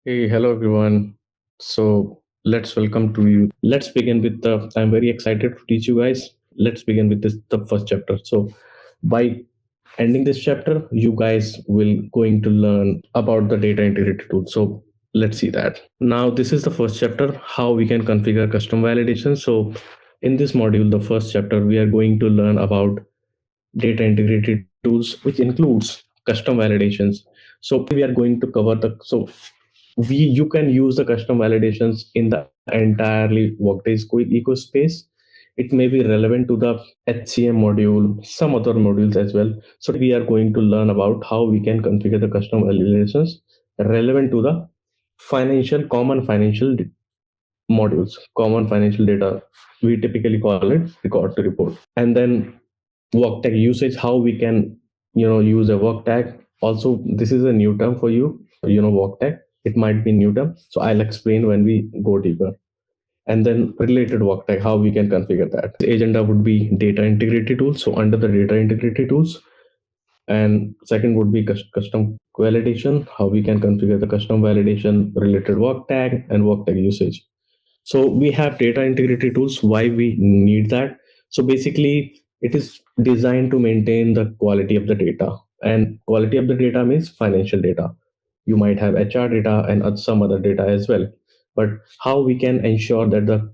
Hey, hello everyone. So let's welcome to you. Let's begin with the. I'm very excited to teach you guys. Let's begin with the first chapter. So by ending this chapter, you guys will going to learn about the data integrity tool. So let's see that. Now this is the first chapter, how we can configure custom validation. So in this module, the first chapter, we are going to learn about data integrity tools, which includes custom validations. So we are going to cover the we you can use the custom validations in the entirely Workday's ecospace. It may be relevant to the HCM module, some other modules as well. So we are going to learn about how we can configure the custom validations relevant to the common financial modules, common financial data. We typically call it record to report. And then work tag usage, how we can use a work tag. Also, this is a new term for you, work tag. It might be new term, so I'll explain when we go deeper. And then related work tag, how we can configure that. The agenda would be data integrity tools. So under the data integrity tools, and second would be custom validation, how we can configure the custom validation, related work tag, and work tag usage. So we have data integrity tools. Why we need that? So basically, it is designed to maintain the quality of the data. And quality of the data means financial data. You might have HR data and some other data as well. But how we can ensure that the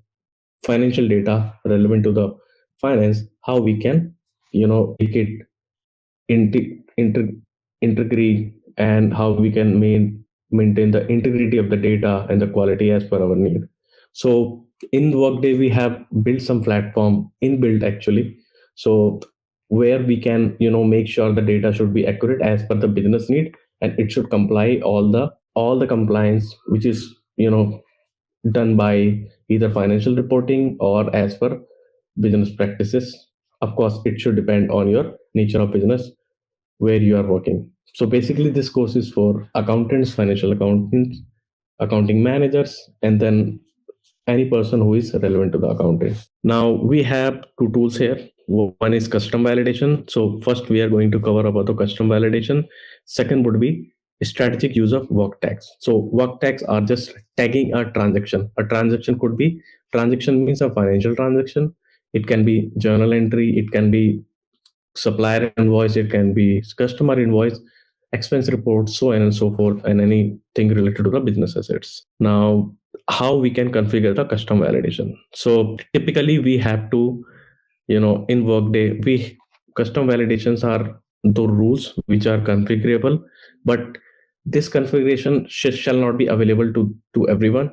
financial data relevant to the finance, how we can, make it integrate, and how we can maintain the integrity of the data and the quality as per our need. So in Workday, we have built some platform inbuilt actually. So where we can, make sure the data should be accurate as per the business need, and it should comply all the compliance, which is, done by either financial reporting or as per business practices. Of course, it should depend on your nature of business where you are working. So basically, this course is for accountants, financial accountants, accounting managers, and then any person who is relevant to the accounting. Now we have two tools here. One is custom validation. So first we are going to cover about the custom validation. Second would be strategic use of work tags. So work tags are just tagging a transaction. A transaction could be, transaction means a financial transaction. It can be journal entry. It can be supplier invoice, it can be customer invoice, expense report, so on and so forth, and anything related to the business assets. Now, how we can configure the custom validation? So typically we have to, in Workday, we custom validations are the rules which are configurable, but this configuration shall not be available to everyone.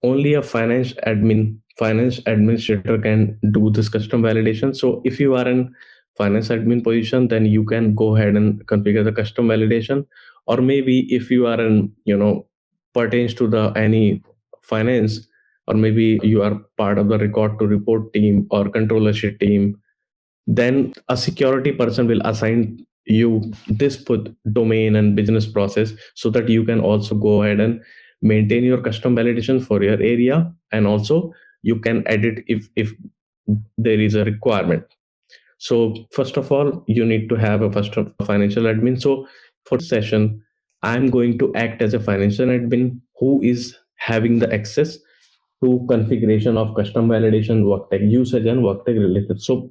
Only a finance administrator can do this custom validation. So if you are in finance admin position, then you can go ahead and configure the custom validation. Or maybe if you are in, pertains to the any finance, or maybe you are part of the record to report team or controllership team, then a security person will assign you this put domain and business process, so that you can also go ahead and maintain your custom validation for your area, and also you can edit if there is a requirement. So first of all, you need to have a first financial admin. So for this session, I'm going to act as a financial admin who is having the access to configuration of custom validation, work usage, and work related. So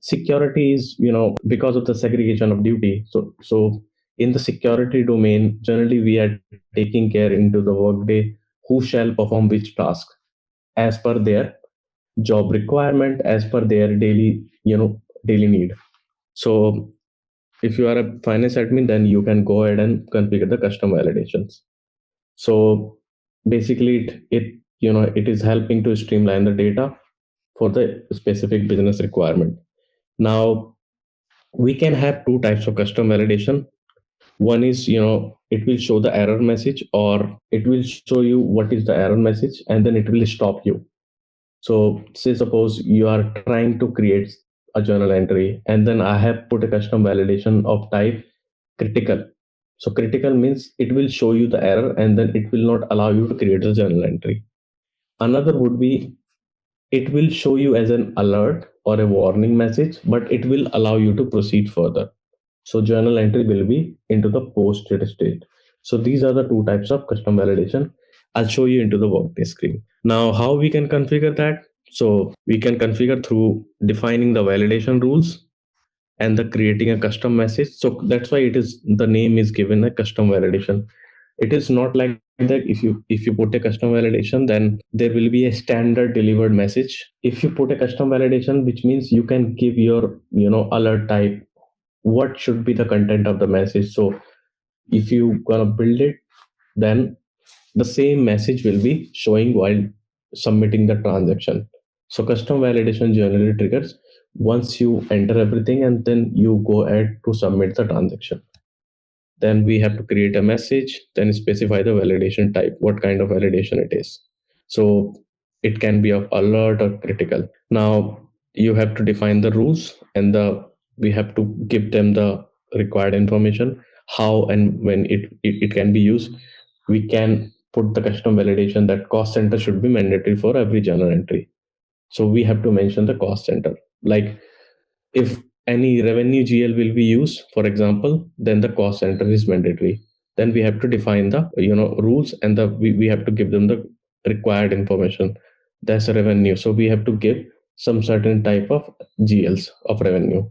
security is, because of the segregation of duty. So in the security domain, generally we are taking care into the Workday who shall perform which task as per their job requirement, as per their daily need. So if you are a finance admin, then you can go ahead and configure the custom validations. So basically it is helping to streamline the data for the specific business requirement. Now we can have two types of custom validation. One is, it will show the error message, or it will show you what is the error message, and then it will stop you. So say suppose you are trying to create a journal entry, and then I have put a custom validation of type critical. So critical means it will show you the error, and then it will not allow you to create a journal entry. Another would be, it will show you as an alert or a warning message, but it will allow you to proceed further. So journal entry will be into the posted state. So these are the two types of custom validation. I'll show you into the Workday screen. Now, how we can configure that? So we can configure through defining the validation rules and the creating a custom message. So that's why it is the name is given a custom validation. It is not like that if you put a custom validation, then there will be a standard delivered message. If you put a custom validation, which means you can give your alert type, what should be the content of the message. So if you gonna build it, then the same message will be showing while submitting the transaction. So custom validation generally triggers once you enter everything and then you go ahead to submit the transaction. Then we have to create a message, then specify the validation type, what kind of validation it is. So it can be of alert or critical. Now you have to define the rules and we have to give them the required information, how and when it can be used. We can put the custom validation that cost center should be mandatory for every journal entry. So we have to mention the cost center. Like if any revenue GL will be used, for example, then the cost center is mandatory. Then we have to define the rules and we have to give them the required information. That's a revenue. So we have to give some certain type of GLs of revenue.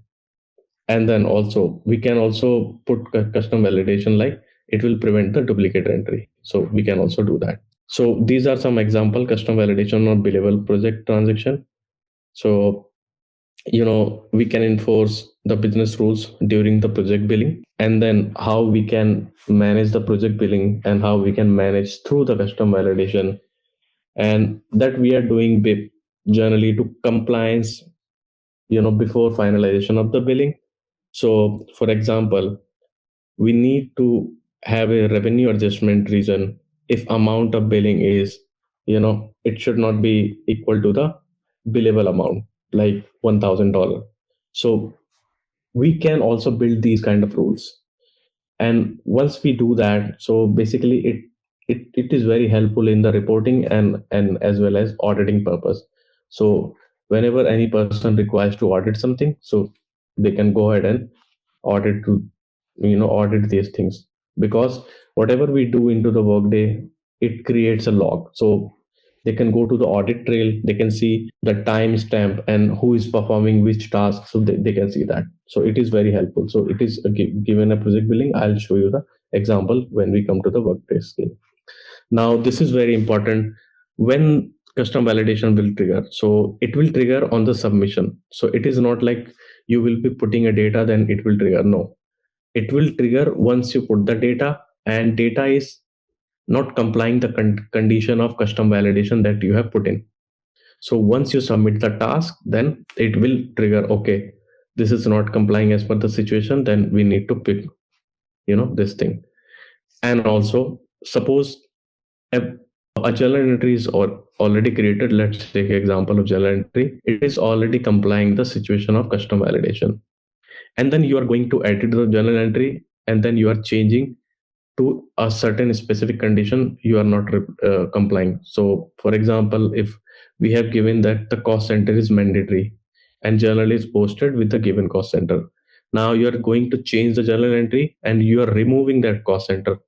And then also we can also put custom validation like it will prevent the duplicate entry. So we can also do that. So these are some example custom validation on billable project transaction. So we can enforce the business rules during the project billing, and then how we can manage the project billing and how we can manage through the custom validation, and that we are doing generally to compliance before finalization of the billing. So for example, we need to have a revenue adjustment reason if amount of billing is it should not be equal to the billable amount, like $1,000. So we can also build these kind of rules, and once we do that, so basically it is very helpful in the reporting and as well as auditing purpose. So whenever any person requires to audit something, so they can go ahead and audit to audit these things, because whatever we do into the workday, it creates a log. So they can go to the audit trail, they can see the timestamp and who is performing which task, so they can see that. So it is very helpful. So it is given a project billing. I'll show you the example when we come to the workday scale. Now this is very important. When custom validation will trigger, so it will trigger on the submission. So it is not like you will be putting a data then it will trigger. No, it will trigger once you put the data, and data is not complying the condition of custom validation that you have put in. So once you submit the task, then it will trigger, okay, this is not complying as per the situation, then we need to pick this thing. And also suppose a, a journal entry is already created. Let's take example of journal entry. It is already complying the situation of custom validation, and then you are going to edit the journal entry, and then you are changing to a certain specific condition you are not complying. So for example, if we have given that the cost center is mandatory and journal is posted with the given cost center, now you are going to change the journal entry and you are removing that cost center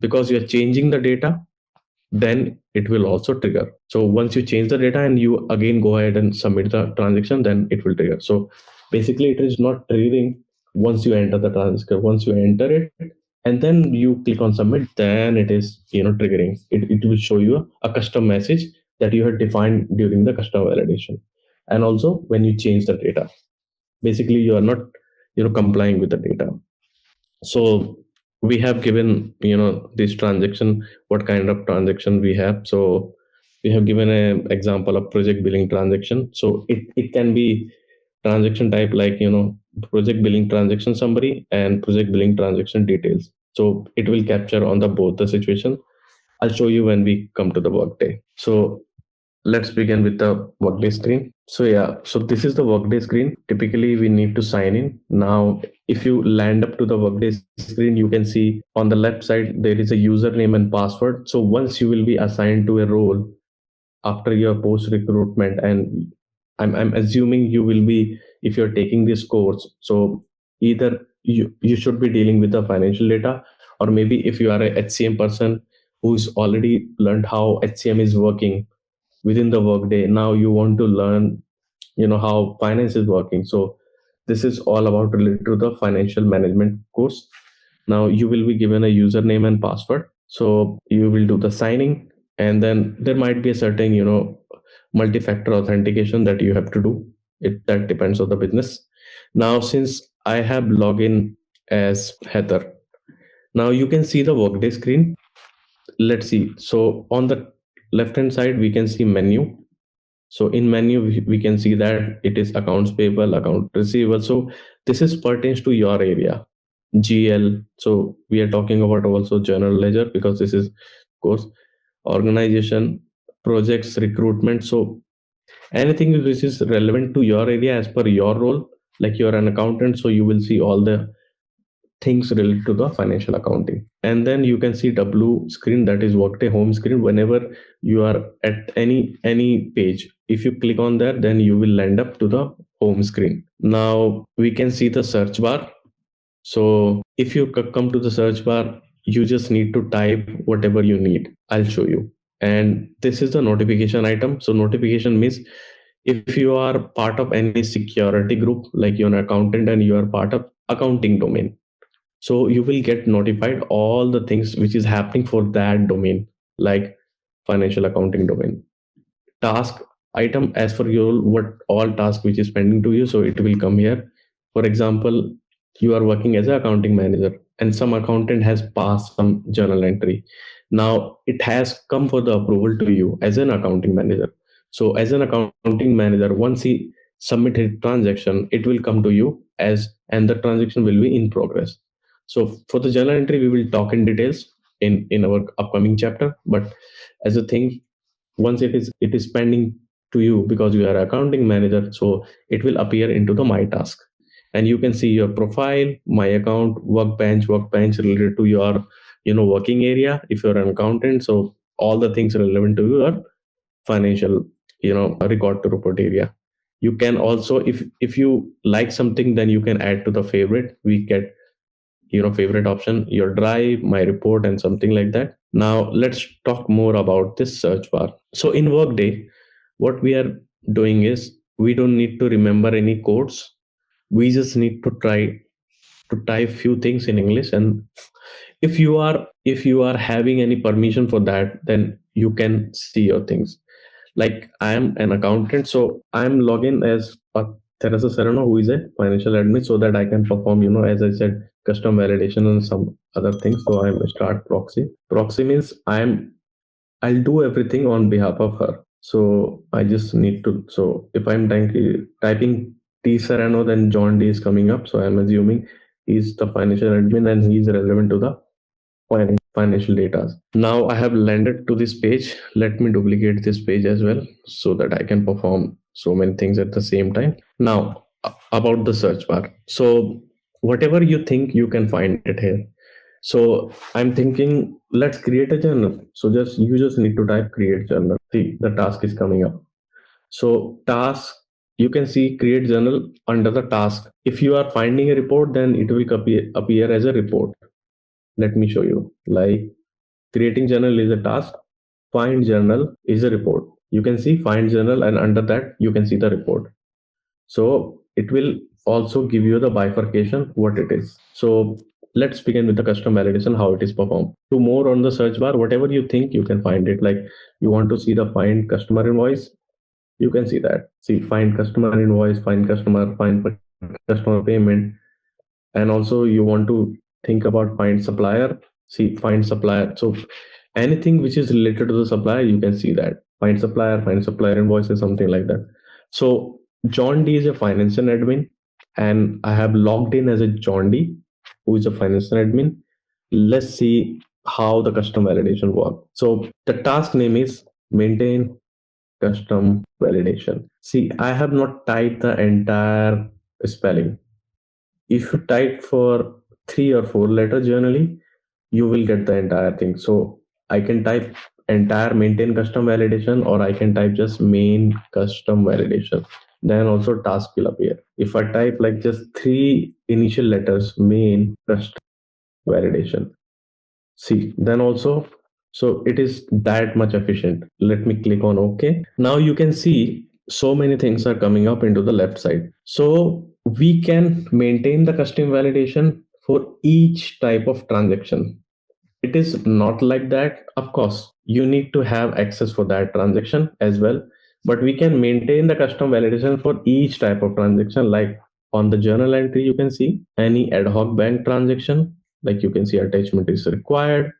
because you are changing the data, then it will also trigger. So once you change the data and you again go ahead and submit the transaction, then it will trigger. So basically it is not triggering once you enter the transaction. Once you enter it and then you click on submit, then it is triggering. It will show you a custom message that you have defined during the custom validation. And also when you change the data, basically you are not complying with the data. So we have given this transaction, what kind of transaction we have. So we have given an example of project billing transaction. So it can be transaction type like project billing transaction summary and project billing transaction details. So it will capture on the both the situation. I'll show you when we come to the workday. So let's begin with the workday screen. So yeah, so this is the workday screen. Typically we need to sign in. Now if you land up to the workday screen, you can see on the left side there is a username and password. So once you will be assigned to a role after your post recruitment, and I'm assuming you will be, if you're taking this course, so either you should be dealing with the financial data, Or maybe if you are a HCM person who's already learned how HCM is working within the workday, now you want to learn, how finance is working. So this is all about related to the financial management course. Now you will be given a username and password, so you will do the signing, and then there might be a certain, multi-factor authentication that you have to do. It that depends on the business. Now since I have login as Heather, now you can see the workday screen. Let's see. So on the left hand side we can see menu. So in menu we can see that it is accounts payable, account receivable. So this is pertains to your area. GL. So we are talking about also general ledger, because this is course organization, projects, recruitment. So anything which is relevant to your area as per your role, like you're an accountant, so you will see all the things related to the financial accounting. And then you can see W screen, that is Workday home screen. Whenever you are at any page, if you click on that, then you will land up to the home screen. Now we can see the search bar. So if you come to the search bar, you just need to type whatever you need. I'll show you. And this is the notification item. So notification means if you are part of any security group, like you're an accountant and you are part of accounting domain, so you will get notified all the things which is happening for that domain, like financial accounting domain. Task item, as for your what all task which is pending to you, so it will come here. For example, you are working as an accounting manager and some accountant has passed some journal entry. Now it has come for the approval to you as an accounting manager. So as an accounting manager, once he submit his transaction, it will come to you as, and the transaction will be in progress. So for the journal entry we will talk in details in our upcoming chapter, but as a thing, once it is pending to you because you are accounting manager, so it will appear into the my task, and you can see your profile, my account, workbench related to your working area if you're an accountant. So all the things relevant to your financial record to report area. You can also, if you like something, then you can add to the favorite. We get favorite option, your drive, my report, and something like that. Now let's talk more about this search bar. So in workday, what we are doing is we don't need to remember any codes. We just need to try to type few things in English, and if you are having any permission for that, then you can see your things. Like I am an accountant, so I'm login as a Teresa Serrano, who is a financial admin, so that I can perform, as I said, custom validation and some other things. So I'm a start proxy. Proxy means I'll do everything on behalf of her. So I just need to. So if I'm typing T Serrano, then John D is coming up. So I'm assuming he's the financial admin and he's relevant to the financial data. Now I have landed to this page. Let me duplicate this page as well so that I can perform so many things at the same time. Now about the search bar. So whatever you think, you can find it here. So I'm thinking, let's create a journal. So you just need to type create journal. See, the task is coming up. So task, you can see create journal under the task. If you are finding a report, then it will appear as a report. Let me show you. Like creating journal is a task, find journal is a report. You can see find journal, and under that you can see the report. So it will also give you the bifurcation what it is. So let's begin with the custom validation, how it is performed. To more on the search bar, whatever you think, you can find it. Like you want to see the find customer invoice, you can see that. See find customer invoice, find customer payment, and also you want to think about find supplier. See find supplier. So anything which is related to the supplier, you can see that find supplier invoices, something like that. So John D is a financial admin, and I have logged in as a John D, who is a financial admin. Let's see how the custom validation works. So the task name is maintain custom validation. See, I have not typed the entire spelling. If you type for 3 or 4 letters generally, you will get the entire thing. So I can type entire maintain custom validation, or I can type just main custom validation. Then also task will appear. If I type like just 3 initial letters, main custom validation, See, then also, so it is that much efficient. Let me click on OK. Now you can see so many things are coming up into the left side. So we can maintain the custom validation for each type of transaction. It is not like that. Of course, you need to have access for that transaction as well. But we can maintain the custom validation for each type of transaction. Like on the journal entry, you can see any ad hoc bank transaction. Like you can see attachment is required.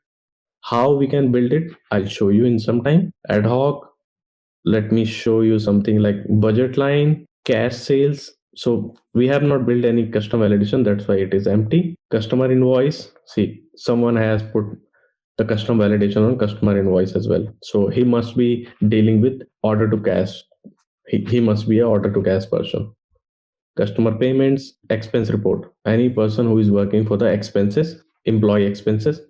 How we can build it, I'll show you in some time. Ad hoc, let me show you something like budget line, cash sales. So we have not built any custom validation, that's why it is empty. Customer invoice, see, someone has put the custom validation on customer invoice as well. So he must be dealing with order to cash. He must be a order to cash person. Customer payments, expense report. Any person who is working for the expenses, employee expenses,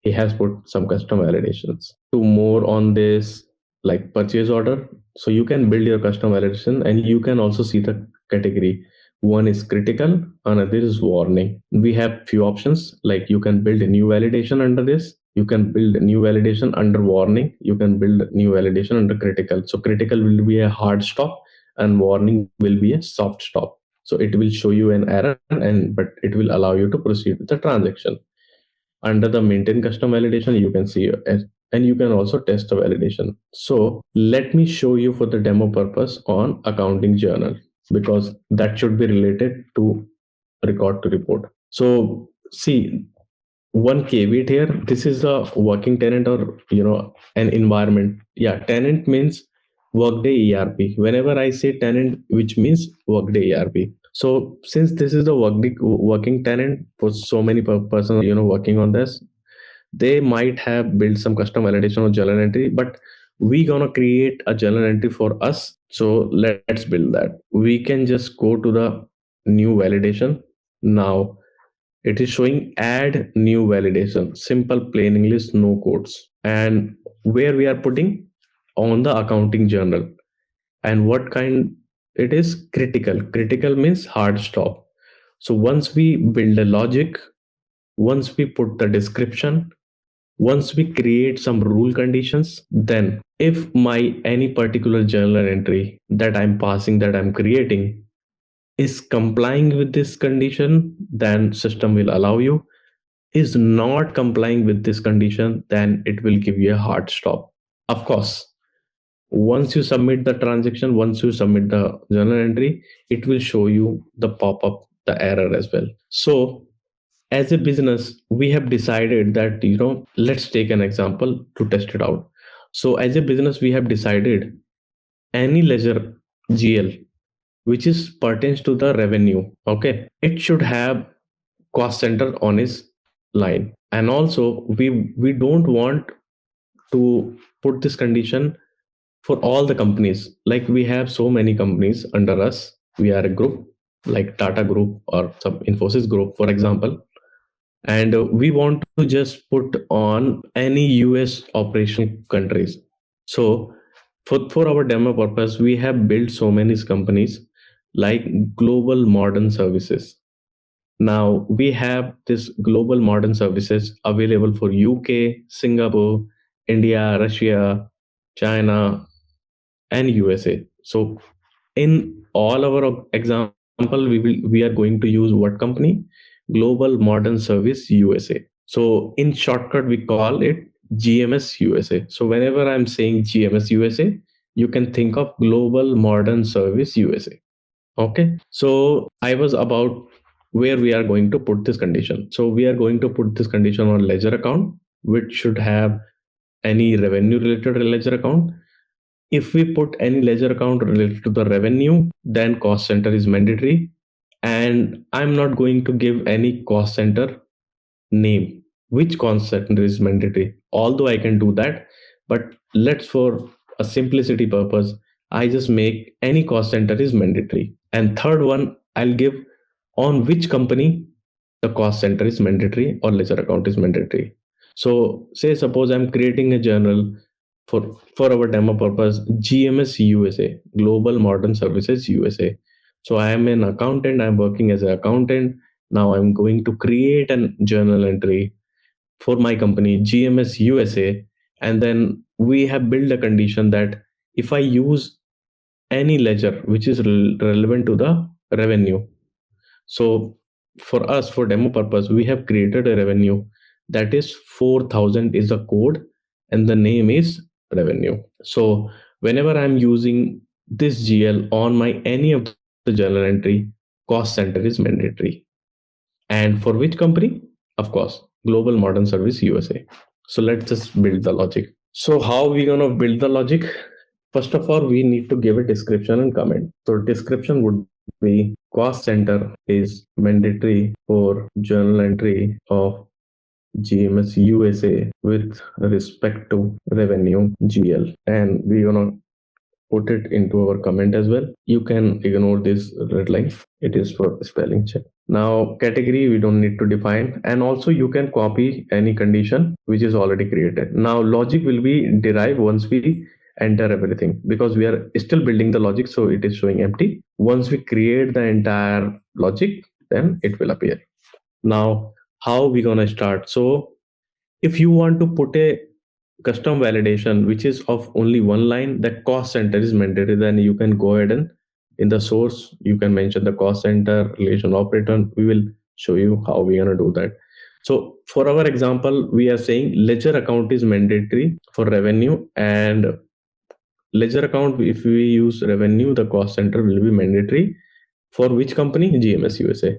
he has put some custom validations. To more on this, like purchase order, so you can build your custom validation and you can also see the category. One is critical, another is warning. We have few options, like you can build a new validation under this, you can build a new validation under warning, you can build a new validation under critical. So critical will be a hard stop and warning will be a soft stop. So it will show you an error, and but it will allow you to proceed with the transaction. Under the maintain custom validation, you can see and you can also test the validation. So let me show you for the demo purpose on accounting journal, because that should be related to record to report. So see, one caveat here, this is a working tenant, or an environment. Yeah, tenant means Workday ERP. Whenever I say tenant, which means Workday ERP. So since this is the working tenant for so many persons, working on this, they might have built some custom validation or journal entry, but we gonna create a journal entry for us. So let's build that. We can just go to the new validation. Now it is showing add new validation, simple plain English, no codes. And where we are putting on the accounting journal, and what kind, it is critical. Critical means hard stop. So once we build a logic, once we put the description, once we create some rule conditions, then if my any particular journal entry that I'm passing, that I'm creating, is complying with this condition, then system will allow you. Is not complying with this condition, then it will give you a hard stop. Of course, once you submit the transaction, once you submit the journal entry, it will show you the pop-up, the error as well. So as a business, we have decided that, let's take an example to test it out. So as a business, we have decided any ledger GL which is pertains to the revenue, okay, it should have cost center on its line. And also we don't want to put this condition for all the companies. Like we have so many companies under us, we are a group like Tata Group or some Infosys Group, for example, and we want to just put on any US operational countries. So for our demo purpose, we have built so many companies like Global Modern Services. Now we have this Global Modern Services available for UK, Singapore, India, Russia, China, and USA. So in all our example, we are going to use what company? Global Modern Service USA. So in shortcut, we call it GMS USA. So whenever I'm saying GMS USA, you can think of Global Modern Service USA. Okay. So I was about where we are going to put this condition. So we are going to put this condition on ledger account, which should have any revenue related ledger account. If we put any ledger account related to the revenue, then cost center is mandatory. And I'm not going to give any cost center name, which cost center is mandatory, although I can do that. But let's, for a simplicity purpose, I just make any cost center is mandatory. And third one, I'll give on which company the cost center is mandatory or ledger account is mandatory. So say suppose I'm creating a journal for our demo purpose, GMS USA, Global Modern Services USA. So I am an accountant, I'm working as an accountant. Now I'm going to create a journal entry for my company, GMS USA, and then we have built a condition that if I use any ledger which is relevant to the revenue, so for us, for demo purpose, we have created a revenue that is 4,000 is the code and the name is revenue. So whenever I'm using this GL on my any of the journal entry, cost center is mandatory. And for which company? Of course, Global Modern Service USA. So let's just build the logic. So how we gonna build the logic? First of all, we need to give a description and comment. So description would be cost center is mandatory for journal entry of GMS USA with respect to revenue GL. And we're gonna put it into our comment as well. You can ignore this red line. It is for spelling check. Now category we don't need to define, and also you can copy any condition which is already created. Now logic will be derived once we enter everything, because we are still building the logic, so it is showing empty. Once we create the entire logic, then it will appear. Now how we gonna start? So if you want to put a custom validation which is of only one line, that cost center is mandatory, then you can go ahead and in the source you can mention the cost center relation operator. We will show you how we're going to do that. So for our example, we are saying ledger account is mandatory for revenue, and ledger account, if we use revenue, the cost center will be mandatory. For which company? GMS USA.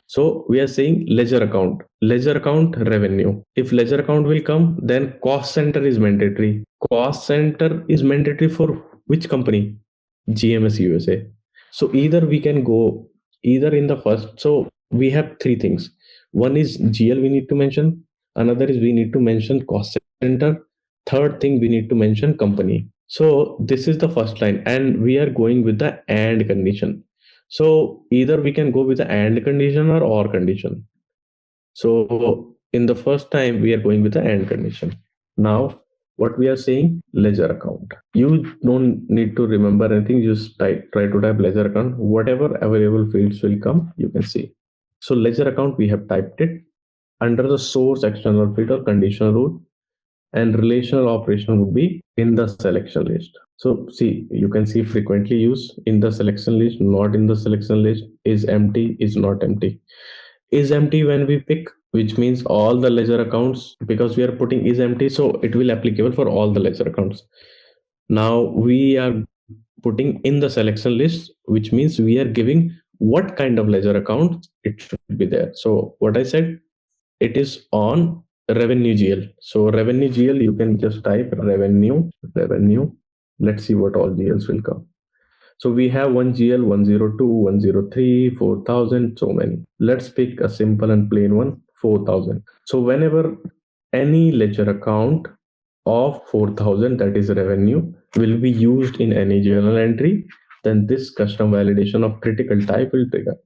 So we are saying ledger account revenue. If ledger account will come, then cost center is mandatory. Cost center is mandatory for which company? GMS USA. So either we can go either in the first. So we have three things. One is GL we need to mention. Another is we need to mention cost center. Third thing we need to mention company. So this is the first line, and we are going with the and condition. So either we can go with the and condition or condition. So in the first time we are going with the and condition. Now what we are saying, ledger account. You don't need to remember anything. Just try to type ledger account. Whatever available fields will come, you can see. So ledger account, we have typed it under the source external field or conditional rule, and relational operation would be in the selection list. So see, you can see frequently used in the selection list, not in the selection list, is empty, is not empty. Is empty when we pick, which means all the ledger accounts, because we are putting is empty, so it will applicable for all the ledger accounts. Now we are putting in the selection list, which means we are giving what kind of ledger account it should be there. So what I said, it is on revenue GL. So revenue GL, you can just type revenue. Let's see what all GLs will come. So we have one GL, 102, 103, 4,000, so many. Let's pick a simple and plain one, 4,000. So whenever any ledger account of 4,000, that is revenue, will be used in any journal entry, then this custom validation of critical type will trigger.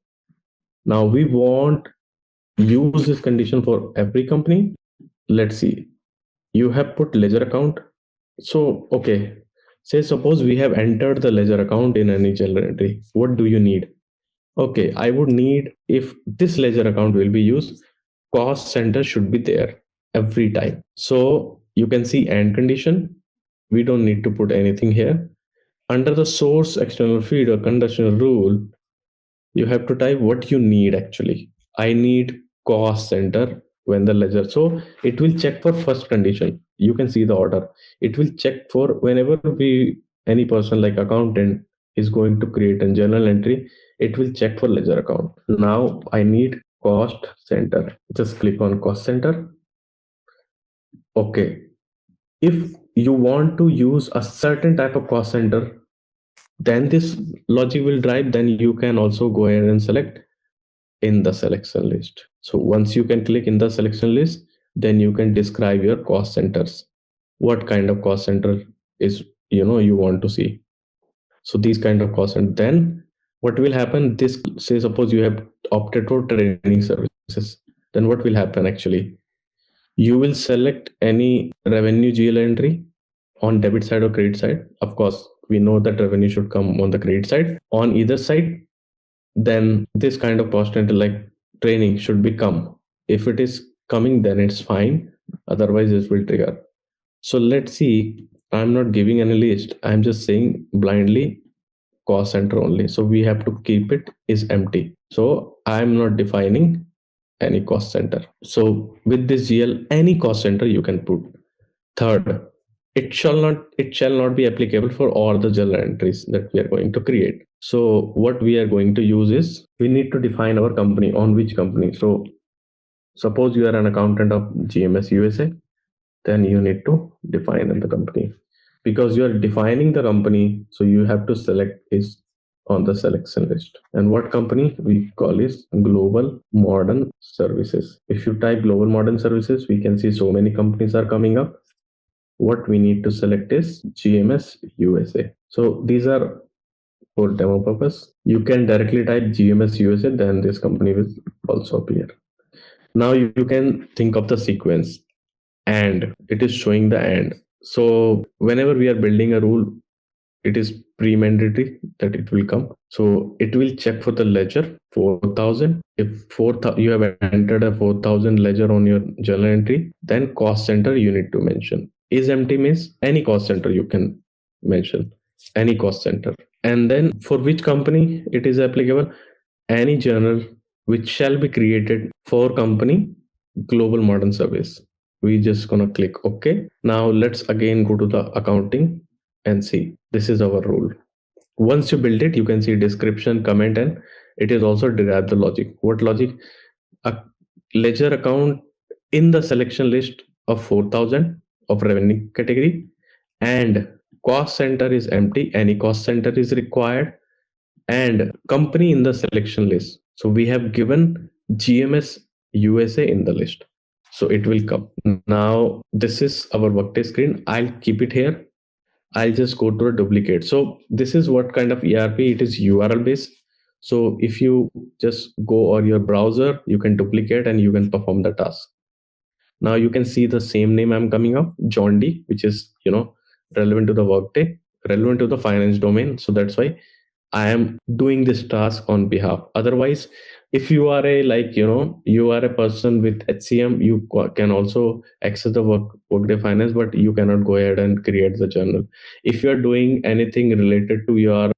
Now we want use this condition for every company. Let's see. You have put ledger account. So, okay. Say suppose we have entered the ledger account in any journal entry. What do you need? Okay, I would need, if this ledger account will be used, cost center should be there every time. So you can see and condition. We don't need to put anything here. Under the source external feed or conditional rule, you have to type what you need actually. I need cost center when the ledger. So it will check for first condition. You can see the order. It will check for whenever we any person like accountant is going to create a journal entry, it will check for ledger account. Now I need cost center. Just click on cost center. Okay. If you want to use a certain type of cost center, then this logic will drive, then you can also go ahead and select in the selection list. So once you can click in the selection list, then you can describe your cost centers. What kind of cost center is you want to see. So these kind of cost, and then what will happen? This, say suppose you have opted for training services, then what will happen actually? You will select any revenue GL entry on debit side or credit side. Of course, we know that revenue should come on the credit side. On either side, then this kind of cost center like training should become. If it is coming, then it's fine. Otherwise, this will trigger. So let's see. I'm not giving any list. I'm just saying blindly cost center only. So we have to keep it is empty. So I'm not defining any cost center. So with this GL, any cost center you can put. Third, it shall not be applicable for all the journal entries that we are going to create. So what we are going to use is we need to define our company on which company. So suppose you are an accountant of GMS USA, then you need to define the company because you are defining the company. So you have to select is on the selection list. And what company we call is Global Modern Services. If you type Global Modern Services, we can see so many companies are coming up. What we need to select is GMS USA. So these are for demo purpose. You can directly type GMS USA, then this company will also appear. Now you can think of the sequence, and it is showing the and. So whenever we are building a rule, it is pre-mandatory that it will come. So it will check for the ledger 4,000. If 4,000 you have entered a 4,000 ledger on your journal entry, then cost center you need to mention. Is empty means any cost center you can mention, any cost center. And then for which company it is applicable, any journal which shall be created for company Global Modern Service. We just gonna click OK. Now let's again go to the accounting and see. This is our rule. Once you build it, you can see description, comment, and it is also derived the logic. What logic? A ledger account in the selection list of 4,000 of revenue category, and cost center is empty. Any cost center is required, and company in the selection list. So we have given GMS USA in the list. So it will come. Now this is our Workday screen. I'll keep it here. I'll just go to a duplicate. So this is what kind of ERP. It is URL based. So if you just go on your browser, you can duplicate and you can perform the task. Now you can see the same name I'm coming up, John D, which is relevant to the Workday, relevant to the finance domain. So that's why I am doing this task on behalf. Otherwise, if you are you are a person with HCM, you can also access the Workday Finance, but you cannot go ahead and create the journal. If you are doing anything related to your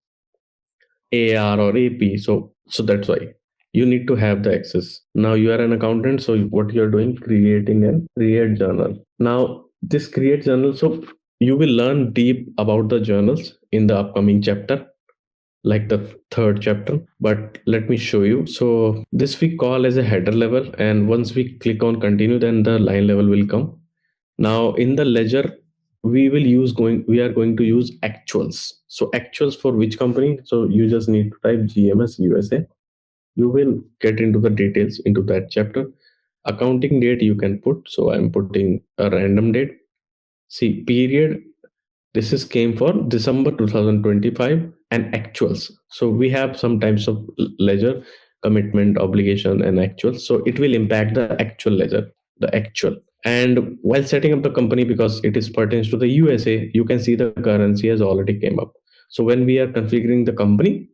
AR or AP, so that's why you need to have the access. Now you are an accountant, so what you are doing, creating a create journal. Now this create journal, so you will learn deep about the journals in the upcoming chapter, like the third chapter, but let me show you. So this we call as a header level, and once we click on continue, then the line level will come. Now in the ledger, we are going to use actuals. So actuals for which company? So you just need to type GMS USA. You will get into the details into that chapter. Accounting date you can put, so I'm putting a random date. See, period, this is came for December 2025, and actuals. So we have some types of ledger, commitment, obligation, and actual. So it will impact the actual ledger, the actual. And while setting up the company, because it is pertains to the USA, you can see the currency has already came up. So when we are configuring the company,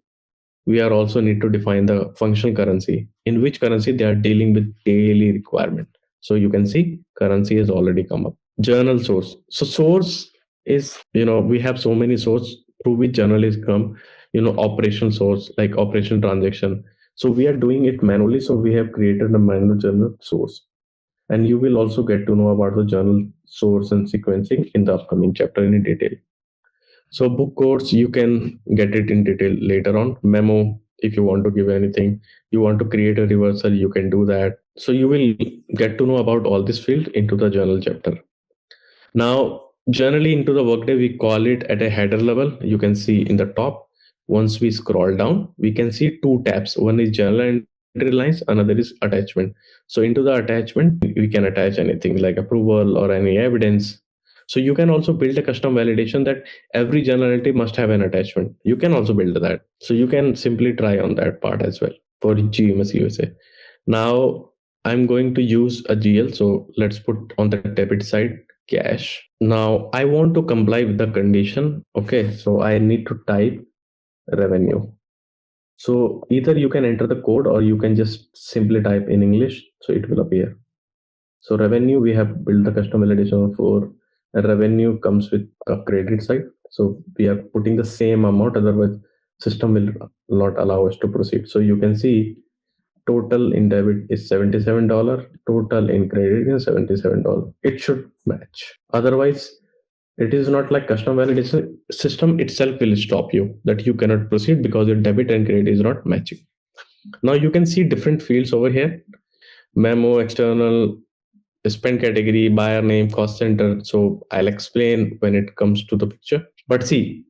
we are also need to define the functional currency, in which currency they are dealing with daily requirement. So you can see currency has already come up. Journal source. So source is, we have so many source through which journal is come, operation source like operation transaction. So we are doing it manually. So we have created a manual journal source. And you will also get to know about the journal source and sequencing in the upcoming chapter in detail. So book codes, you can get it in detail later on. Memo, if you want to give anything, you want to create a reversal, you can do that. So you will get to know about all this field into the journal chapter. Now, generally into the Workday, we call it at a header level. You can see in the top. Once we scroll down, we can see two tabs. One is journal entry lines, another is attachment. So into the attachment, we can attach anything like approval or any evidence. So you can also build a custom validation that every journal entry must have an attachment. You can also build that. So you can simply try on that part as well for GMS USA. Now I'm going to use a GL. So let's put on the debit side cash. Now I want to comply with the condition. Okay, so I need to type revenue. So either you can enter the code or you can just simply type in English, so it will appear. So revenue, we have built the custom validation for revenue comes with a credit side. So we are putting the same amount, otherwise system will not allow us to proceed. So you can see total in debit is $77, total in credit is $77. It should match. Otherwise, it is not like custom validation system itself will stop you that you cannot proceed because your debit and credit is not matching. Now you can see different fields over here: memo, external, spend category, buyer name, cost center. So I'll explain when it comes to the picture. But see,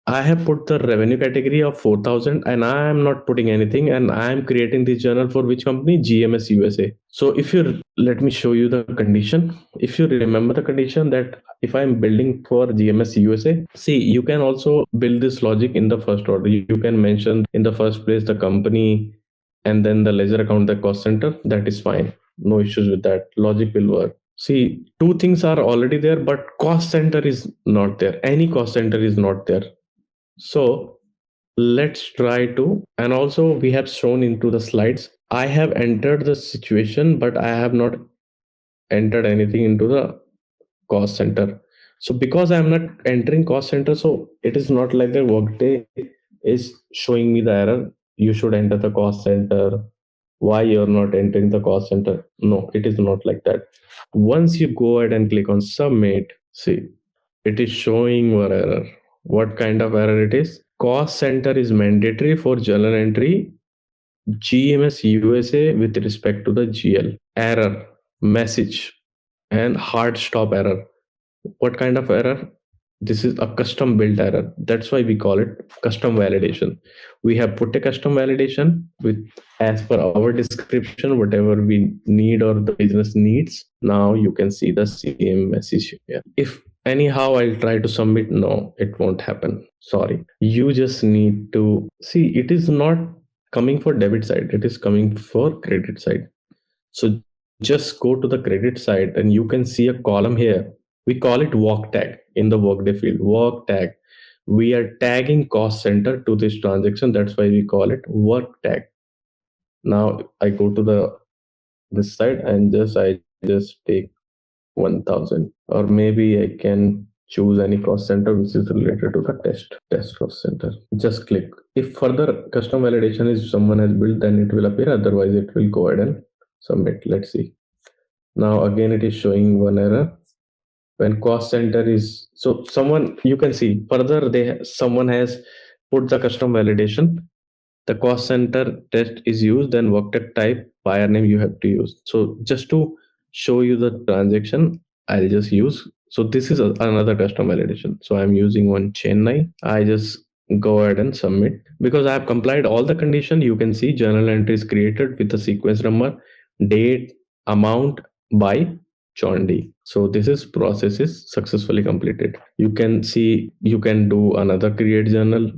I have put the revenue category of 4,000 and I am not putting anything, and I am creating this journal for which company? GMS USA. So if you let me show you the condition. If you remember the condition that if I'm building for GMS USA, see, you can also build this logic in the first order. You can mention in the first place the company and then the ledger account, the cost center. That is fine. No issues with that. Logic will work. See, two things are already there, but cost center is not there. Any cost center is not there. So let's try to, and also we have shown into the slides, I have entered the situation, but I have not entered anything into the cost center. So because I am not entering cost center, so it is not like the Workday is showing me the error. You should enter the cost center. Why you're not entering the cost center? No, it is not like that. Once you go ahead and click on submit, see, it is showing one error. What kind of error it is? Cost center is mandatory for journal entry GMS USA with respect to the GL. Error, message, and hard stop error. What kind of error? This is a custom built error. That's why we call it custom validation. We have put a custom validation with as per our description, whatever we need or the business needs. Now you can see the same message here. If anyhow I'll try to submit, no, it won't happen. Sorry. You just need to see, it is not coming for debit side, it is coming for credit side. So just go to the credit side and you can see a column here. We call it work tag in the Workday field. Work tag. We are tagging cost center to this transaction. That's why we call it work tag. Now I go to the this side and I just take 1,000, or maybe I can choose any cost center which is related to the test cost center. Just click. If further custom validation is someone has built, then it will appear. Otherwise, it will go ahead and submit. Let's see. Now again, it is showing one error. When cost center is, so someone, you can see further someone has put the custom validation. The cost center test is used, then work type, buyer name you have to use. So just to show you the transaction, I'll just use, so this is another custom validation. So I'm using one Chennai. I just go ahead and submit because I have complied all the condition. You can see journal entry is created with the sequence number, date, amount, by Chondi. So this is process is successfully completed. You can see, you can do another create journal.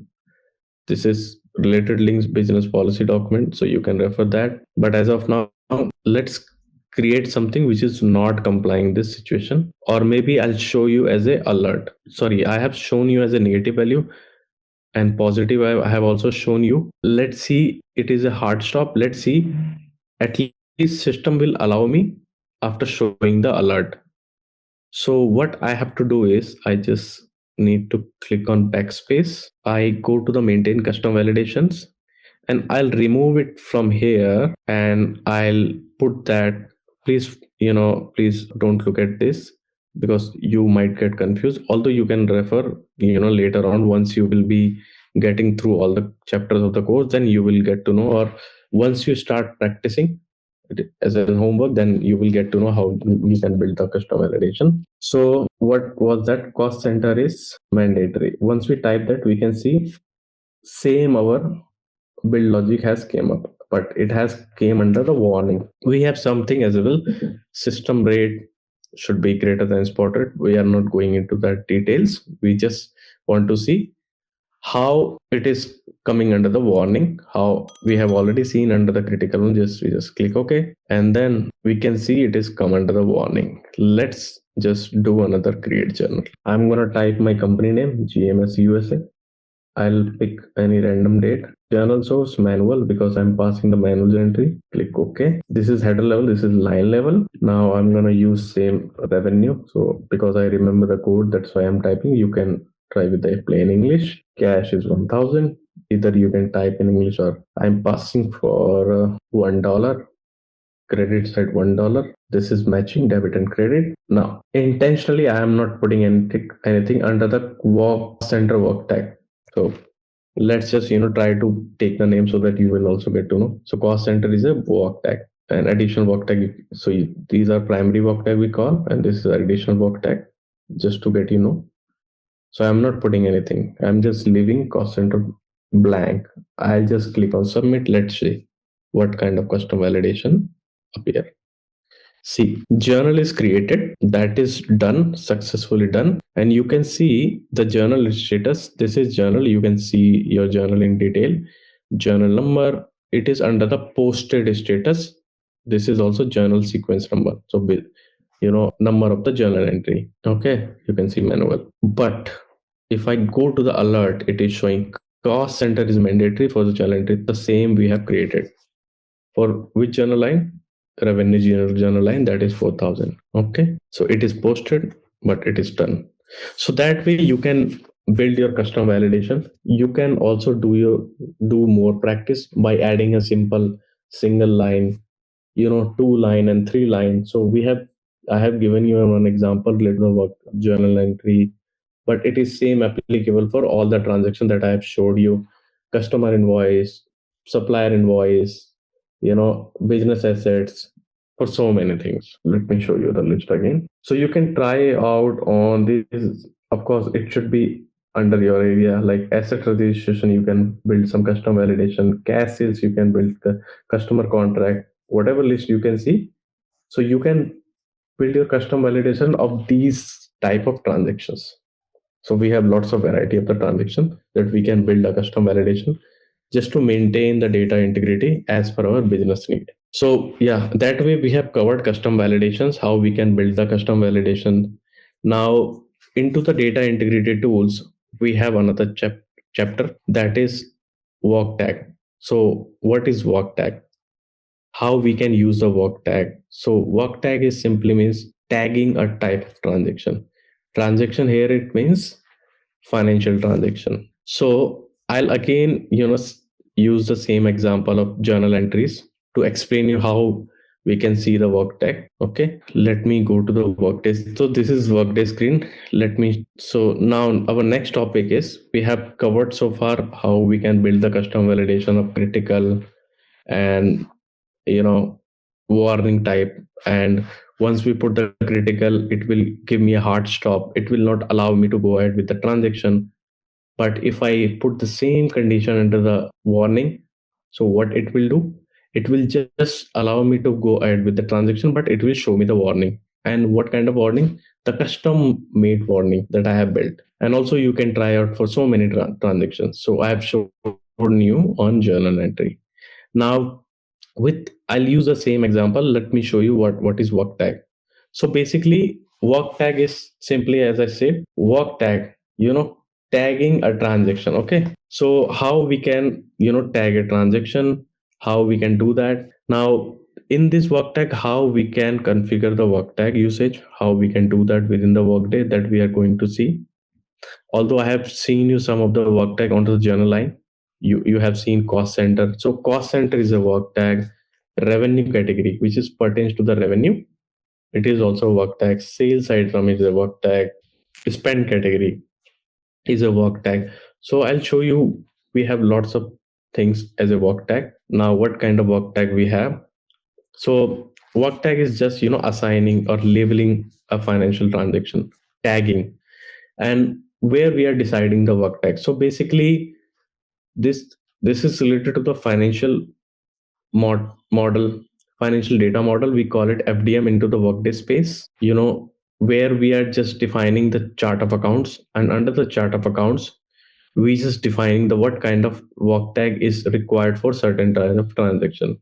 This is related links business policy document, so you can refer that. But as of now, let's create something which is not complying this situation, or maybe I'll show you as a alert. Sorry, I have shown you as a negative value and positive. I have also shown you. Let's see, it is a hard stop. Let's see, at least system will allow me after showing the alert. So what I have to do is I just need to click on backspace. I go to the maintain custom validations and I'll remove it from here and I'll put that, please, please don't look at this because you might get confused. Although you can refer, later on once you will be getting through all the chapters of the course, then you will get to know, or once you start practicing as a homework, then you will get to know how you can build the custom validation. So what was that? Cost center is mandatory. Once we type that, we can see same our build logic has came up, but it has came under the warning. We have something as well. System rate should be greater than spotted. We are not going into that details. We just want to see how it is coming under the warning. How we have already seen under the critical one, we just click OK, and then we can see it is come under the warning. Let's just do another create journal. I'm gonna type my company name, GMS USA. I'll pick any random date. Journal source manual because I'm passing the manual entry. Click OK. This is header level. This is line level. Now I'm gonna use same revenue. So because I remember the code, that's why I'm typing. You can try with the plain English. Cash is 1,000. Either you can type in English or I'm passing for $1. Credits at $1. This is matching debit and credit. Now, intentionally, I am not putting anything under the work center work tag. So let's just try to take the name so that you will also get to know. So cost center is a work tag, an additional work tag. So these are primary work tag we call, and this is additional work tag, just to get So I'm not putting anything. I'm just leaving cost center blank. I'll just click on submit. Let's see what kind of custom validation appear. See, journal is created, that is done, successfully done, and you can see the journal status. This is journal. You can see your journal in detail. Journal number, it is under the posted status. This is also journal sequence number. So, number of the journal entry. Okay, you can see manual. But if I go to the alert, it is showing cost center is mandatory for the journal entry. The same we have created. For which journal line? Revenue journal line, that is 4,000. Okay, so it is posted, but it is done. So that way you can build your custom validation. You can also do more practice by adding a simple single line, 2 line and 3 line. So I have given you one example related to work journal entry, but it is same applicable for all the transaction that I have showed you: customer invoice, supplier invoice, business assets, for so many things. Let me show you the list again. So you can try out on this. Of course, it should be under your area, like asset registration. You can build some custom validation. Cash sales, you can build the customer contract, whatever list you can see. So you can build your custom validation of these type of transactions. So we have lots of variety of the transaction that we can build a custom validation just to maintain the data integrity as per our business need. So yeah, that way we have covered custom validations, how we can build the custom validation. Now into the data integrity tools, we have another chapter, that is work tag. So what is work tag? How we can use the work tag? So work tag is simply means tagging a type of transaction. Transaction here, it means financial transaction. So I'll again, use the same example of journal entries to explain you how we can see the workday. Okay, let me go to the workday. So this is workday screen. So now our next topic is, we have covered so far how we can build the custom validation of critical and warning type. And once we put the critical, it will give me a hard stop. It will not allow me to go ahead with the transaction. But if I put the same condition under the warning, so what it will do, it will just allow me to go ahead with the transaction, but it will show me the warning. And what kind of warning? The custom made warning that I have built. And also you can try out for so many transactions. So I have shown you on journal entry. Now I'll use the same example. Let me show you what is work tag. So basically work tag is simply, as I said, work tag, tagging a transaction. Okay, so how we can tag a transaction, how we can do that. Now in this work tag, how we can configure the work tag usage, how we can do that within the workday, that we are going to see. Although I have seen you some of the work tag onto the journal line, you have seen cost center. So cost center is a work tag. Revenue category, which is pertains to the revenue, it is also a work tag. Sales item is a work tag. Spend category is a work tag. So I'll show you, we have lots of things as a work tag. Now what kind of work tag we have? So work tag is just assigning or labeling a financial transaction, tagging, and where we are deciding the work tag. So basically this this is related to the financial model, financial data model. We call it FDM into the workday space, where we are just defining the chart of accounts, and under the chart of accounts we just defining the what kind of work tag is required for certain type of transaction.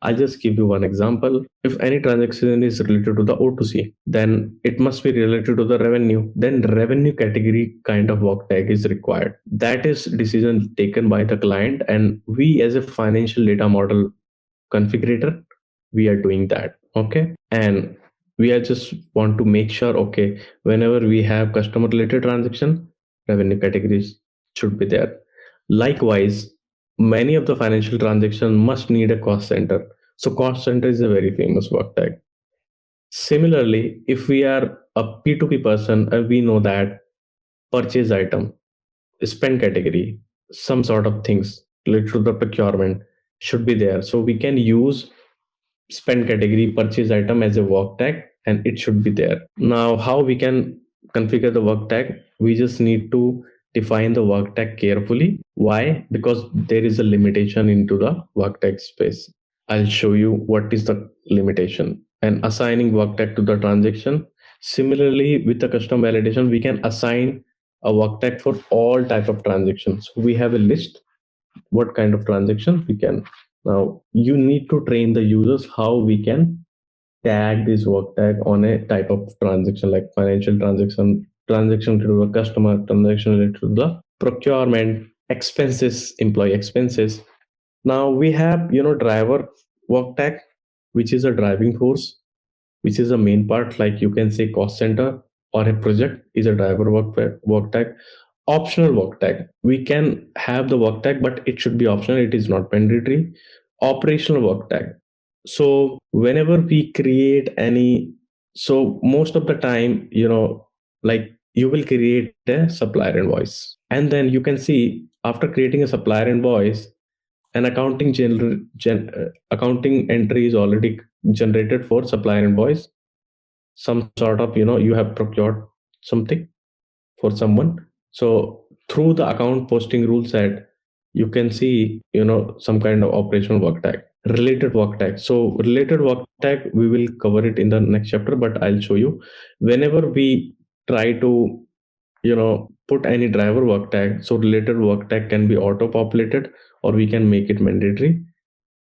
I'll just give you one example. If any transaction is related to the O2C, then it must be related to the revenue. Then revenue category kind of work tag is required. That is decision taken by the client, and we as a financial data model configurator, we are doing that. Okay, and we are just want to make sure, okay, whenever we have customer related transaction, revenue categories should be there. Likewise, many of the financial transactions must need a cost center. So cost center is a very famous work tag. Similarly, if we are a P2P person, we know that purchase item, spend category, some sort of things related to the procurement should be there. So we can use spend category purchase item as a work tag, and it should be there. Now, how we can configure the work tag? We just need to define the work tag carefully. Why? Because there is a limitation into the work tag space. I'll show you what is the limitation. And assigning work tag to the transaction. Similarly, with the custom validation, we can assign a work tag for all type of transactions. We have a list what kind of transaction we can. Now you need to train the users how we can tag this work tag on a type of transaction, like financial transaction, transaction to the customer, transaction related to the procurement, expenses, employee expenses. Now we have, driver work tag, which is a driving force, which is the main part, like you can say cost center or a project is a driver work tag. Optional work tag, we can have the work tag, but it should be optional, it is not mandatory. Operational work tag, so whenever we create any, so most of the time, like you will create a supplier invoice, and then you can see after creating a supplier invoice, an accounting entry is already generated for supplier invoice. Some sort of, you have procured something for someone. So through the account posting rule set, you can see, some kind of operational work tag, related work tag. So related work tag, we will cover it in the next chapter, but I'll show you. Whenever we try to, put any driver work tag, so related work tag can be auto populated, or we can make it mandatory.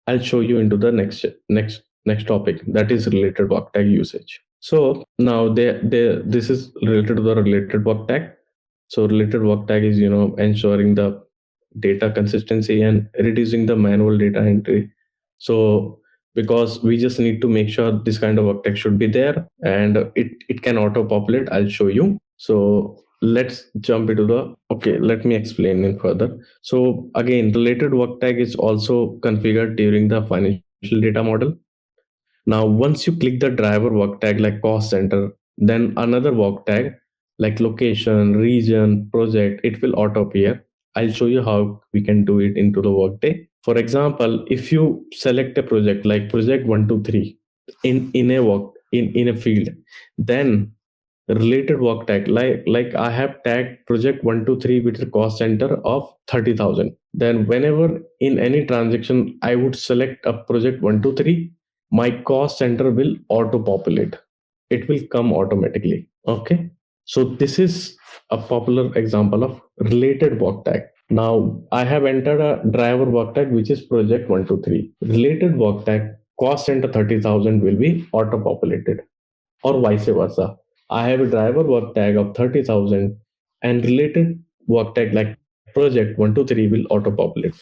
I'll show you into the next topic, that is related work tag usage. So now this is related to the related work tag. So related work tag is, ensuring the data consistency and reducing the manual data entry. So because we just need to make sure this kind of work tag should be there, and it can auto populate. I'll show you. So let's jump into the, okay, let me explain it further. So again, related work tag is also configured during the financial data model. Now, once you click the driver work tag like cost center, then another work tag like location, region, project, it will auto appear. I'll show you how we can do it into the workday. For example, if you select a project like project 123 in a in a field, then related work tag, like I have tagged project 123 with a cost center of 30,000. Then whenever in any transaction I would select a project 123, my cost center will auto populate, it will come automatically. Okay, so this is a popular example of related work tag. Now I have entered a driver work tag which is project 123. Related work tag cost center 30,000 will be auto populated, or vice versa. I have a driver work tag of 30,000, and related work tag like project 123 will auto populate.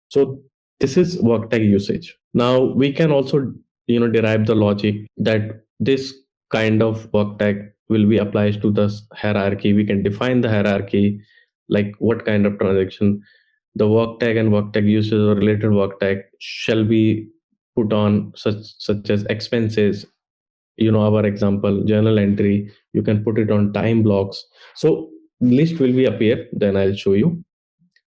So this is work tag usage. Now we can also, derive the logic that this kind of work tag will be applies to the hierarchy. We can define the hierarchy, like what kind of transaction the work tag and work tag usage or related work tag shall be put on, such as expenses, our example journal entry, you can put it on time blocks. So list will be appear, then I'll show you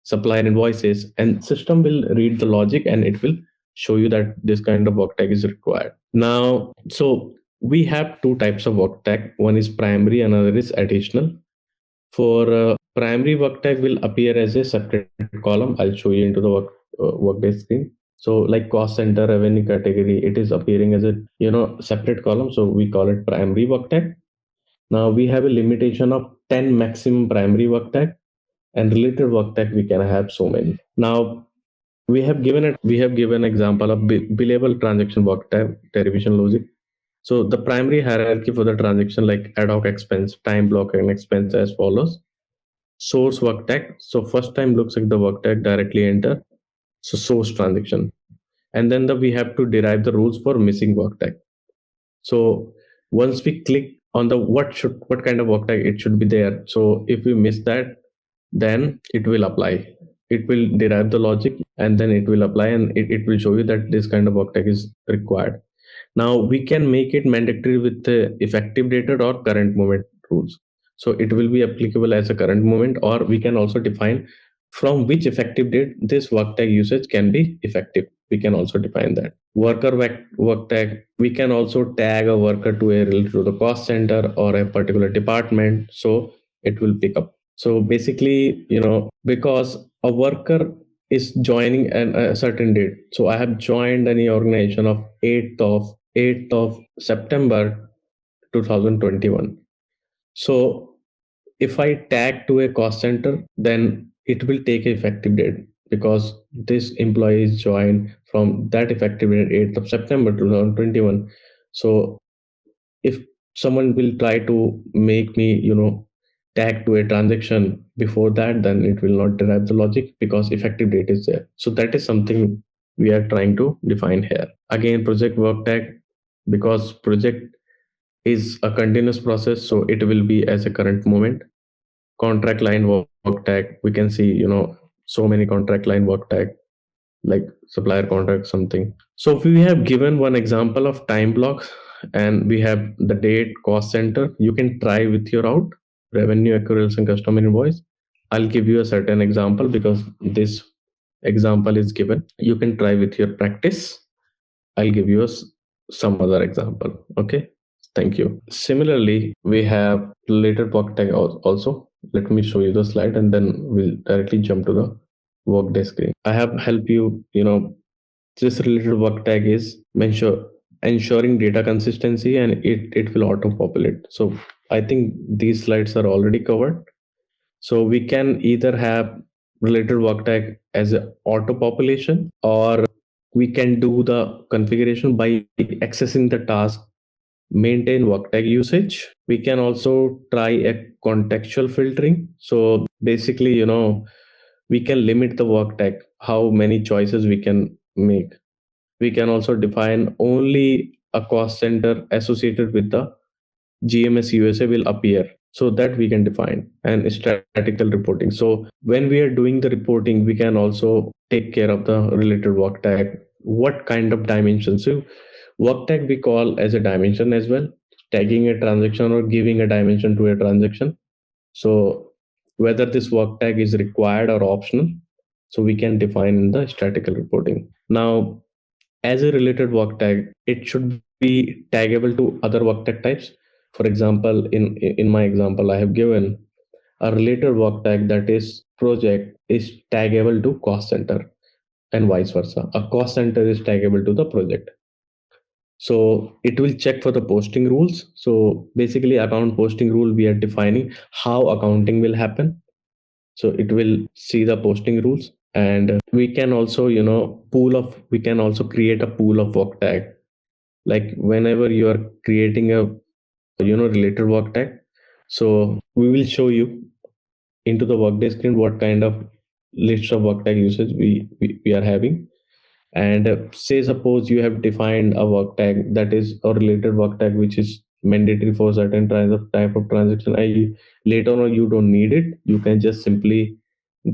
supplier invoices, and system will read the logic and it will show you that this kind of work tag is required. Now, so we have two types of work tag, one is primary, another is additional. For primary work tag will appear as a separate column. I'll show you into the workday screen. So like cost center, revenue category, it is appearing as a, separate column. So we call it primary work tag. Now we have a limitation of 10 maximum primary work tag, and related work tag we can have so many. Now We have given example of billable transaction work type derivation logic. So the primary hierarchy for the transaction like ad hoc expense, time block, and expense as follows. Source work tag. So first time looks like the work tag directly enter. So source transaction. And then we have to derive the rules for missing work tag. So once we click on the what kind of work tag it should be there. So if we miss that, then it will apply. It will derive the logic and then it will apply, and it will show you that this kind of work tag is required. Now we can make it mandatory with the effective dated or current moment rules. So it will be applicable as a current moment, or we can also define from which effective date this work tag usage can be effective. We can also define that. Work tag, we can also tag a worker to a related to the cost center or a particular department. So it will pick up. So basically, because a worker is joining a certain date. So I have joined any organization of 8th of September 2021. So if I tag to a cost center, then it will take effective date because this employee is joined from that effective date 8th of September 2021. So if someone will try to make me, tag to a transaction before that, then it will not derive the logic because effective date is there. So that is something we are trying to define here. Again, project work tag, because project is a continuous process, so it will be as a current moment. Contract line work tag, we can see, so many contract line work tag like supplier contract something. So we have given one example of time blocks and we have the date cost center. You can try with your out revenue accruals and customer invoice. I'll give you a certain example because this example is given. You can try with your practice. I'll give you some other example. Okay. Thank you. Similarly, we have later work tag also. Let me show you the slide and then we'll directly jump to the workday screen. I have helped you, this related work tag is ensuring data consistency and it will auto populate. So I think these slides are already covered. So we can either have related work tag as a auto population, or we can do the configuration by accessing the task maintain work tag usage. We can also try a contextual filtering. So basically, we can limit the work tag, how many choices we can make. We can also define only a cost center associated with the GMS USA will appear. So that we can define and statistical reporting. So when we are doing the reporting, we can also take care of the related work tag. What kind of dimensions? So work tag we call as a dimension as well, tagging a transaction or giving a dimension to a transaction. So whether this work tag is required or optional, so we can define in the statistical reporting. Now, as a related work tag, it should be taggable to other work tag types. For example, in my example, I have given a related work tag that is project is taggable to cost center and vice versa. A cost center is taggable to the project. So it will check for the posting rules. So basically, account posting rule, we are defining how accounting will happen. So it will see the posting rules, and we can also, we can also create a pool of work tag. Like whenever you are creating a, related work tag, so we will show you into the workday screen what kind of list of work tag usage we are having. And say suppose you have defined a work tag that is a related work tag which is mandatory for certain type of transaction. I later on you don't need it, you can just simply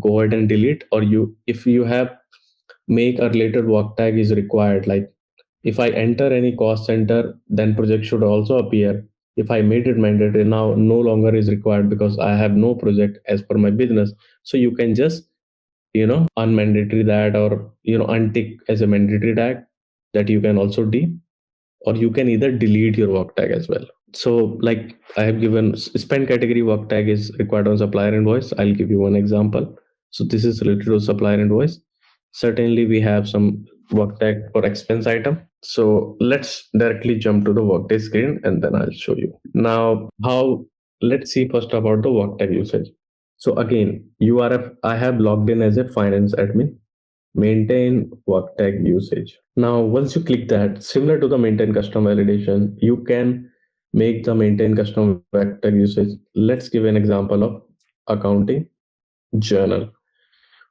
go ahead and delete. Or you, if you have make a related work tag is required, like if I enter any cost center, then project should also appear. If I made it mandatory, now no longer is required because I have no project as per my business. So you can just, unmandatory that, or untick as a mandatory tag that you can also or you can either delete your work tag as well. So like I have given spend category work tag is required on supplier invoice. I'll give you one example. So this is related to supplier invoice. Certainly we have some work tag for expense item. So let's directly jump to the workday screen and then I'll show you. Now how, let's see first about the work tag usage. So again, I have logged in as a finance admin. maintain work tag usage. Now, once you click that, similar to the maintain custom validation, you can make the maintain custom work tag usage. Let's give an example of accounting journal.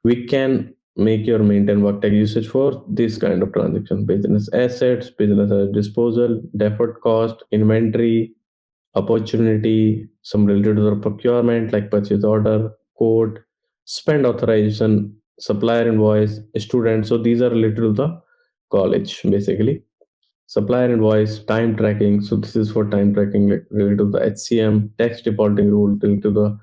We can make your maintain work tag usage for this kind of transaction: business assets, business asset disposal, deferred cost, inventory, opportunity, some related to the procurement like purchase order, quote, spend authorization, supplier invoice, student. So these are related to the college basically. Supplier invoice, time tracking. So this is for time tracking like related to the HCM, tax defaulting rule related to the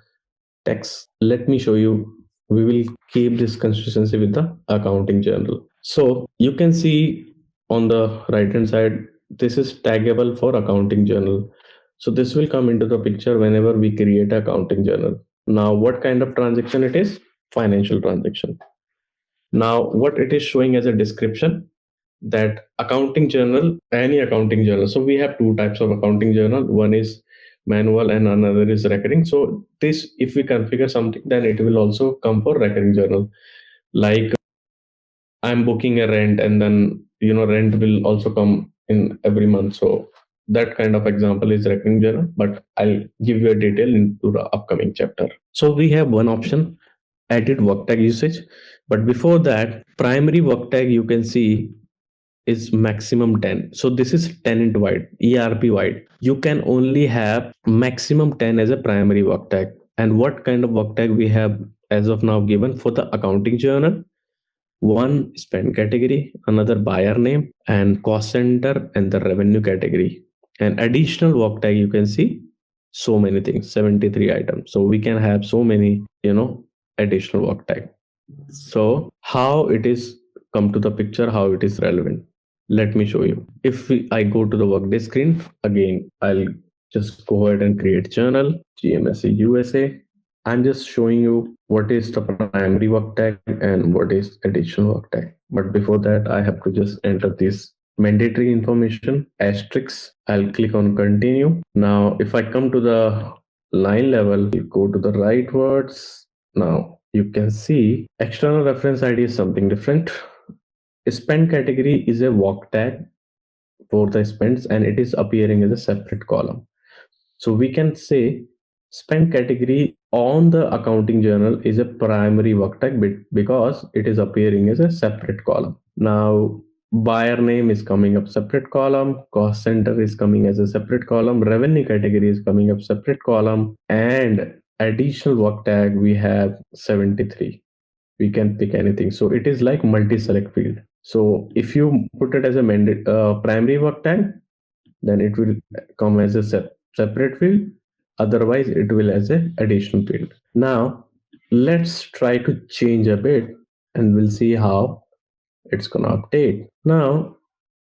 tax. Let me show you. We will keep this consistency with the accounting journal. So you can see on the right hand side, this is taggable for accounting journal. So this will come into the picture whenever we create accounting journal. Now, what kind of transaction it is? Financial transaction. Now, what it is showing as a description, that accounting journal, any accounting journal. So we have two types of accounting journal. One is manual and another is recurring. So this, if we configure something, then it will also come for recurring journal. Like I'm booking a rent, and then rent will also come in every month. So that kind of example is recurring journal, but I'll give you a detail into the upcoming chapter. So we have one option, edit work tag usage. But before that, primary work tag you can see is maximum 10. So this is tenant wide, ERP wide. You can only have maximum 10 as a primary work tag. And what kind of work tag we have as of now given for the accounting journal? One spend category, another buyer name, and cost center, and the revenue category. And additional work tag you can see so many things, 73 items. So we can have so many, additional work tag. So how it is come to the picture, how it is relevant. Let me show you. If I go to the Workday screen, again, I'll just go ahead and create journal, GMSA USA. I'm just showing you what is the primary work tag and what is additional work tag. But before that, I have to just enter this mandatory information, asterisk. I'll click on continue. Now, if I come to the line level, you go to the right words. Now, you can see external reference ID is something different. Spend category is a work tag for the spends, and it is appearing as a separate column. So we can say spend category on the accounting journal is a primary work tag because it is appearing as a separate column. Now, buyer name is coming up separate column, cost center is coming as a separate column, revenue category is coming up separate column, and additional work tag we have 73. We can pick anything. So it is like multi-select field. So if you put it as a primary work tag, then it will come as a separate field. Otherwise, it will as a additional field. Now, let's try to change a bit, and we'll see how it's gonna update. Now,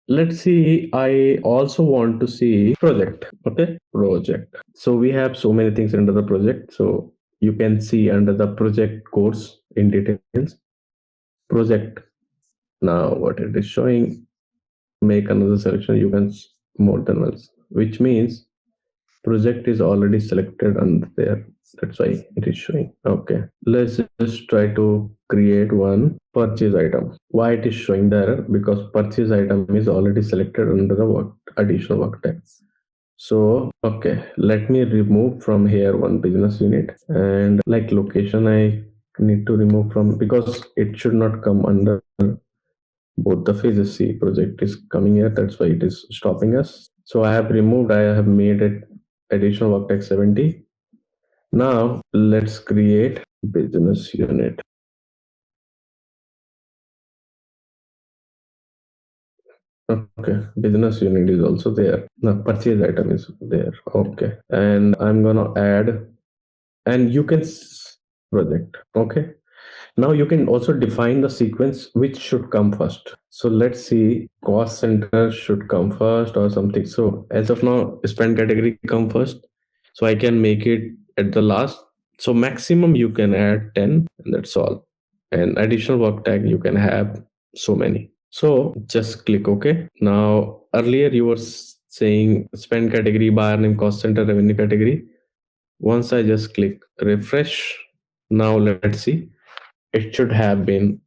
let's see. I also want to see project. Okay, project. So we have so many things under the project. So you can see under the project course in details. Project. Now, what it is showing, make another selection. You can more than once, which means project is already selected under there. That's why it is showing. Okay, let's just try to create one purchase item. Why it is showing the error? Because purchase item is already selected under the additional work tag. So, okay, let me remove from here one business unit, and like location I need to remove from, because it should not come under both the phases. See, project is coming here, that's why it is stopping us. So I have removed, I have made it additional work tag 70. Now let's create business unit. Okay, business unit is also there. Now purchase item is there. Okay, and I'm gonna add, and you can project. Okay, now you can also define the sequence which should come first. So let's see, cost center should come first or something. So as of now, spend category come first. So I can make it at the last. So maximum you can add 10, and that's all. And additional work tag you can have so many. So just click OK. Now earlier you were saying spend category, buyer name, cost center, revenue category. Once I just click refresh, now let's see, it should have been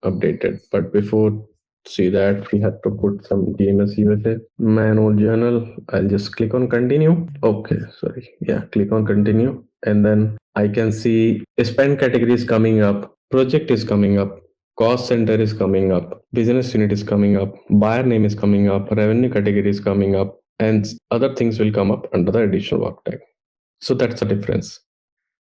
updated. But before see that, we have to put some GMS USA manual journal. I'll just click on continue. Okay, sorry. Yeah, click on continue. And then I can see spend category is coming up, project is coming up, cost center is coming up, business unit is coming up, buyer name is coming up, revenue category is coming up, and other things will come up under the additional work tag. So that's the difference.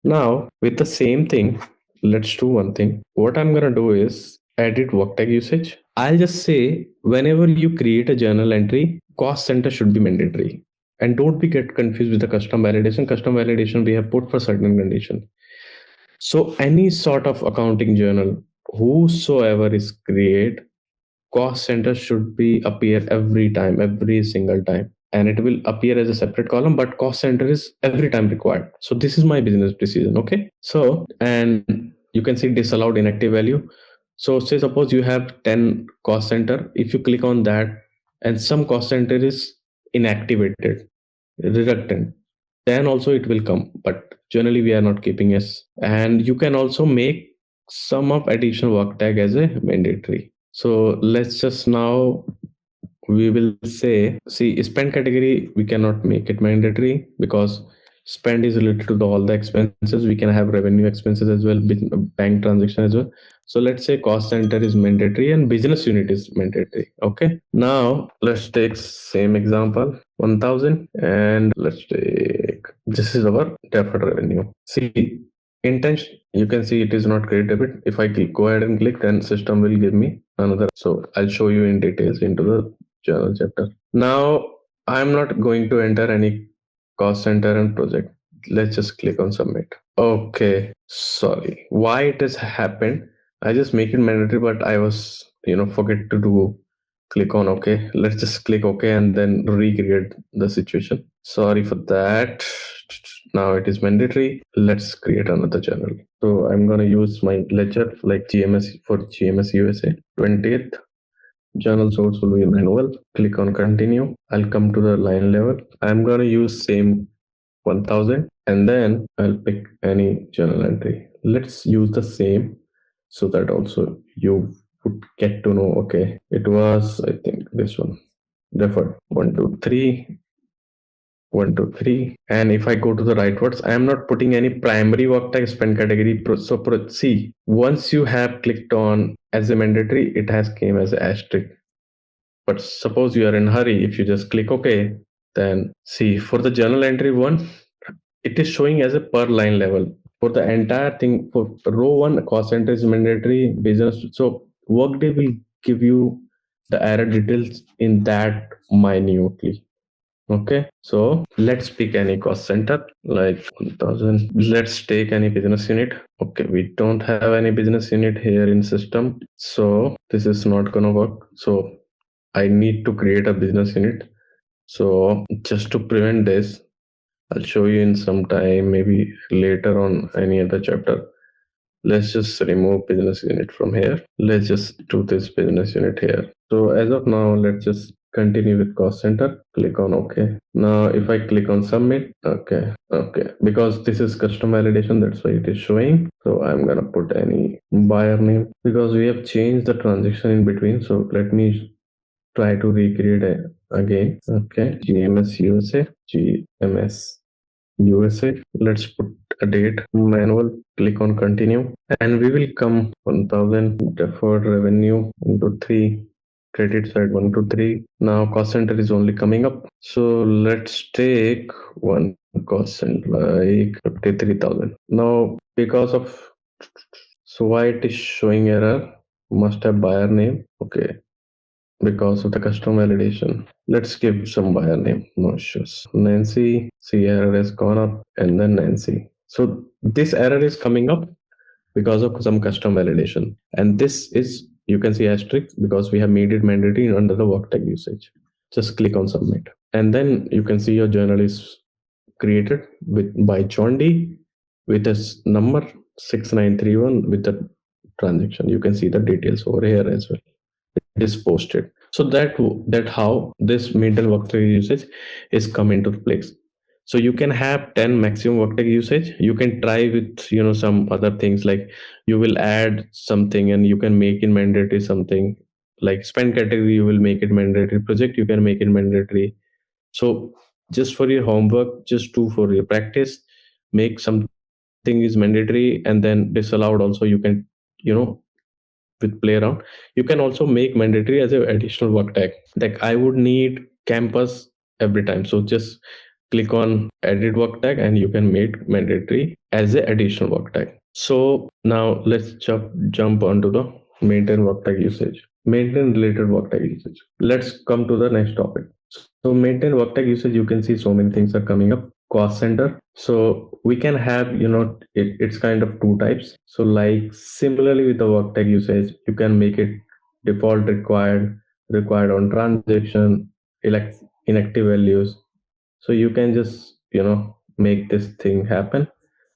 Now, with the same thing, let's do one thing. What I'm gonna do is edit work tag usage. I'll just say whenever you create a journal entry, cost center should be mandatory. And don't be get confused with the custom validation. Custom validation we have put for certain condition. So any sort of accounting journal, whosoever is create, cost center should be appear every time, every single time, and it will appear as a separate column, but cost center is every time required. So this is my business decision. Okay, so and you can see disallowed inactive value. So say suppose you have 10 cost center, if you click on that and some cost center is inactivated, reluctant, then also it will come, but generally we are not keeping s. And you can also make some of additional work tag as a mandatory. So let's just now we will say, see, spend category we cannot make it mandatory because spend is related to all the expenses. We can have revenue expenses as well, bank transaction as well. So let's say cost center is mandatory and business unit is mandatory. Okay, now let's take same example 1000, and let's take, this is our deferred revenue. See, intention, you can see it is not credit debit. If I go ahead and click, then system will give me another. So I'll show you in details into the journal chapter. Now I'm not going to enter any cost center and project. Let's just click on submit. Okay, sorry, why it has happened. I just make it mandatory, but I was forget to do click on okay. Let's just click okay and then recreate the situation. Sorry for that. Now it is mandatory. Let's create another journal. So I'm gonna use my ledger like GMS for GMS USA 20th. Journal source will be manual. Click on continue. I'll come to the line level. I'm gonna use same 1000 and then I'll pick any journal entry. Let's use the same so that also you would get to know. Okay, it was, I think, this one. Deferred 1, 2, 3. 1, 2, 3. And if I go to the right words, I am not putting any primary work tag spend category. So see, once you have clicked on as a mandatory, it has came as an asterisk. But suppose you are in a hurry, if you just click OK, then see for the journal entry one, it is showing as a per line level. For the entire thing, for row one, cost center is mandatory, business. So Workday will give you the error details in that minutely. Okay, so let's pick any cost center like 1000. Let's take any business unit. Okay, we don't have any business unit here in system, so this is not gonna work. So I need to create a business unit. So just to prevent this, I'll show you in some time, maybe later on any other chapter. Let's just remove business unit from here. Let's just do this business unit here. So as of now, let's just continue with cost center. Click on OK. Now if I click on submit, okay, because this is custom validation, that's why it is showing. So I'm gonna put any buyer name because we have changed the transaction in between. So let me try to recreate it again. Okay, GMS USA, GMS USA. Let's put a date, manual, click on continue, and we will come 1000 deferred revenue into 3, credit side 1 to 3. Now cost center is only coming up. So let's take one cost center like 53,000. Now because of, so why it is showing error, must have buyer name. Okay, because of the custom validation. Let's give some buyer name, no issues. Nancy, see error has gone up, and then Nancy. So this error is coming up because of some custom validation. And this is, you can see asterisk because we have made it mandatory under the work tag usage. Just click on submit. And then you can see your journal is created by John D with this number 6931 with the transaction. You can see the details over here as well. It is posted. So that how this maintenance workflow usage is come into place. So you can have 10 maximum workday usage. You can try with some other things, like you will add something and you can make it mandatory something, like spend category you will make it mandatory, project you can make it mandatory. So just for your homework, just do for your practice, make something is mandatory and then disallowed also. You can, you know with play around, you can also make mandatory as an additional work tag. Like I would need campus every time, so just click on edit work tag and you can make mandatory as an additional work tag. So now let's jump onto the maintain work tag usage, maintain related work tag usage. Let's come to the next topic. So maintain work tag usage, you can see so many things are coming up. Cost center. So we can have, it's kind of two types. So like similarly with the work tag usage, you can make it default required, required on transaction, elect inactive values. So you can just, make this thing happen.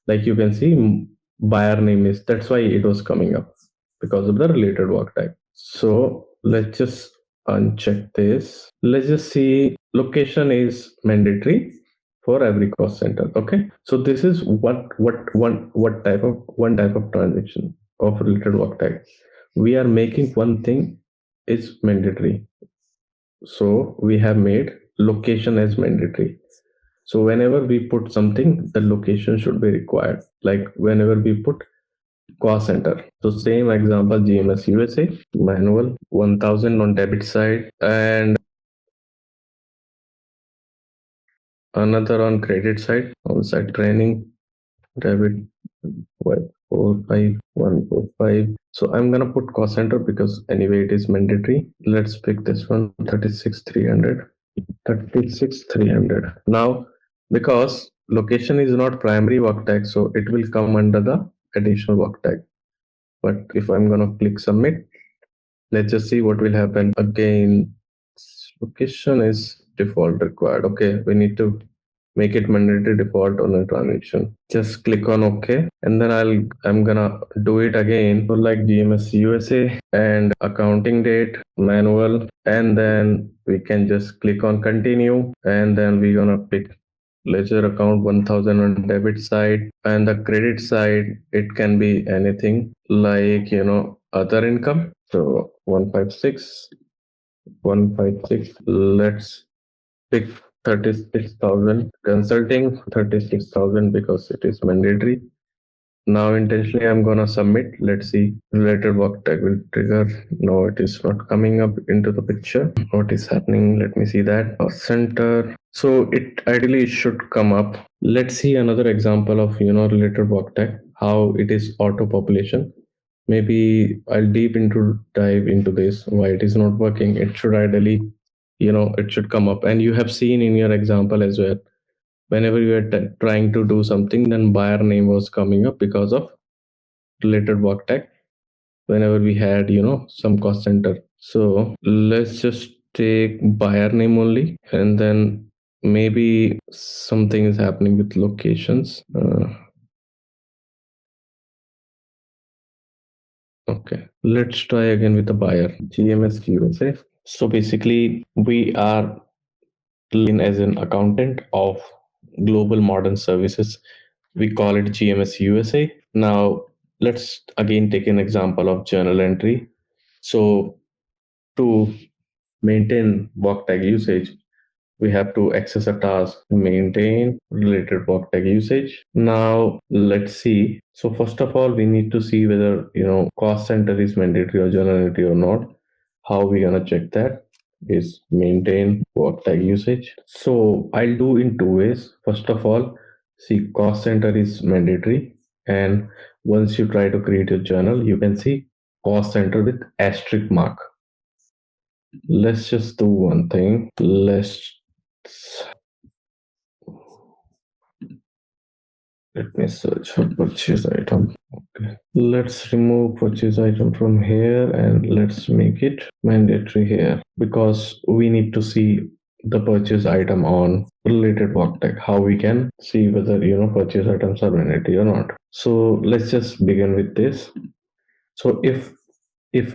Like you can see buyer name is, that's why it was coming up because of the related work tag. So let's just uncheck this. Let's just see location is mandatory for every cost center. Okay. So this is what type of one type of transaction of related work tag. We are making one thing is mandatory. So we have made location as mandatory. So whenever we put something, the location should be required. Like whenever we put cost center. So same example, GMS USA, manual 1000 on debit side and another on credit side, on site training, debit 145,145. So I'm gonna put cost center because anyway it is mandatory. Let's pick this one, 36,300. 36,300. Now, because location is not primary work tag, so it will come under the additional work tag. But if I'm gonna click submit, let's just see what will happen. Again, location is default required. Okay, we need to make it mandatory default on a transaction. Just click on OK, and then I'm gonna do it again. So like GMS USA and accounting date manual, and then we can just click on continue, and then we're gonna pick ledger account 1000 on debit side, and the credit side it can be anything like other income. So 156, 156. Let's pick 36,000. Consulting 36,000 because it is mandatory. Now intentionally I'm gonna submit. Let's see, related work tag will trigger. No, it is not coming up into the picture. What is happening? Let me see that. Center. So it ideally should come up. Let's see another example of related work tag, how it is auto population. Maybe I'll dive into this, why it is not working. It should ideally, it should come up. And you have seen in your example as well, whenever you are trying to do something, then buyer name was coming up because of related work tag whenever we had some cost center. So let's just take buyer name only, and then maybe something is happening with locations. Okay, let's try again with the buyer, GMS USA. So basically we are in as an accountant of global modern services. We call it GMS USA. Now, let's again take an example of journal entry. So, to maintain work tag usage, we have to access a task, maintain related work tag usage. Now, let's see. So, first of all, we need to see whether cost center is mandatory or journal entry or not. How we gonna check that? Is maintain work tag usage. So I'll do in two ways. First of all, see cost center is mandatory, and once you try to create a journal, you can see cost center with asterisk mark. Let's just do one thing. Let me search for purchase item. Okay. Let's remove purchase item from here and let's make it mandatory here, because we need to see the purchase item on related work tag, how we can see whether purchase items are mandatory or not. So let's just begin with this. So if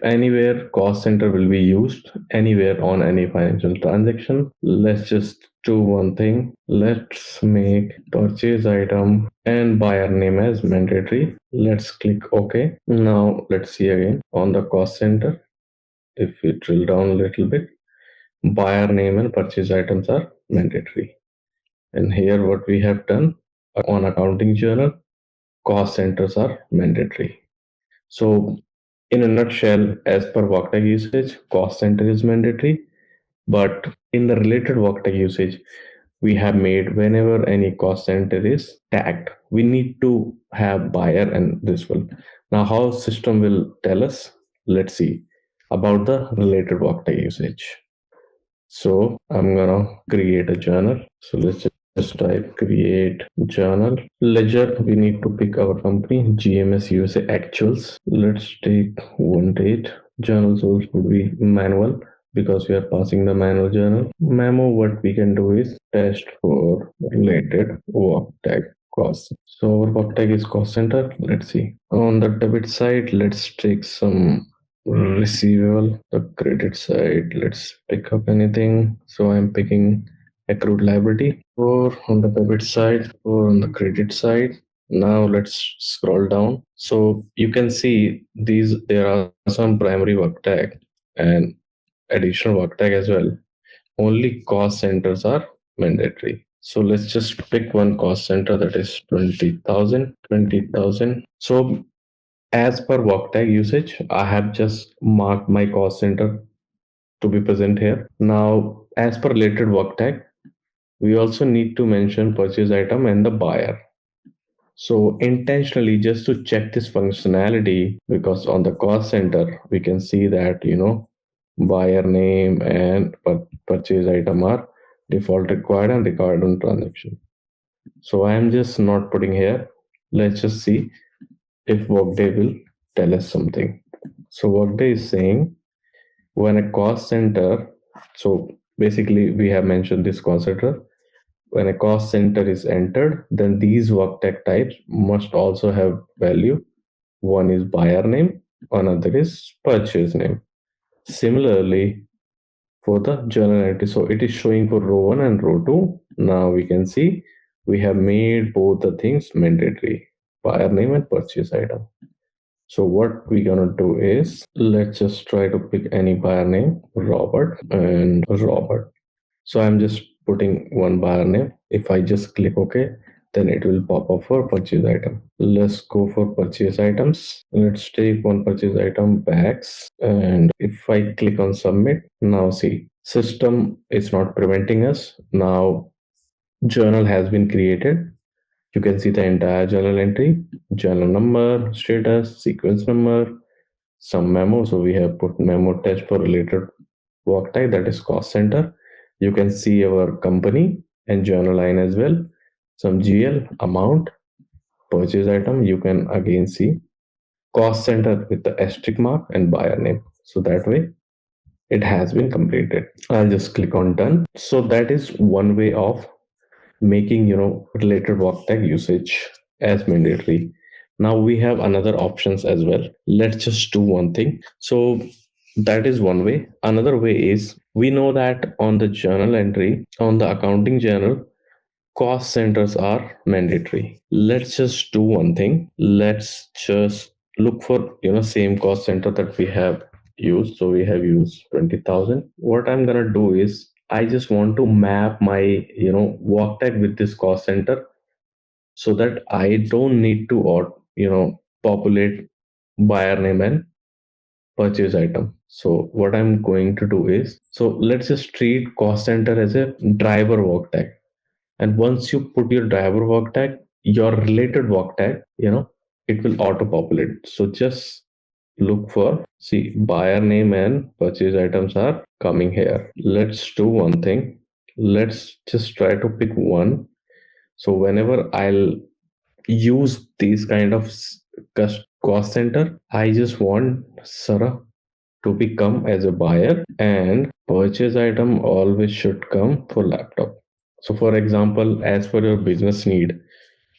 anywhere cost center will be used anywhere on any financial transaction, let's just do one thing. Let's make purchase item and buyer name as mandatory. Let's click OK. Now let's see again on the cost center. If we drill down a little bit, buyer name and purchase items are mandatory. And here what we have done on accounting journal, cost centers are mandatory. So in a nutshell, as per Workday usage, cost center is mandatory. But in the related Workday usage, we have made whenever any cost center is tagged, we need to have buyer and this one. Now, how system will tell us? Let's see about the related Workday usage. So I'm gonna create a journal. So let's just type create journal. Ledger, we need to pick our company, GMS USA actuals. Let's take one date. Journal source would be manual because we are passing the manual journal. Memo, what we can do is test for related work tag cost. So our work tag is cost center. Let's see. On the debit side, let's take some receivable. The credit side, let's pick up anything. So I'm picking accrued liability, or on the debit side or on the credit side. Now let's scroll down. So you can see there are some primary work tag and additional work tag as well. Only cost centers are mandatory. So let's just pick one cost center, that is 20,000. So as per work tag usage, I have just marked my cost center to be present here. Now, as per related work tag, we also need to mention purchase item and the buyer. So intentionally, just to check this functionality, because on the cost center, we can see that, buyer name and purchase item are default required and required on transaction. So I am just not putting here. Let's just see if Workday will tell us something. So Workday is saying when a cost center, so basically we have mentioned this cost center. When a cost center is entered, then these work tag types must also have value. One is buyer name, another is purchase name. Similarly, for the journal entry, so it is showing for row 1 and row 2. Now we can see we have made both the things mandatory, buyer name and purchase item. So what we're gonna do is, let's just try to pick any buyer name, Robert and Robert. So I'm just putting one buyer name. If I just click OK, then it will pop up for purchase item. Let's go for purchase items. Let's take one purchase item, bags. And if I click on submit, now see, system is not preventing us. Now journal has been created. You can see the entire journal entry, journal number, status, sequence number, some memo. So we have put memo test for related work type, that is cost center. You can see our company and journal line as well. Some GL, amount, purchase item. You can again see cost center with the asterisk mark and buyer name. So that way it has been completed. I'll just click on done. So that is one way of making related work tag usage as mandatory. Now we have another options as well. Let's just do one thing. So that is one way. Another way is, we know that on the journal entry, on the accounting journal, cost centers are mandatory. Let's just do one thing. Let's just look for same cost center that we have used. So we have used 20,000. What I'm gonna do is, I just want to map my work tag with this cost center, so that I don't need to populate buyer name and purchase item. So what I'm going to do is, so let's just treat cost center as a driver work tag. And once you put your driver work tag, your related work tag, it will auto populate. So just look for, see, buyer name and purchase items are coming here. Let's do one thing. Let's just try to pick one. So whenever I'll use these kind of cost center, I just want Sarah to become as a buyer, and purchase item always should come for laptop. So for example, as per your business need,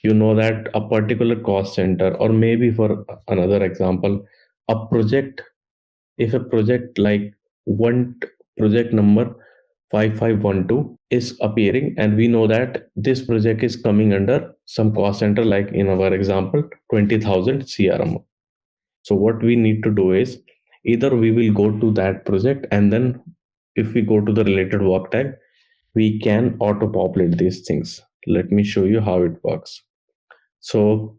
you know that a particular cost center, or maybe for another example, a project, if a project like one project number 5512 is appearing, and we know that this project is coming under some cost center, like in our example 20,000 crm. So what we need to do is, either we will go to that project, and then if we go to the related work tag, we can auto populate these things. Let me show you how it works. So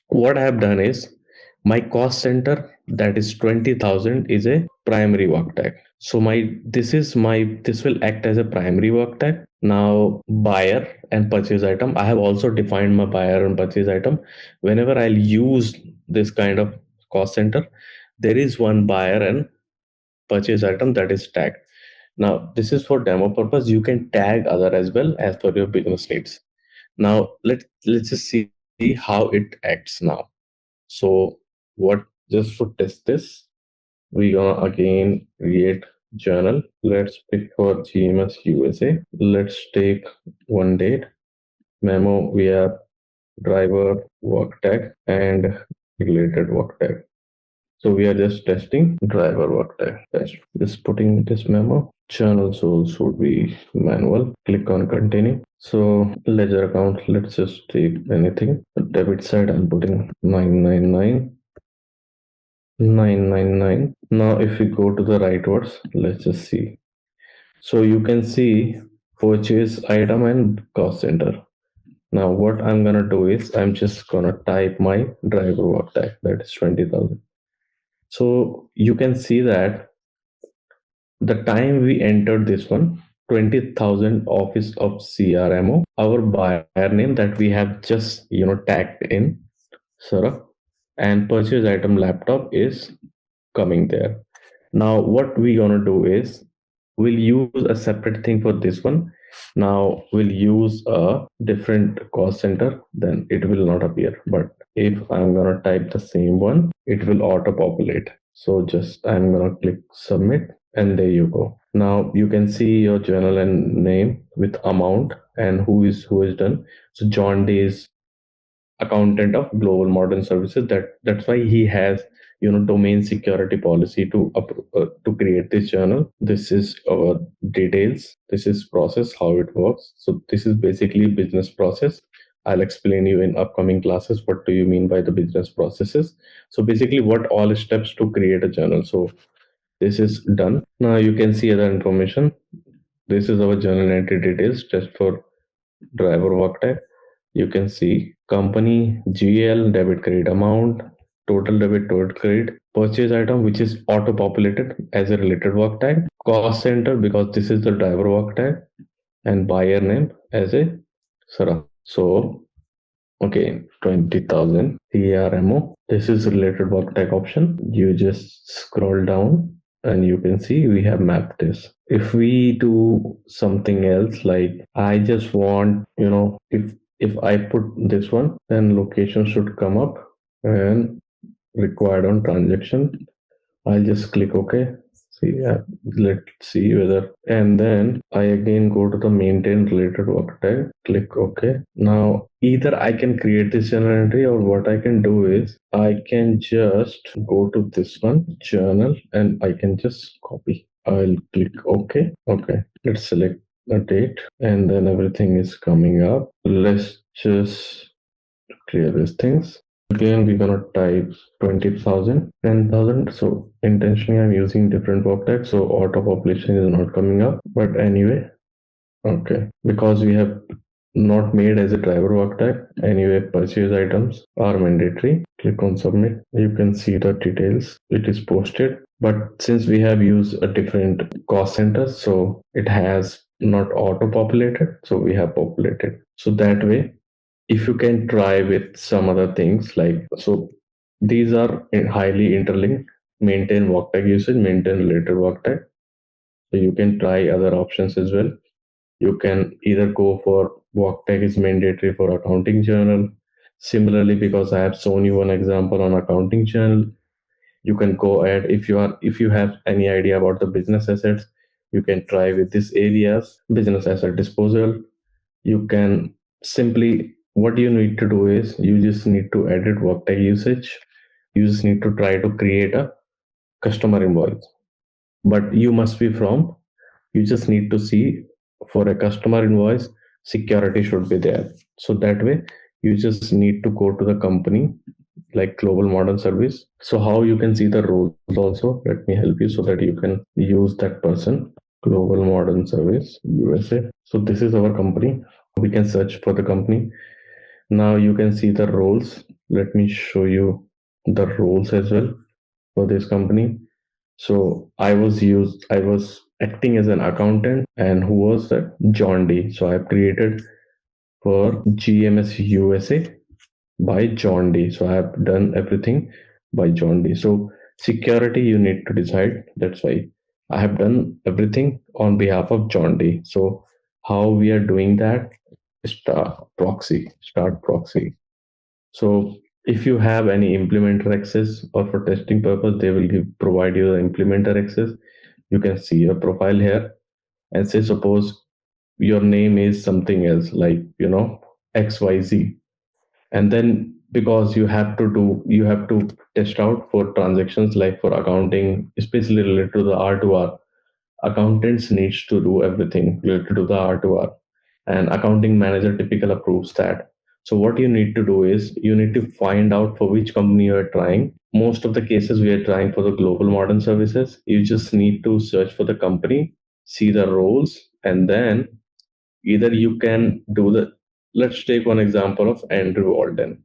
what I have done is, my cost center, that is 20,000, is a primary work tag. So this will act as a primary work tag. Now buyer and purchase item, I have also defined my buyer and purchase item. Whenever I'll use this kind of cost center, there is one buyer and purchase item that is tagged. Now this is for demo purpose. You can tag other as well as per your business needs. Now let's just see how it acts now. So what, just to test this, we gonna again create journal. Let's pick for GMS USA. Let's take one date. Memo, we have driver work tag and related work tag. So we are just testing driver work tag. Test. Just putting this memo. Journal source would be manual. Click on continue. So ledger account, let's just take anything. The debit side, I'm putting 999. 999. Now if we go to the right words, let's just see. So you can see purchase item and cost center. Now what I'm gonna do is, I'm just gonna type my driver work tag, that is 20,000. So you can see that the time we entered this one, 20,000 office of CRMO, our buyer name that we have just tagged in Sarah, and purchase item laptop is coming there. Now what we gonna do is, we'll use a separate thing for this one. Now we'll use a different cost center, then it will not appear. But if I'm gonna type the same one, it will auto populate. So just I'm gonna click submit, and there you go. Now you can see your journal and name with amount and who is done. So John D is accountant of Global Modern Services. That's why he has domain security policy to create this journal. This is our details. This is process, how it works. So this is basically business process. I'll explain you in upcoming classes what do you mean by the business processes. So basically, what all steps to create a journal. So this is done. Now you can see other information. This is our journal entry details just for driver work tag. You can see company, GL, debit credit amount, total debit, total credit, purchase item, which is auto populated as a related work tag, cost center, because this is the driver work tag, and buyer name as a Sarah. So okay, 20,000 CRMO. This is related work tag option. You just scroll down and you can see we have mapped this. If we do something else, like I just want, if I put this one, then location should come up and required on transaction. I'll just click OK. See, let's see whether, and then I again go to the maintain related work tag, click OK. Now, either I can create this journal entry, or what I can do is I can just go to this one, journal, and I can just copy. I'll click OK. Okay, let's select the date, and then everything is coming up. Let's just clear these things. Again, we're gonna type 20,000, 10,000. So intentionally, I'm using different work tags, so auto population is not coming up. But anyway, okay, because we have not made as a driver work tag. Anyway, purchase items are mandatory. Click on submit. You can see the details. It is posted. But since we have used a different cost center, so it has not auto populated. So we have populated. So that way, if you can try with some other things, like, so these are highly interlinked. Maintain work tag usage, maintain related work tag. So you can try other options as well. You can either go for work tag is mandatory for accounting journal. Similarly, because I have shown you one example on accounting journal, you can go ahead. If you have any idea about the business assets, you can try with these areas. Business asset disposal, you can simply, what you need to do is, you just need to edit work tag usage. You just need to try to create a customer invoice, but you must be from You just need to see for a customer invoice, security should be there. So that way, you just need to go to the company like global modern service. So how you can see the roles also, let me help you so that you can use that person. Global modern service USA. So this is our company. We can search for the company. Now you can see the roles. Let me show you the roles as well for this company. So I was acting as an accountant, and who was that? John D. So I've created for GMS USA by John D. So I have done everything by John D. So security you need to decide. That's why I have done everything on behalf of John D. So how we are doing that? Start proxy. So if you have any implementer access or for testing purpose, they will provide you the implementer access. You can see your profile here and say suppose your name is something else like XYZ, and then because you have to test out for transactions like for accounting, especially related to the R2R. Accountants needs to do everything related to the R2R, and accounting manager typical approves that. So what you need to do is you need to find out for which company you are trying. Most of the cases we are trying for the global modern services. You just need to search for the company, see the roles, and then either you can do the, let's take one example of Andrew Walden.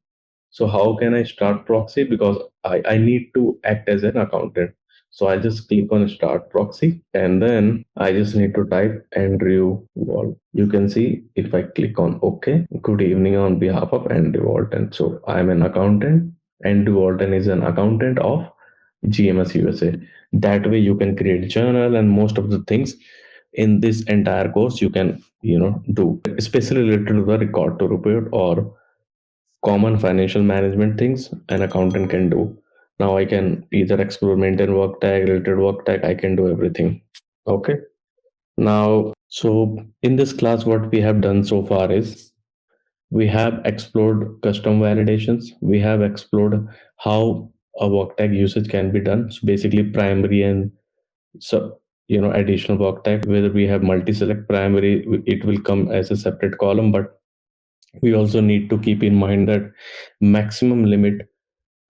So how can I start proxy? Because I need to act as an accountant. So I just click on start proxy and then I just need to type Andrew Wall. You can see if I click on OK, good evening on behalf of Andrew Walton. So I'm an accountant. Andrew Walton is an accountant of GMS USA. That way you can create journal and most of the things in this entire course you can do, especially related to the record to report or common financial management things an accountant can do. Now I can either explore maintain work tag, related work tag, I can do everything. Okay. Now, so in this class, what we have done so far is we have explored custom validations. We have explored how a work tag usage can be done. So basically primary and so additional work tag, whether we have multi-select primary, it will come as a separate column, but we also need to keep in mind that maximum limit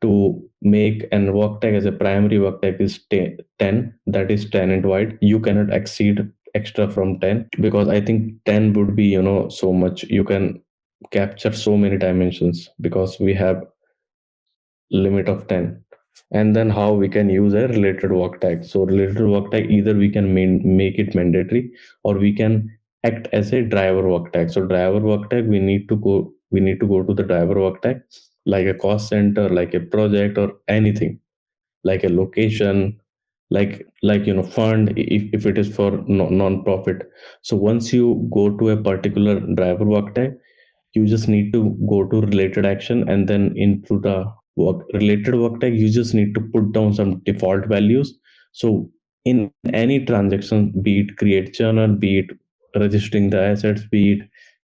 to make an work tag as a primary work tag is 10, that is tenant wide. You cannot exceed extra from 10 because I think 10 would be so much you can capture so many dimensions because we have limit of 10. And then how we can use a related work tag. So related work tag, either we can make it mandatory or we can act as a driver work tag. So driver work tag, we need to go to the driver work tag like a cost center, like a project or anything, like a location, like fund if it is for non-profit. So once you go to a particular driver work tag, you just need to go to related action and then into the related work tag you just need to put down some default values. So in any transaction, be it create journal, be it registering the assets, be it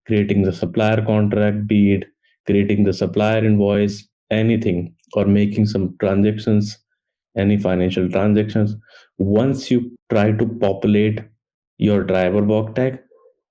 creating the supplier contract, be it creating the supplier invoice, anything, or making some transactions, any financial transactions, once you try to populate your driver work tag,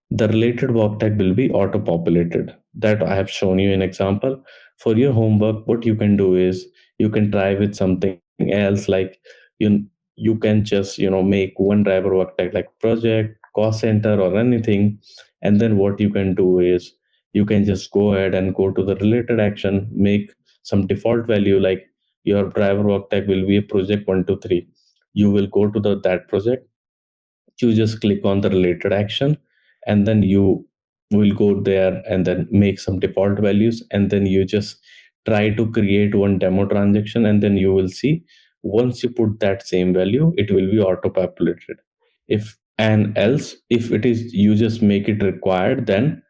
the related work tag will be auto populated. That I have shown you an example. For your homework, what you can do is you can try with something else, like you can just make one driver work tag like project, cost center, or anything. And then what you can do is you can just go ahead and go to the related action, make some default value like your driver work tag will be a project 123. You will go to that project, you just click on the related action, and then you will go there and then make some default values, and then you just try to create one demo transaction, and then you will see once you put that same value it will be auto populated. If and else if it is you just make it required, then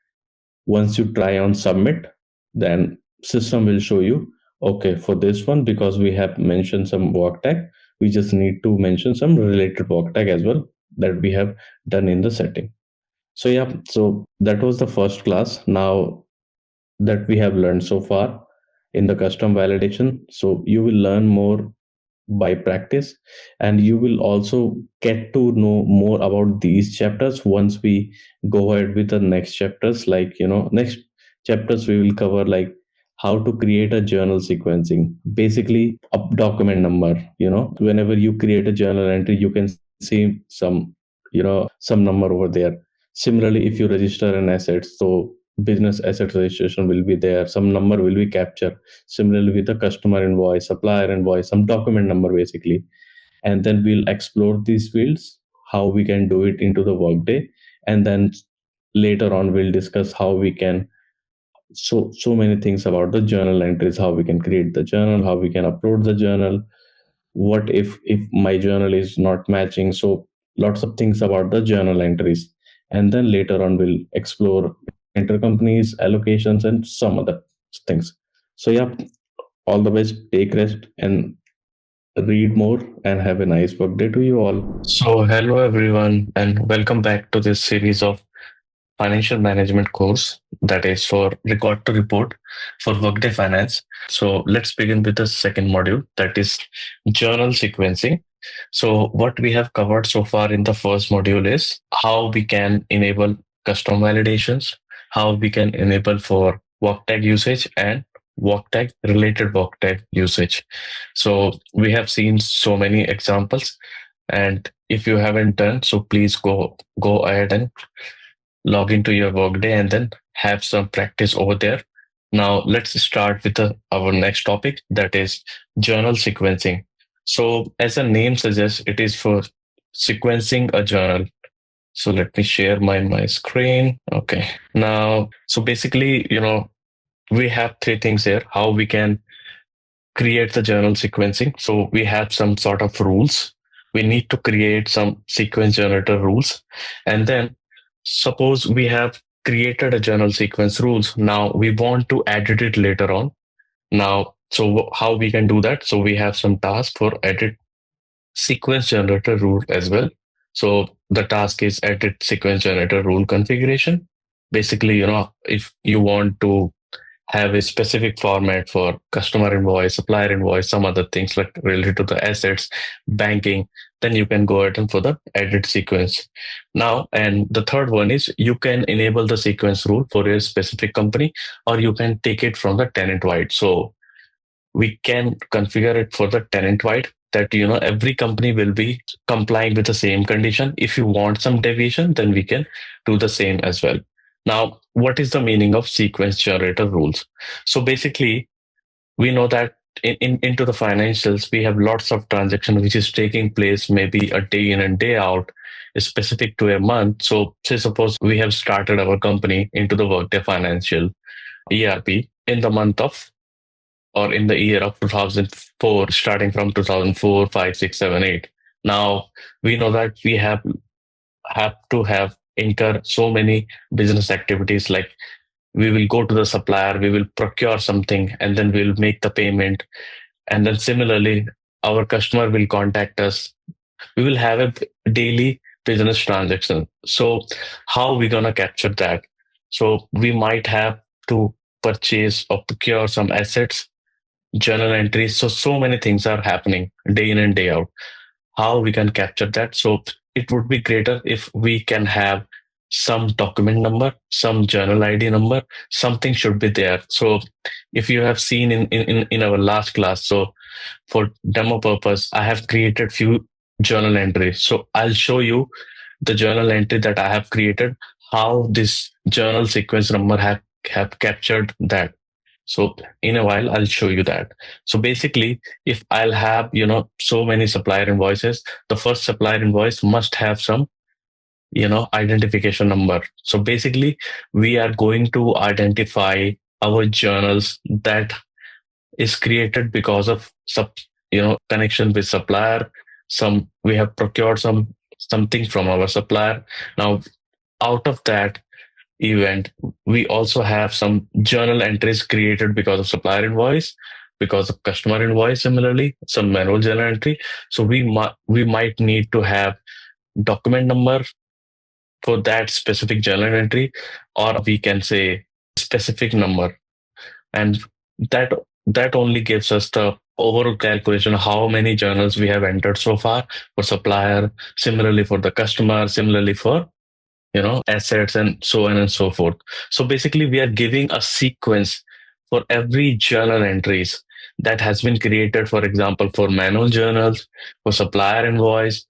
once you try on submit, then system will show you, okay, for this one because we have mentioned some work tag, we just need to mention some related work tag as well that we have done in the setting. So yeah, so that was the first class. Now that we have learned so far in the custom validation, so you will learn more by practice, and you will also get to know more about these chapters once we go ahead with the next chapters. Like, next chapters we will cover like how to create a journal sequencing, basically a document number. Whenever you create a journal entry, you can see some number over there. Similarly, if you register an asset, so business asset registration will be there, some number will be captured. Similarly, with the customer invoice, supplier invoice, some document number basically. And then we'll explore these fields, how we can do it into the workday. And then later on, we'll discuss how we can, so many things about the journal entries, how we can create the journal, how we can upload the journal, what if my journal is not matching. So lots of things about the journal entries. And then later on, we'll explore intercompanies, allocations, and some other things. So yeah, all the best, take rest, and read more, and have a nice work day to you all. So, hello everyone, and welcome back to this series of financial management course that is for record to report for Workday Finance. So, let's begin with the second module that is journal sequencing. So, what we have covered so far in the first module is how we can enable custom validations, how we can enable for work tag usage and work tag related work tag usage. So, we have seen so many examples, and if you haven't done so, please go ahead and log into your workday and then have some practice over there. Now let's start with our next topic, that is journal sequencing. So as the name suggests, it is for sequencing a journal. So let me share my screen. Okay. Now, so basically, we have three things here, how we can create the journal sequencing. So we have some sort of rules. We need to create some sequence generator rules. And then suppose we have created a journal sequence rules. Now we want to edit it later on. Now, so how we can do that? So we have some task for edit sequence generator rule as well. So the task is edit sequence generator rule configuration. Basically, if you want to have a specific format for customer invoice, supplier invoice, some other things like related to the assets, banking, then you can go ahead and for the edit sequence. Now, and the third one is you can enable the sequence rule for a specific company, or you can take it from the tenant wide. So we can configure it for the tenant wide that every company will be complying with the same condition. If you want some deviation, then we can do the same as well. Now, what is the meaning of sequence generator rules? So basically, we know that into the financials, we have lots of transaction which is taking place maybe a day in and day out, specific to a month. So say suppose we have started our company into the Workday Financial ERP in the month of or in the year of 2004, starting from 2004, 5, 6, 7, 8. Now we know that we have to have incur so many business activities, like we will go to the supplier, we will procure something, and then we'll make the payment. And then similarly, our customer will contact us. We will have a daily business transaction. So how we gonna capture that? So we might have to purchase or procure some assets, journal entries. So many things are happening day in and day out. How we can capture that? So it would be greater if we can have some document number, some journal ID number, something should be there. So if you have seen in our last class, so for demo purpose, I have created few journal entries. So I'll show you the journal entry that I have created, how this journal sequence number have captured that. So in a while, I'll show you that. So basically, if I'll have, so many supplier invoices, the first supplier invoice must have some, identification number. So basically, we are going to identify our journals that is created because of connection with supplier. Some we have procured something from our supplier. Now, out of that event, we also have some journal entries created because of supplier invoice, because of customer invoice, similarly, some manual journal entry. So we might need to have document number for that specific journal entry, or we can say specific number. And that that only gives us the overall calculation, how many journals we have entered so far for supplier, similarly for the customer, similarly for assets, and so on and so forth. So basically we are giving a sequence for every journal entries that has been created. For example, for manual journals, for supplier invoice,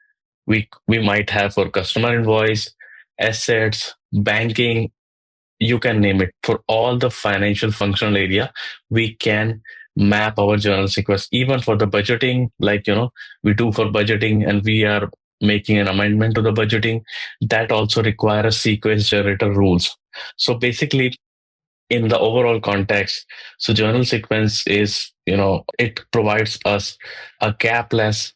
we might have for customer invoice, assets, banking, you can name it. For all the financial functional area, we can map our journal sequence. Even for the budgeting, like we do for budgeting, and we are making an amendment to the budgeting, that also requires sequence generator rules. So basically, in the overall context, so journal sequence is, it provides us a gapless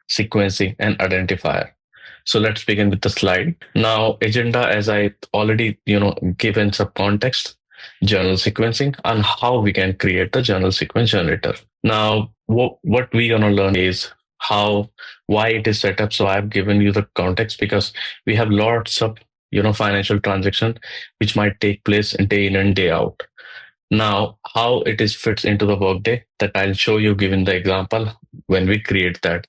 sequencing and identifier. So let's begin with the slide. Now, agenda, as I already, given some context, journal sequencing, and how we can create the journal sequence generator. Now, what we're gonna learn is why it is set up. So I've given you the context because we have lots of, financial transaction which might take place day in and day out. Now, how it is fits into the workday, that I'll show you given the example when we create that.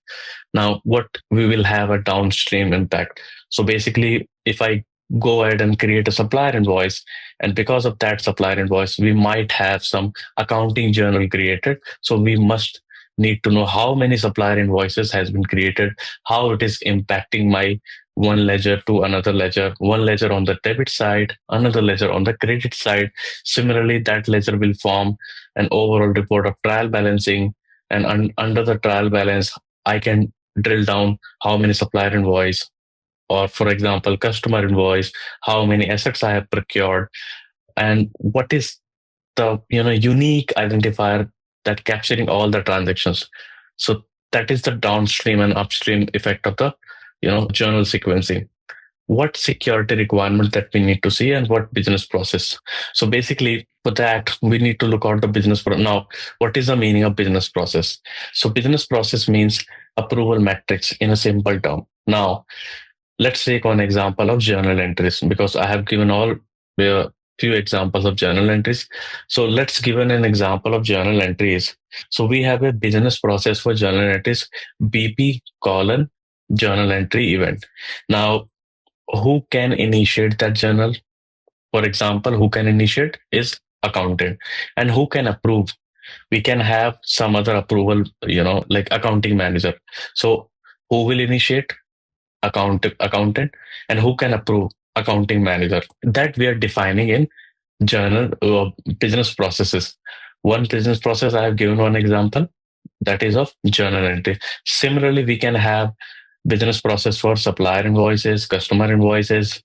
Now, what we will have a downstream impact. So basically, if I go ahead and create a supplier invoice, and because of that supplier invoice, we might have some accounting journal created. So we must need to know how many supplier invoices has been created, how it is impacting my one ledger to another ledger, one ledger on the debit side, another ledger on the credit side. Similarly, that ledger will form an overall report of trial balancing. And under the trial balance, I can drill down how many supplier invoice, or for example customer invoice, how many assets I have procured, and what is the unique identifier that capturing all the transactions. So that is the downstream and upstream effect of the journal sequencing. What security requirement that we need to see, and what business process. So basically for that we need to look out the now, what is the meaning of business process? So business process means approval metrics in a simple term. Now let's take one example of journal entries, because I have given all few examples of journal entries. So let's give an example of journal entries. So we have a business process for journal entries, BP colon journal entry event. Now, who can initiate that journal? For example, who can initiate is accountant, and who can approve? We can have some other approval, like accounting manager. So who will initiate? Accountant. And who can approve? Accounting manager. That we are defining in journal business processes. One business process, I have given one example, that is of journal entry. Similarly, we can have business process for supplier invoices, customer invoices,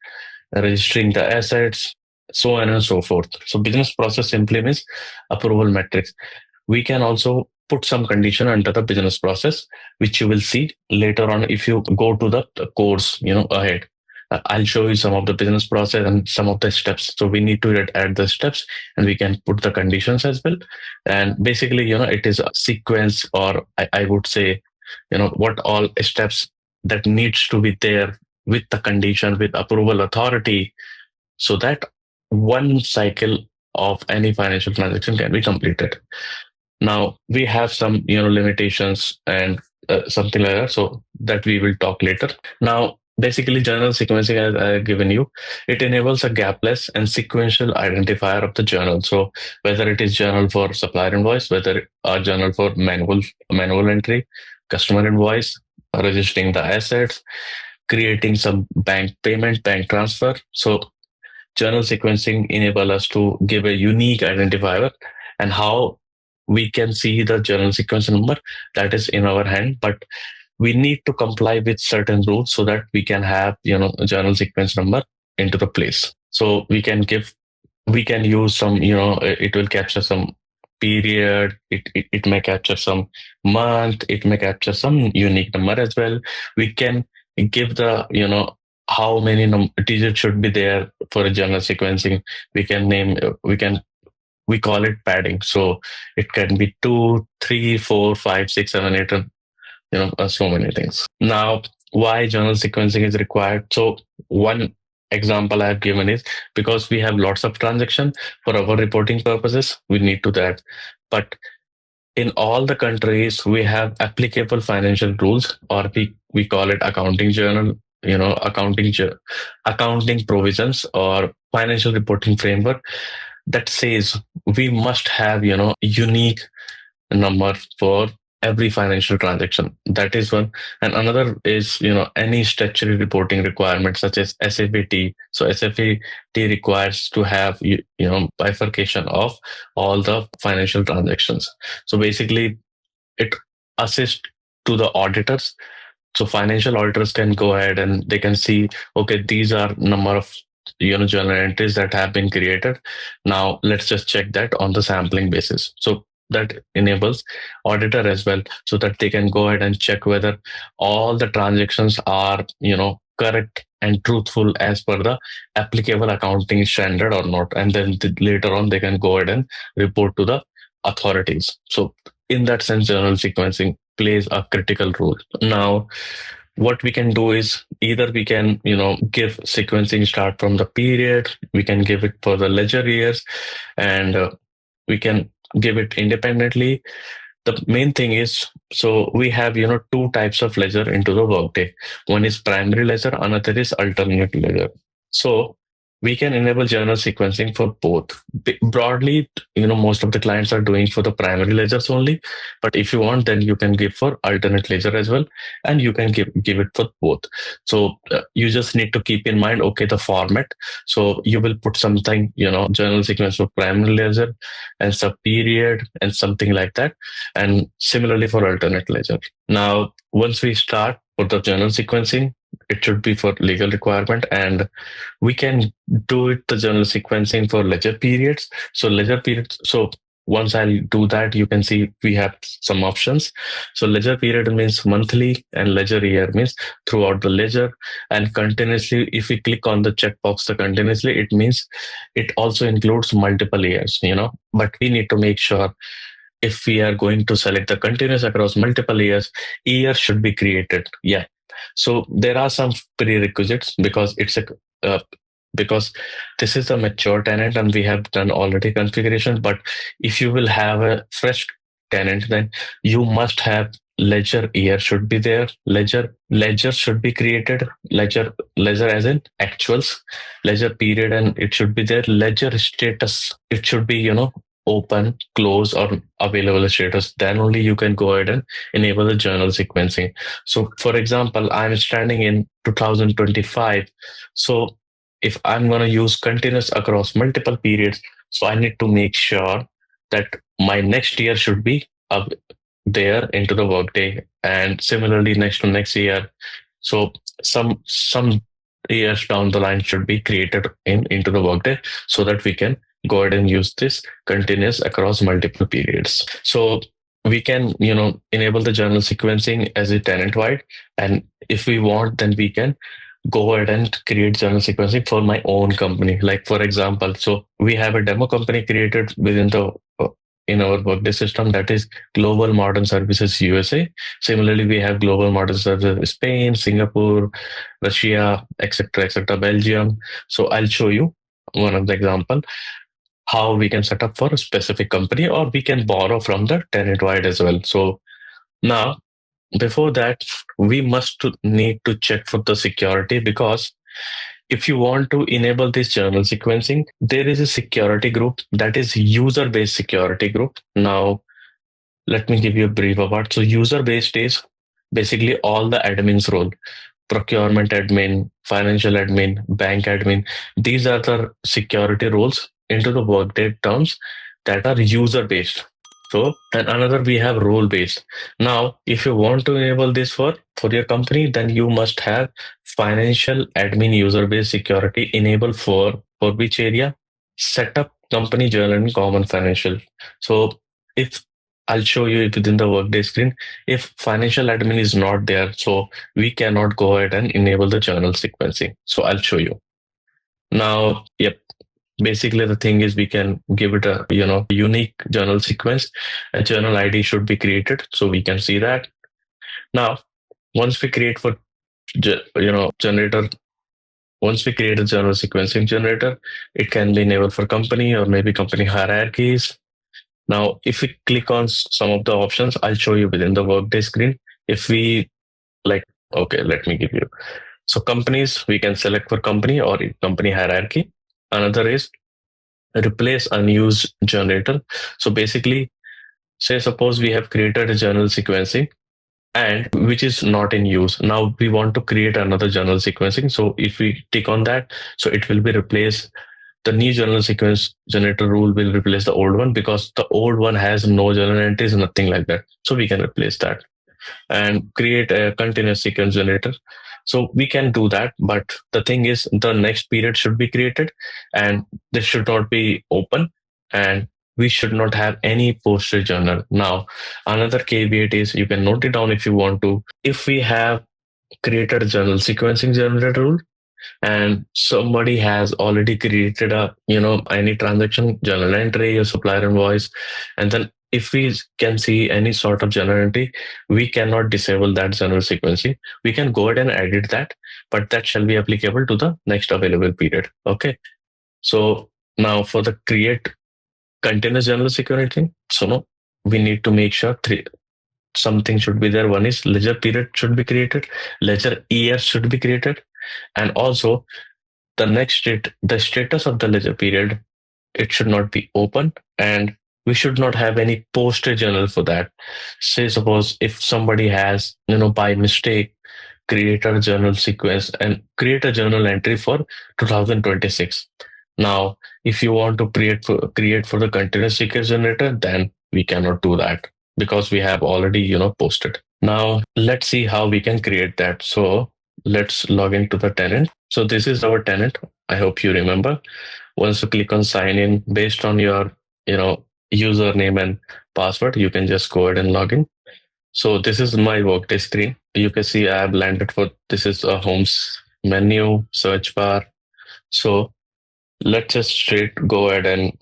registering the assets, so on and so forth. So business process simply means approval metrics. We can also put some condition under the business process, which you will see later on if you go to the course, ahead. I'll show you some of the business process and some of the steps. So we need to add the steps, and we can put the conditions as well. And basically, it is a sequence, or I would say, what all steps that needs to be there with the condition, with approval authority, so that one cycle of any financial transaction can be completed. Now we have some limitations and something like that, so that we will talk later. Now basically journal sequencing, as I have given you, it enables a gapless and sequential identifier of the journal. So whether it is journal for supplier invoice, whether a journal for manual entry, customer invoice, registering the assets, creating some bank payment, bank transfer. So journal sequencing enable us to give a unique identifier, and how we can see the journal sequence number, that is in our hand, but we need to comply with certain rules so that we can have a journal sequence number into the place. So we can use some, it will capture some period, it may capture some month, it may capture some unique number as well. We can give the how many digits should be there for a journal sequencing. We can name, we call it padding. So it can be 2, 3, 4, 5, 6, 7, 8, and so many things. Now, why journal sequencing is required? So one example I have given is because we have lots of transaction for our reporting purposes, we need to that. But in all the countries we have applicable financial rules, or we call it accounting journal, accounting provisions or financial reporting framework that says we must have unique number for every financial transaction. That is one. And another is any statutory reporting requirement such as SFAT. So SFAT requires to have bifurcation of all the financial transactions. So basically it assists to the auditors. So financial auditors can go ahead and they can see, okay, these are number of journal entries that have been created. Now let's just check that on the sampling basis. So that enables auditor as well, so that they can go ahead and check whether all the transactions are correct and truthful as per the applicable accounting standard or not. And then later on they can go ahead and report to the authorities. So in that sense, journal sequencing plays a critical role. Now, what we can do is either we can, give sequencing start from the period, we can give it for the ledger years, and we can give it independently. The main thing is, so we have two types of ledger into the workday. One is primary ledger, another is alternate ledger. So we can enable journal sequencing for both. Broadly, most of the clients are doing for the primary ledgers only, but if you want, then you can give for alternate ledger as well, and you can give it for both. So you just need to keep in mind, okay, the format. So you will put something, journal sequence for primary ledger and sub period and something like that, and similarly for alternate ledger. Now, once we start for the journal sequencing, it should be for legal requirement, and we can do it the journal sequencing for ledger periods. So ledger periods. So once I'll do that, you can see we have some options. So ledger period means monthly, and ledger year means throughout the ledger. And continuously, if we click on the checkbox, the continuously, it means it also includes multiple years. But we need to make sure if we are going to select the continuous across multiple years, year should be created. Yeah. So there are some prerequisites because it's a uh, because this is a mature tenant and we have done already configuration. But if you will have a fresh tenant, then you must have ledger year should be there. Ledger should be created. Ledger as in actuals, ledger period, and it should be there. Ledger status, it should be open, close, or available status. Then only you can go ahead and enable the journal sequencing. So for example, I'm standing in 2025. So if I'm going to use continuous across multiple periods, so I need to make sure that my next year should be up there into the workday, and similarly next to next year. So some years down the line should be created into the workday, so that we can go ahead and use this continuous across multiple periods. So we can enable the journal sequencing as a tenant wide, and if we want, then we can go ahead and create journal sequencing for my own company. Like for example, so we have a demo company created within the in our workday system, that is Global Modern Services USA. Similarly, we have Global Modern Services Spain, Singapore, Russia, etc., Belgium. So I'll show you one of the example how we can set up for a specific company, or we can borrow from the tenant wide as well. So now, before that, we must need to check for the security, because if you want to enable this journal sequencing, there is a security group, that is user based security group. Now, let me give you a brief about. So user based is basically all the admin's role: procurement admin, financial admin, bank admin. These are the security roles into the workday terms that are user based. So, and another we have role based. Now, if you want to enable this for your company, then you must have financial admin user based security enabled for which area? Set up company journal and common financial. So if I'll show you it within the workday screen. If financial admin is not there, so we cannot go ahead and enable the journal sequencing. So I'll show you. Now, yep. Basically, the thing is we can give it a unique journal sequence. A journal ID should be created, so we can see that. Now, once we create for generator, once we create a journal sequencing generator, it can be enabled for company or maybe company hierarchies. Now, if we click on some of the options, I'll show you within the Workday screen. If we like, okay, let me give you. So companies, we can select for company or company hierarchy. Another is replace unused generator. So basically, say suppose we have created a journal sequencing and which is not in use. Now we want to create another journal sequencing. So if we tick on that, so it will be replaced. The new journal sequence generator rule will replace the old one because the old one has no journal entries, nothing like that. So we can replace that and create a continuous sequence generator. So we can do that, but the thing is the next period should be created and this should not be open and we should not have any posted journal. Now, another caveat is you can note it down if you want to. If we have created a journal sequencing generator rule, and somebody has already created a any transaction journal entry or supplier invoice, and then if we can see any sort of journal entry, we cannot disable that journal sequencing. We can go ahead and edit that, but that shall be applicable to the next available period. Okay, so now for the create continuous journal sequencing, so no, we need to make sure three something should be there. One is ledger period should be created, ledger year should be created, and also the the status of the ledger period, it should not be open, and we should not have any posted journal for that. Say suppose if somebody has by mistake create a journal sequence and create a journal entry for 2026. Now if you want to create for the continuous sequence generator, then we cannot do that because we have already posted. Now let's see how we can create that. So let's log into the tenant. So this is our tenant. I hope you remember. Once you click on sign in based on your username and password, you can just go ahead and log in. So this is my Workday screen. You can see I have landed for this is a home's menu, search bar. So let's just straight go ahead and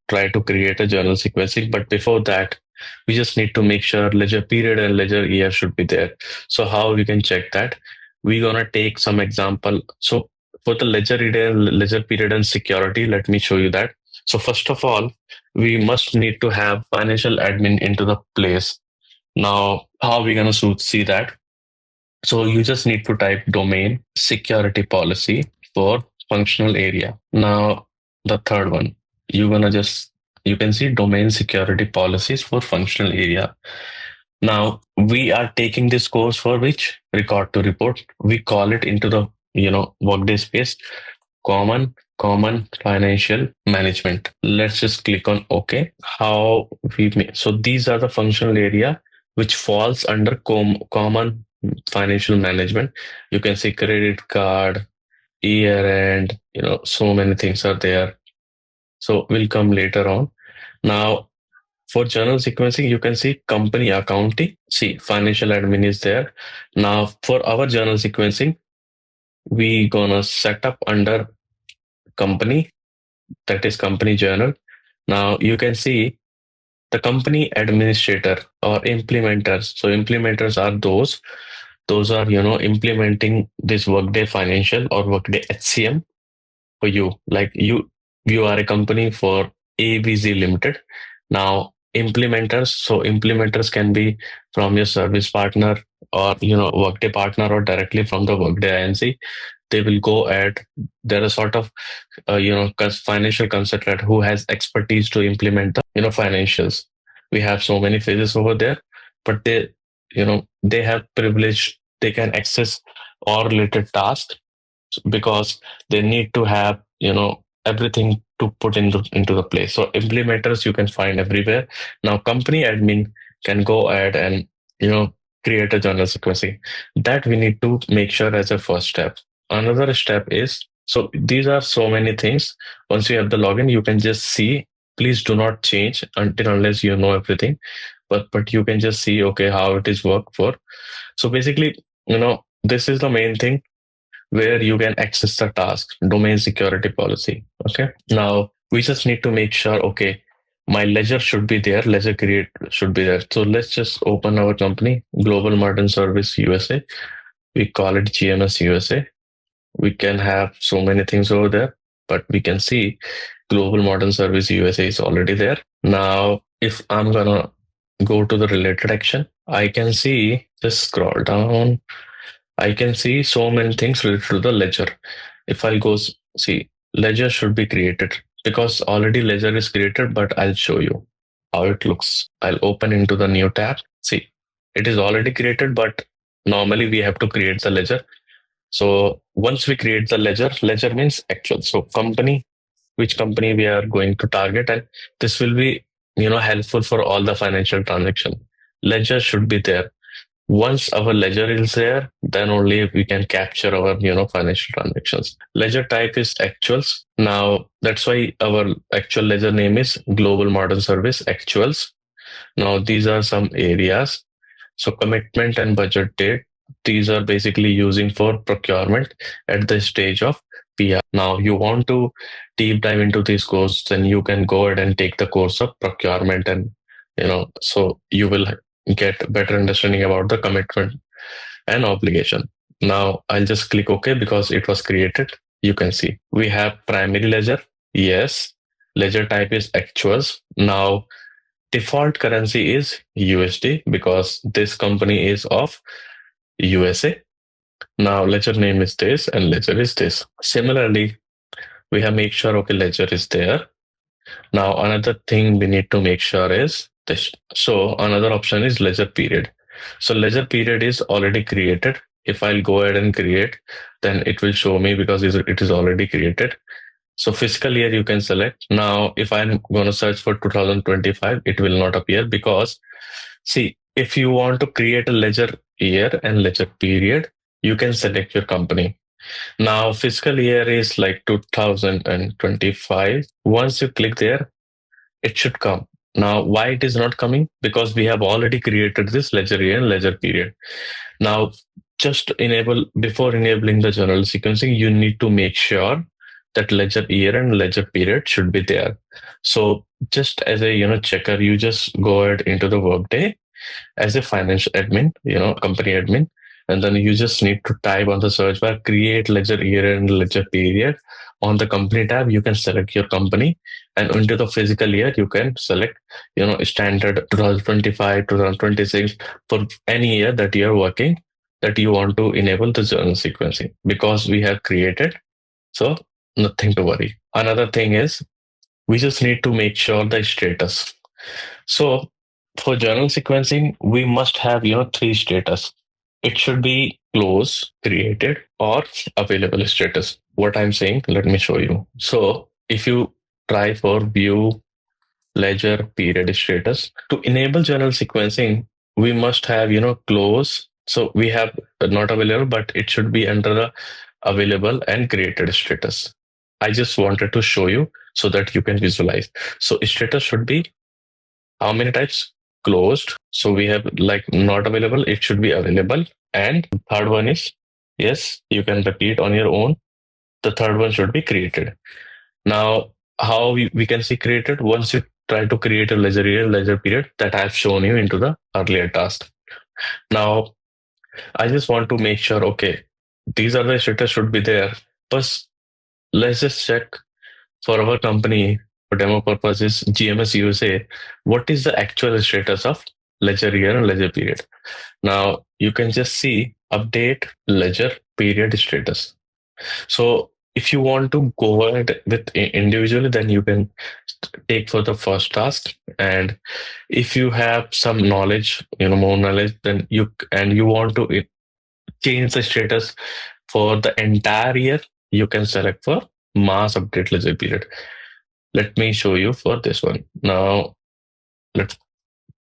try to create a journal sequencing. But before that, we just need to make sure ledger period and ledger year should be there. So how we can check that? We're gonna take some example. So for the ledger period and security, let me show you that. So first of all, we must need to have financial admin into the place. Now, how we gonna see that? So you just need to type domain security policy for functional area. Now, the third one, you can see domain security policies for functional area. Now, we are taking this course for which record to report. We call it into the, Workday space, common financial management. Let's just click on OK. So these are the functional area which falls under common financial management. You can see credit card, year end, so many things are there. So we'll come later on. Now, for journal sequencing, you can see company accounting. See, financial admin is there. Now, for our journal sequencing, we gonna set up under company, that is company journal. Now you can see the company administrator or implementers. So implementers are those are implementing this Workday financial or Workday HCM for you. Like you are a company for ABC Limited. Now implementers, so implementers can be from your service partner or Workday partner or directly from the Workday INC. They will go at there are sort of financial consultant who has expertise to implement the financials. We have so many phases over there, but they have privilege. They can access all related tasks because they need to have everything to put into the place. So implementers you can find everywhere. Now company admin can go ahead and create a journal sequencing. That we need to make sure as a first step. Another step is, so these are so many things. Once you have the login, you can just see. Please do not change until unless you know everything. But you can just see okay how it is work for. So basically, this is the main thing where you can access the task, domain security policy. Okay. Now we just need to make sure, okay, my ledger should be there, ledger create should be there. So let's just open our company, Global Modern Service USA. We call it GMS USA. We can have so many things over there, but we can see Global Modern Service USA is already there. Now if I'm gonna go to the related action, I can see, just scroll down, I can see so many things related to the ledger. If I'll go see, ledger should be created because already ledger is created, but I'll show you how it looks. I'll open into the new tab. See, it is already created, but normally we have to create the ledger. So once we create the ledger, ledger means actual. So company, which company we are going to target, and this will be helpful for all the financial transaction. Ledger should be there. Once our ledger is there, then only we can capture our financial transactions. Ledger type is actuals. Now that's why our actual ledger name is Global Modern Service Actuals. Now these are some areas. So commitment and budget date, these are basically using for procurement at the stage of PR. Now you want to deep dive into this course, then you can go ahead and take the course of procurement, and so you will get better understanding about the commitment and obligation. Now I'll just click OK because it was created. You can see we have primary ledger. Yes. Ledger type is actuals. Now default currency is USD because this company is of USA. Now ledger name is this and ledger is this. Similarly, we have make sure okay ledger is there. Now another thing we need to make sure is this. So another option is ledger period. So ledger period is already created. If I'll go ahead and create, then it will show me because it is already created. So fiscal year you can select. Now, if I'm going to search for 2025, it will not appear because see, if you want to create a ledger year and ledger period, you can select your company. Now, fiscal year is like 2025. Once you click there, it should come. Now, why it is not coming? Because we have already created this ledger year and ledger period. Now, just enable before enabling the journal sequencing, you need to make sure that ledger year and ledger period should be there. So just as a checker, you just go ahead into the Workday as a financial admin, company admin, and then you just need to type on the search bar create ledger year and ledger period. On the company tab, you can select your company, and into the physical year, you can select standard 2025, 2026 for any year that you are working that you want to enable the journal sequencing because we have created. So nothing to worry. Another thing is we just need to make sure the status. So for journal sequencing, we must have three status. It should be close, created, or available status. What I'm saying, let me show you. So if you try for view ledger period status to enable journal sequencing, we must have close. So we have not available, but it should be under the available and created status. I just wanted to show you so that you can visualize. So status should be how many types? Closed. So we have like not available, it should be available. And third one is yes, you can repeat on your own. The third one should be created. Now, how we can see created once you try to create a ledger year, ledger period that I've shown you into the earlier task. Now, I just want to make sure, okay, these are the status should be there. But let's just check for our company for demo purposes, GMS USA, what is the actual status of ledger year and ledger period? Now you can just see update ledger period status. So if you want to go ahead with individually, then you can take for the first task. And if you have some knowledge, more knowledge, then you want to change the status for the entire year, you can select for mass update ledger period. Let me show you for this one. Now let's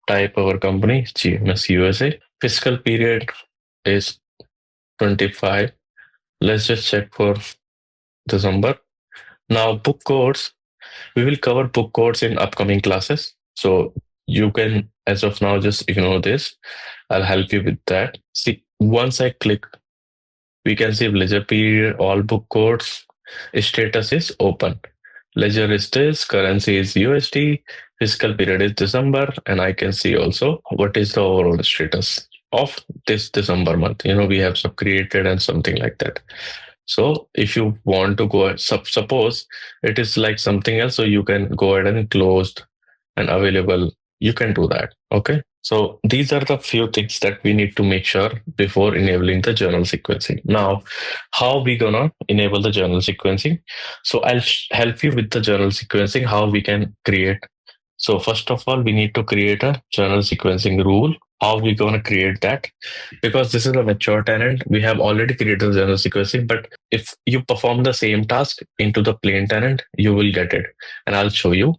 type our company GMS USA. Fiscal period is 25. Let's just check for December. Now book codes, we will cover book codes in upcoming classes. So you can, as of now, just ignore this. I'll help you with that. See, once I click, we can see ledger period, all book codes, status is open. Ledger is this, currency is USD, fiscal period is December, and I can see also what is the overall status of this December month. We have some created and something like that. So if you want to go, suppose it is like something else, so you can go ahead and closed and available. you can do that. Okay. So these are the few things that we need to make sure before enabling the journal sequencing. Now, how we gonna enable the journal sequencing? So I'll help you with the journal sequencing, how we can create. So first of all, we need to create a journal sequencing rule. How we gonna create that? Because this is a mature tenant, we have already created the journal sequencing, but if you perform the same task into the plain tenant, you will get it. And I'll show you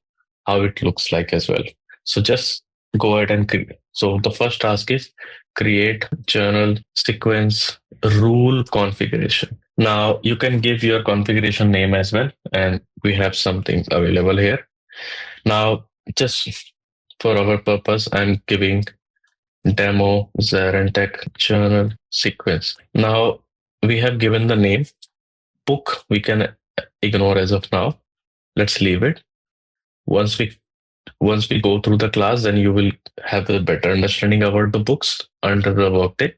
how it looks like as well. So just go ahead and create. So the first task is create journal sequence rule configuration. Now you can give your configuration name as well, and we have some things available here. Now, just for our purpose, I'm giving demo Zarentech journal sequence. Now we have given the name book. We can ignore as of now. Let's leave it. Once we once we go through the class, then you will have a better understanding about the books under the workday.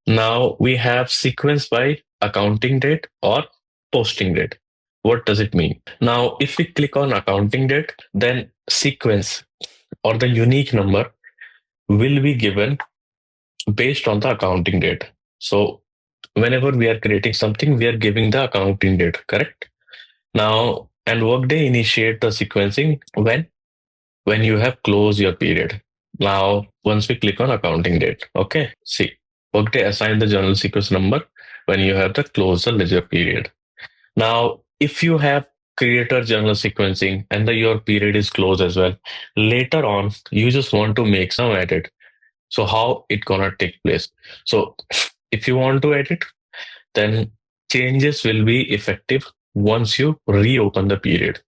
Now we have sequence by accounting date or posting date. What does it mean? Now, if we click on accounting date, then sequence or the unique number will be given based on the accounting date. So whenever we are creating something, we are giving the accounting date, correct? Now, and Workday initiate the sequencing when you have closed your period. Now, once we click on accounting date, okay, see, Workday assign the journal sequence number when you have the close the ledger period. Now, if you have creator journal sequencing and your period is closed as well, later on, you just want to make some edit. So how it gonna take place? So if you want to edit, then changes will be effective once you reopen the period.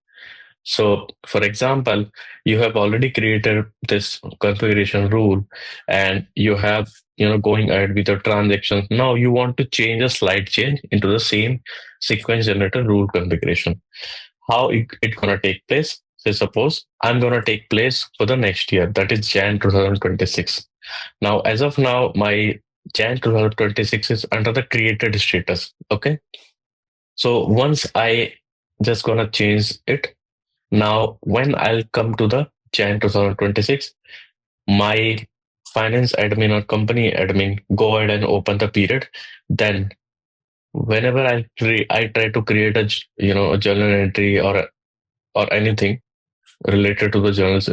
So for example, you have already created this configuration rule and you have, going ahead with your transactions. Now you want to change a slight change into the same sequence generator rule configuration. How it gonna take place? Say suppose I'm gonna take place for the next year, that is Jan 2026. Now, as of now, my Jan 2026 is under the created status. Okay. So once I just gonna change it, now when I'll come to the Jan 2026, my finance admin or company admin go ahead and open the period. Then whenever I try to create a journal entry or anything related to the journals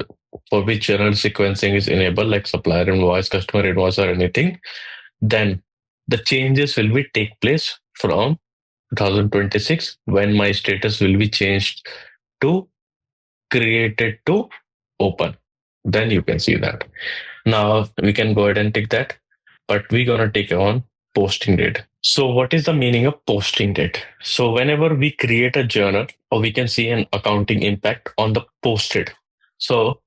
for which journal sequencing is enabled, like supplier invoice, customer invoice, or anything, then the changes will be take place from 2026 when my status will be changed to created to open. Then you can see that. Now we can go ahead and take that, but we're gonna take on posting date. So what is the meaning of posting date? So whenever we create a journal, or we can see an accounting impact on the posted. So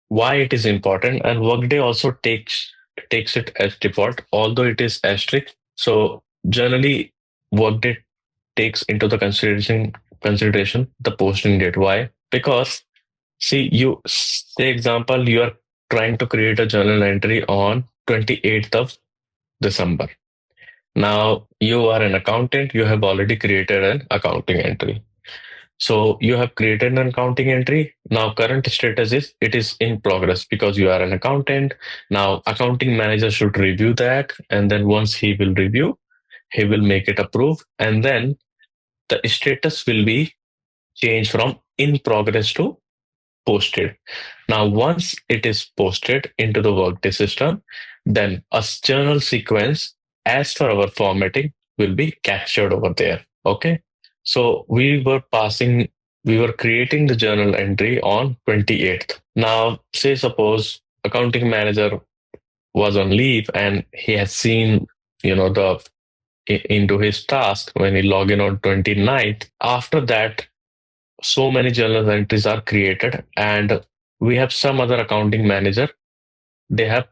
why it is important, and Workday also takes it as default, although it is asterisk. So generally, Workday takes into the consideration the posting date. Why? Because see, you say example, you are trying to create a journal entry on 28th of December. Now you are an accountant, you have already created an accounting entry. So you have created an accounting entry. Now current status is it is in progress because you are an accountant. Now accounting manager should review that, and then once he will review, he will make it approve, and then the status will be changed from in progress to posted. Now once it is posted into the Workday system, then a journal sequence as per our formatting will be captured over there. Okay. So we were creating the journal entry on 28th. Now, say suppose accounting manager was on leave and he has seen, the into his task when he log in on 29th. After that, so many journal entries are created, and we have some other accounting manager. They have,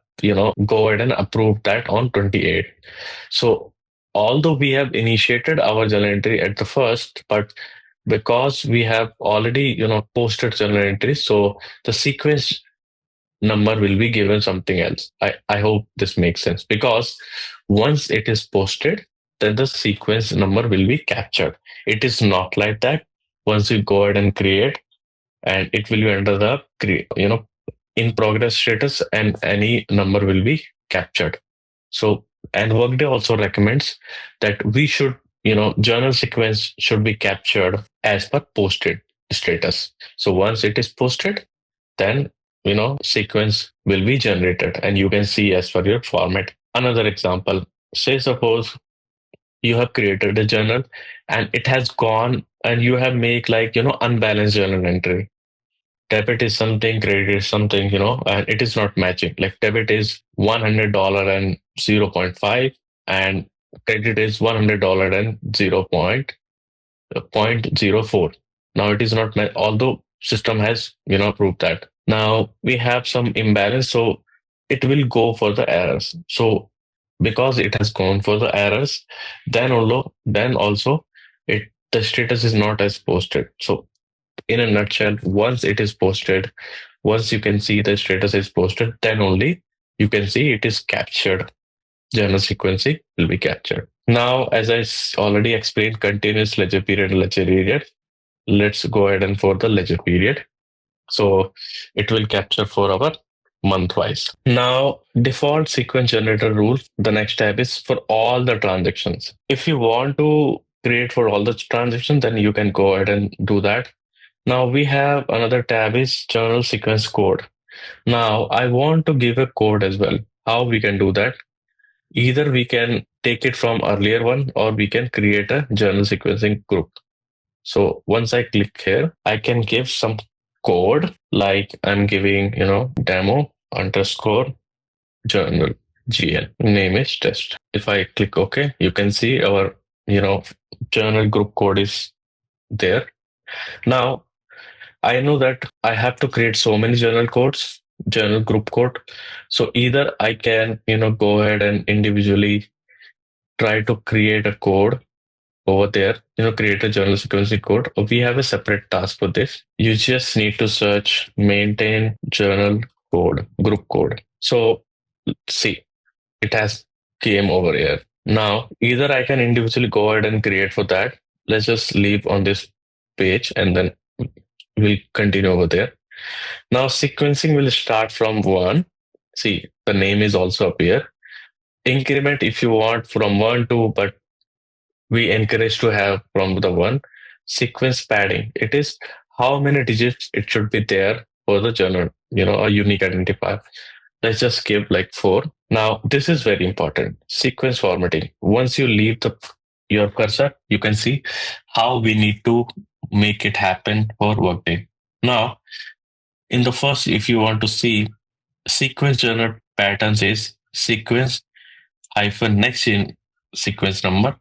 go ahead and approve that on 28th. So although we have initiated our journal entry at the first, but because we have already, posted journal entries, so the sequence number will be given something else. I hope this makes sense because once it is posted, then the sequence number will be captured. It is not like that. Once you go ahead and create, and it will be under the in progress status, and any number will be captured. So, and Workday also recommends that we should, journal sequence should be captured as per posted status. So once it is posted, then, sequence will be generated and you can see as per your format. Another example, say suppose you have created a journal and it has gone and you have make like, unbalanced journal entry. Debit is something, credit is something, and it is not matching. Like debit is $100 and 0.5, and credit is $100 and 0.04. Now it is not, although system has, proved that. Now we have some imbalance, so it will go for the errors. So because it has gone for the errors, then also it the status is not as posted. So in a nutshell, once it is posted, once you can see the status is posted, then only you can see it is captured. Journal sequencing will be captured. Now, as I already explained, continuous ledger period, ledger period. Let's go ahead and for the ledger period. So it will capture for our month wise. Now, default sequence generator rule, the next tab is for all the transactions. If you want to create for all the transactions, then you can go ahead and do that. Now we have another tab is journal sequence code. Now I want to give a code as well. How we can do that? Either we can take it from earlier one or we can create a journal sequencing group. So once I click here, I can give some code like I'm giving, demo underscore journal GL. Name is test. If I click OK, you can see our, journal group code is there. Now I know that I have to create so many journal codes, journal group code. So either I can, go ahead and individually try to create a code over there, create a journal sequencing code. Or we have a separate task for this. You just need to search maintain journal code, group code. So see, it has came over here. Now, either I can individually go ahead and create for that. Let's just leave on this page and then we'll continue over there. Now sequencing will start from one. See, the name is also up here. Increment if you want from one to, but we encourage to have from the one. Sequence padding, it is how many digits it should be there for the journal, a unique identifier. Let's just give like 4. Now this is very important. Sequence formatting. Once you leave your cursor, you can see how we need to make it happen for Workday. Now, in the first, if you want to see sequence journal patterns is sequence hyphen next in sequence number.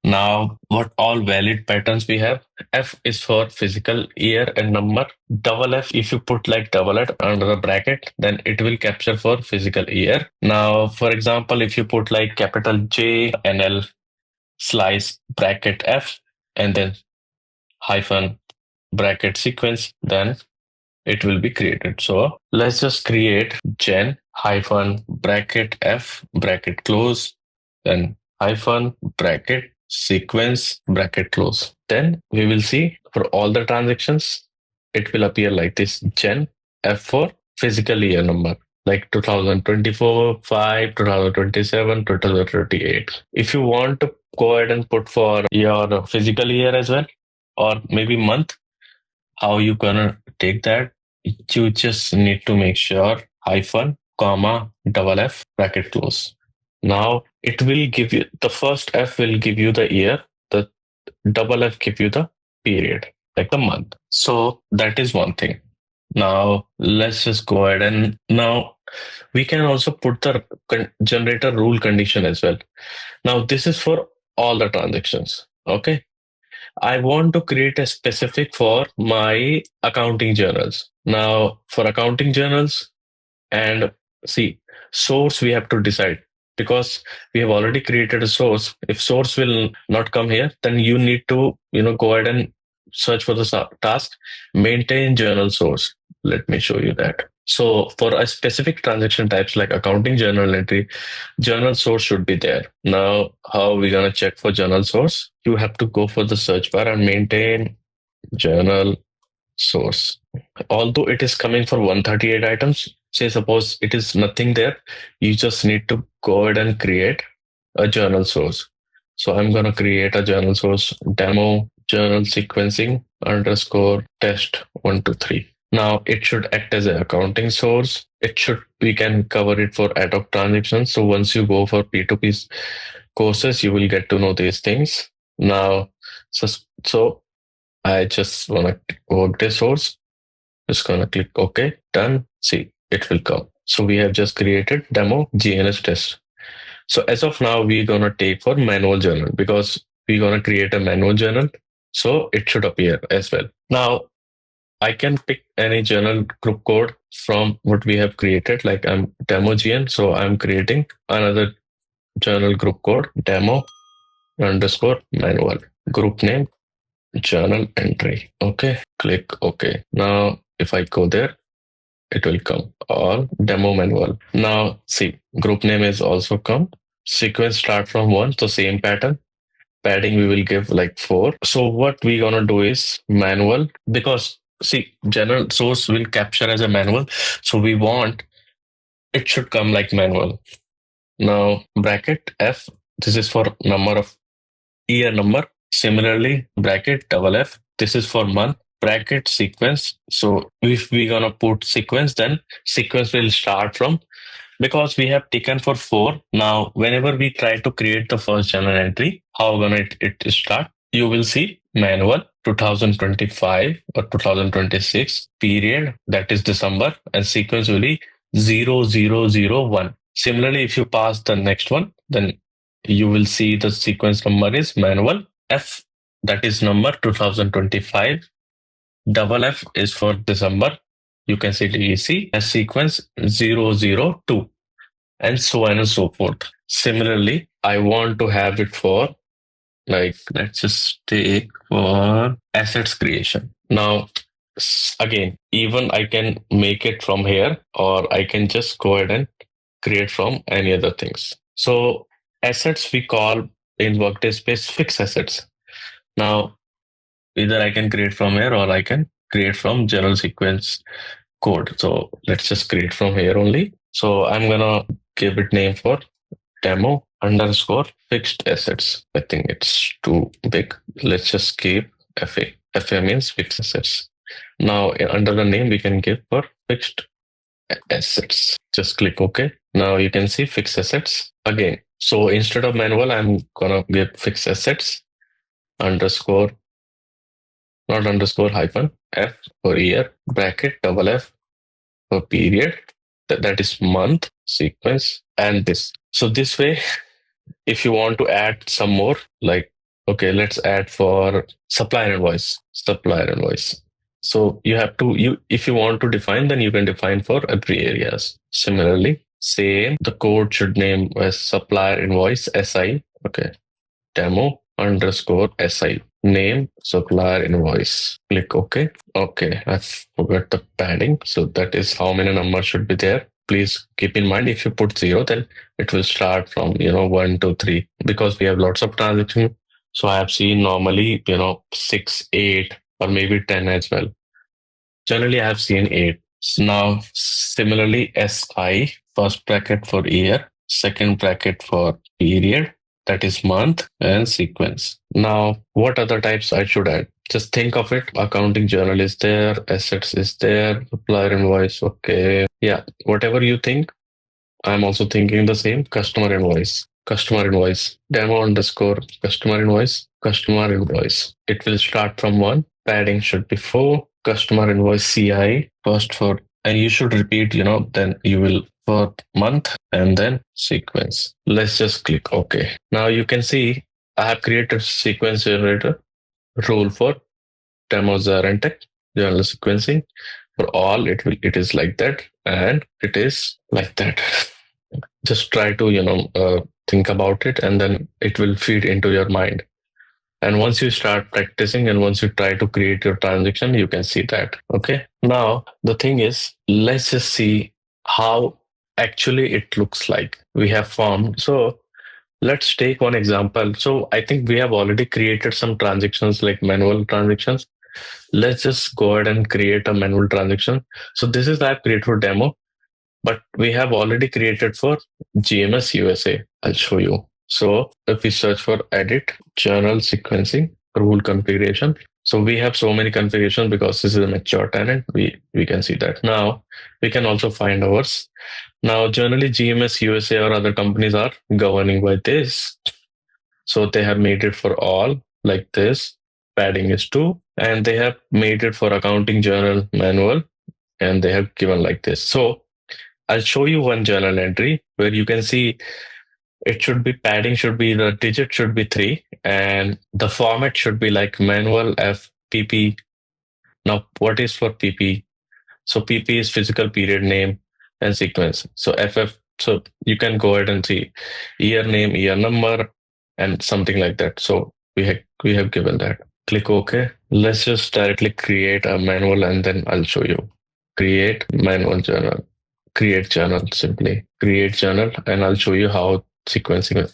Now, what all valid patterns we have? F is for physical year and number. Double F, if you put like double F under the bracket, then it will capture for physical year. Now, for example, if you put like capital J N L slice bracket F and then hyphen bracket sequence, then it will be created. So let's just create gen hyphen bracket F bracket close, then hyphen bracket sequence bracket close. Then we will see for all the transactions, it will appear like this gen F for physical year number, like 2024, 5, 2027, 2038. If you want to go ahead and put for your physical year as well, or maybe month, how you gonna take that? You just need to make sure hyphen, comma, double F, bracket close. Now it will give you the first F will give you the year, the double F give you the period, like the month. So that is one thing. Now let's just go ahead and now we can also put the generator rule condition as well. Now this is for all the transactions. Okay. I want to create a specific for my accounting journals. Now, for accounting journals, and see, source we have to decide because we have already created a source. If source will not come here, then you need to, go ahead and search for the task, maintain journal source. Let me show you that. So for a specific transaction types like accounting journal entry, journal source should be there. Now, how are we going to check for journal source? You have to go for the search bar and maintain journal source. Although it is coming for 138 items, say suppose it is nothing there, you just need to go ahead and create a journal source. So I'm going to create a journal source, demo journal sequencing underscore test 123. Now it should act as an accounting source. We can cover it for ad hoc transactions. So once you go for P2P courses, you will get to know these things. Now, so I just want to work this source. Just gonna click OK, done. See, it will come. So we have just created demo GNS test. So as of now, we're gonna take for manual journal because we're gonna create a manual journal. So it should appear as well. Now I can pick any journal group code from what we have created, like I'm demo GN. So I'm creating another journal group code, demo underscore manual. Group name, journal entry. Okay, click OK. Now if I go there, it will come all demo manual. Now see, group name is also come. Sequence start from one, so same pattern. Padding we will give like 4. So what we gonna do is manual because see, general source will capture as a manual. So we want it should come like manual. Now bracket F, this is for number of year number. Similarly, bracket double F, this is for month. Bracket sequence. So if we gonna put sequence, then sequence will start from because we have taken for 4. Now, whenever we try to create the first journal entry, how gonna it start? You will see manual 2025 or 2026 period, that is December, and sequence will be 0001. Similarly, if you pass the next one, then you will see the sequence number is manual F, that is number 2025. Double F is for December. You can see DEC as sequence 002 and so on and so forth. Similarly, I want to have it for like, let's just take for assets creation. Now, again, even I can make it from here or I can just go ahead and create from any other things. So assets we call in Workday space fixed assets. Now, either I can create from here or I can create from general sequence code. So let's just create from here only. So I'm gonna give it name for demo underscore fixed assets. I think it's too big. Let's just keep FA. FA means fixed assets. Now under the name we can give for fixed assets. Just click OK. Now you can see fixed assets again. So instead of manual, I'm gonna give fixed assets underscore, not underscore, hyphen F for year, bracket double F for period. That is month, sequence, and this. So this way, if you want to add some more, like, okay, let's add for supplier invoice, supplier invoice. So you have to, if you want to define, then you can define for every areas. Similarly, same, the code should name as supplier invoice SI. Okay, demo underscore SI. Name supplier invoice. Click OK. Okay, I forgot the padding. So that is how many numbers should be there. Please keep in mind if you put 0, then it will start from 1, 2, 3 because we have lots of transactions. So I have seen normally 6, 8, or maybe 10 as well. Generally, I have seen 8. Now, similarly, SI, first bracket for year, second bracket for period, that is month, and sequence. Now, what other types I should add? Just think of it. Accounting journal is there, assets is there, supplier invoice. Okay. Yeah. Whatever you think, I'm also thinking the same. Customer invoice, demo underscore customer invoice. It will start from 1. Padding should be 4. Customer invoice CI first for, and you should repeat, then you will for month and then sequence. Let's just click OK. Now you can see I have created sequence generator rule for demos and tech journal sequencing. For all, it is like that, and it is like that. Just try to think about it, and then it will feed into your mind. And once you start practicing and once you try to create your transaction, you can see that. Okay. Now, the thing is, let's just see how actually it looks like we have formed. So let's take one example. So I think we have already created some transactions like manual transactions. Let's just go ahead and create a manual transaction. So this is the app created for demo, but we have already created for GMS USA. I'll show you. So if we search for edit, journal sequencing, rule configuration. So we have so many configurations because this is a mature tenant. We can see that. Now we can also find ours. Now generally GMS USA or other companies are governing by this. So they have made it for all like this. Padding is 2, and they have made it for accounting journal manual, and they have given like this. So I'll show you one journal entry where you can see it should be padding, should be the digit should be 3, and the format should be like manual FPP. Now, what is for PP? So PP is physical period name and sequence. So FF, so you can go ahead and see year name, year number, and something like that. So we have given that. Click OK. Let's just directly create a manual and then I'll show you. Create manual journal. Create journal, simply create journal, and I'll show you how sequencing it.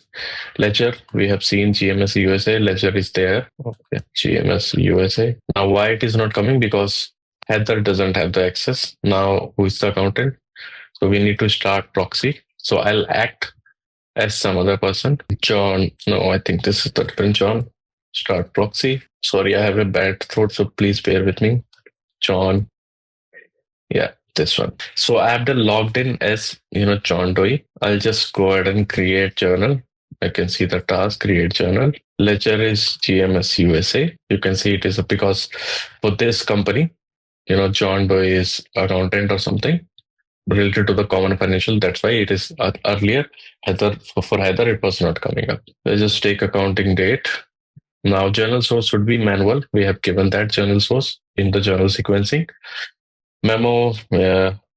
Ledger, we have seen GMS USA. Ledger is there. Okay, GMS USA. Now, why it is not coming? Because Heather doesn't have the access. Now, who is the accountant? So we need to start proxy. So I'll act as some other person. John. No, I think this is the different John. Start proxy. Sorry, I have a bad throat, so please bear with me. John. Yeah, this one. So I have been logged in as John Doe. I'll just go ahead and create journal. I can see the task create journal. Ledger is GMS USA. You can see it is because for this company, John Doe is accountant or something related to the common financial. That's why it is earlier. Heather for Heather, it was not coming up. Let's just take accounting date. Now journal source should be manual. We have given that journal source in the journal sequencing. Memo,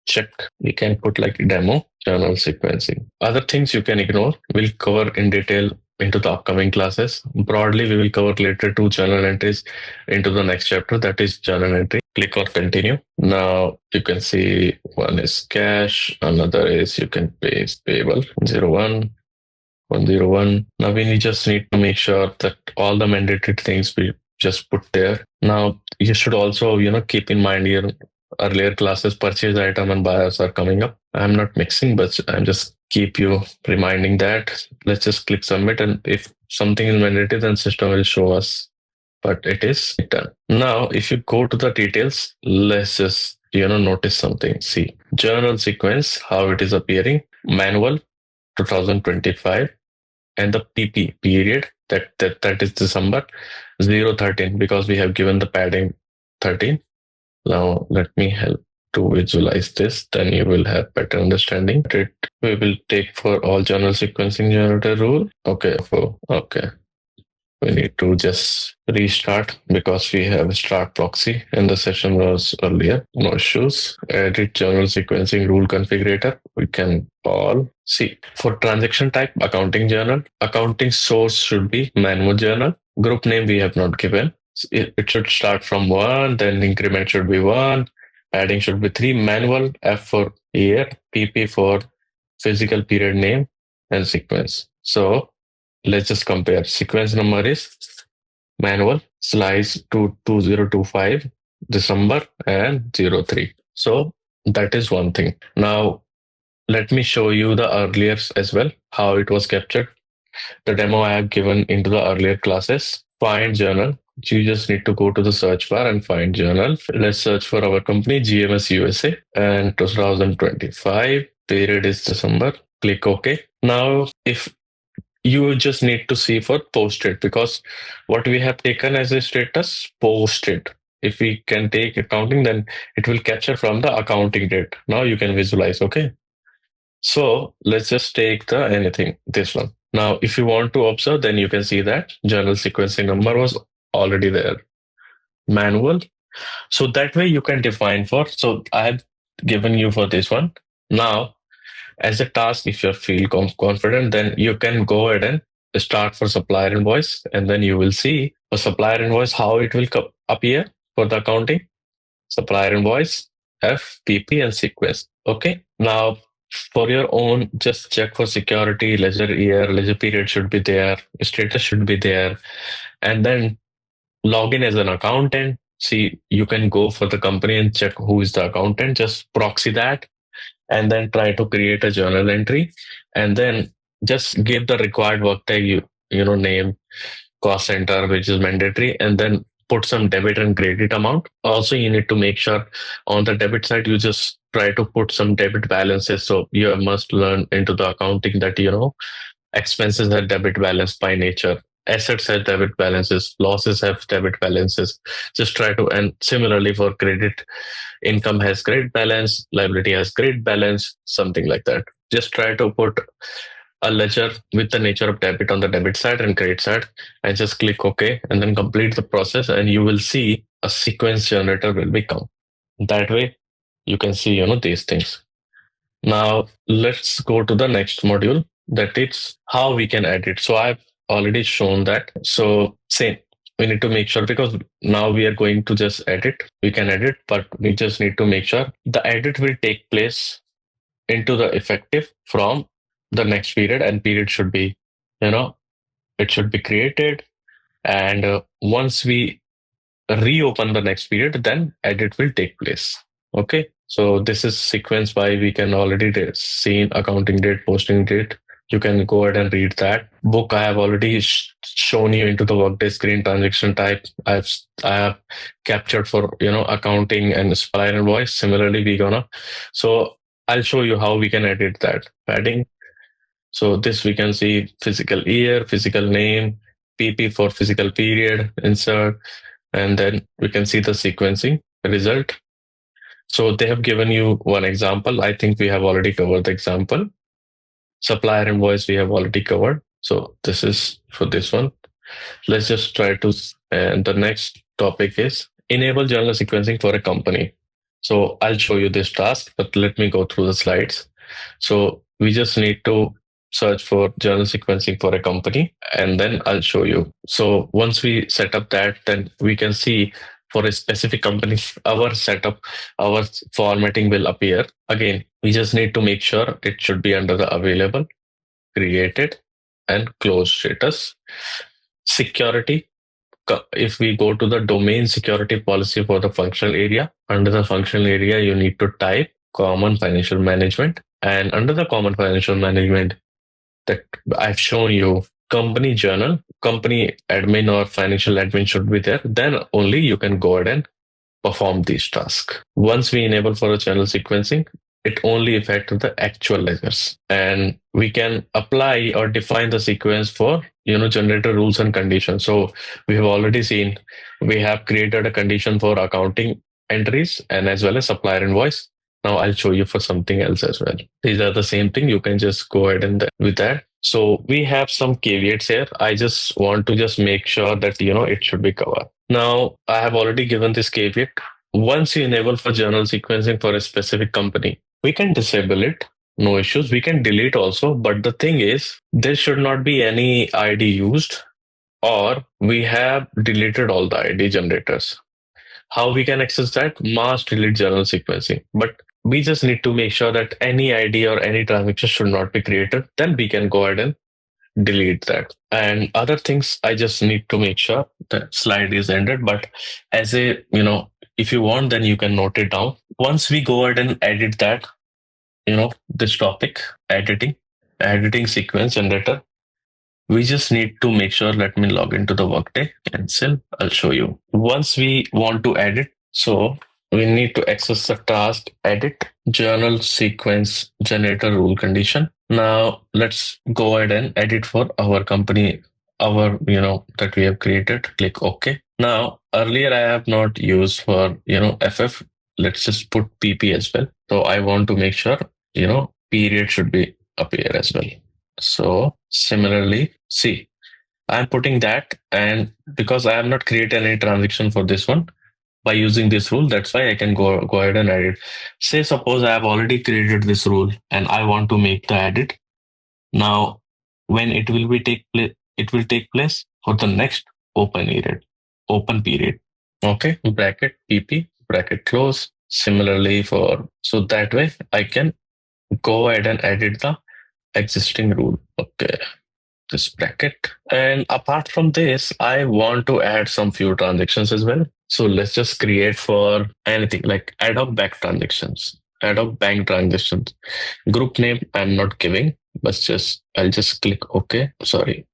check. We can put like demo, journal sequencing. Other things you can ignore. We'll cover in detail into the upcoming classes. Broadly, we will cover later 2 journal entries into the next chapter. That is journal entry. Click or continue. Now you can see one is cash, another is you can pay payable 01, 101. Now just need to make sure that all the mandated things we just put there. Now you should also keep in mind your earlier classes purchase item and buyers are coming up. I'm not mixing, but I'm just keep you reminding that. Let's just click submit, and if something is mandated, then system will show us. But it is done. Now, if you go to the details, let's just notice something. See, journal sequence, how it is appearing. Manual 2025, and the PP period that is December 013, because we have given the padding 13. Now let me help to visualize this, then you will have better understanding. It we will take for all journal sequencing generator rule. Okay. We need to just restart because we have start proxy and the session was earlier. No issues. Edit journal sequencing rule configurator. We can all see. For transaction type, accounting journal. Accounting source should be manual journal. Group name we have not given. It should start from 1, then increment should be 1, adding should be 3, manual, F for year, PP for physical period name, and sequence. So let's just compare. Sequence number is manual, slice to 2025, December, and 03. So that is one thing. Now, let me show you the earlier as well, how it was captured. The demo I have given into the earlier classes. Find journal. You just need to go to the search bar and find journal. Let's search for our company, GMS USA, and 2025. Period is December. Click OK. Now, if you just need to see for posted, because what we have taken as a status posted. If we can take accounting, then it will capture from the accounting date. Now you can visualize. Okay. So let's just take the anything, this one. Now, if you want to observe, then you can see that journal sequencing number was already there. Manual. So that way you can define for. So I have given you for this one. Now, as a task, if you feel confident, then you can go ahead and start for supplier invoice, and then you will see for supplier invoice how it will appear for the accounting. Supplier invoice, F, PP, and sequence. Okay. Now, for your own, just check for security, ledger year, ledger period should be there, status should be there, and then log in as an accountant. See, you can go for the company and check who is the accountant, just proxy that, and then try to create a journal entry, and then just give the required work tag, name, cost center, which is mandatory, and then put some debit and credit amount. Also, you need to make sure on the debit side, you just try to put some debit balances. So you must learn into the accounting that, expenses have debit balance by nature. Assets have debit balances, losses have debit balances. Just try to, and similarly for credit, income has credit balance, liability has credit balance, something like that. Just try to put a ledger with the nature of debit on the debit side and credit side, and just click OK and then complete the process, and you will see a sequence generator will become. That way, you can see, these things. Now, let's go to the next module, that is how we can edit. So I've already shown that. So same, we need to make sure, because now we are going to just edit. We can edit, but we just need to make sure the edit will take place into the effective from the next period, and period should be, you know, it should be created. And once we reopen the next period, then edit will take place. Okay. So this is sequence why we can already seen accounting date, posting date. You can go ahead and read that book. I have already shown you into the workday screen transaction type. I have captured for accounting and supplier invoice. Similarly, we gonna. So I'll show you how we can edit that padding. So this we can see physical year, physical name, PP for physical period, insert, and then we can see the sequencing result. So they have given you one example. I think we have already covered the example. Supplier invoice we have already covered. So this is for this one. Let's just try to, and the next topic is enable journal sequencing for a company. So I'll show you this task, but let me go through the slides. So we just need to search for journal sequencing for a company, and then I'll show you. So once we set up that, then we can see for a specific company, our setup, our formatting will appear. Again, we just need to make sure it should be under the available, created, and closed status. Security, if we go to the domain security policy for the functional area, under the functional area, you need to type common financial management. And under the common financial management that I've shown you, company journal, company admin or financial admin should be there. Then only you can go ahead and perform these tasks. Once we enable for a channel sequencing, it only affects the actual ledgers, and we can apply or define the sequence for generator rules and conditions. So we have already seen we have created a condition for accounting entries and as well as supplier invoice. Now I'll show you for something else as well. These are the same thing. You can just go ahead and with that. So we have some caveats here. I just want to just make sure that it should be covered. Now I have already given this caveat. Once you enable for journal sequencing for a specific company, we can disable it. No issues. We can delete also. But the thing is, there should not be any ID used, or we have deleted all the ID generators. How we can access that? Mass delete journal sequencing. But we just need to make sure that any ID or any transaction should not be created. Then we can go ahead and delete that. And other things, I just need to make sure that slide is ended. But as a, if you want, then you can note it down. Once we go ahead and edit that, this topic, editing sequence generator, we just need to make sure, let me log into the Workday, cancel, I'll show you. Once we want to edit, so we need to access the task, edit journal sequence generator rule condition. Now let's go ahead and edit for our company, that we have created. Click OK. Now earlier I have not used for, FF. Let's just put PP as well. So I want to make sure, period should be appear as well. So similarly, see, I'm putting that, and because I have not created any transaction for this one by using this rule, that's why I can go ahead and edit. Say suppose I have already created this rule and I want to make the edit. Now, when it will be it will take place for the next open period. Okay, bracket PP, bracket close. Similarly so that way I can go ahead and edit the existing rule. Okay. this bracket. And apart from this, I want to add some few transactions as well. So let's just create for anything like ad hoc bank transactions, ad hoc bank transactions. Group name I'm not giving, but just I'll just click OK. Sorry,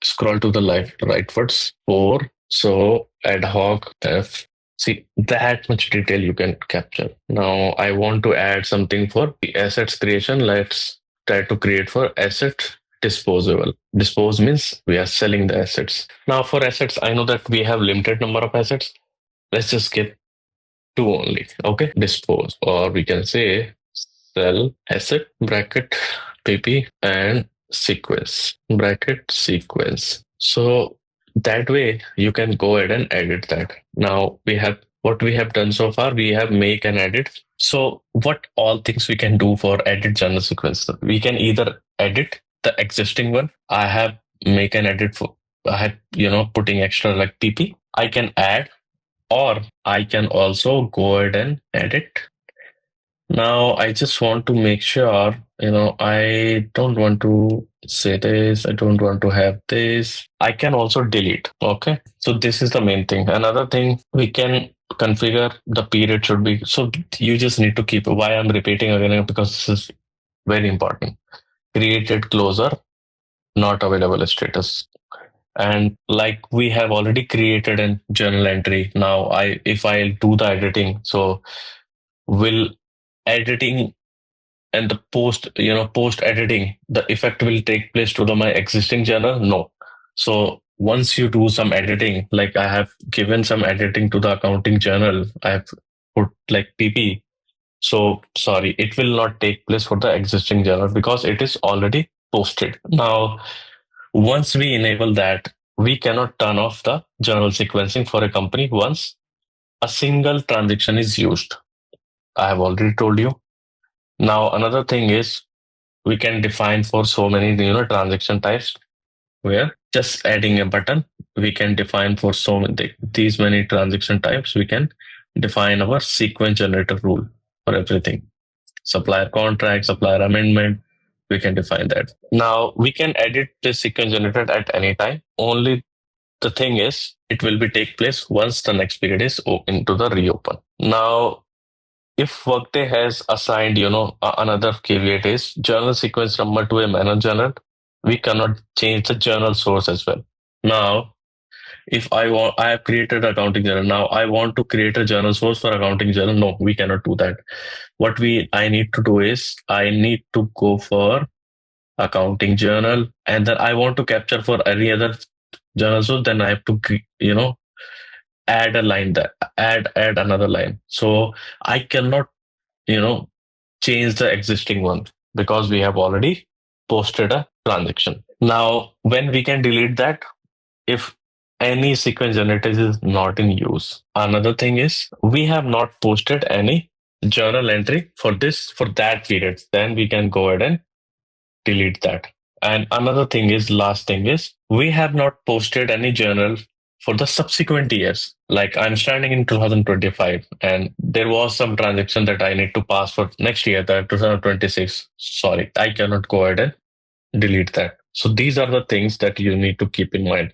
scroll to the rightwards 4. So ad hoc F. See that much detail you can capture. Now I want to add something for the assets creation. Let's try to create for asset disposable. Dispose means we are selling the assets. Now for assets, I know that we have limited number of assets. Let's just get two only. Okay, dispose, or we can say sell asset bracket pp and sequence bracket sequence. So that way you can go ahead and edit that. Now we have what we have done so far. We have make and edit. So what all things we can do for edit journal sequence? We can either edit the existing one. I have make and edit for I had putting extra like pp. I can add, or I can also go ahead and edit. Now, I just want to make sure, I don't want to say this, I don't want to have this. I can also delete. Okay. So this is the main thing. Another thing we can configure the period should be, so you just need to keep why I'm repeating again because this is very important. Created closer, not available status. And like we have already created a journal entry. Now if I do the editing, so will editing and the post editing, the effect will take place to my existing journal? No. So once you do some editing, like I have given some editing to the accounting journal, I have put like pp. So sorry, it will not take place for the existing journal because it is already posted. Now, once we enable that, we cannot turn off the journal sequencing for a company once a single transaction is used. I have already told you. Now, another thing is we can define for so many transaction types where just adding a button, we can define for so many these many transaction types. We can define our sequence generator rule for everything. Supplier contract, supplier amendment, we can define that. Now we can edit the sequence generator at any time. Only the thing is, it will be take place once the next period is into the reopen. Now if Workday has assigned, another caveat is journal sequence number to a managed journal, we cannot change the journal source as well. Now, if I have created accounting journal. Now I want to create a journal source for accounting journal. No, we cannot do that. What I need to do is I need to go for accounting journal, and then I want to capture for any other journal source. Then I have to, add a line that add another line. So I cannot you know, change the existing one because we have already posted a transaction. Now, when we can delete that, if any sequence generator is not in use. Another thing is we have not posted any journal entry for that period. Then we can go ahead and delete that. And another thing is, last thing is, we have not posted any journal for the subsequent years. Like I'm standing in 2025 and there was some transaction that I need to pass for next year, that 2026. Sorry, I cannot go ahead and delete that. So these are the things that you need to keep in mind.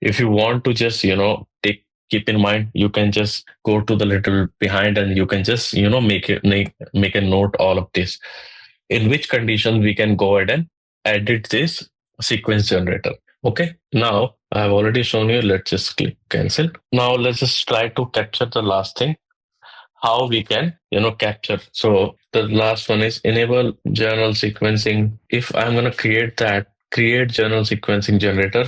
If you want to just, keep in mind, you can just go to the little behind and you can just, make a note all of this in which conditions we can go ahead and edit this sequence generator. Okay, now I have already shown you. Let's just click cancel. Now let's just try to capture the last thing, how we can, capture. So the last one is enable journal sequencing. If I'm going to create journal sequencing generator.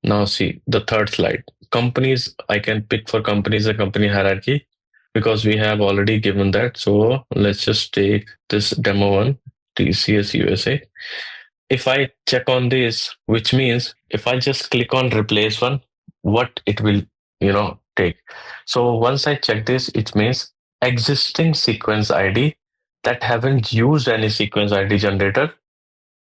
Now see the third slide. Companies, I can pick for companies a company hierarchy because we have already given that. So let's just take this demo one, TCS USA. If I check on this, which means if I just click on replace one, what it will, take. So once I check this, it means existing sequence ID that haven't used any sequence ID generator,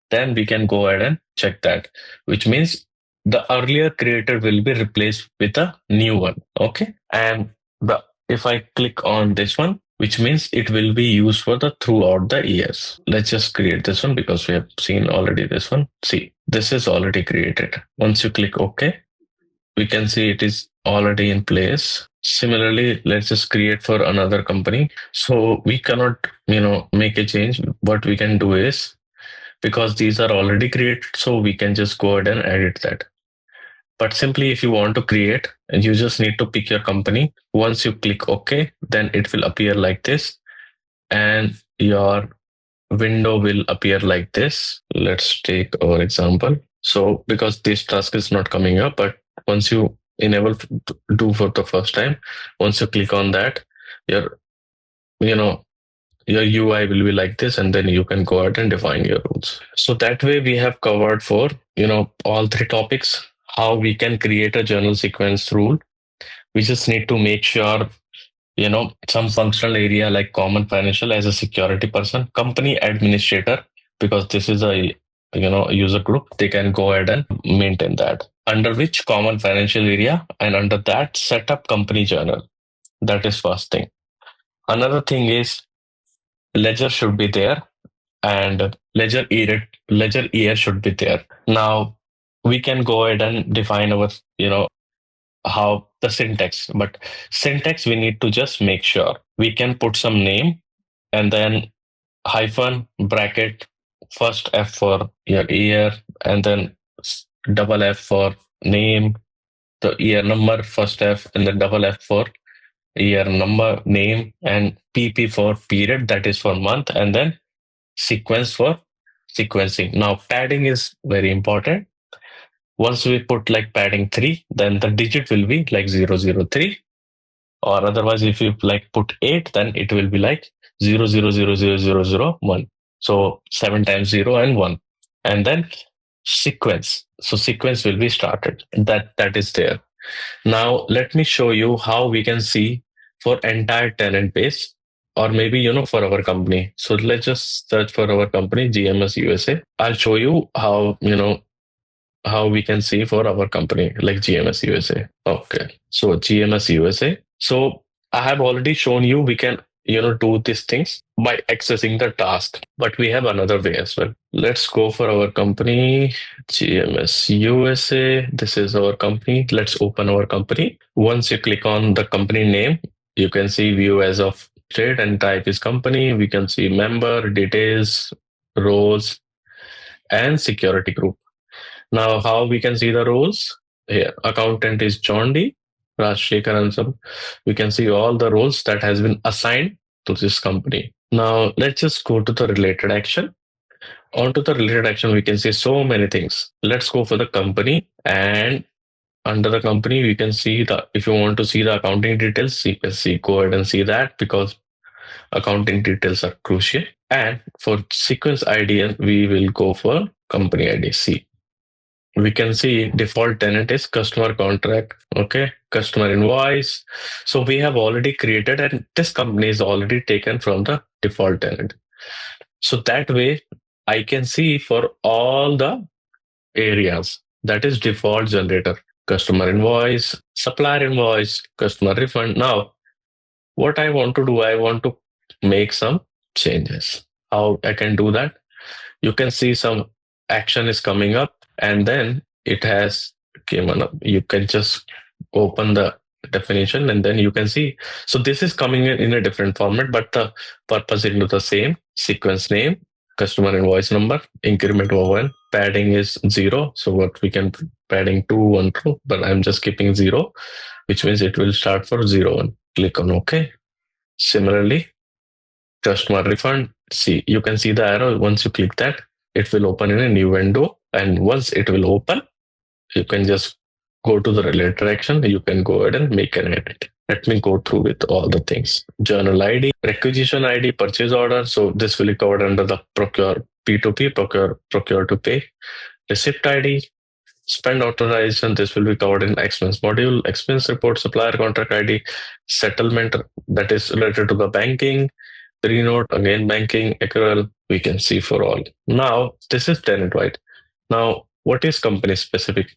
then we can go ahead and check that, which means the earlier created will be replaced with a new one. Okay. And the if I click on this one, which means it will be used for the throughout the years. Let's just create this one because we have seen already this one. See, this is already created. Once you click OK, we can see it is already in place. Similarly, let's just create for another company. So we cannot, make a change. What we can do is, because these are already created, so we can just go ahead and edit that. But simply, if you want to create, you just need to pick your company. Once you click OK, then it will appear like this, and your window will appear like this. Let's take our example. So, because this task is not coming up, but once you enable do for the first time, once you click on that, your you know your UI will be like this, and then you can go ahead and define your rules. So that way we have covered for all three topics. How we can create a journal sequence rule. We just need to make sure some functional area like common financial as a security person, company administrator, because this is a user group, they can go ahead and maintain that. Under which common financial area, and under that set up company journal. That is first thing. Another thing is ledger should be there, and ledger year should be there. Now we can go ahead and define our how the syntax, but syntax we need to just make sure we can put some name and then hyphen bracket, first F for your year, and then double F for name, the year number, first F, and then double F for year number, name, and PP for period, that is for month, and then sequence for sequencing. Now padding is very important. Once we put like padding 3, then the digit will be like 003, or otherwise if you like put 8, then it will be like 0000001. So 7 times 0 and 1, and then sequence. So sequence will be started. That is there. Now let me show you how we can see for entire tenant base, or maybe for our company. So let's just search for our company GMS USA. I'll show you how we can see for our company like GMS USA. Okay, so GMS USA. So I have already shown you we can do these things by accessing the task, but we have another way as well. Let's go for our company GMS USA. This is our company. Let's open our company. Once you click on the company name, you can see view as of trade and type is company. We can see member details, roles, and security group. Now, how we can see the roles here? Accountant is John D. Rajshekar Ansam. We can see all the roles that has been assigned to this company. Now, let's just go to the related action. Onto the related action, we can see so many things. Let's go for the company, and under the company, we can see if you want to see the accounting details, you can see, go ahead and see that, because accounting details are crucial. And for sequence ID, we will go for company ID. See, we can see default tenant is customer contract, okay, customer invoice. So we have already created, and this company is already taken from the default tenant. So that way I can see for all the areas, that is default generator, customer invoice, supplier invoice, customer refund. Now what I want to do, I want to make some changes. How I can do that? You can see some action is coming up, and then it has came on up. You can just open the definition, and then you can see. So this is coming in a different format, but the purpose is the same. Sequence name, customer invoice number, increment over 1, padding is 0. So what we can padding 2, 1, 2, but I'm just keeping 0, which means it will start for 0, 1. Click on OK. Similarly, customer refund. See, you can see the arrow. Once you click that, it will open in a new window. And once it will open, you can just go to the related action. You can go ahead and make an edit. Let me go through with all the things. Journal ID, requisition ID, purchase order. So this will be covered under the procure P2P, procure to pay. Receipt ID, spend authorization. This will be covered in expense module, expense report, supplier contract ID, settlement that is related to the banking, pre-note, again banking, accrual, we can see for all. Now, this is tenant-wide. Now, what is company specific?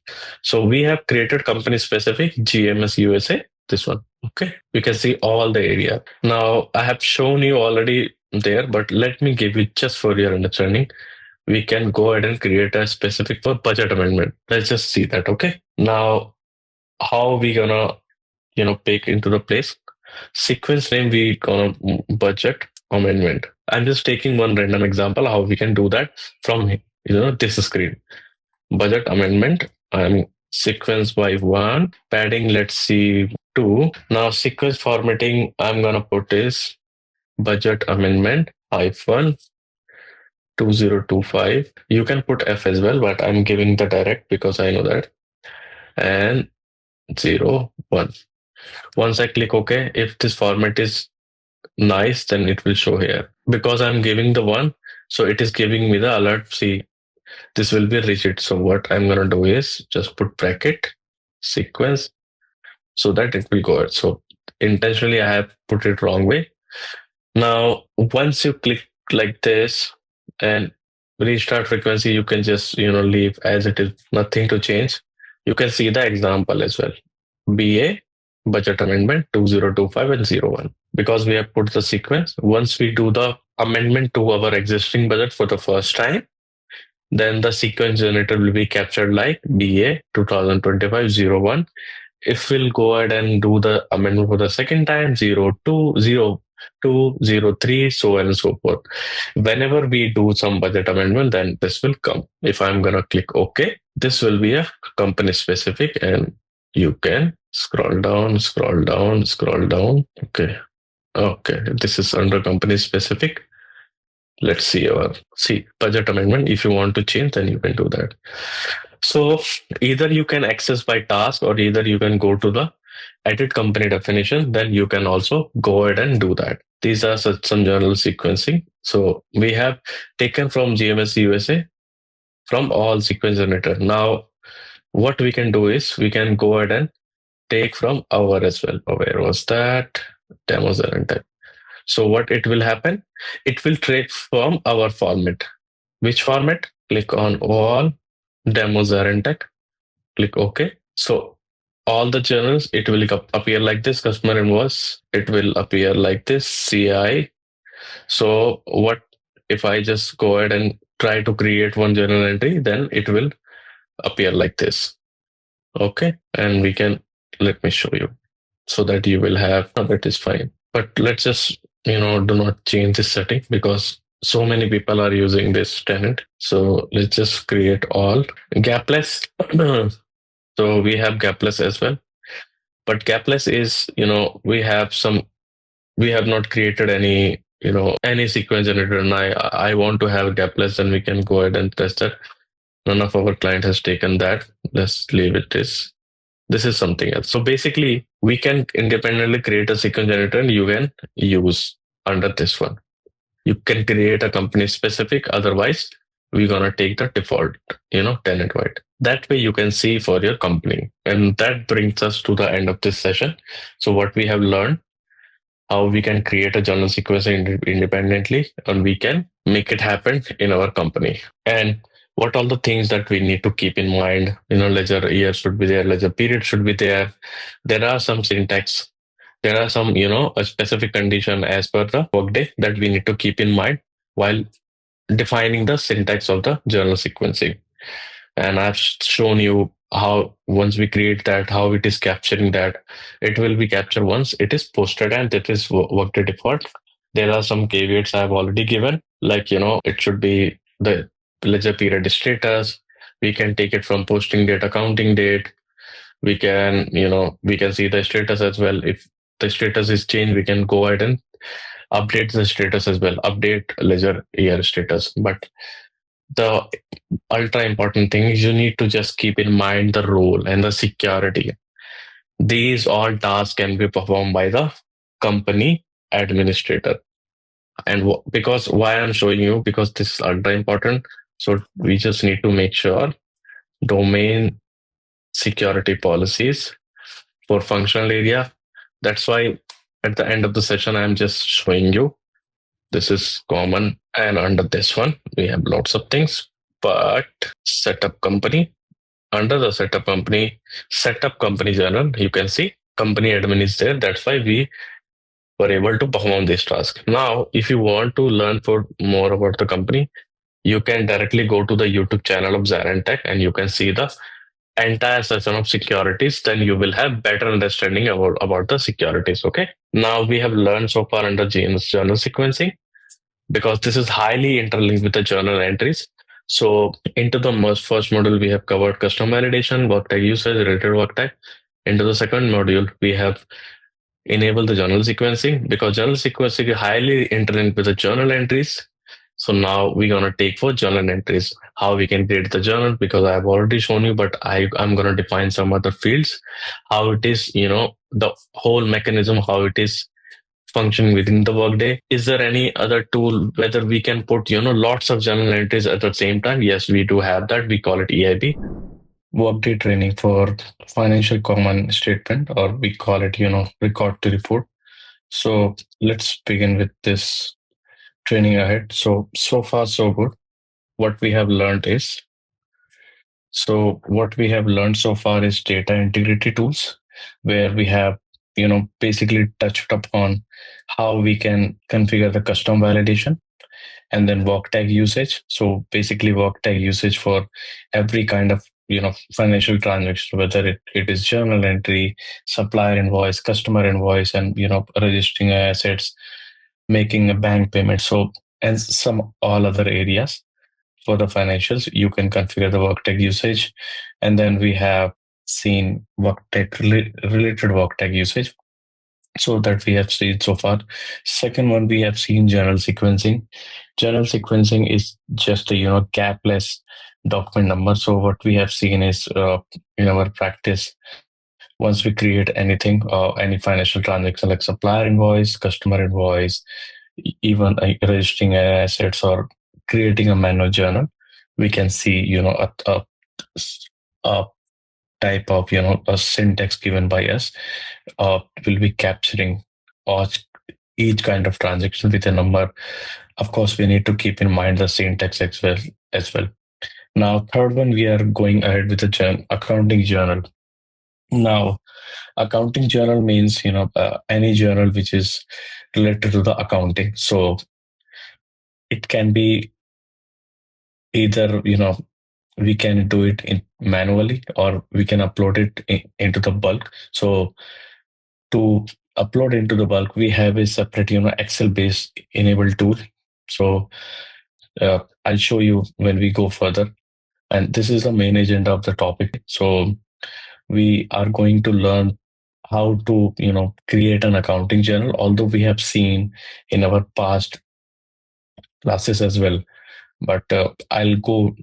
So we have created company specific GMS USA, this one. Okay, you can see all the area. Now I have shown you already there, but let me give you just for your understanding. We can go ahead and create a specific for budget amendment. Let's just see that. Okay. Now, how we gonna pick into the place sequence name? We gonna budget amendment. I'm just taking one random example how we can do that from this screen. Budget amendment. I'm sequence by one padding. Let's see two. Now sequence formatting. I'm gonna put is budget amendment hyphen 2025. You can put F as well, but I'm giving the direct because I know that. And 01. Once I click OK, if this format is nice, then it will show here. Because I'm giving the one, so it is giving me the alert. See, this will be rigid. So what I'm gonna do is just put bracket sequence so that it will go. So intentionally I have put it wrong way. Now, once you click like this and restart frequency, you can just leave as it is, nothing to change. You can see the example as well. BA budget amendment 2025 and 01. Because we have put the sequence, once we do the amendment to our existing budget for the first time, then the sequence generator will be captured like BA 2025-01. If we'll go ahead and do the amendment for the second time, 02, 02, 03, so on and so forth. Whenever we do some budget amendment, then this will come. If I'm going to click OK, this will be a company specific, and you can scroll down, scroll down, scroll down. Okay. Okay. This is under company specific. Let's see budget amendment. If you want to change, then you can do that. So either you can access by task or either you can go to the edit company definition. Then you can also go ahead and do that. These are some journal sequencing. So we have taken from GMS USA from all sequence generator. Now what we can do is we can go ahead and take from our as well. Where was that? Demos and type. So what it will happen? It will take from our format. Which format? Click on all demos and tech. Click OK. So all the journals, it will appear like this. Customer invoice, it will appear like this. CI. So what if I just go ahead and try to create one journal entry? Then it will appear like this. Okay, and we can let me show you so that you will have that is fine. But let's just do not change this setting because so many people are using this tenant. So let's just create all gapless. So we have gapless as well, but gapless is we have not created any sequence generator, and I want to have gapless, then we can go ahead and test that. None of our client has taken that. Let's leave it this is something else. So basically we can independently create a sequence generator and you can use under this one. You can create a company specific, otherwise we're gonna take the default tenant wide. That way you can see for your company. And that brings us to the end of this session. So what we have learned, how we can create a journal sequence independently, and we can make it happen in our company. And what all the things that we need to keep in mind, ledger year should be there, ledger period should be there. There are some syntax, there are some, a specific condition as per the workday that we need to keep in mind while defining the syntax of the journal sequencing. And I've shown you how once we create that, how it is capturing that. It will be captured once it is posted, and that is Workday default. There are some caveats I've already given, like it should be the ledger period status. We can take it from posting date, accounting date. We can we can see the status as well. If the status is changed, we can go ahead and update the status as well, update ledger year status. But the ultra important thing is you need to just keep in mind the role and the security. These all tasks can be performed by the company administrator. And because why I'm showing you, because this is ultra important. So we just need to make sure domain security policies for functional area. That's why at the end of the session, I'm just showing you this is common. And under this one, we have lots of things, but setup company, under the setup company journal, you can see company admin is there. That's why we were able to perform this task. Now, if you want to learn for more about the company, you can directly go to the YouTube channel of Zarentech and you can see the entire session of securities. Then you will have better understanding about the securities. Okay. Now we have learned so far under journal sequencing because this is highly interlinked with the journal entries. So into the first module, we have covered custom validation, work tag usage, related work tag. Into the second module, we have enabled the journal sequencing because journal sequencing is highly interlinked with the journal entries. So now we're gonna take for journal entries, how we can create the journal because I've already shown you, but I'm gonna define some other fields, how it is, the whole mechanism, how it is functioning within the workday. Is there any other tool whether we can put, lots of journal entries at the same time? Yes, we do have that. We call it EIB, workday training for financial common statement, or we call it, record to report. So let's begin with this training ahead. So far, so good. What we have learned is what we have learned so far is data integrity tools, where we have, basically touched upon how we can configure the custom validation and then work tag usage. So basically work tag usage for every kind of, financial transaction, whether it is journal entry, supplier invoice, customer invoice, and, registering assets, making a bank payment. So, and some all other areas for the financials, you can configure the work tag usage. And then we have seen work tag related work tag usage. So that we have seen so far. Second one, we have seen journal sequencing. Journal sequencing is just a gapless document number. So what we have seen is in our practice, once we create anything, any financial transaction like supplier invoice, customer invoice, even registering assets or creating a manual journal, we can see a type of a syntax given by us will be capturing all, each kind of transaction with a number. Of course, we need to keep in mind the syntax as well. Now, third one, we are going ahead with the accounting journal. Now, accounting journal means any journal which is related to the accounting. So it can be either we can do it in manually or we can upload it into the bulk. So to upload into the bulk, we have a separate Excel based enabled tool. So I'll show you when we go further. And this is the main agenda of the topic. So we are going to learn how to create an accounting journal, although we have seen in our past classes as well. But I'll go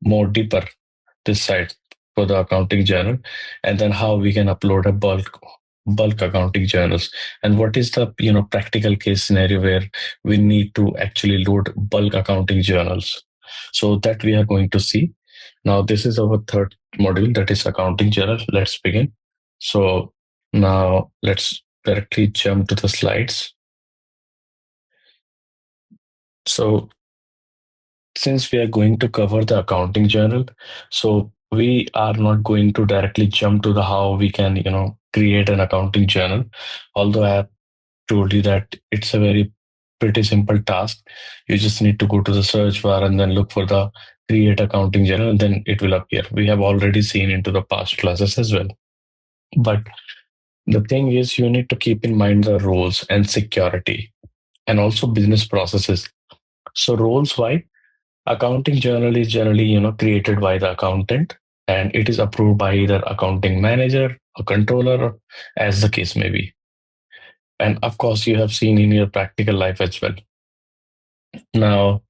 more deeper this side for the accounting journal, and then how we can upload a bulk accounting journals, and what is the practical case scenario where we need to actually load bulk accounting journals. So that we are going to see. Now this is our third module, that is accounting journal. Let's begin. So now let's directly jump to the slides. So since we are going to cover the accounting journal, so we are not going to directly jump to the how we can create an accounting journal, although I have told you that it's a very pretty simple task. You just need to go to the search bar and then look for the create accounting journal, and then it will appear. We have already seen into the past classes as well. But the thing is, you need to keep in mind the roles and security and also business processes. So roles, why? Accounting journal is generally, created by the accountant, and it is approved by either accounting manager or controller, as the case may be. And of course, you have seen in your practical life as well. Now,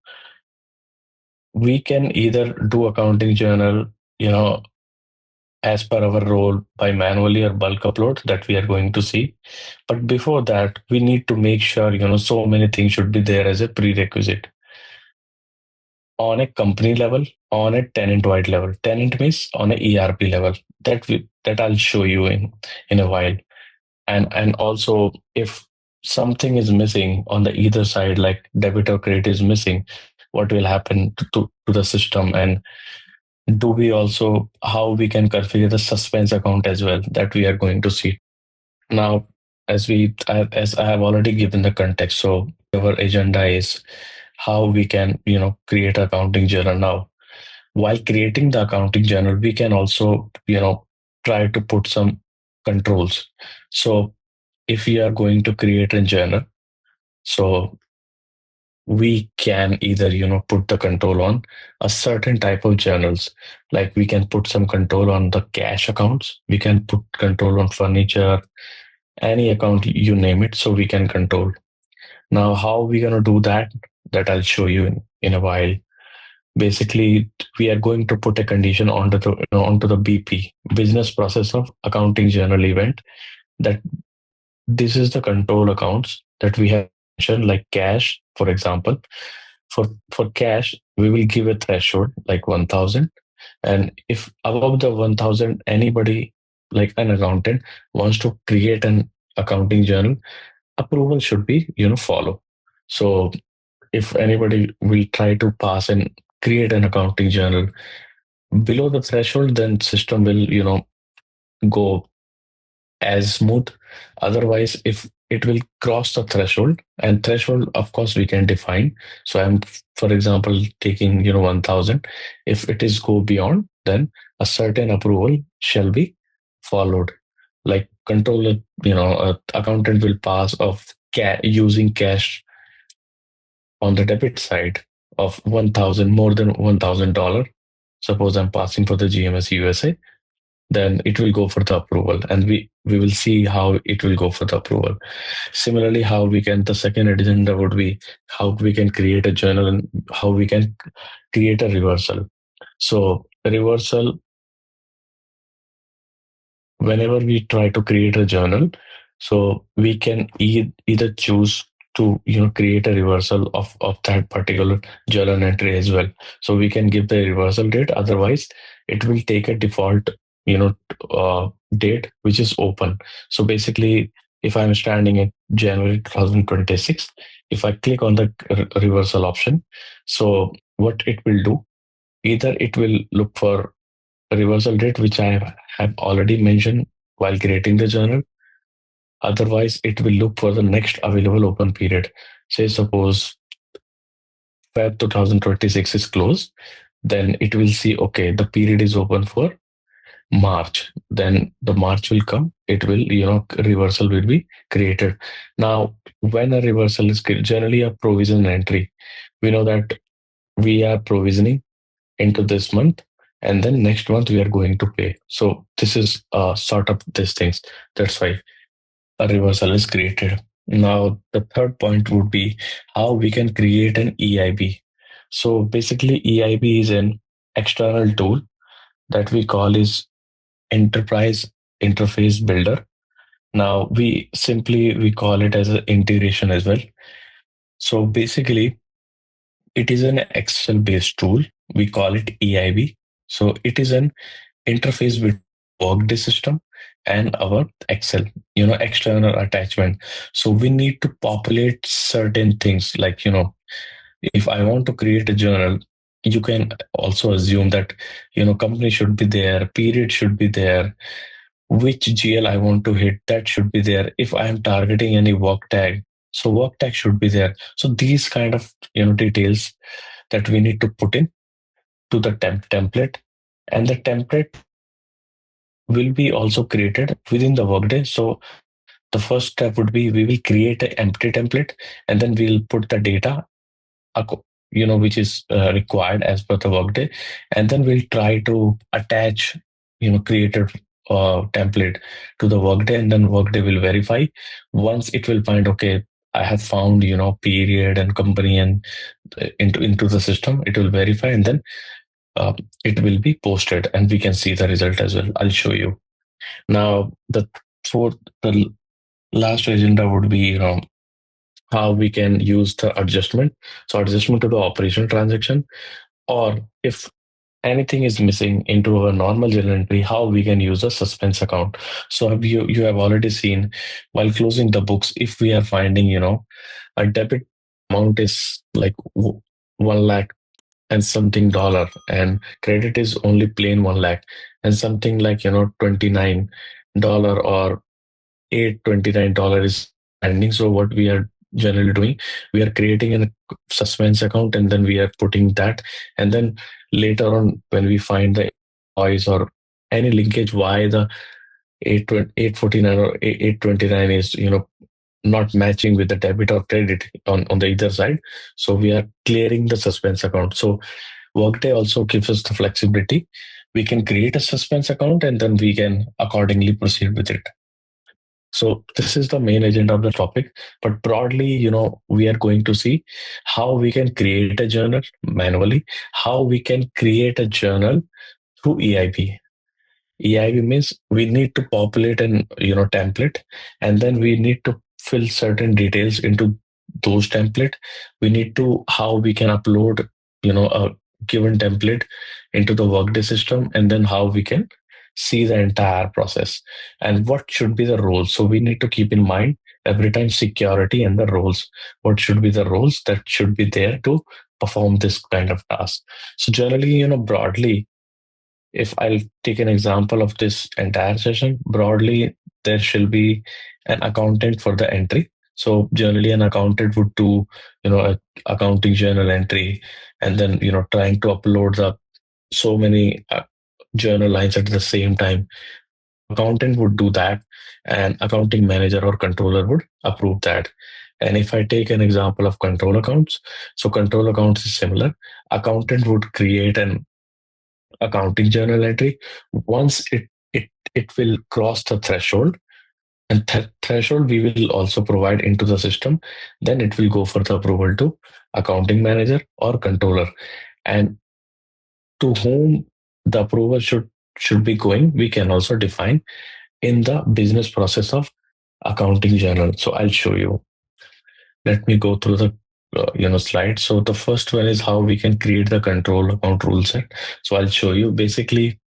we can either do accounting journal, as per our role by manually or bulk upload that we are going to see. But before that, we need to make sure, so many things should be there as a prerequisite. On a company level, on a tenant-wide level. Tenant means on a ERP level. That I'll show you in a while. And also, if something is missing on the either side, like debit or credit is missing, what will happen to the system, and do we also how we can configure the suspense account as well that we are going to see now as I have already given the context. So our agenda is how we can create accounting journal. Now while creating the accounting journal we can also try to put some controls. So if we are going to create a journal, so we can either put the control on a certain type of journals, like we can put some control on the cash accounts, we can put control on furniture, any account you name it, so we can control. Now how we going to do that, that I'll show you in a while. Basically we are going to put a condition onto the BP, business process of accounting journal event, that this is the control accounts that we have mentioned, like cash, for example. For cash, we will give a threshold like 1,000. And if above the 1,000, anybody like an accountant wants to create an accounting journal, approval should be, follow. So if anybody will try to pass and create an accounting journal below the threshold, then system will, go as smooth. Otherwise, if it will cross the threshold, and threshold, of course, we can define. So I'm, for example, taking 1,000. If it is go beyond, then a certain approval shall be followed. Like controller, accountant will pass of using cash on the debit side of 1,000, more than $1,000. Suppose I'm passing for the GMS USA, then it will go for the approval, and we will see how it will go for the approval. Similarly, how we can, the second agenda would be how we can create a journal and how we can create a reversal. So reversal, whenever we try to create a journal, so we can either choose to create a reversal of that particular journal entry as well. So we can give the reversal date, otherwise it will take a default you know date which is open. So basically, if I'm standing at January 2026, if I click on the reversal option, so what it will do, either it will look for reversal date, which I have already mentioned while creating the journal. Otherwise, it will look for the next available open period. Say, suppose Feb 2026 is closed, then it will see, okay, the period is open for March. Then the March will come, it will, reversal will be created. Now, when a reversal is generally a provision entry, we know that we are provisioning into this month, and then next month we are going to pay. So this is sort of these things. That's why a reversal is created. Now the third point would be how we can create an EIB. So basically EIB is an external tool that we call is enterprise interface builder. Now we call it as an integration as well. So basically it is an Excel based tool. We call it EIB. So it is an interface with Workday system and our Excel, external attachment. So we need to populate certain things, like, if I want to create a journal, you can also assume that, company should be there, period should be there, which GL I want to hit, that should be there. If I am targeting any work tag, so work tag should be there. So these kind of, details that we need to put in to the template, and the template will be also created within the workday. So the first step would be we will create an empty template, and then we'll put the data which is required as per the workday, and then we'll try to attach created template to the workday, and then workday will verify. Once it will find, okay, I have found period and company and into the system, it will verify, and then uh, it will be posted, and we can see the result as well. I'll show you. Now the fourth, the last agenda would be how we can use the adjustment. So adjustment to the operational transaction, or if anything is missing into our normal journal entry, how we can use a suspense account. So you have already seen, while closing the books, if we are finding a debit amount is like 1 lakh and something dollar, and credit is only plain 1 lakh, and something like, $29 or $829 is pending. So what we are generally doing, we are creating a suspense account, and then we are putting that, and then later on when we find the invoice or any linkage why the 849 or 829 is not matching with the debit or credit on the either side, so we are clearing the suspense account. So Workday also gives us the flexibility. We can create a suspense account, and then we can accordingly proceed with it. So this is the main agenda of the topic. But broadly, we are going to see how we can create a journal manually, how we can create a journal through EIB. EIB means we need to populate an template, and then we need to fill certain details into those template. We need to how we can upload a given template into the Workday system, and then how we can see the entire process and what should be the roles. So we need to keep in mind every time security and the roles. What should be the roles that should be there to perform this kind of task? So generally, broadly, if I'll take an example of this entire session, broadly, there shall be an accountant for the entry. So generally, an accountant would do, a accounting journal entry, and then, trying to upload the so many journal lines at the same time. Accountant would do that, and accounting manager or controller would approve that. And if I take an example of control accounts, so control accounts is similar. Accountant would create an accounting journal entry. Once it will cross the threshold, and threshold we will also provide into the system, then it will go for the approval to accounting manager or controller. And to whom the approval should be going, we can also define in the business process of accounting journal. So I'll show you. Let me go through the slide. So the first one is how we can create the control account rule set. So I'll show you. Basically,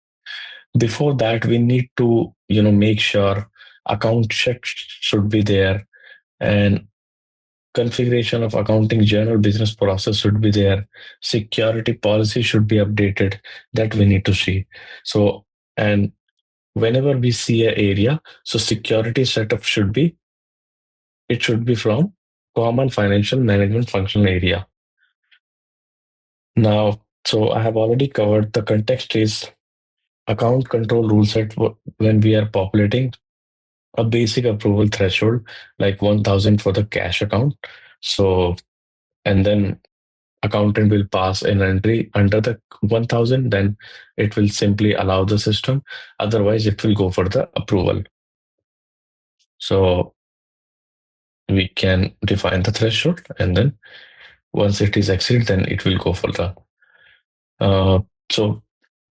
before that, we need to make sure account check should be there, and configuration of accounting journal business process should be there. Security policy should be updated. That we need to see. So, and whenever we see a area, so security setup should be, it should be from common financial management functional area. Now, so I have already covered the context is account control rule set when we are populating a basic approval threshold like 1000 for the cash account. So, and then accountant will pass an entry under the 1000, then it will simply allow the system. Otherwise, it will go for the approval. So we can define the threshold, and then once it is exceeded, then it will go for the. So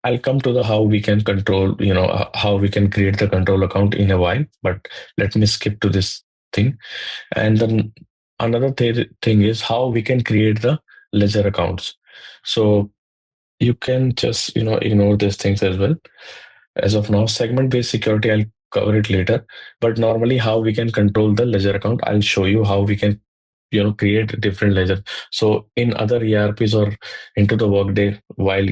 I'll come to the how we can control, how we can create the control account in a while. But let me skip to this thing. And then another thing is how we can create the ledger accounts. So you can just ignore these things as well. As of now, segment based security, I'll cover it later. But normally, how we can control the ledger account, I'll show you how we can create different ledger. So in other ERPs or into the Workday, while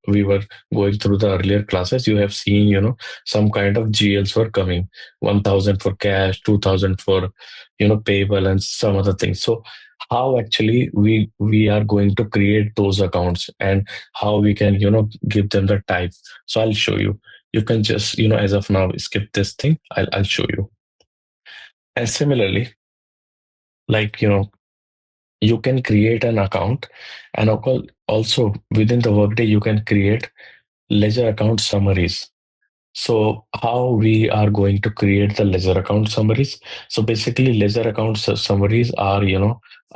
we were going through the earlier classes, you have seen some kind of GLs were coming, 1000 for cash, 2000 for payable, and some other things. So how actually we are going to create those accounts, and how we can give them the type. So I'll show you. You can just as of now skip this thing. I'll show you. And similarly, like you can create an account, and also within the Workday you can create ledger account summaries. So how we are going to create the ledger account summaries? So basically ledger account summaries are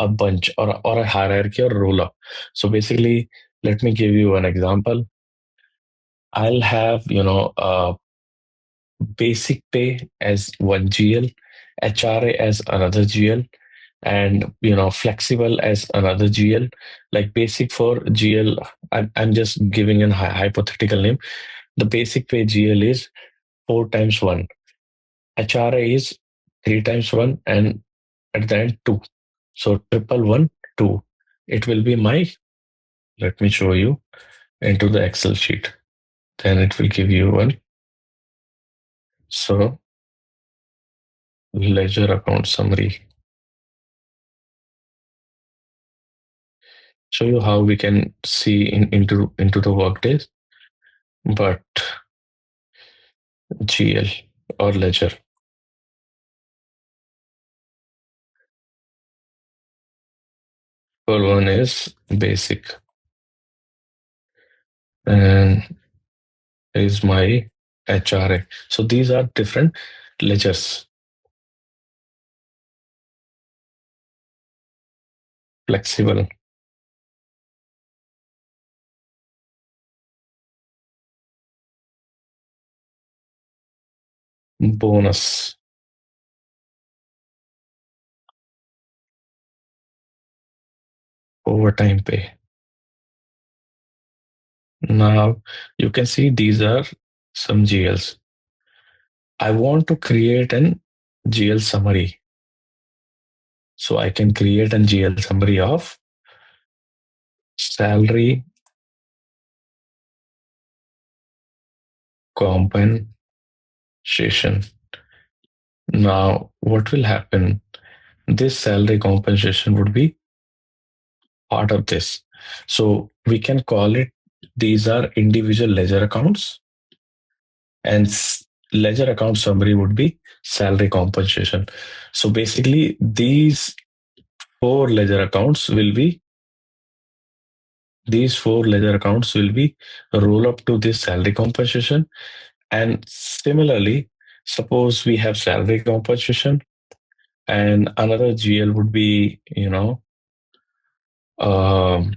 a bunch or a hierarchy or roll up. So basically, let me give you an example. I'll have basic pay as one GL, HRA as another GL, and flexible as another GL. Like basic for GL, I'm just giving a hypothetical name. The basic pay GL is 4 times 1. HRA is 3 times 1, and at the end 2. So triple one, 2. It will be my let me show you into the Excel sheet. Then it will give you one. So ledger account summary. Show you how we can see into the workdays, but GL or ledger. For one is basic, and is my HRA. So these are different ledgers. Flexible, bonus, overtime pay. Now you can see these are some GLs. I want to create an GL summary. So I can create an GL summary of salary compensation. Now, what will happen? This salary compensation would be part of this. So we can call it, these are individual ledger accounts, and ledger account summary would be salary compensation. So basically, these four ledger accounts will be these four ledger accounts will be roll up to this salary compensation. And similarly, suppose we have salary compensation and another GL would be, um,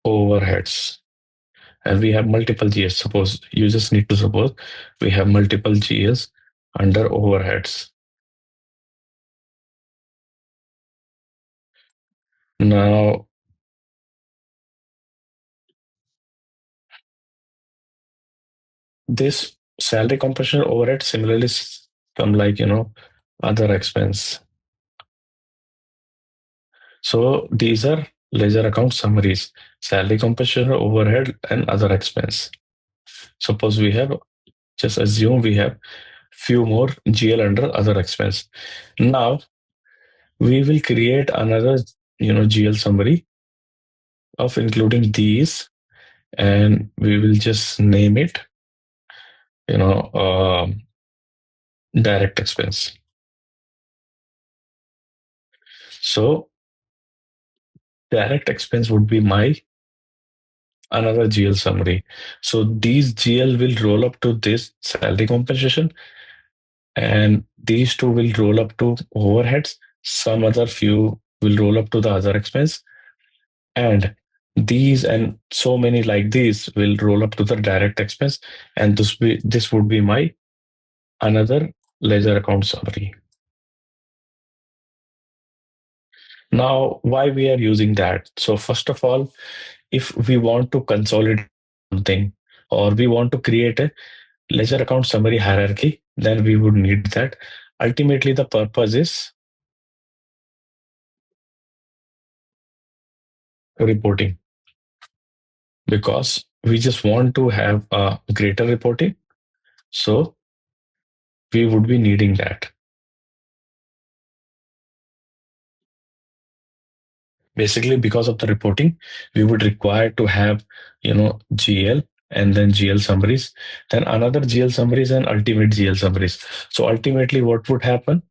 overheads. And we have multiple GS. Suppose you just need to suppose we have multiple GS under overheads. Now, this salary compensation overhead similarly come like, other expense. So these are ledger account summaries, salary compensation, overhead, and other expense. Suppose we have, just assume we have few more GL under other expense. Now we will create another, GL summary of including these, and we will just name it, you know, direct expense. So direct expense would be my another GL summary. So these GL will roll up to this salary compensation, and these two will roll up to overheads. Some other few will roll up to the other expense, and these and so many like these will roll up to the direct expense, and this would be my another ledger account summary. Now, why we are using that? So first of all, if we want to consolidate something or we want to create a ledger account summary hierarchy, then we would need that. Ultimately, the purpose is reporting, because we just want to have a greater reporting. So we would be needing that. Basically, because of the reporting, we would require to have, GL and then GL summaries, then another GL summaries and ultimate GL summaries. So ultimately, what would happen?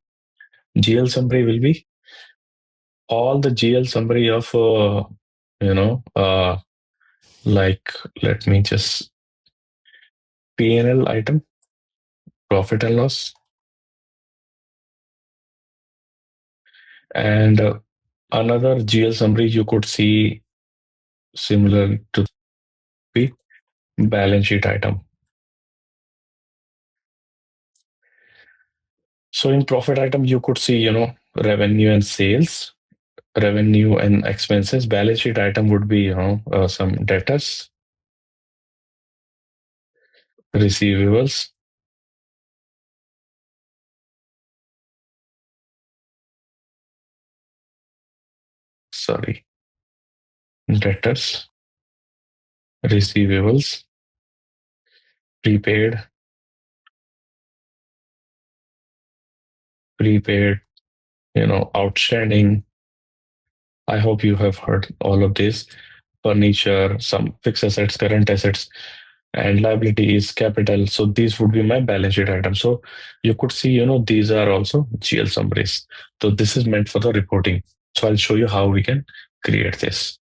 GL summary will be all the GL summary of, you know, uh, like, let me just P&L item, profit and loss, and another GL summary you could see similar to the balance sheet item. So in profit item, you could see, revenue and sales, revenue and expenses. Balance sheet item would be, some debtors, receivables, sorry, debtors, receivables, prepaid, prepaid, outstanding. I hope you have heard all of this. Furniture, some fixed assets, current assets, and liability is capital. So these would be my balance sheet items. So you could see, these are also GL summaries. So this is meant for the reporting. So I'll show you how we can create this.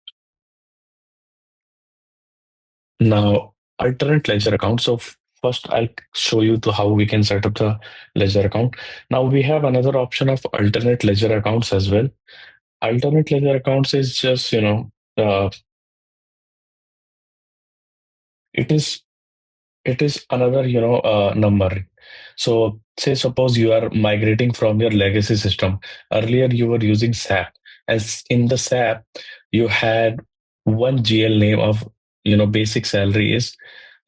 Now, alternate ledger account. So first I'll show you to how we can set up the ledger account. Now we have another option of alternate ledger accounts as well. Alternate ledger accounts is just, it is it is another number. So say suppose you are migrating from your legacy system. Earlier you were using SAP. As in the SAP you had one GL name of basic salary is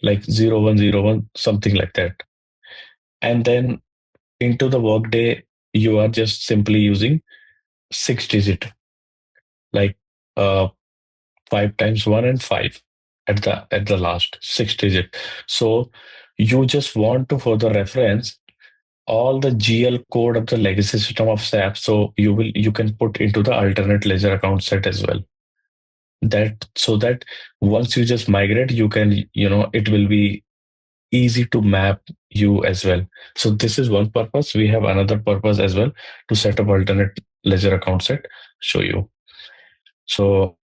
like 0101, something like that. And then into the workday you are just simply using 6 digit, like uh 5 times 1 and 5 at the last 6 digit. So you just want to further reference all the GL code of the legacy system of SAP. So you can put into the alternate ledger account set as well. That so that once you just migrate, you can, it will be easy to map you as well. So this is one purpose. We have another purpose as well to set up alternate ledger account set. Show you. So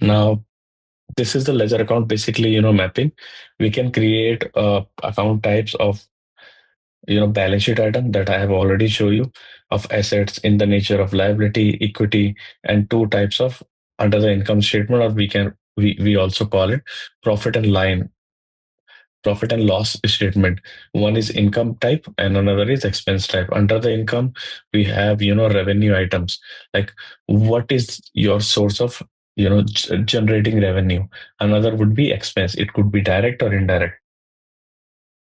now this is the ledger account, basically, mapping. We can create account types of balance sheet item that I have already shown you, of assets in the nature of liability, equity, and two types of under the income statement, or we also call it profit and line, profit and loss statement. One is income type and another is expense type. Under the income, we have revenue items, like what is your source of generating revenue. Another would be expense. It could be direct or indirect.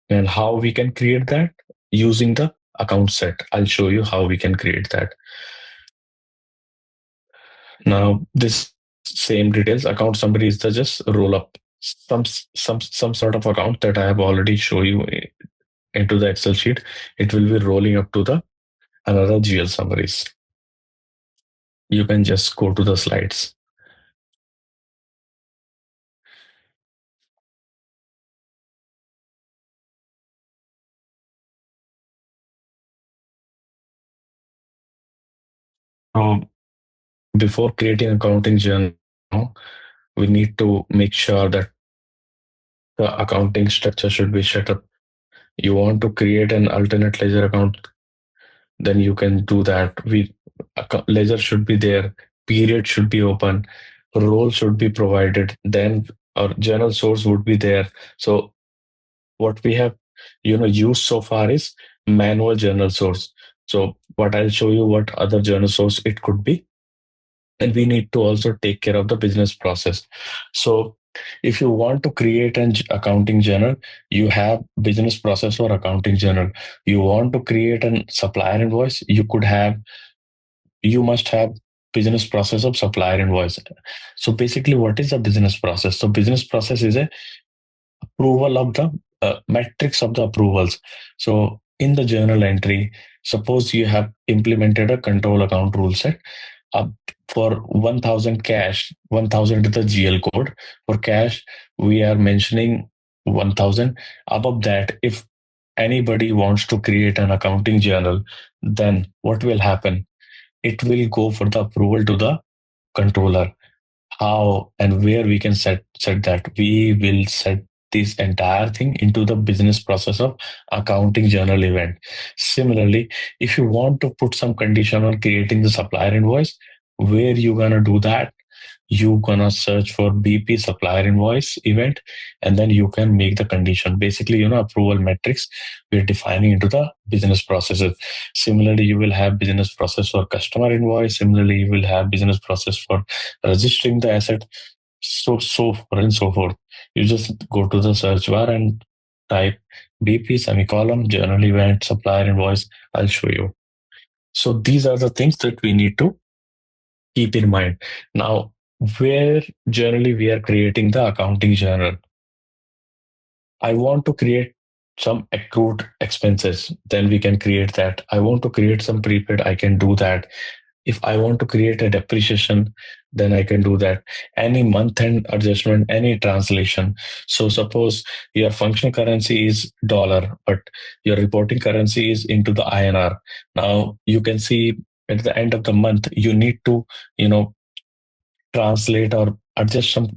And how we can create that using the account set. I'll show you how we can create that. Now, this same details account summary is the just roll up some sort of account that I have already show you into the Excel sheet. It will be rolling up to the another GL summaries. You can just go to the slides. So before creating accounting journal, we need to make sure that the accounting structure should be set up. You want to create an alternate ledger account, then you can do that. Ledger should be there, period should be open, role should be provided, then our journal source would be there. So what we have used so far is manual journal source. So what I'll show you what other journal source it could be, and we need to also take care of the business process. So if you want to create an accounting journal, you have business process or accounting journal. You want to create an supplier invoice, you must have business process of supplier invoice. So basically, what is a business process? So business process is a approval of the metrics of the approvals. So in the journal entry, suppose you have implemented a control account rule set up for 1000 cash, 1000 is the GL code. For cash, we are mentioning 1000. Above that, if anybody wants to create an accounting journal, then what will happen? It will go for the approval to the controller. How and where we can set that? We will set this entire thing into the business process of accounting journal event. Similarly, if you want to put some condition on creating the supplier invoice, where you gonna do that? You gonna search for BP supplier invoice event, and then you can make the condition. Basically, approval metrics we're defining into the business processes. Similarly, you will have business process for customer invoice. Similarly, you will have business process for registering the asset. So forth and so forth. You just go to the search bar and type BP semicolon journal event supplier invoice. I'll show you. So these are the things that we need to keep in mind. Now, where generally we are creating the accounting journal, I want to create some accrued expenses, then we can create that. I want to create some prepaid, I can do that. If I want to create a depreciation, then I can do that. Any month end adjustment, any translation. So suppose your functional currency is dollar, but your reporting currency is into the INR. Now you can see at the end of the month, you need to, you know, translate or adjust some,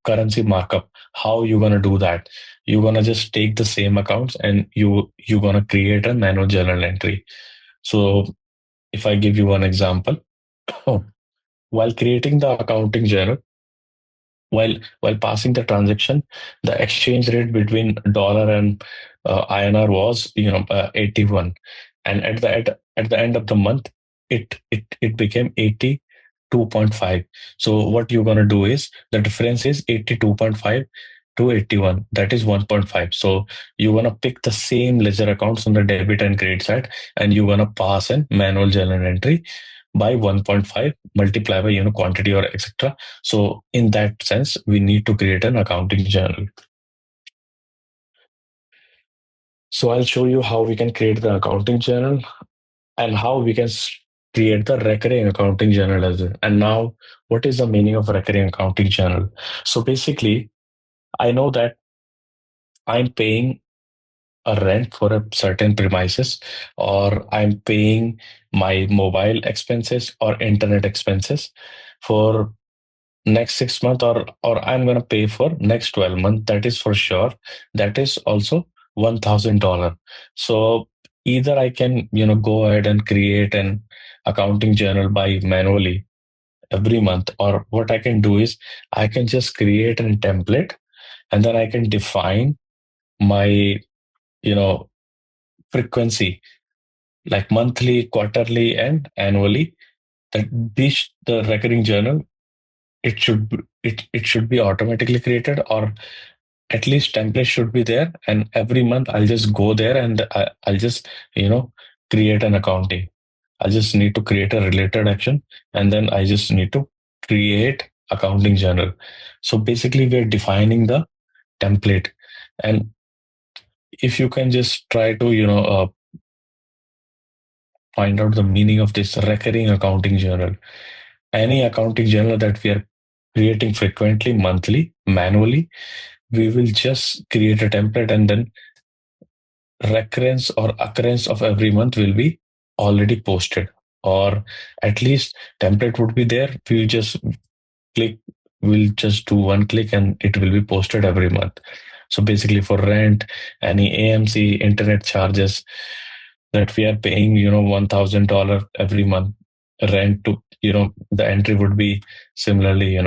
currency markup. How you gonna do that? You're gonna just take the same accounts and you're gonna create a manual journal entry. So if I give you one example, while creating the accounting journal, while passing the transaction, the exchange rate between dollar and INR was 81, and at the end of the month, it became 82.5. So what you're gonna do is the difference is 82.5 to 81. That is 1.5. So you're gonna pick the same ledger accounts on the debit and credit side, and you're gonna pass an manual journal entry by 1.5 multiply by quantity or etc. So in that sense, we need to create an accounting journal. So I'll show you how we can create the accounting journal and how we can create the recurring accounting journal as well. And now, what is the meaning of recurring accounting journal? So basically, I know that I'm paying a rent for a certain premises, or I'm paying my mobile expenses or internet expenses for next 6 months, or I'm gonna pay for next 12 months. That is for sure. That is also $1,000. So either I can go ahead and create an accounting journal by manually every month, or what I can do is I can just create a template and then I can define my you know frequency, like monthly, quarterly, and annually. That this the recurring journal, it should be automatically created, or at least template should be there, and every month I'll just go there and I'll just create an accounting. I just need to create a related action, and then I just need to create accounting journal. So basically we're defining the template. And if you can just try to find out the meaning of this recurring accounting journal, any accounting journal that we are creating frequently, monthly, manually, we will just create a template, and then recurrence or occurrence of every month will be already posted, or at least template would be there. We just click we'll just do one click and it will be posted every month. So basically for rent, any AMC internet charges that we are paying, $1,000 every month rent to, the entry would be similarly,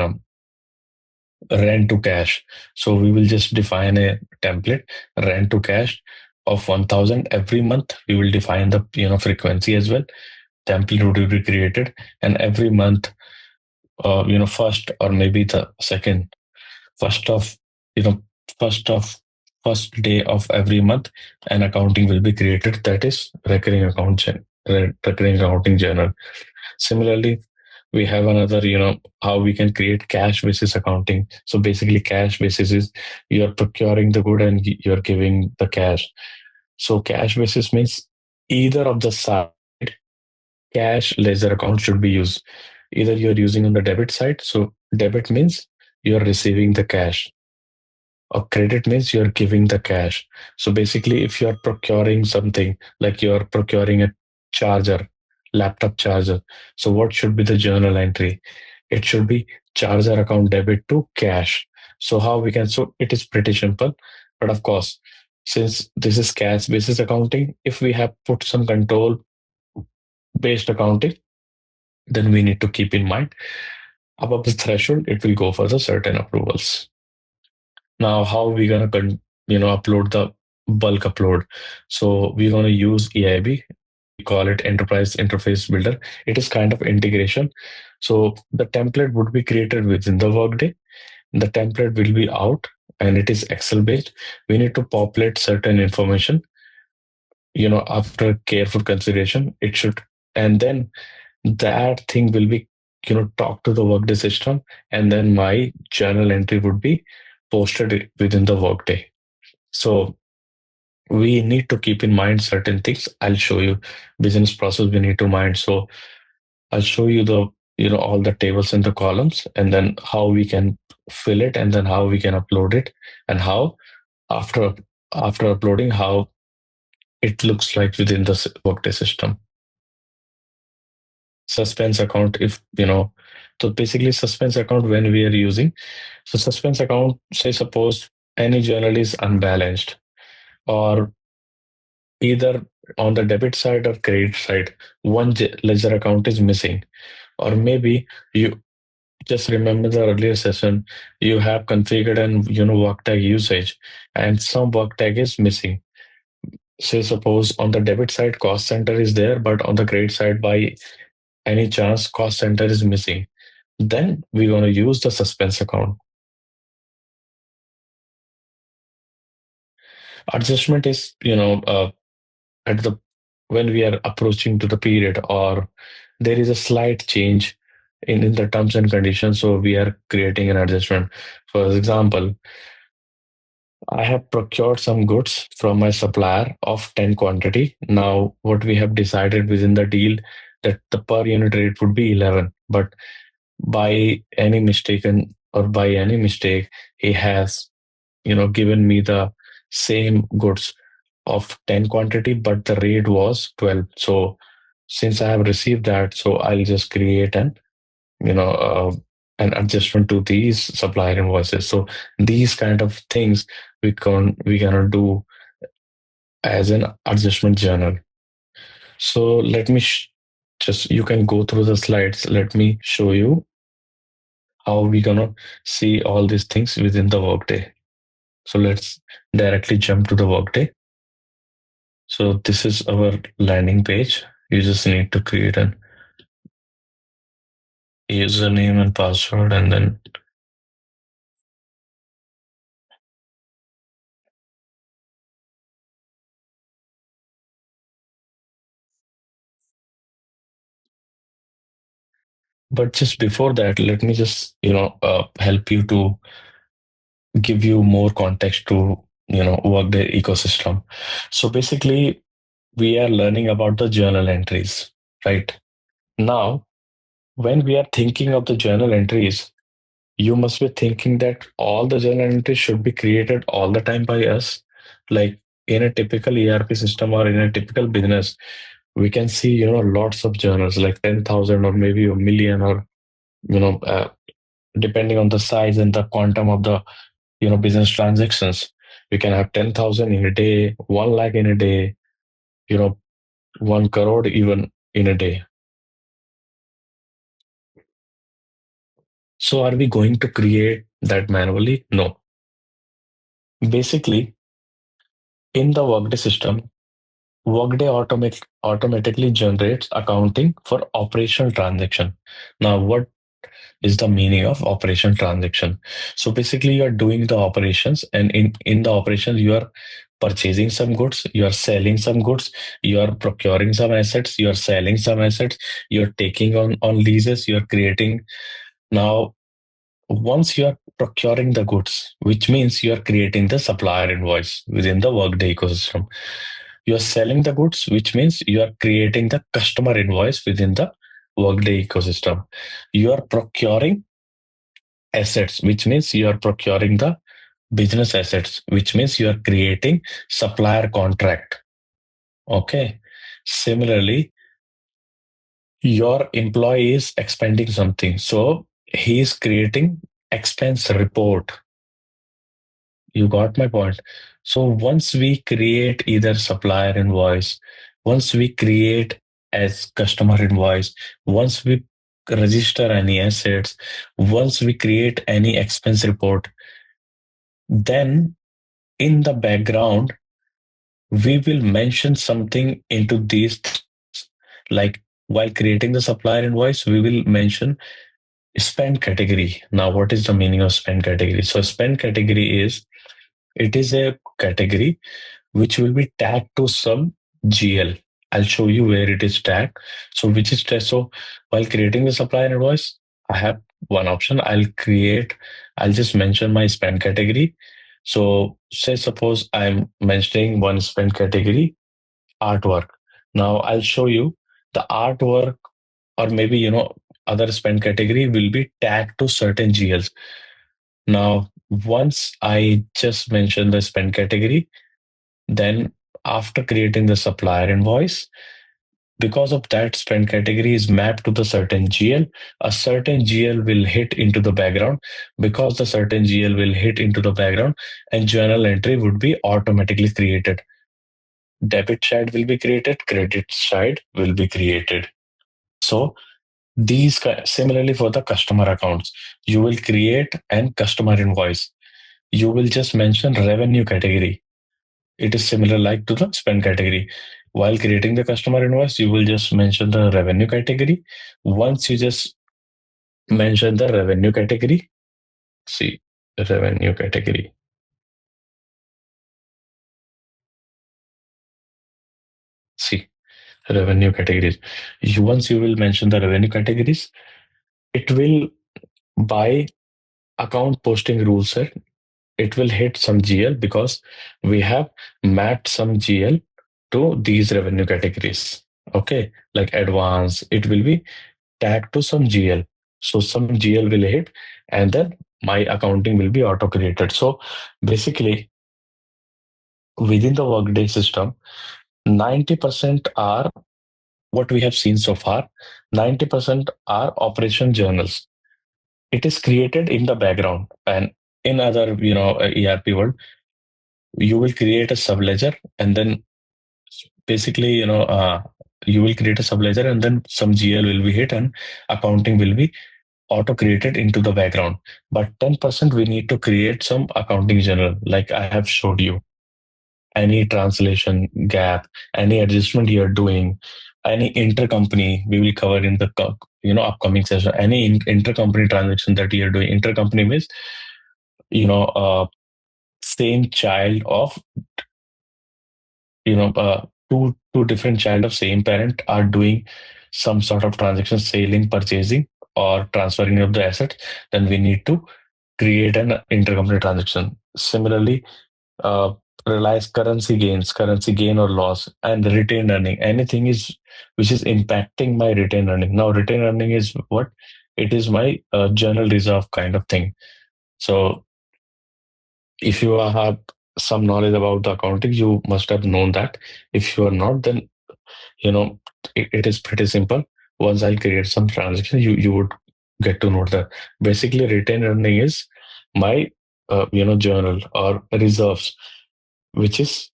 rent to cash. So we will just define a template, rent to cash of 1,000 every month. We will define the frequency as well. Template would be created, and every month, first or maybe the second, first of you know first of first day of every month, an accounting will be created. That is recurring accounting journal. Similarly, we have another, how we can create cash basis accounting. So basically, cash basis is you're procuring the good and you're giving the cash. So cash basis means either of the side, cash ledger account should be used. Either you're using on the debit side, so debit means you're receiving the cash, or credit means you're giving the cash. So basically, if you're procuring something, like you're procuring a charger, laptop charger, so what should be the journal entry? It should be charger account debit to cash. So how we can, so it is pretty simple. But of course, since this is cash basis accounting, if we have put some control based accounting, then we need to keep in mind above the threshold, it will go for the certain approvals. Now, how we gonna upload the bulk upload? So we're gonna use EIB. We call it Enterprise Interface Builder. It is kind of integration. So the template would be created within the Workday. The template will be out, and it is Excel based. We need to populate certain information. After careful consideration, it should and then that thing will be talk to the Workday system, and then my journal entry would be posted within the Workday. So we need to keep in mind certain things. I'll show you business process we need to mind. So I'll show you the all the tables and the columns, and then how we can fill it, and then how we can upload it, and how after uploading, how it looks like within the Workday system. Suspense account, if so basically suspense account when we are using, so suspense account, say suppose any journal is unbalanced, or either on the debit side or credit side, one ledger account is missing, or maybe you just remember the earlier session, you have configured an work tag usage, and some work tag is missing. Say suppose on the debit side cost center is there, but on the credit side by any chance cost center is missing, then we're going to use the suspense account. Adjustment is at the when we are approaching to the period, or there is a slight change in the terms and conditions, so we are creating an adjustment. For example, I have procured some goods from my supplier of 10 quantity. Now, what we have decided within the deal, that the per unit rate would be 11. But by any mistaken or by any mistake, he has, given me the same goods of 10 quantity, but the rate was 12. So since I have received that, so I'll just create you know, uh, an adjustment to these supplier invoices. So these kind of things we cannot do as an adjustment journal. So let me just you can go through the slides. Let me show you how we gonna see all these things within the workday. So let's directly jump to the workday. So this is our landing page. You just need to create an username and password, and then but just before that, let me just help you to give you more context to workday ecosystem. So basically we are learning about the journal entries, right? Now when we are thinking of the journal entries, you must be thinking that all the journal entries should be created all the time by us. Like in a typical ERP system or in a typical business, we can see lots of journals like 10,000 or maybe a million, or you know uh, depending on the size and the quantum of the business transactions, we can have 10,000 in a day, 1 lakh in a day, you know 1 crore even in a day. So are we going to create that manually? No. Basically, in the Workday system, Workday automatically generates accounting for operational transaction. Now, what is the meaning of operation transaction? So basically, you are doing the operations, and in the operations, you are purchasing some goods, you are selling some goods, you are procuring some assets, you are selling some assets, you are taking on leases, you are creating. Now, once you are procuring the goods, which means you are creating the supplier invoice within the Workday ecosystem. You are selling the goods, which means you are creating the customer invoice within the Workday ecosystem. You are procuring assets, which means you are procuring the business assets, which means you are creating supplier contract. Okay. Similarly, your employee is expending something. So he is creating expense report. You got my point. So once we create either supplier invoice, once we create as customer invoice, once we register any assets, once we create any expense report, then in the background, we will mention something into these like while creating the supplier invoice, we will mention spend category. Now, what is the meaning of spend category? So spend category is, it is a category which will be tagged to some GL. I'll show you where it is tagged. So which is tagged. So while creating the supplier invoice, I have one option. I'll just mention my spend category. So say suppose I'm mentioning one spend category, artwork. Now I'll show you the artwork, or maybe other spend category will be tagged to certain GLs. Now once I just mention the spend category, then after creating the supplier invoice, because of that spend category is mapped to the certain GL, a certain GL will hit into the background. Because the certain GL will hit into the background, and journal entry would be automatically created. Debit side will be created, credit side will be created. So similarly for the customer accounts, you will create an customer invoice. You will just mention revenue category. It is similar like to the spend category. While creating the customer invoice, you will just mention the revenue category. Once you just mention the revenue category, see revenue category. See revenue categories. Once you will mention the revenue categories, it will by account posting rule set, it will hit some GL because we have mapped some GL to these revenue categories. Okay, like advance, it will be tagged to some GL. So some GL will hit, and then my accounting will be auto created. So basically, within the Workday system, 90% are what we have seen so far. 90% are operation journals. It is created in the background, and in other ERP world, you will create a subledger, and then basically you will create a subledger, and then some GL will be hit, and accounting will be auto created into the background. But 10% we need to create some accounting journal, like I have showed you. Any translation gap, any adjustment you're doing, any intercompany we will cover in the upcoming session. Any intercompany transaction that you're doing. Intercompany means you know uh, same child of two different child of same parent are doing some sort of transaction, selling, purchasing, or transferring of the assets. Then we need to create an intercompany transaction. Similarly, uh, realize currency gain or loss, and retained earning. Anything is which is impacting my retained earning. Now, retained earning is what? It is my general reserve kind of thing. So, if you have some knowledge about the accounting, you must have known that. If you are not, then you know it is pretty simple. Once I'll create some transaction, you would get to know that. Basically, retained earning is my journal or reserves, which is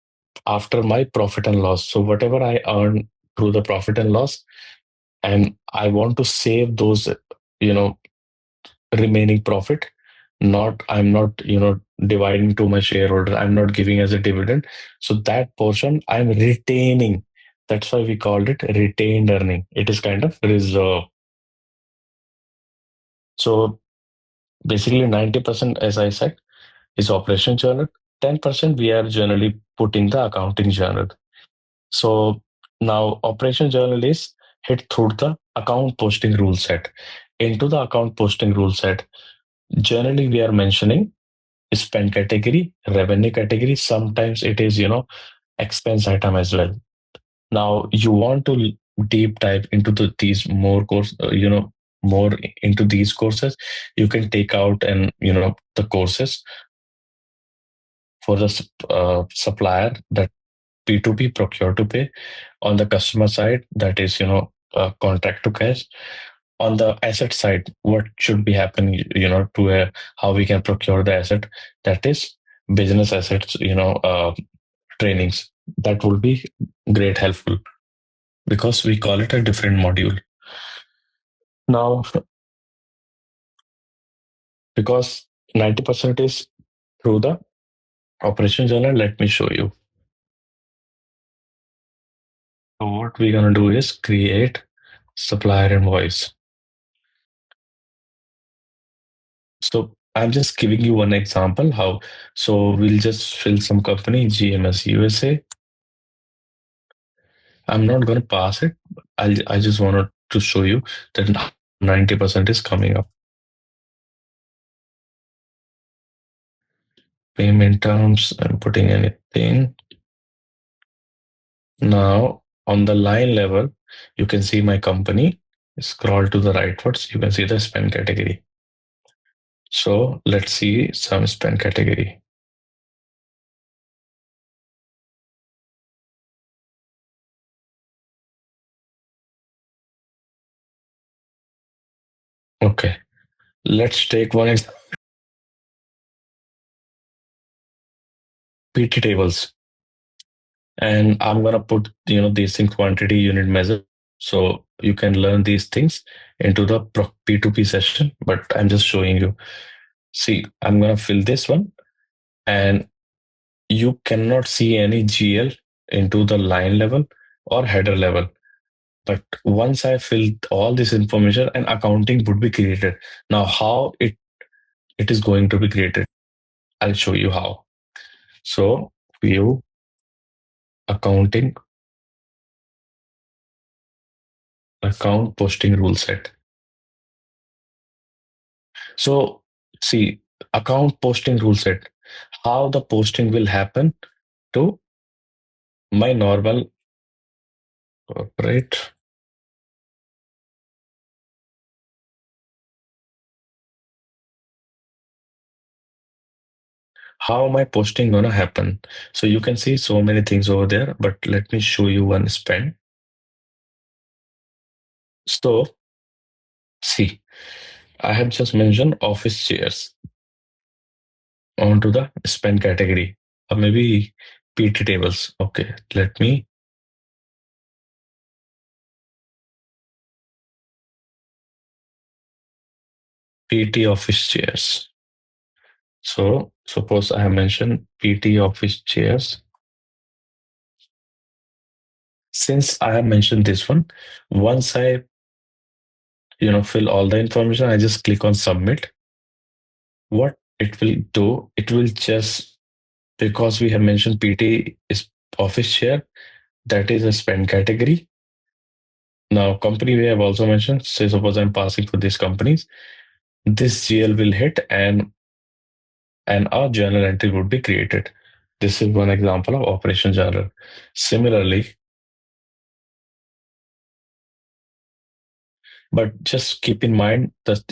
after my profit and loss. So whatever I earn through the profit and loss, and I want to save those, you know, remaining profit. I'm not, dividing to my shareholder. I'm not giving as a dividend. So that portion I'm retaining. That's why we called it retained earning. It is kind of reserve. So basically 90%, as I said, is operation journal. 10% we are generally putting the accounting journal. So now operation journal is hit through the account posting rule set. Into the account posting rule set, generally we are mentioning spend category, revenue category. Sometimes it is, expense item as well. Now you want to deep dive into these more more into these courses. You can take out and, the courses for the supplier, that P2P, procure to pay. On the customer side, that is, contract to cash. On the asset side, what should be happening, to how we can procure the asset, that is business assets, trainings. That will be great helpful because we call it a different module. Now, because 90% is through the operation journal, let me show you. So what we're going to do is create supplier invoice. So I'm just giving you one example how. So we'll just fill some company, GMS USA. I'm not going to pass it. I just wanted to show you that 90% is coming up. Payment terms, I'm putting anything. Now, on the line level, you can see my company. Scroll to the rightwards, you can see the spend category. So let's see some spend category. Okay, let's take one example. PT tables. And I'm gonna put these things quantity unit measure. So you can learn these things into the P2P session, but I'm just showing you. See, I'm gonna fill this one, and you cannot see any GL into the line level or header level. But once I filled all this information, an accounting would be created. Now, how it is going to be created, I'll show you how. So view accounting account posting rule set. So see, account posting rule set, how the posting will happen to my normal corporate. How am I posting gonna happen? So you can see so many things over there, but let me show you one spend. So see, I have just mentioned office chairs onto the spend category, or maybe PT tables. Okay, let me PT office chairs. So suppose I have mentioned PT office chairs. Since I have mentioned this one, once I fill all the information, I just click on submit. What it will do, it will just, because we have mentioned PT is office share, that is a spend category. Now company we have also mentioned, say suppose I'm passing for these companies, this GL will hit, and our journal entry would be created. This is one example of operation journal. Similarly, but just keep in mind that,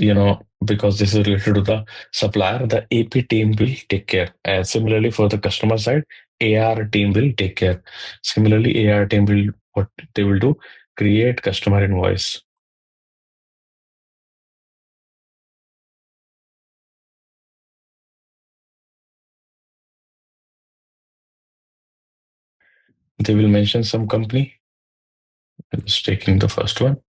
because this is related to the supplier, the AP team will take care. And similarly, for the customer side, AR team will take care. Similarly, AR team will, what they will do, create customer invoice. They will mention some company. I'm just taking the first one.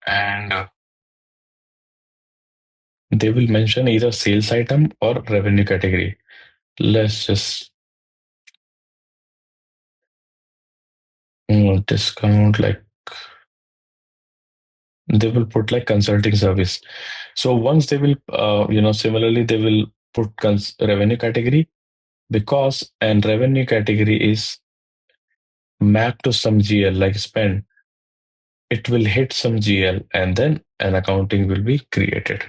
And they will mention either sales item or revenue category. Let's just discount, like they will put like consulting service. So once they will, similarly, they will put revenue category, because and revenue category is mapped to some GL like spend. It will hit some GL, and then an accounting will be created.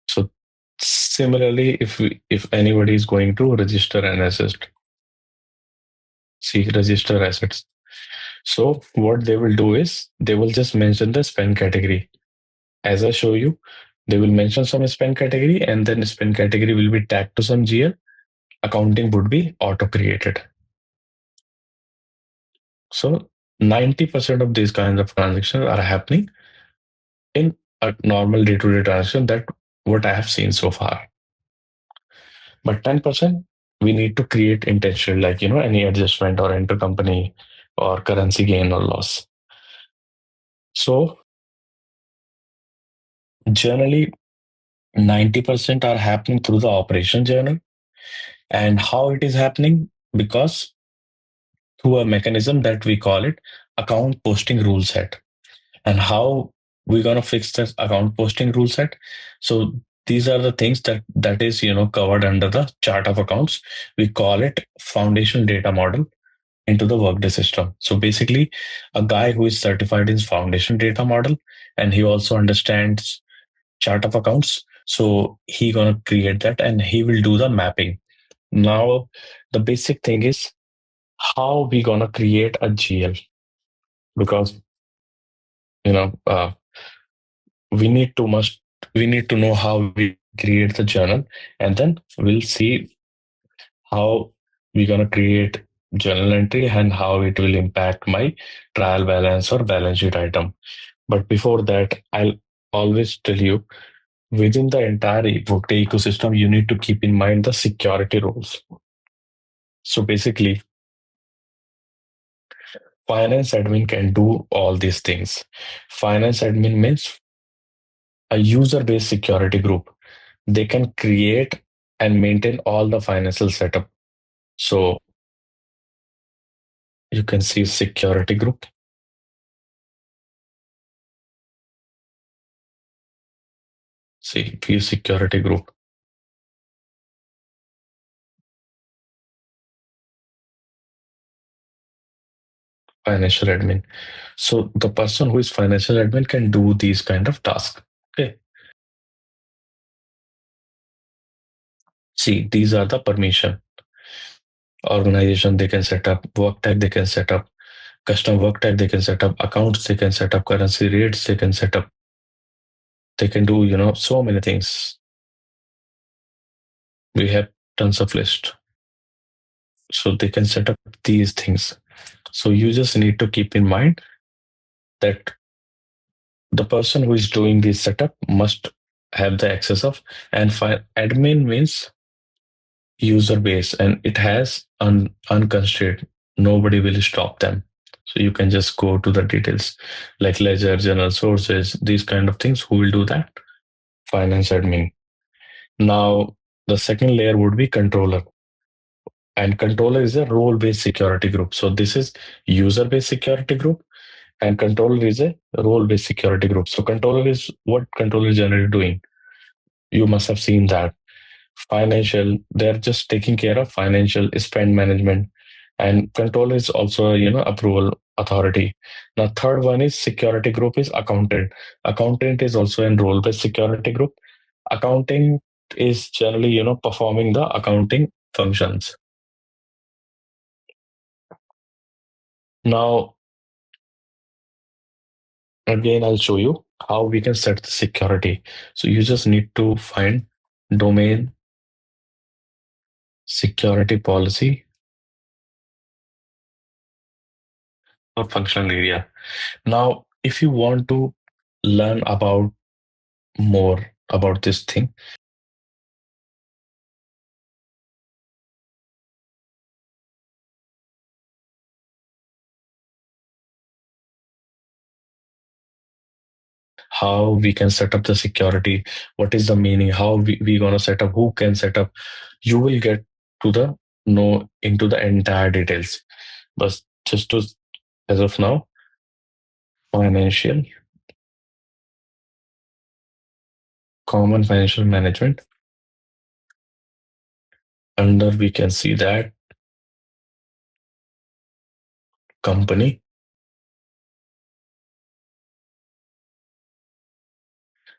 So similarly, if anybody is going to register an asset, see register assets. So what they will do is they will just mention the spend category. As I show you, they will mention some spend category, and then spend category will be tagged to some GL. Accounting would be auto created. So 90% of these kinds of transactions are happening in a normal day-to-day transaction, that what I have seen so far. But 10% we need to create intentional, like any adjustment or intercompany or currency gain or loss. So generally 90% are happening through the operation journal. And how it is happening? Because through a mechanism that we call it account posting rule set. And how we're going to fix this account posting rule set? So These are the things that is covered under the chart of accounts. We call it foundation data model into the Workday system. So basically, a guy who is certified in foundation data model and he also understands chart of accounts. So he gonna create that and he will do the mapping. Now, the basic thing is how we gonna create a GL, because you know uh, we need to must we need to know how we create the journal, and then we'll see how we're gonna create journal entry and how it will impact my trial balance or balance sheet item. But before that, I'll always tell you, within the entire Workday ecosystem, you need to keep in mind the security rules. So basically, finance admin can do all these things. Finance admin means a user-based security group. They can create and maintain all the financial setup. So you can see security group, see view security group, financial admin. So the person who is financial admin can do these kind of tasks. Okay. See, these are the permission. Organization they can set up, work type they can set up, custom work type they can set up, accounts they can set up, currency rates they can set up. They can do, so many things. We have tons of list. So they can set up these things. So you just need to keep in mind that the person who is doing this setup must have the access of, and admin means user base, and it has unconstrained. Nobody will stop them. So you can just go to the details like ledger, general sources, these kind of things. Who will do that? Finance admin. Now, the second layer would be controller. And controller is a role based security group. So this is user based security group, and controller is a role based security group. So controller is what controller is generally doing. You must have seen that financial, they're just taking care of financial spend management, and control is also approval authority. Now third one is security group is accountant is also in role based security group. Accounting is generally performing the accounting functions. Now again, I'll show you how we can set the security. So you just need to find domain security policy or functional area. Now, if you want to learn about more about this thing, how we can set up the security, what is the meaning, how we gonna set up, who can set up, you will get to the know into the entire details. But just to as of now, financial common financial management, under we can see that company,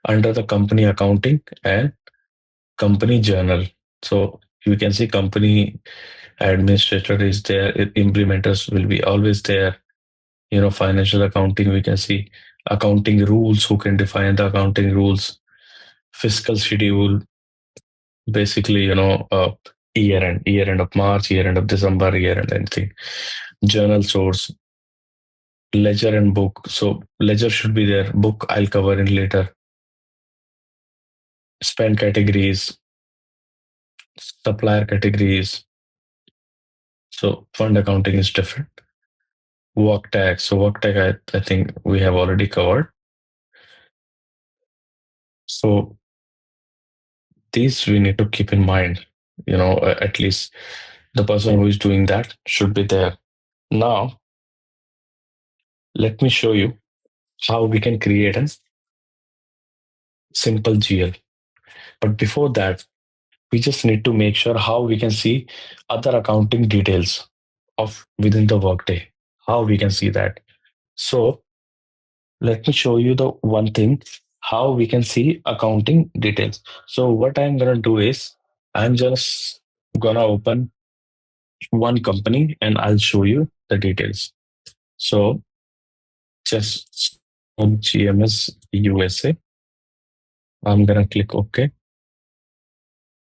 under the company accounting and company journal. So you can see company administrator is there, implementers will be always there. Financial accounting, we can see accounting rules, who can define the accounting rules, fiscal schedule, basically, year end of March, year end of December, year end anything. Journal source, ledger and book. So ledger should be there. Book I'll cover in later. Spend categories, supplier categories. So fund accounting is different. Work tax. So work tax, I think we have already covered. So these we need to keep in mind. At least the person who is doing that should be there. Now, let me show you how we can create a simple GL. But before that, we just need to make sure how we can see other accounting details of within the workday, how we can see that. So let me show you the one thing, how we can see accounting details. So what I'm gonna do is I'm just gonna open one company and I'll show you the details. So just on GMS USA, I'm gonna click OK,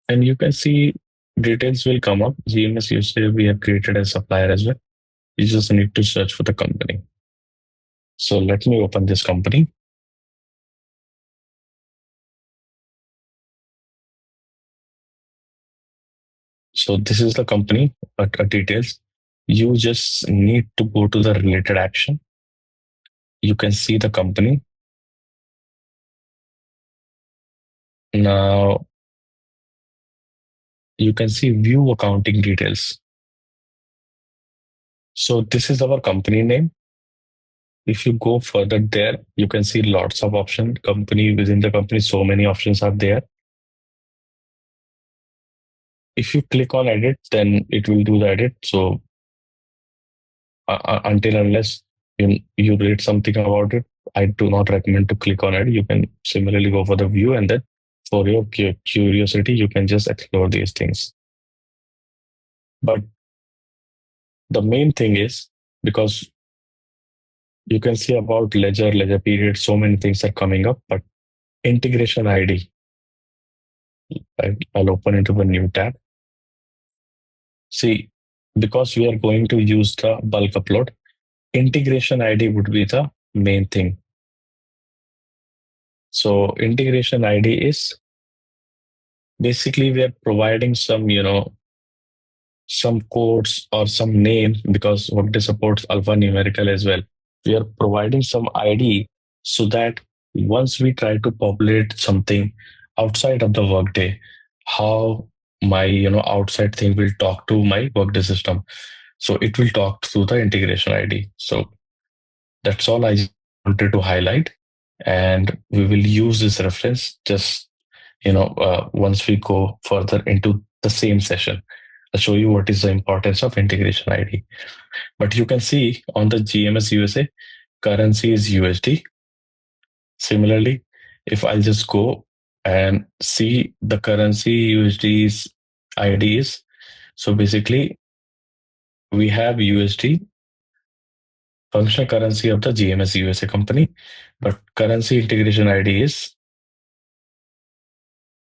and you can see details will come up. GMS USA we have created a supplier as well. You just need to search for the company. So let me open this company. So this is the company details. You just need to go to the related action. You can see the company. Now you can see view accounting details. So this is our company name. If you go further there, you can see lots of options. Company within the company, so many options are there. If you click on edit, then it will do the edit. So until unless you read something about it, I do not recommend to click on it. You can similarly go for the view, and then for your curiosity, you can just explore these things. But the main thing is because you can see about ledger period, so many things are coming up, but integration ID, I'll open into the new tab. See, because we are going to use the bulk upload, integration ID would be the main thing. So integration ID is basically we are providing some, some codes or some name because Workday supports alphanumerical as well. We are providing some ID so that once we try to populate something outside of the Workday, how my outside thing will talk to my Workday system. So it will talk through the integration ID. So that's all I wanted to highlight, and we will use this reference just once we go further into the same session. I'll show you what is the importance of integration ID. But you can see on the GMS USA, currency is USD. Similarly, if I'll just go and see the currency USD's IDs, so basically we have USD, functional currency of the GMS USA company, but currency integration ID is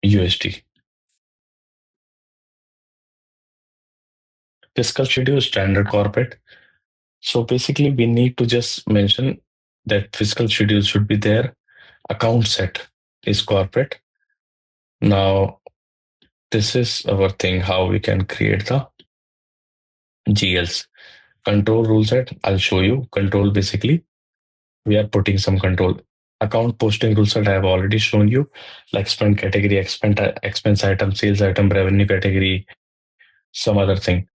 USD. Fiscal schedule standard corporate. So basically, we need to just mention that fiscal schedule should be there. Account set is corporate. Now, this is our thing, how we can create the GLs. Control rule set, I'll show you. Control basically, we are putting some control. Account posting rule set, I have already shown you, like spend category, expense item, sales item, revenue category, some other thing.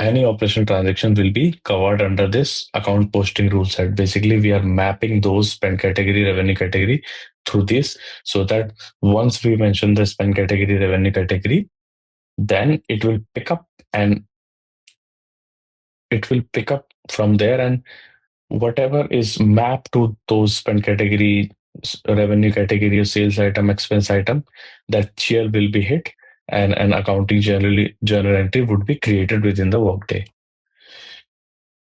Any operation transaction will be covered under this account posting rule set. Basically, we are mapping those spend category, revenue category through this so that once we mention the spend category, revenue category, then it will pick up and it will pick up from there, and whatever is mapped to those spend category, revenue category, sales item, expense item, that GL will be hit, and an accounting journal entry would be created within the workday.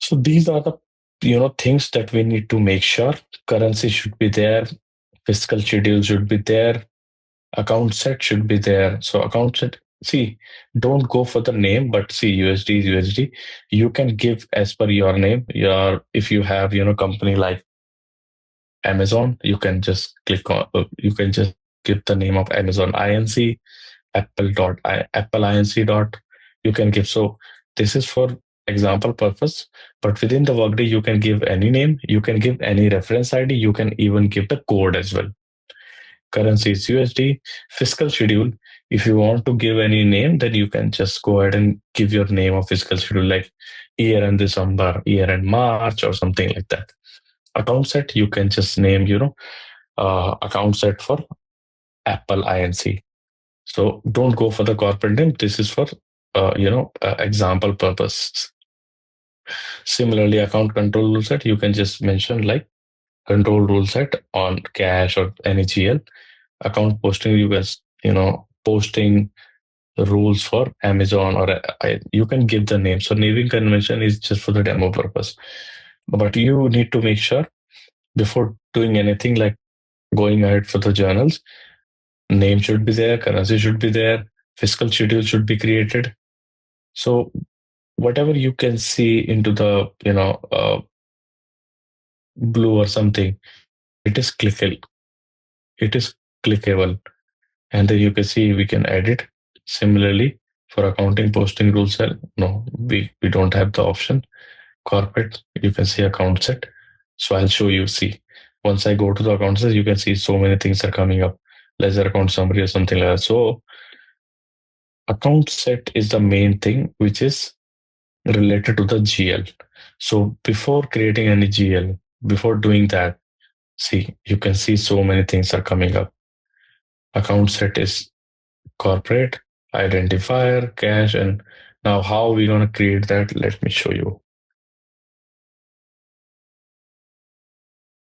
So these are the things that we need to make sure. Currency should be there, fiscal schedule should be there, account set should be there. So account set, see, don't go for the name, but see, USD is USD. You can give as per your name. Your If you have company like Amazon, you can just click on. You can just give the name of Amazon Inc. Apple Inc. You can give. So this is for example purpose, but within the workday you can give any name, you can give any reference ID, you can even give the code as well. Currency is USD. Fiscal schedule, if you want to give any name, then you can just go ahead and give your name of fiscal schedule, like year end December, year end March, or something like that. Account set, you can just name account set for Apple Inc. So don't go for the corporate name. This is for example purpose. Similarly, account control rule set, you can just mention like control rule set on cash or any GL. Account posting, you can posting rules for Amazon, or you can give the name. So naming convention is just for the demo purpose. But you need to make sure before doing anything like going ahead for the journals, name should be there, currency should be there, fiscal schedule should be created. So whatever you can see into the blue or something, it is clickable. It is clickable, and then you can see we can edit. Similarly, for accounting posting rules, no, we don't have the option. Corporate, you can see account set. So I'll show you. See, once I go to the account set, you can see so many things are coming up. Ledger account summary or something like that. So account set is the main thing which is related to the GL. So before creating any GL, before doing that, see, you can see so many things are coming up. Account set is corporate, identifier, cash, and now how we going to create that? Let me show you.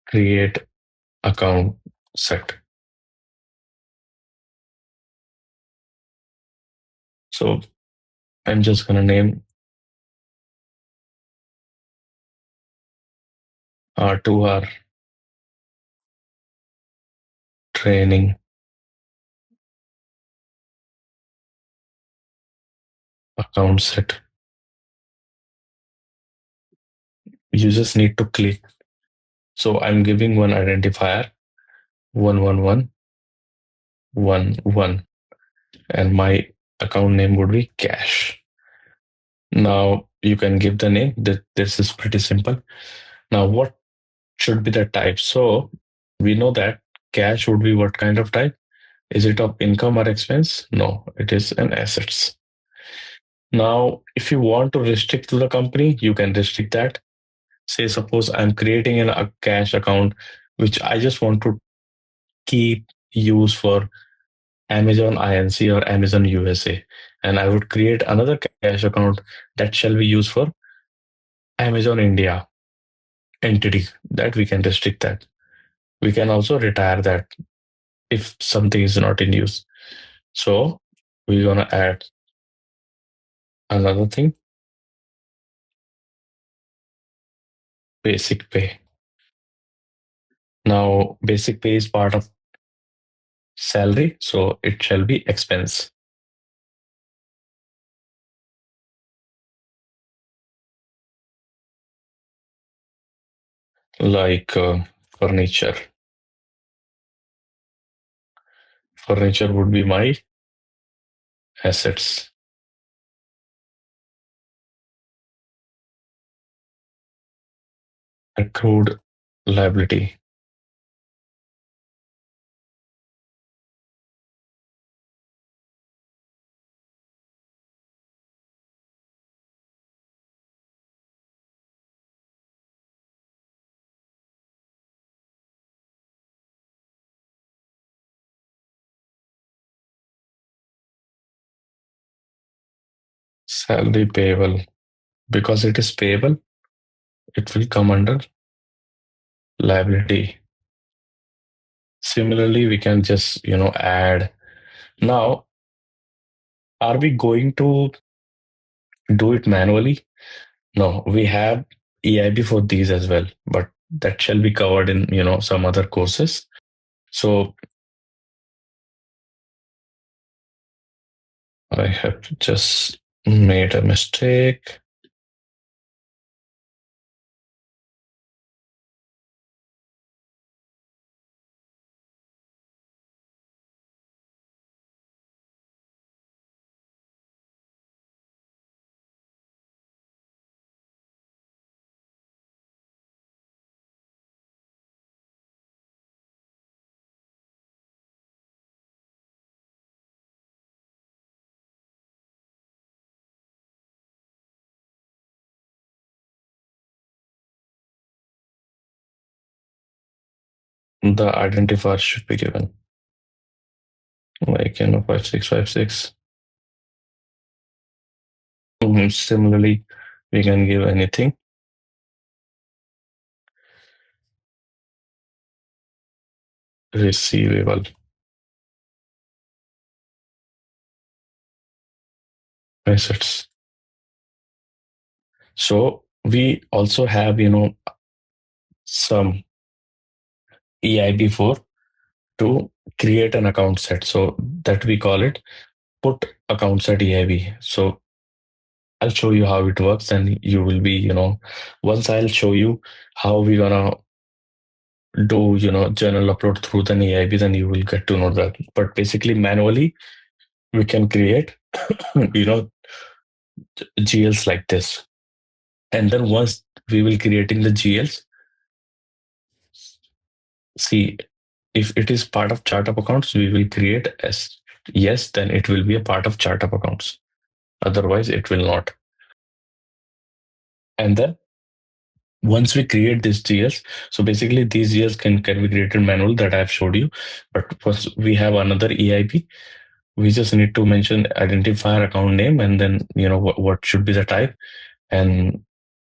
Create account set. So I'm just going to name R2R training account set. You just need to click. So I'm giving one identifier, 11111, and my account name would be cash. Now you can give the name. This is pretty simple. Now what should be the type? So we know that cash would be what kind of type? Is it of income or expense? No, it is an assets. Now, if you want to restrict to the company, you can restrict that. Say, suppose I'm creating a cash account, which I just want to keep use for Amazon INC or Amazon USA. And I would create another cash account that shall be used for Amazon India entity, that we can restrict that. We can also retire that if something is not in use. So we're going to add another thing, basic pay. Now, basic pay is part of salary, so it shall be expense. Like furniture. Furniture would be my assets. Accrued liability. Salary payable. Because it is payable, it will come under liability. Similarly, we can just, add. Now, are we going to do it manually? No, we have EIB for these as well, but that shall be covered in, some other courses. So I have just made a mistake. The identifier should be given. like 5656. Similarly, we can give anything. Receivable assets. So we also have, some EIB4 to create an account set. So that we call it put account set EIB. So I'll show you how it works, and you will be, once I'll show you how we're gonna do, journal upload through the EIB, then you will get to know that. But basically, manually, we can create, you know, GLs like this. And then once we will creating the GLs, see, if it is part of chart of accounts, we will create as yes, then it will be a part of chart of accounts. Otherwise, it will not. And then once we create these GLs, so basically these GLs can be created manual that I have showed you. But first we have another EIP. We just need to mention identifier account name, and then what should be the type, and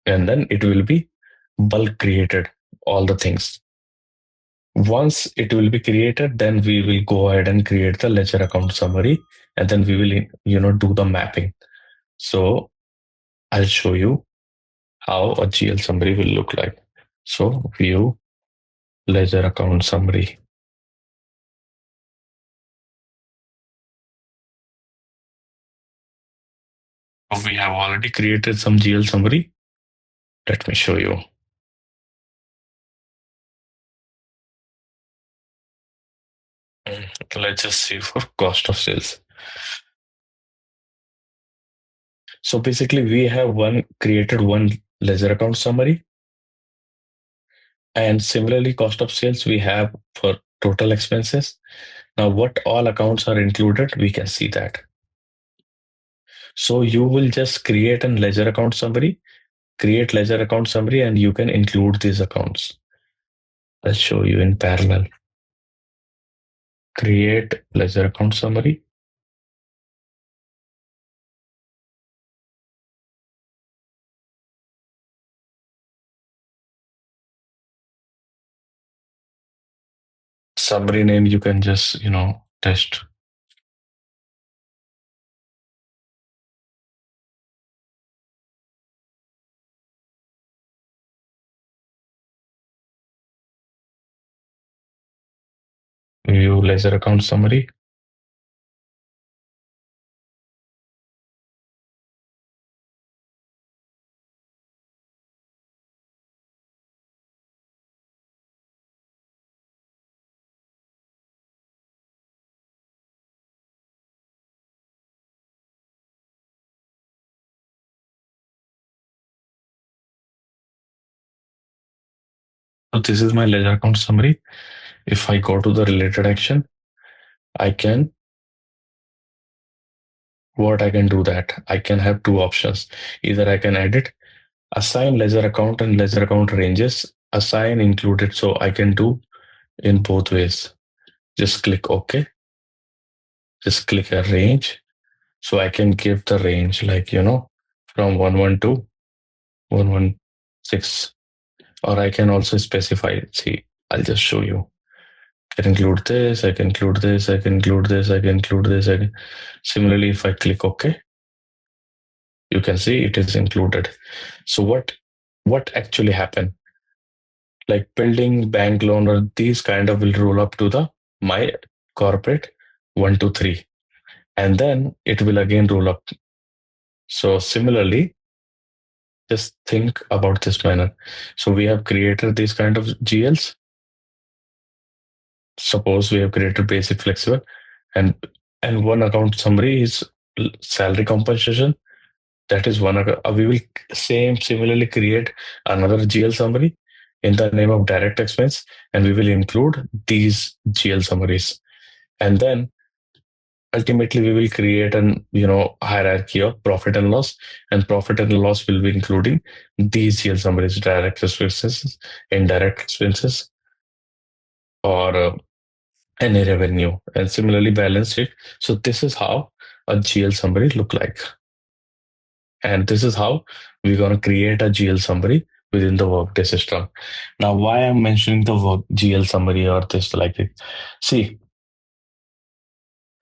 then it will be bulk created all the things. Once it will be created, then we will go ahead and create the ledger account summary, and then we will do the mapping. So I'll show you how a GL summary will look like. So view ledger account summary. We have already created some GL summary. Let me show you. Let's just see for cost of sales. So basically, we have created one ledger account summary, and similarly, cost of sales we have for total expenses. Now, what all accounts are included, we can see that. So you will just create a ledger account summary, create ledger account summary, and you can include these accounts. I'll show you in parallel. Create ledger account summary. Summary name, you can just, test. View ledger account summary. So this is my ledger account summary. If I go to the related action, I can, what I can do that I can have two options. Either I can edit, assign ledger account and ledger account ranges, assign included. So I can do in both ways. Just click OK. Just click a range. So I can give the range like, from 112 to 116. Or I can also specify. See, I'll just show you. I can include this, I can include this, I can include this, I can include this. Similarly, if I click OK, you can see it is included. So what actually happened? Like building, bank loan, or these kind of will roll up to the my corporate 123, and then it will again roll up. So similarly, just think about this manner. So we have created these kind of GLs. Suppose we have created basic flexible, and one account summary is salary compensation. That is one. We will similarly create another GL summary in the name of direct expense, and we will include these GL summaries. And then ultimately we will create an hierarchy of profit and loss, and profit and loss will be including these GL summaries: direct expenses, indirect expenses, or any revenue, and similarly balance sheet. So this is how a GL summary look like. And this is how we're going to create a GL summary within the Workday system. Now, why I'm mentioning the GL summary or this like it? See,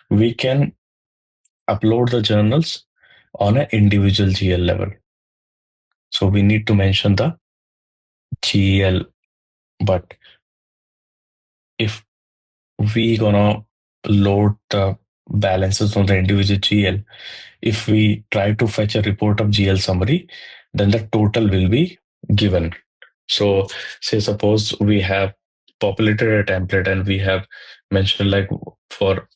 we can upload the journals on an individual GL level. So we need to mention the GL. But if we gonna load the balances on the individual GL, if we try to fetch a report of GL summary, then the total will be given. So say suppose we have populated a template and we have mentioned like for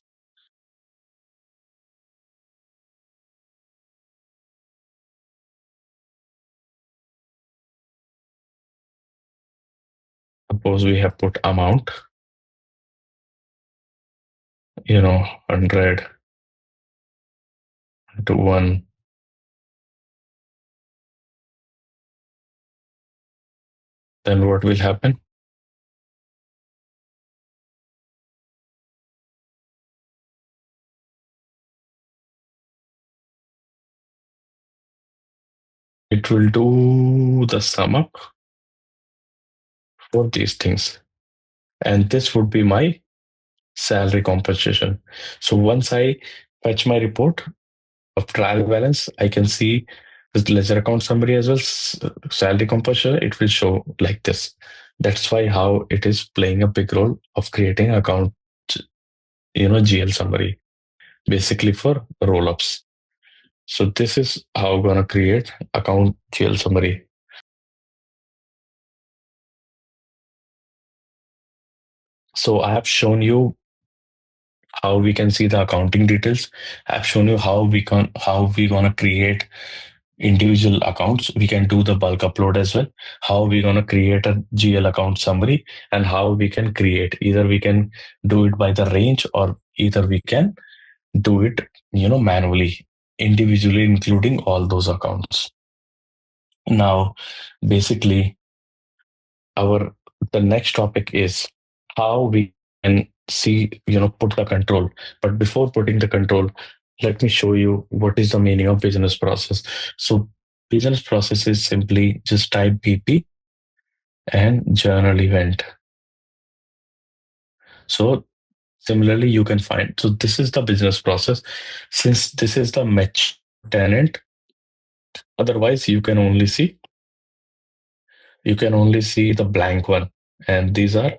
suppose we have put amount, 100 to 1, then what will happen? It will do the sum up for these things. And this would be my salary compensation. So once I fetch my report of trial balance, I can see the ledger account summary as well, salary compensation, it will show like this. That's why how it is playing a big role of creating account, GL summary, basically for roll-ups. So this is how we're gonna create account GL summary. So I have shown you how we can see the accounting details. I've shown you how we gonna create individual accounts. We can do the bulk upload as well. How we gonna create a GL account summary, and how we can create, either we can do it by the range or either we can do it, manually, individually, including all those accounts. Now, basically, our the next topic is how we can see, put the control. But before putting the control, let me show you what is the meaning of business process. So business process is simply just type BP and journal event. So similarly, you can find, so this is the business process. Since this is the match tenant, otherwise you can only see the blank one. And these are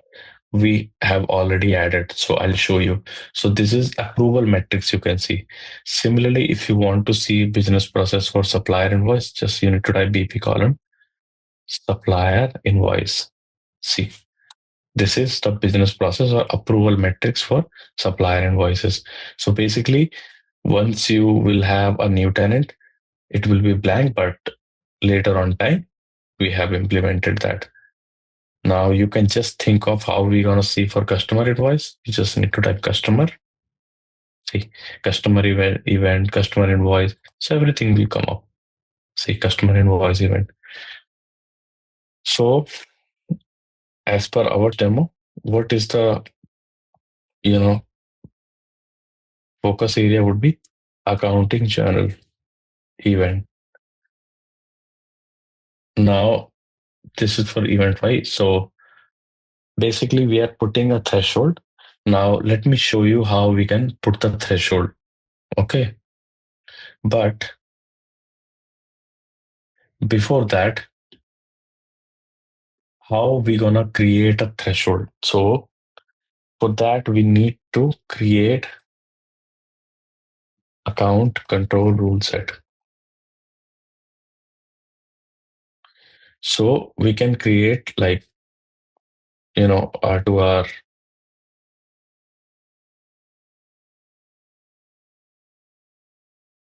we have already added. So I'll show you. So this is approval metrics you can see. Similarly, if you want to see business process for supplier invoice, just you need to type BP column, supplier invoice. See, this is the business process or approval metrics for supplier invoices. So basically, once you will have a new tenant, it will be blank, but later on time, we have implemented that. Now you can just think of how we're gonna see for customer invoice. You just need to type customer, see customer event, customer invoice. So everything will come up. See customer invoice event. So as per our demo, what is the you know focus area would be accounting journal event. Now this is for event Y. So basically we are putting a threshold. Now let me show you how we can put the threshold. Okay. But before that, how we gonna create a threshold? So for that, we need to create account control rule set. So we can create like, R2R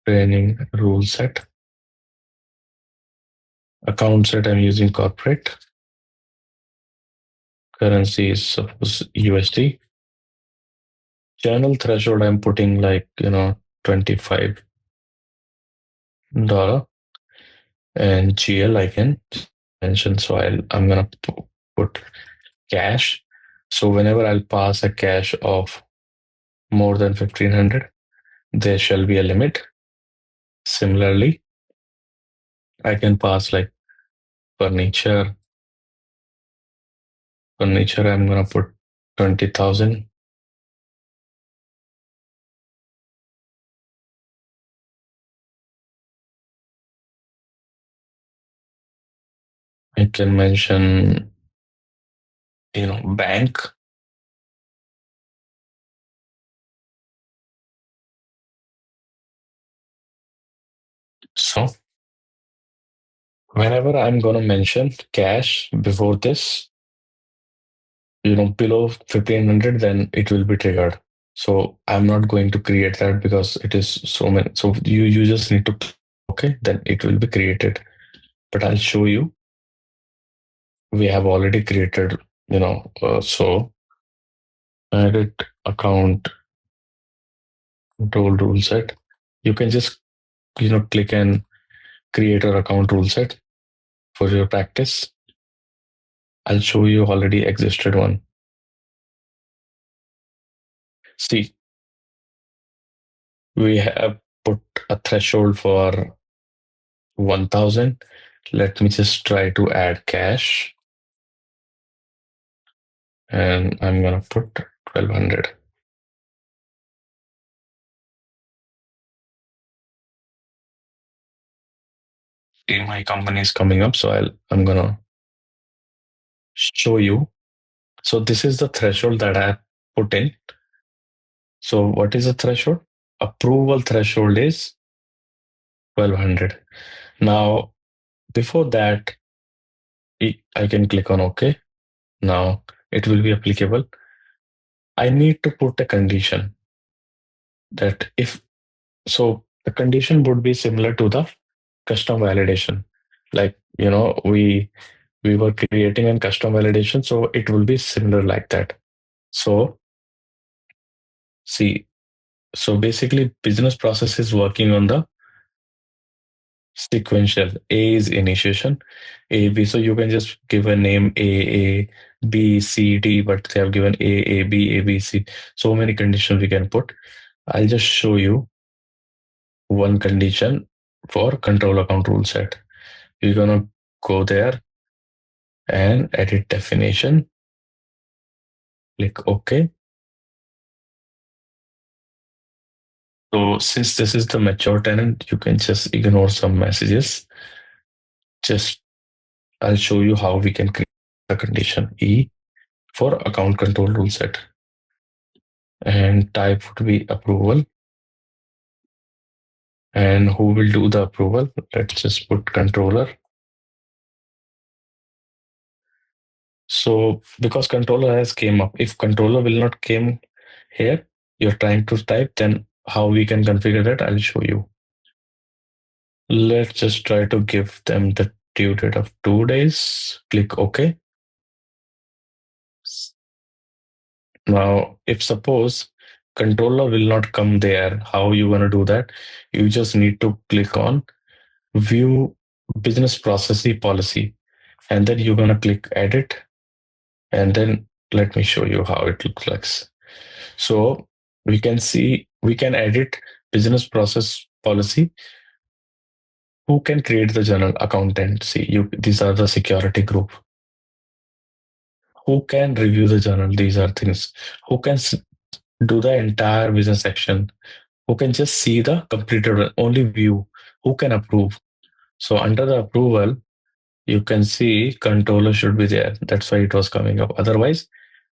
training rule set. Account set, I'm using corporate. Currency is suppose USD. Journal threshold, I'm putting like, $25. And GL I can mention. So I'm gonna put cash. So whenever I'll pass a cash of more than 1500, there shall be a limit. Similarly, I can pass like furniture. Furniture, I'm gonna put 20,000. I can mention, bank. So whenever I'm gonna mention cash before this, below 1500, then it will be triggered. So I'm not going to create that because it is so many. So you just need to click okay, then it will be created. But I'll show you. We have already created, so edit account control rule set. You can just click and create your account rule set for your practice. I'll show you already existed one. See, we have put a threshold for 1000. Let me just try to add cash and I'm gonna put 1200. See, my company is coming up, so I'm gonna show you. So this is the threshold that I put in. So what is the threshold? Approval threshold is 1200. Now, before that, I can click on OK. Now it will be applicable. I need to put a condition that if so, the condition would be similar to the custom validation. Like, we were creating a custom validation, so it will be similar like that. So see, so basically business process is working on the sequential. A is initiation, A, B. So you can just give a name A, B, C, D, but they have given A, B, A, B, C. So many conditions we can put. I'll just show you one condition for control account rule set. You're gonna go there and edit definition, click OK. So since this is the mature tenant, you can just ignore some messages. Just I'll show you how we can create a condition E for account control rule set. And type would be approval. And who will do the approval? Let's just put controller. So because controller has came up, if controller will not came here, you're trying to type, then how we can configure that, I'll show you. Let's just try to give them the due date of 2 days. Click OK. Now, if suppose controller will not come there, how you going to do that? You just need to click on view business process policy, and then you're going to click edit, and then let me show you how it looks like. So we can see we can edit business process policy. Who can create the journal? Accountant. See, these are the security group. Who can review the journal? These are things. Who can do the entire business section? Who can just see the completed only view? Who can approve? So under the approval, you can see controller should be there. That's why it was coming up. Otherwise,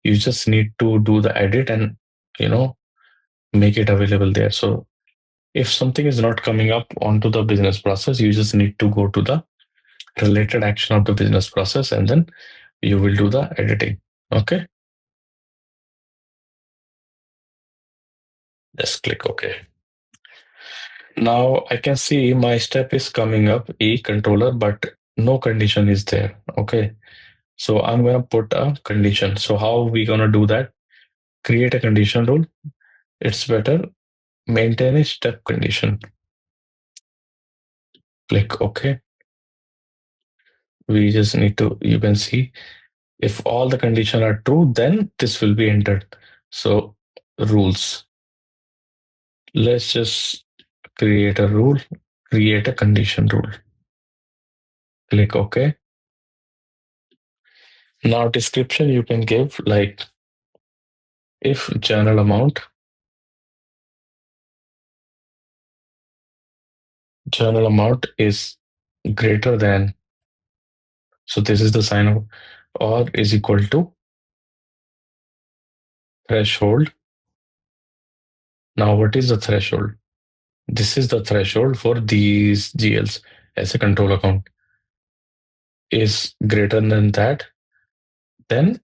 you just need to do the edit and make it available there. So if something is not coming up onto the business process, you just need to go to the related action of the business process and then you will do the editing. Okay. Just click OK. Now I can see my step is coming up, E controller, but no condition is there. Okay. So I'm going to put a condition. So how are we going to do that? Create a condition rule. It's better. Maintain a step condition. Click OK. We just need to, you can see If all the conditions are true, then this will be entered. So rules. Let's just create a rule, create a condition rule. Click OK. Now description you can give like if journal amount is greater than, so this is the sign of, or is equal to threshold. Now what is the threshold? This is the threshold for these GLs as a control account. Is greater than that, then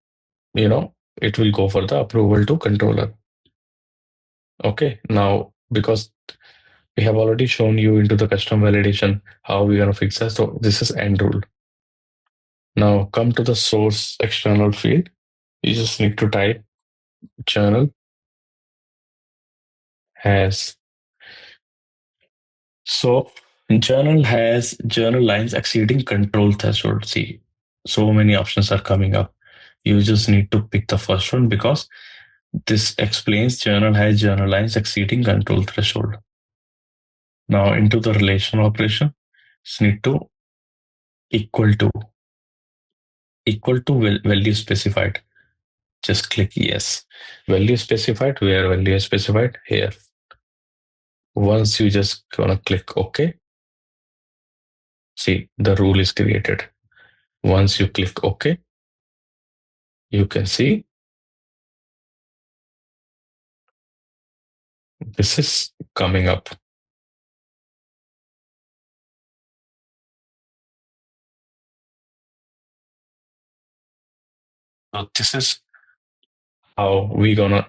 it will go for the approval to controller. Okay, now because we have already shown you into the custom validation how we're going to fix that. So this is end rule. Now come to the source external field. You just need to type journal has. So journal lines exceeding control threshold. See, so many options are coming up. You just need to pick the first one because this explains journal lines exceeding control threshold. Now into the relational operation, just need to equal to value specified. Just click yes. Value specified, where value is specified here. Once you just gonna click OK, see the rule is created. Once you click OK, you can see this is coming up. So this is how we gonna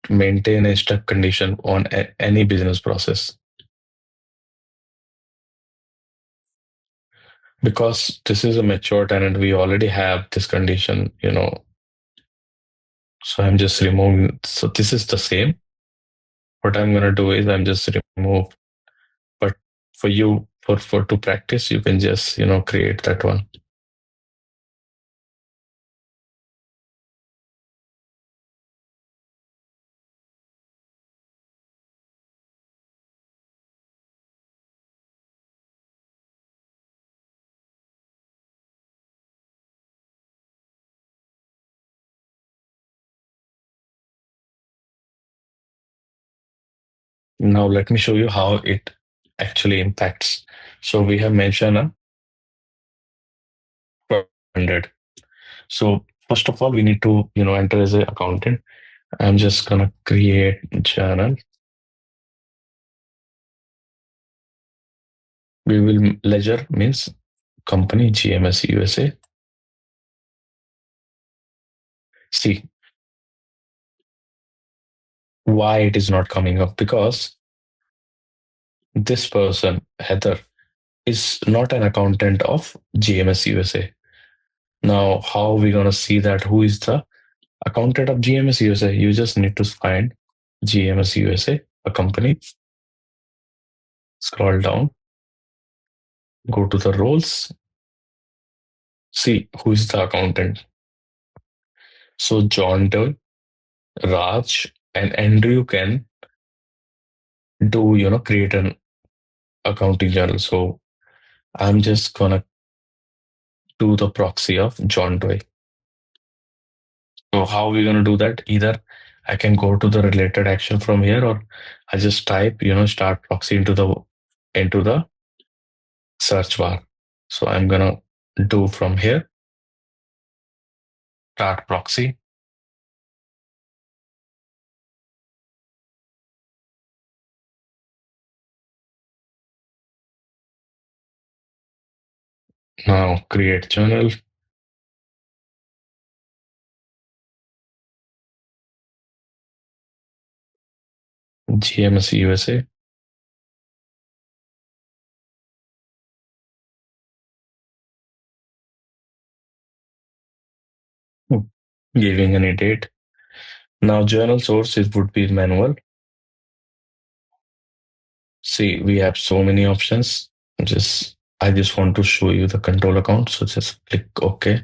maintain a stuck condition on any business process. Because this is a mature tenant, we already have this condition, So I'm just removing. So this is the same. What I'm gonna do is I'm just remove. But for you, for to practice, you can just create that one. Now let me show you how it actually impacts. So we have mentioned a 100. So first of all, we need to enter as an accountant. I'm just gonna create journal. We will ledger means company GMS USA. See why it is not coming up, because this person Heather is not an accountant of GMS USA. Now, how are we gonna see that who is the accountant of GMS USA? You just need to find GMS USA, a company. Scroll down, go to the roles, see who is the accountant. So John Doe, Raj, and Andrew can do create an accounting journal. So I'm just gonna do the proxy of John Doe. So how are we gonna do that? Either I can go to the related action from here, or I just type start proxy into the search bar. So I'm gonna do from here start proxy. Now create journal. GMS USA. Giving any date. Now journal source would be manual. See, we have so many options. I just want to show you the control account. So just click OK.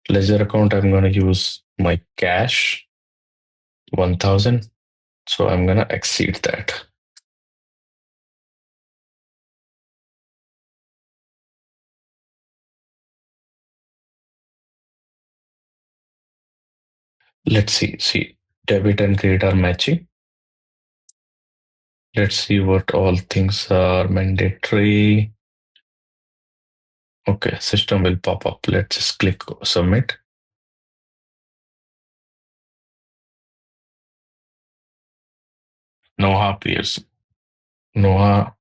Ledger account, I'm going to use my cash 1000. So I'm going to exceed that. Let's see. See, debit and credit are matching. Let's see what all things are mandatory. Okay, system will pop up. Let's just click submit. Noah appears. Noah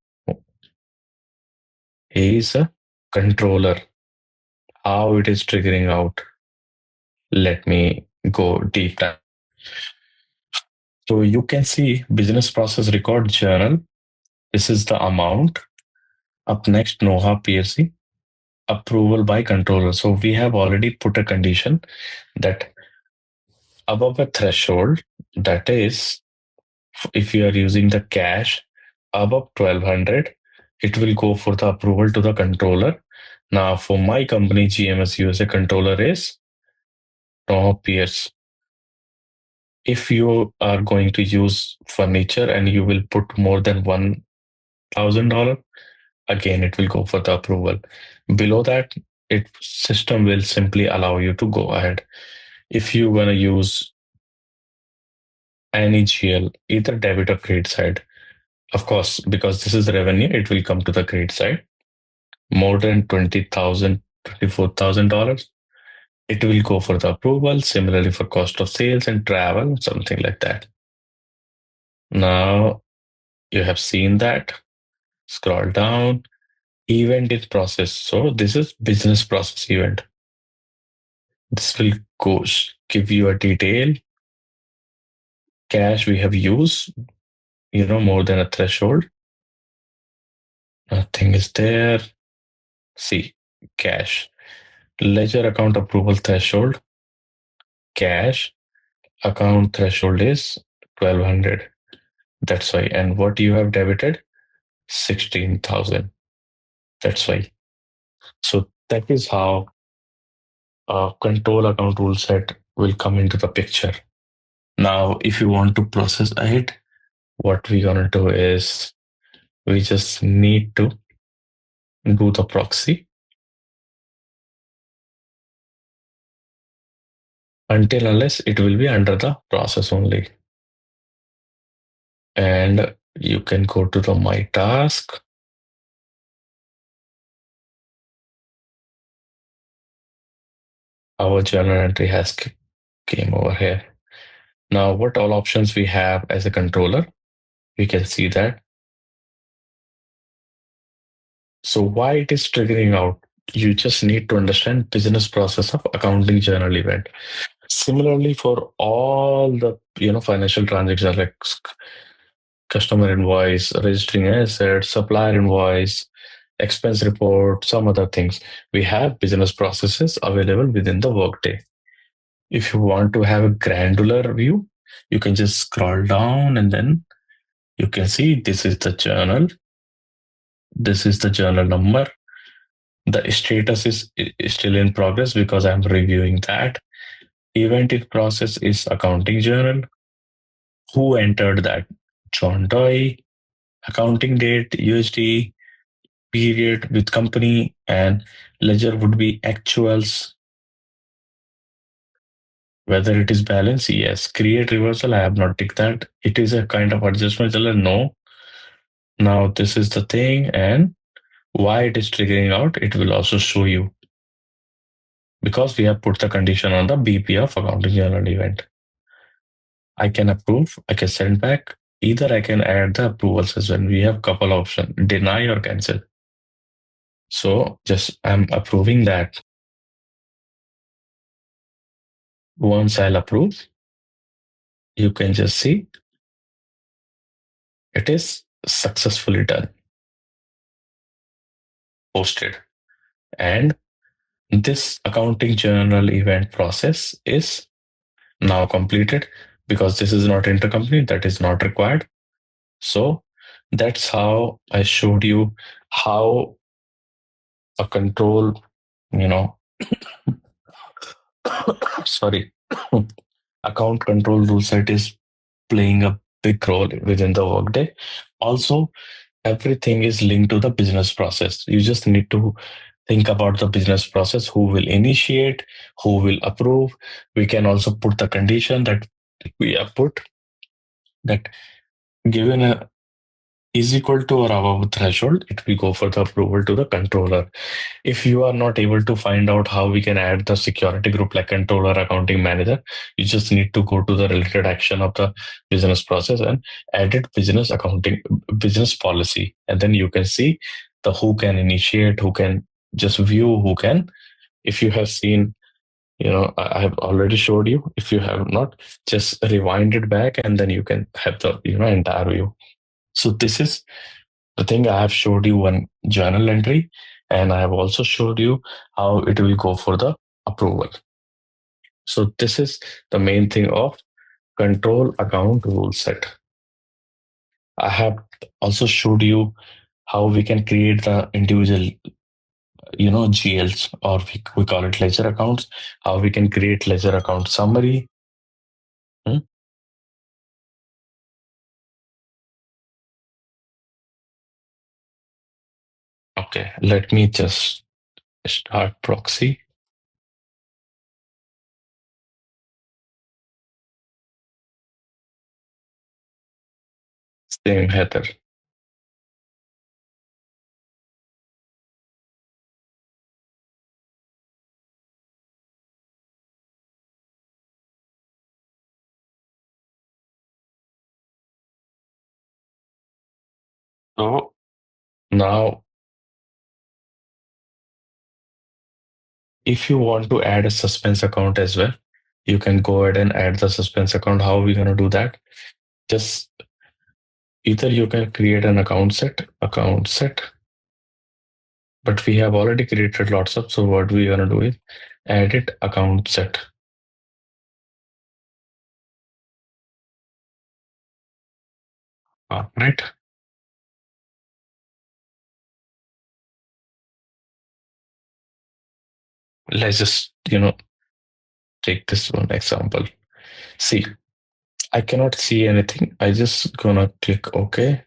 is a controller. How it is triggering out? Let me go deep dive. So you can see business process record journal. This is the amount. Up next, Noah PSC approval by controller. So we have already put a condition that above a threshold, that is, if you are using the cash above 1200, it will go for the approval to the controller. Now, for my company, GMS USA controller is Noah Pierce. If you are going to use furniture and you will put more than $1,000, again it will go for the approval. Below that, it system will simply allow you to go ahead. If you want to use any GL, either debit or credit side, of course, because this is revenue, it will come to the credit side. More than $20,000, $24,000, it will go for the approval. Similarly for cost of sales and travel, something like that. Now you have seen that. Scroll down. Event is process. So this is business process event. This will go give you a detail. Cash we have used, more than a threshold. Nothing is there. See, cash. Ledger account approval threshold. Cash account threshold is 1200. That's why. And what you have debited? 16,000. That's why. So that is how a control account rule set will come into the picture. Now, if you want to process ahead, what we're gonna do is we just need to do the proxy until unless it will be under the process only. And you can go to the my task. Our journal entry has came over here. Now, what all options we have as a controller, we can see that. So why it is triggering out? You just need to understand business process of accounting journal event. Similarly, for all the financial transactions like customer invoice, registering assets, supplier invoice, expense report, some other things, we have business processes available within the Workday. If you want to have a granular view, you can just scroll down and then you can see this is the journal. This is the journal number. The status is still in progress because I'm reviewing that. Event in process is accounting journal. Who entered that? John Doe. Accounting date, USD, period with company, and ledger would be actuals. Whether it is balance, yes. Create reversal, I have not ticked that. It is a kind of adjustment, no. Now this is the thing, and why it is triggering out, it will also show you. Because we have put the condition on the BP of accounting journal event. I can approve, I can send back. Either I can add the approvals as well. We have couple options, deny or cancel. So just I'm approving that. Once I'll approve, you can just see it is successfully done, posted. And this accounting journal event process is now completed because this is not intercompany, that is not required. So that's how I showed you how a control, you know, sorry, account control rule set is playing a big role within the workday. Also, everything is linked to the business process. You just need to think about the business process, who will initiate, who will approve. We can also put the condition that we have put that given a is equal to or above threshold, it will go for the approval to the controller. If you are not able to find out how we can add the security group like controller, accounting manager, you just need to go to the related action of the business process and edit business accounting business policy. And then you can see the who can initiate, who can just view, who can. If you have seen, I have already showed you. If you have not, just rewind it back and then you can have the, entire view. So this is the thing. I have showed you one journal entry and I have also showed you how it will go for the approval. So this is the main thing of control account rule set. I have also showed you how we can create the individual, GLs, or we call it ledger accounts, how we can create ledger account summary. Hmm? Okay, let me just start proxy. Same header. So now, if you want to add a suspense account as well, you can go ahead and add the suspense account. How are we going to do that? Just either you can create an account set, but we have already created lots of. So what we're going to do is edit account set. Right. Let's just, take this one example. See, I cannot see anything. I just gonna click OK.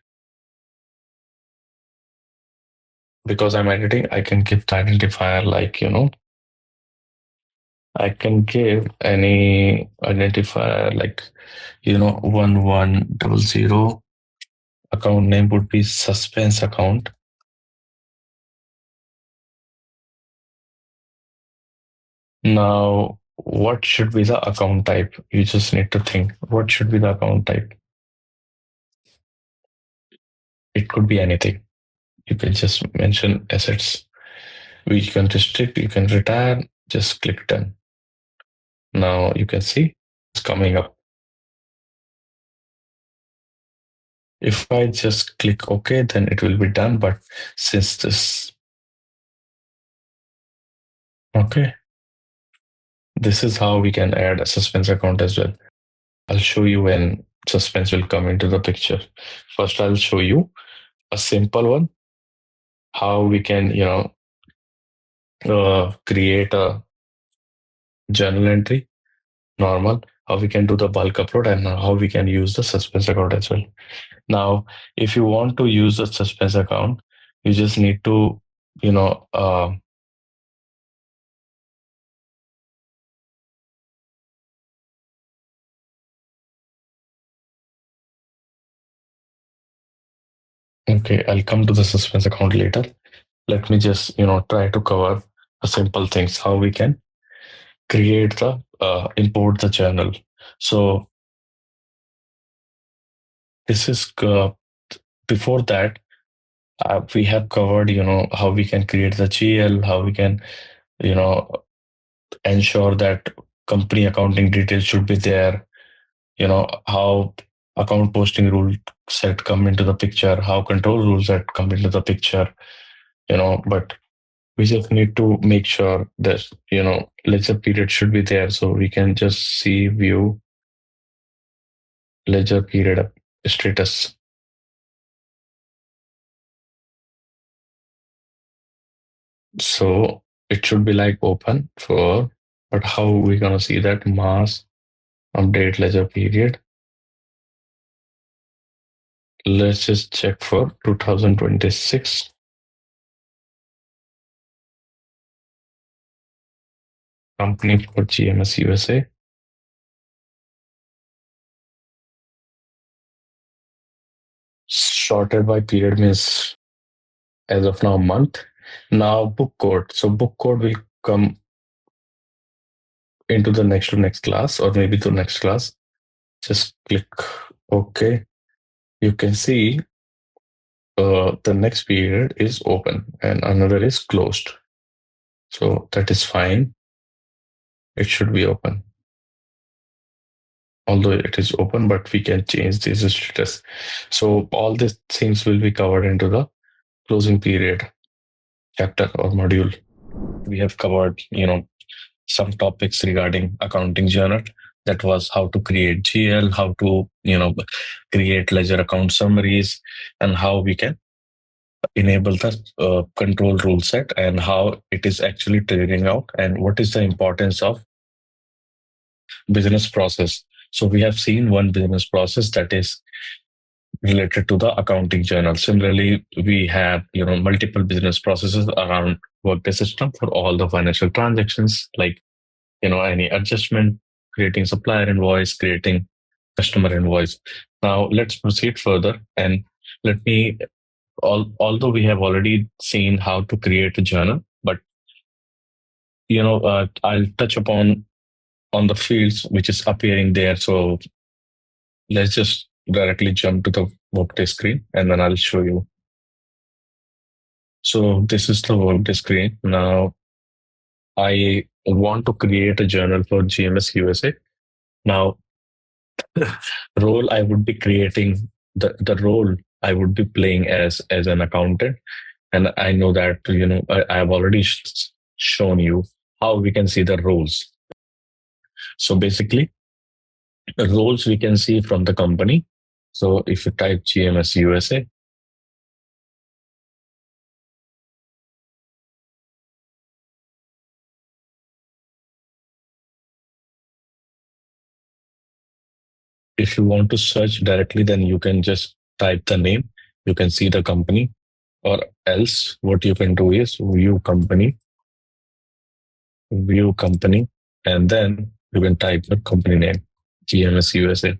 Because I'm editing, I can give the identifier like, I can give any identifier like, 1100. Account name would be suspense account. Now, what should be the account type? You just need to think what should be the account type. It could be anything. You can just mention assets. We can restrict, you can retire, just click done. Now you can see it's coming up. If I just click OK, then it will be done. But since this, okay, this is how we can add a suspense account as well. I'll show you when suspense will come into the picture. First, I'll show you a simple one, how we can, create a journal entry, normal, how we can do the bulk upload, and how we can use the suspense account as well. Now, if you want to use the suspense account, you just need to, you know, uh, okay, I'll come to the suspense account later. Let me just, try to cover the simple things, how we can create the, import the journal. So this is, before that, we have covered, how we can create the GL, how we can, you know, ensure that company accounting details should be there, how account posting rule set come into the picture, how control rules set come into the picture, but we just need to make sure that, ledger period should be there. So we can just see view ledger period status. So it should be like open for, But how we gonna see that mass update ledger period? Let's just check for 2026. Company for GMS USA. Sorted by period means as of now month. Now book code. So book code will come into the next class or maybe the next class. Just click OK. You can see the next period is open and another is closed. So that is fine. It should be open. Although it is open, but we can change this status. So all these things will be covered into the closing period chapter or module. We have covered, some topics regarding accounting journal. That was how to create GL, how to, create ledger account summaries, and how we can enable the control rule set and how it is actually triggering out and what is the importance of business process. So we have seen one business process that is related to the accounting journal. Similarly, we have multiple business processes around Workday system for all the financial transactions, like any adjustment, creating supplier invoice, creating customer invoice. Now let's proceed further and let me. Although we have already seen how to create a journal, but I'll touch upon on the fields which is appearing there. So let's just directly jump to the Workday screen and then I'll show you. So this is the Workday screen. Now I want to create a journal for GMS USA. Now, role I would be creating, the role I would be playing as an accountant. And I know that, I've already shown you how we can see the roles. So basically, the roles we can see from the company. So if you type GMS USA, if you want to search directly, then you can just type the name. You can see the company, or else what you can do is view company, and then you can type the company name, GMS USA.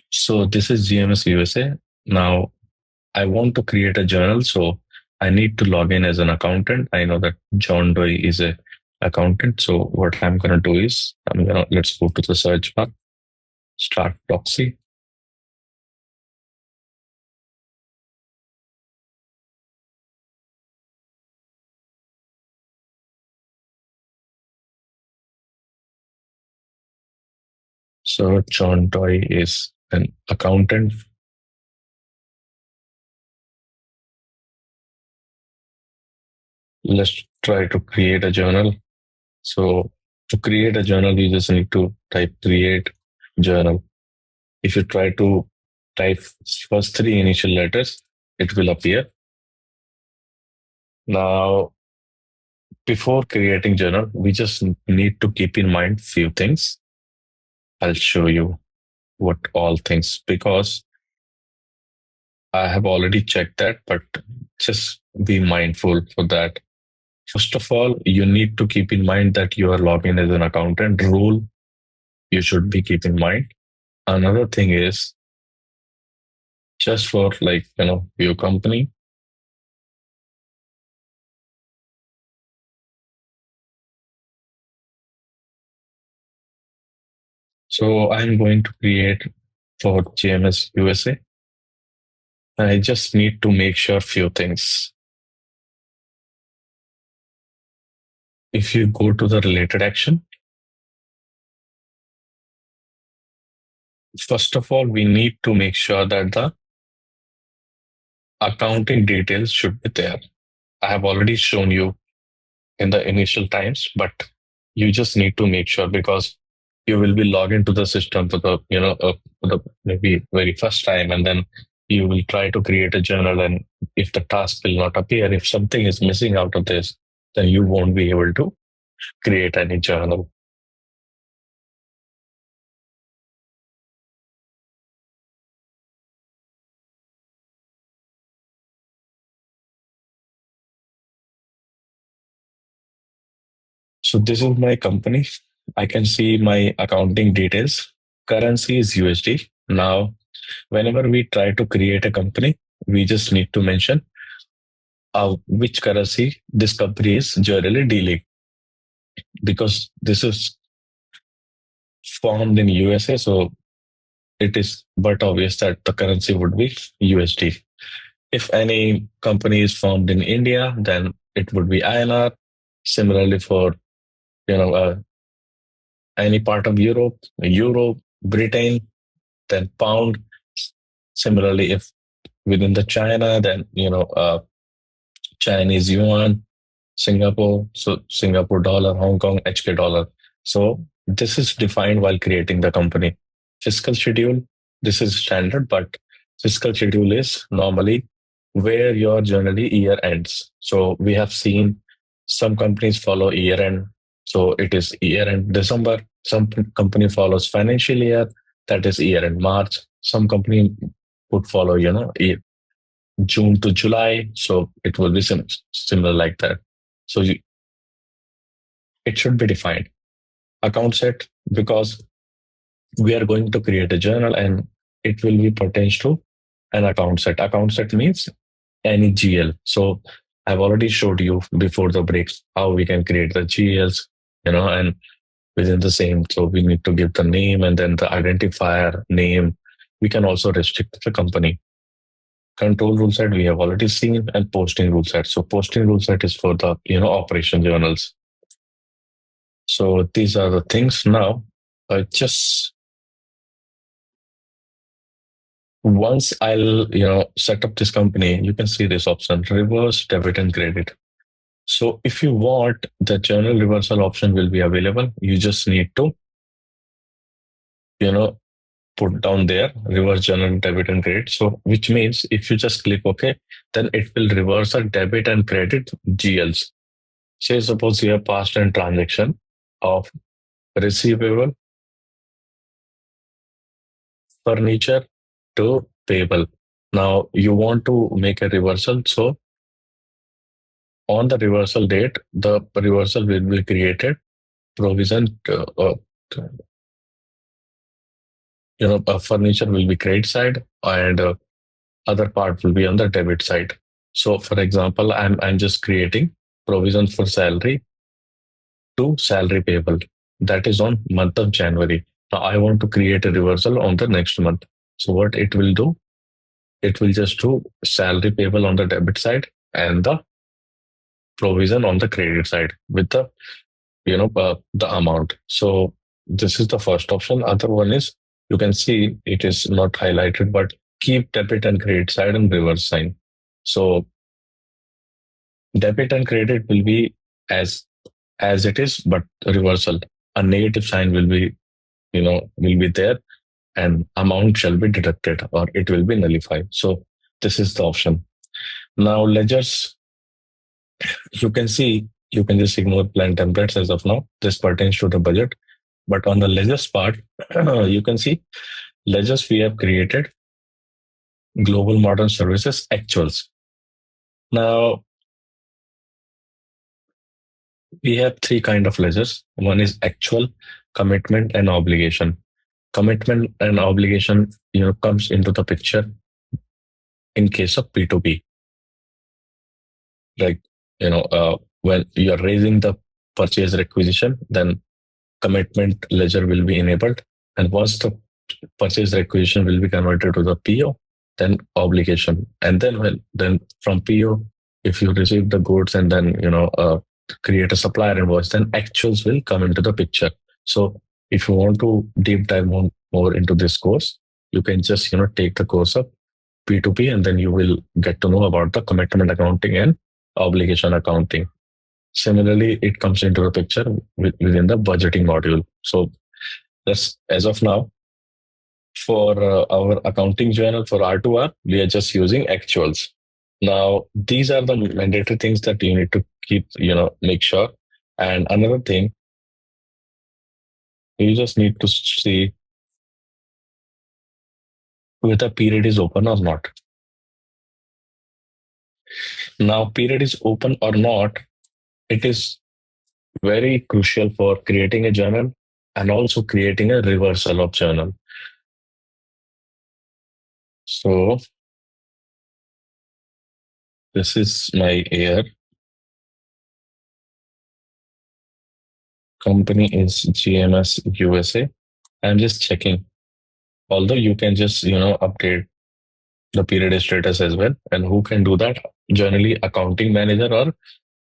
So this is GMS USA. Now I want to create a journal, so I need to log in as an accountant. I know that John Doe is a accountant. So what I'm gonna do is let's go to the search bar, start proxy. So John Doe is an accountant. Let's try to create a journal. So to create a journal, you just need to type create journal. If you try to type first three initial letters, it will appear. Now, before creating journal, we just need to keep in mind few things. I'll show you what all things, because I have already checked that, but just be mindful for that. First of all, you need to keep in mind that you are logged in as an accountant. Rule you should be keep in mind. Another thing is just for your company. So I'm going to create for GMS USA. And I just need to make sure few things. If you go to the related action, first of all, we need to make sure that the accounting details should be there. I have already shown you in the initial times, but you just need to make sure, because you will be logged into the system for the for the maybe very first time, and then you will try to create a journal, and if the task will not appear, if something is missing out of this, then you won't be able to create any journal. So this is my company. I can see my accounting details. Currency is USD. Now, whenever we try to create a company, we just need to mention which currency this company is generally dealing, because this is formed in USA. So it is but obvious that the currency would be USD. If any company is formed in India, then it would be INR. Similarly, for any part of Europe, Euro, Britain, then pound. Similarly, if within the China, then Chinese yuan, Singapore, so Singapore dollar, Hong Kong, HK dollar. So this is defined while creating the company. Fiscal schedule, this is standard, but fiscal schedule is normally where your generally year ends. So we have seen some companies follow year end. So it is year end December. Some company follows financial year, that is year end March. Some company would follow, June to July. So it will be similar like that. So it should be defined. Account set, because we are going to create a journal and it will be pertains to an account set. Account set means any GL. So I've already showed you before the breaks how we can create the GLs, and within the same. So we need to give the name and then the identifier name. We can also restrict the company. Control rule set we have already seen, and posting rule set. So posting rule set is for the operation journals. So these are the things. Now, just once I'll set up this company, you can see this option: reverse debit and credit. So if you want, the journal reversal option will be available. You just need to you know put down there reverse journal debit and credit. So which means if you just click OK, then it will reverse a debit and credit GLs. Say suppose you have passed a transaction of receivable furniture to payable. Now you want to make a reversal. So on the reversal date, the reversal will be created. Provision, furniture will be credit side, and other part will be on the debit side. So, for example, I'm just creating provision for salary to salary payable. That is on month of January. Now I want to create a reversal on the next month. So what it will do? It will just do salary payable on the debit side and the provision on the credit side with the amount. So this is the first option. Other one is, you can see it is not highlighted, but keep debit and credit side and reverse sign. So debit and credit will be as it is, but reversal. A negative sign will be there, and amount shall be deducted or it will be nullified. So this is the option. Now ledgers, you can see, you can just ignore plan templates as of now. This pertains to the budget. But on the ledgers part, you can see ledgers we have created global modern services actuals. Now we have three kind of ledgers. One is actual, commitment, and obligation. Commitment and obligation, comes into the picture in case of P2P. Like, when you are raising the purchase requisition, then commitment ledger will be enabled. And once the purchase requisition will be converted to the PO, then obligation. And then from PO, if you receive the goods and then, create a supplier invoice, then actuals will come into the picture. So if you want to deep dive more into this course, you can just, take the course of P2P, and then you will get to know about the commitment accounting and obligation accounting. Similarly, it comes into the picture within the budgeting module. So that's as of now. For our accounting journal for R2R, we are just using actuals. Now, these are the mandatory things that you need to keep, make sure. And another thing, you just need to see whether period is open or not. Now, period is open or not, it is very crucial for creating a journal and also creating a reversal of journal. So this is my year. Company is GMS USA. I'm just checking. Although you can just, update the period status as well. And who can do that? Generally, accounting manager or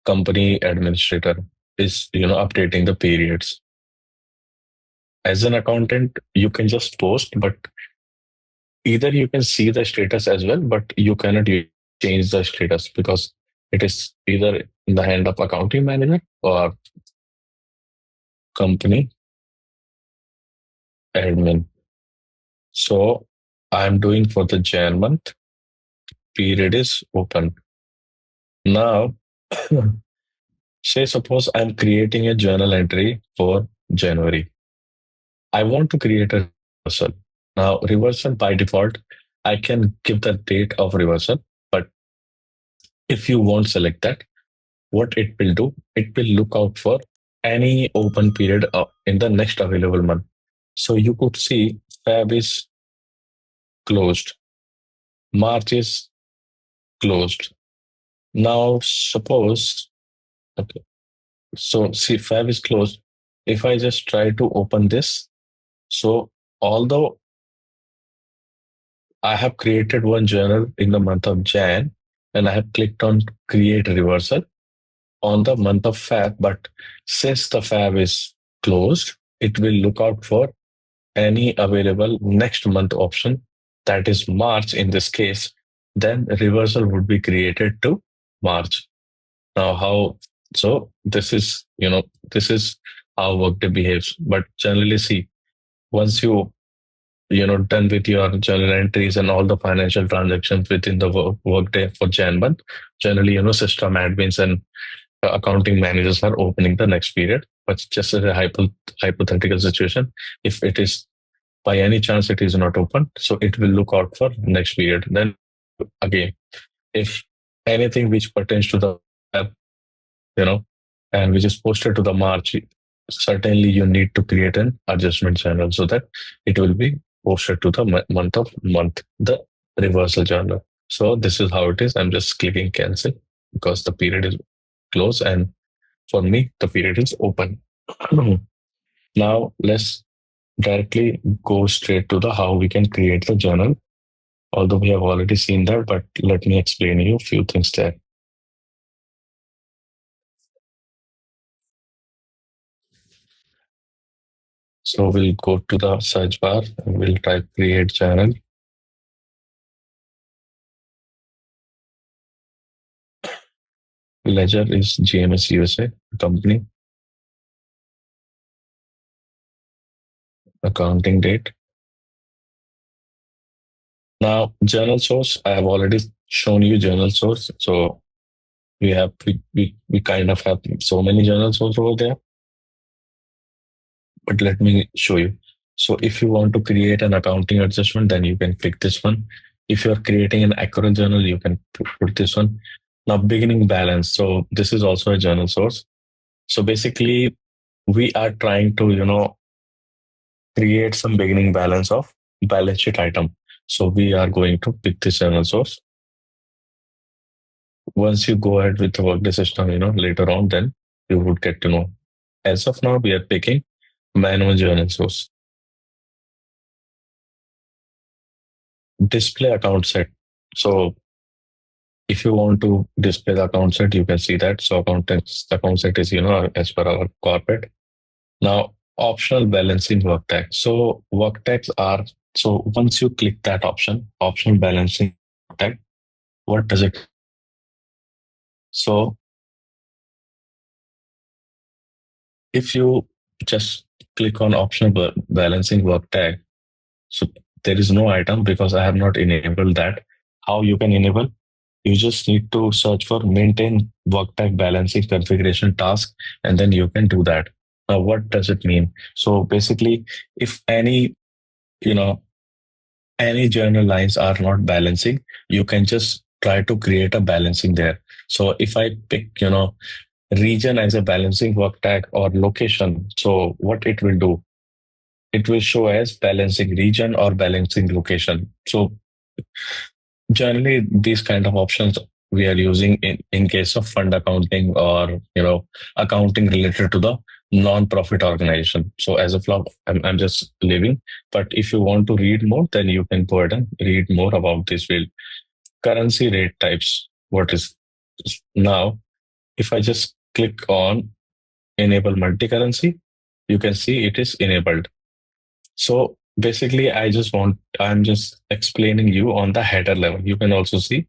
company administrator is, updating the periods. As an accountant, you can just post, but either you can see the status as well, but you cannot change the status because it is either in the hand of accounting manager or company admin. So I'm doing for the Jan month. Period is open. Now, say suppose I'm creating a journal entry for January. I want to create a reversal. Now, reversal by default, I can give the date of reversal, but if you won't select that, what it will do, it will look out for any open period in the next available month. So you could see Feb is closed, March is closed. Now, suppose, okay, so see, Feb is closed. If I just try to open this, so although I have created one journal in the month of Jan and I have clicked on create reversal on the month of Feb, but since the Feb is closed, it will look out for any available next month option, that is March in this case, then reversal would be created to March. Now, how so? This is how Workday behaves. But generally, see, once done with your journal entries and all the financial transactions within the Workday for Jan month, generally, system admins and accounting managers are opening the next period. But just as a hypothetical situation, if it is by any chance it is not open, so it will look out for next period. Then again, if anything which pertains to the app, you know, and which is posted to the March, certainly you need to create an adjustment channel so that it will be posted to the month, the reversal journal. So this is how it is. I'm just clicking cancel because the period is closed and for me the period is open. Now let's directly go straight to the how we can create the journal. Although we have already seen that, but let me explain you a few things there. So we'll go to the search bar and we'll type create journal. Ledger is GMS USA company. Accounting date. Now journal source, I have already shown you journal source. So we kind of have so many journal sources over there. But let me show you. So if you want to create an accounting adjustment, then you can pick this one. If you're creating an accurate journal, you can put this one. Now beginning balance. So this is also a journal source. So basically we are trying to, create some beginning balance of balance sheet item. So we are going to pick this journal source. Once you go ahead with the Workday system, later on, then you would get to know. As of now, we are picking manual journal source. Display account set. So if you want to display the account set, you can see that. So account set is, as per our corporate. Now, optional balancing work tags. So work tags are, so once you click that optional balancing work tag, what does it? So if you just click on optional balancing work tag, so there is no item because I have not enabled that. How you can enable? You just need to search for maintain work type balancing configuration task, and then you can do that. Now, what does it mean? So basically, if you know, any journal lines are not balancing, you can just try to create a balancing there. So if I pick, region as a balancing work tag or location, so what it will do, it will show as balancing region or balancing location. So generally these kind of options we are using in case of fund accounting or accounting related to the non-profit organization. So as of now I'm just leaving, but if you want to read more, then you can go ahead and read more about this field. Currency rate types, what is now, if I just click on enable multi-currency, you can see it is enabled. So basically, I'm just explaining you on the header level. You can also see,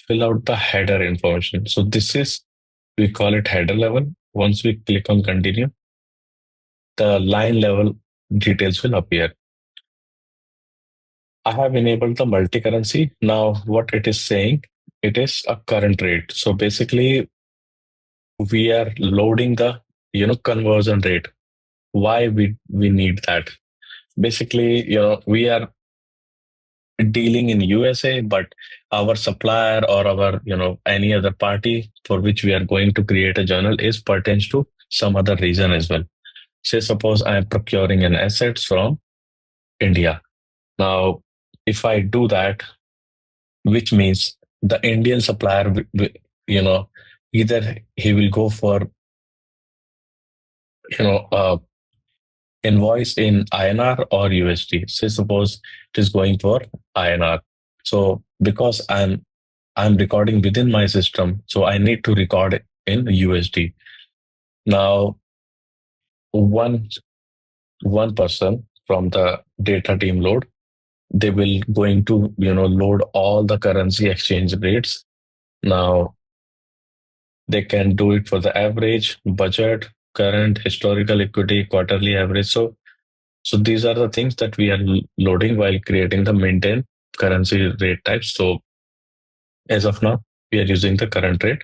fill out the header information. So this is, we call it header level. Once we click on continue, the line level details will appear. I have enabled the multi-currency. Now what it is saying, it is a current rate. So basically, we are loading the, conversion rate. Why we need that? Basically, we are dealing in USA, but our supplier or our, any other party for which we are going to create a journal is pertains to some other region as well. Say, suppose I am procuring an assets from India. Now, if I do that, which means the Indian supplier, you know, either he will go for, a invoice in INR or USD. Say, suppose it is going for INR. So because I'm recording within my system, so I need to record it in USD. Now, one one person from the data team load, they will going to load all the currency exchange rates. Now they can do it for the average, budget, current, historical equity, quarterly average. So these are the things that we are loading while creating the maintain currency rate types. So as of now, we are using the current rate.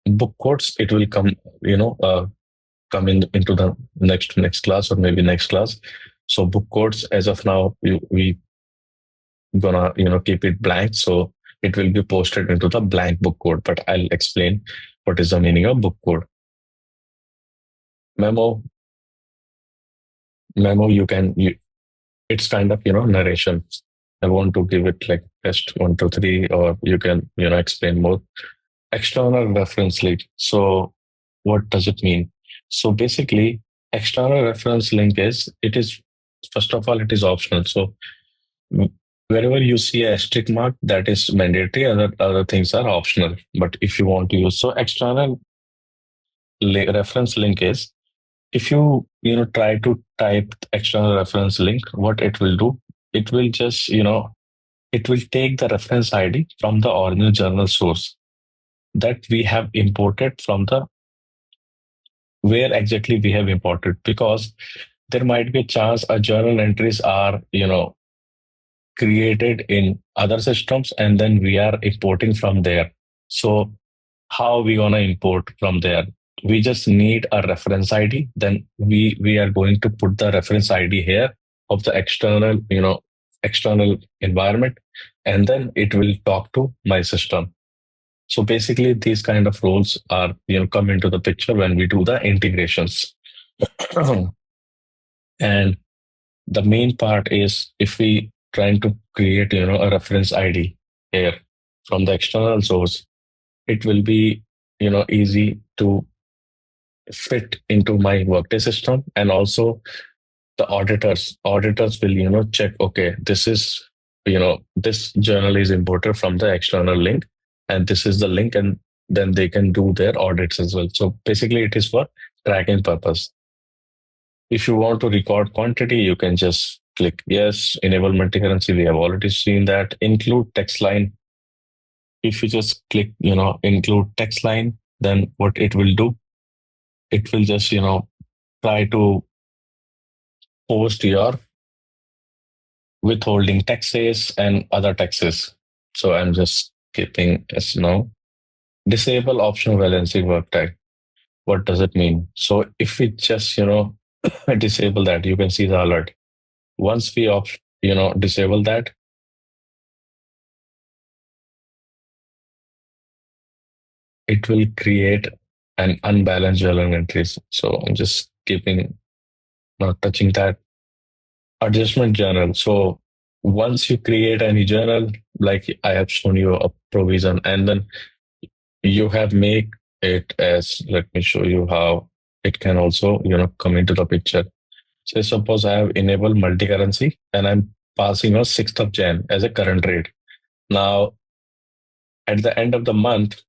Book codes, it will come, come into the next class or maybe next class. So book codes, as of now, we gonna keep it blank. So it will be posted into the blank book code. But I'll explain what is the meaning of book code. Memo, memo. It's kind of narration. I want to give it like test 1, 2, 3, or you can explain more. External reference link. So what does it mean? So basically, external reference link is, it is, first of all, it is optional. So wherever you see a asterisk mark, that is mandatory. Other things are optional. But if you want to use, so external reference link is, if you try to type external reference link, what it will do, it will just it will take the reference ID from the original journal source that we have imported from the, where exactly we have imported, because there might be a chance a journal entries are created in other systems and then we are importing from there. So how we gonna import from there? We just need a reference ID. Then we are going to put the reference ID here of the external environment, and then it will talk to my system. So basically, these kind of roles are come into the picture when we do the integrations. And the main part is, if we trying to create a reference ID here from the external source, it will be easy to fit into my Workday system. And also the auditors will check, okay, this is this journal is imported from the external link, and this is the link, and then they can do their audits as well. So basically it is for tracking purpose. If you want to record quantity, you can just click yes. Enable multi-currency, we have already seen that. Include text line. If you just click include text line, then what it will do, it will just try to post your withholding taxes and other taxes. So I'm just keeping as now. Disable optional balancing work type. What does it mean? So if we just, disable that, you can see the alert. Once we disable that, it will create an unbalanced journal entries. So I'm just keeping not touching that adjustment journal. So once you create any journal, like I have shown you a provision, and then you have make it as, let me show you how it can also, come into the picture. Say suppose I have enabled multi-currency and I'm passing on 6th of Jan as a current rate. Now at the end of the month,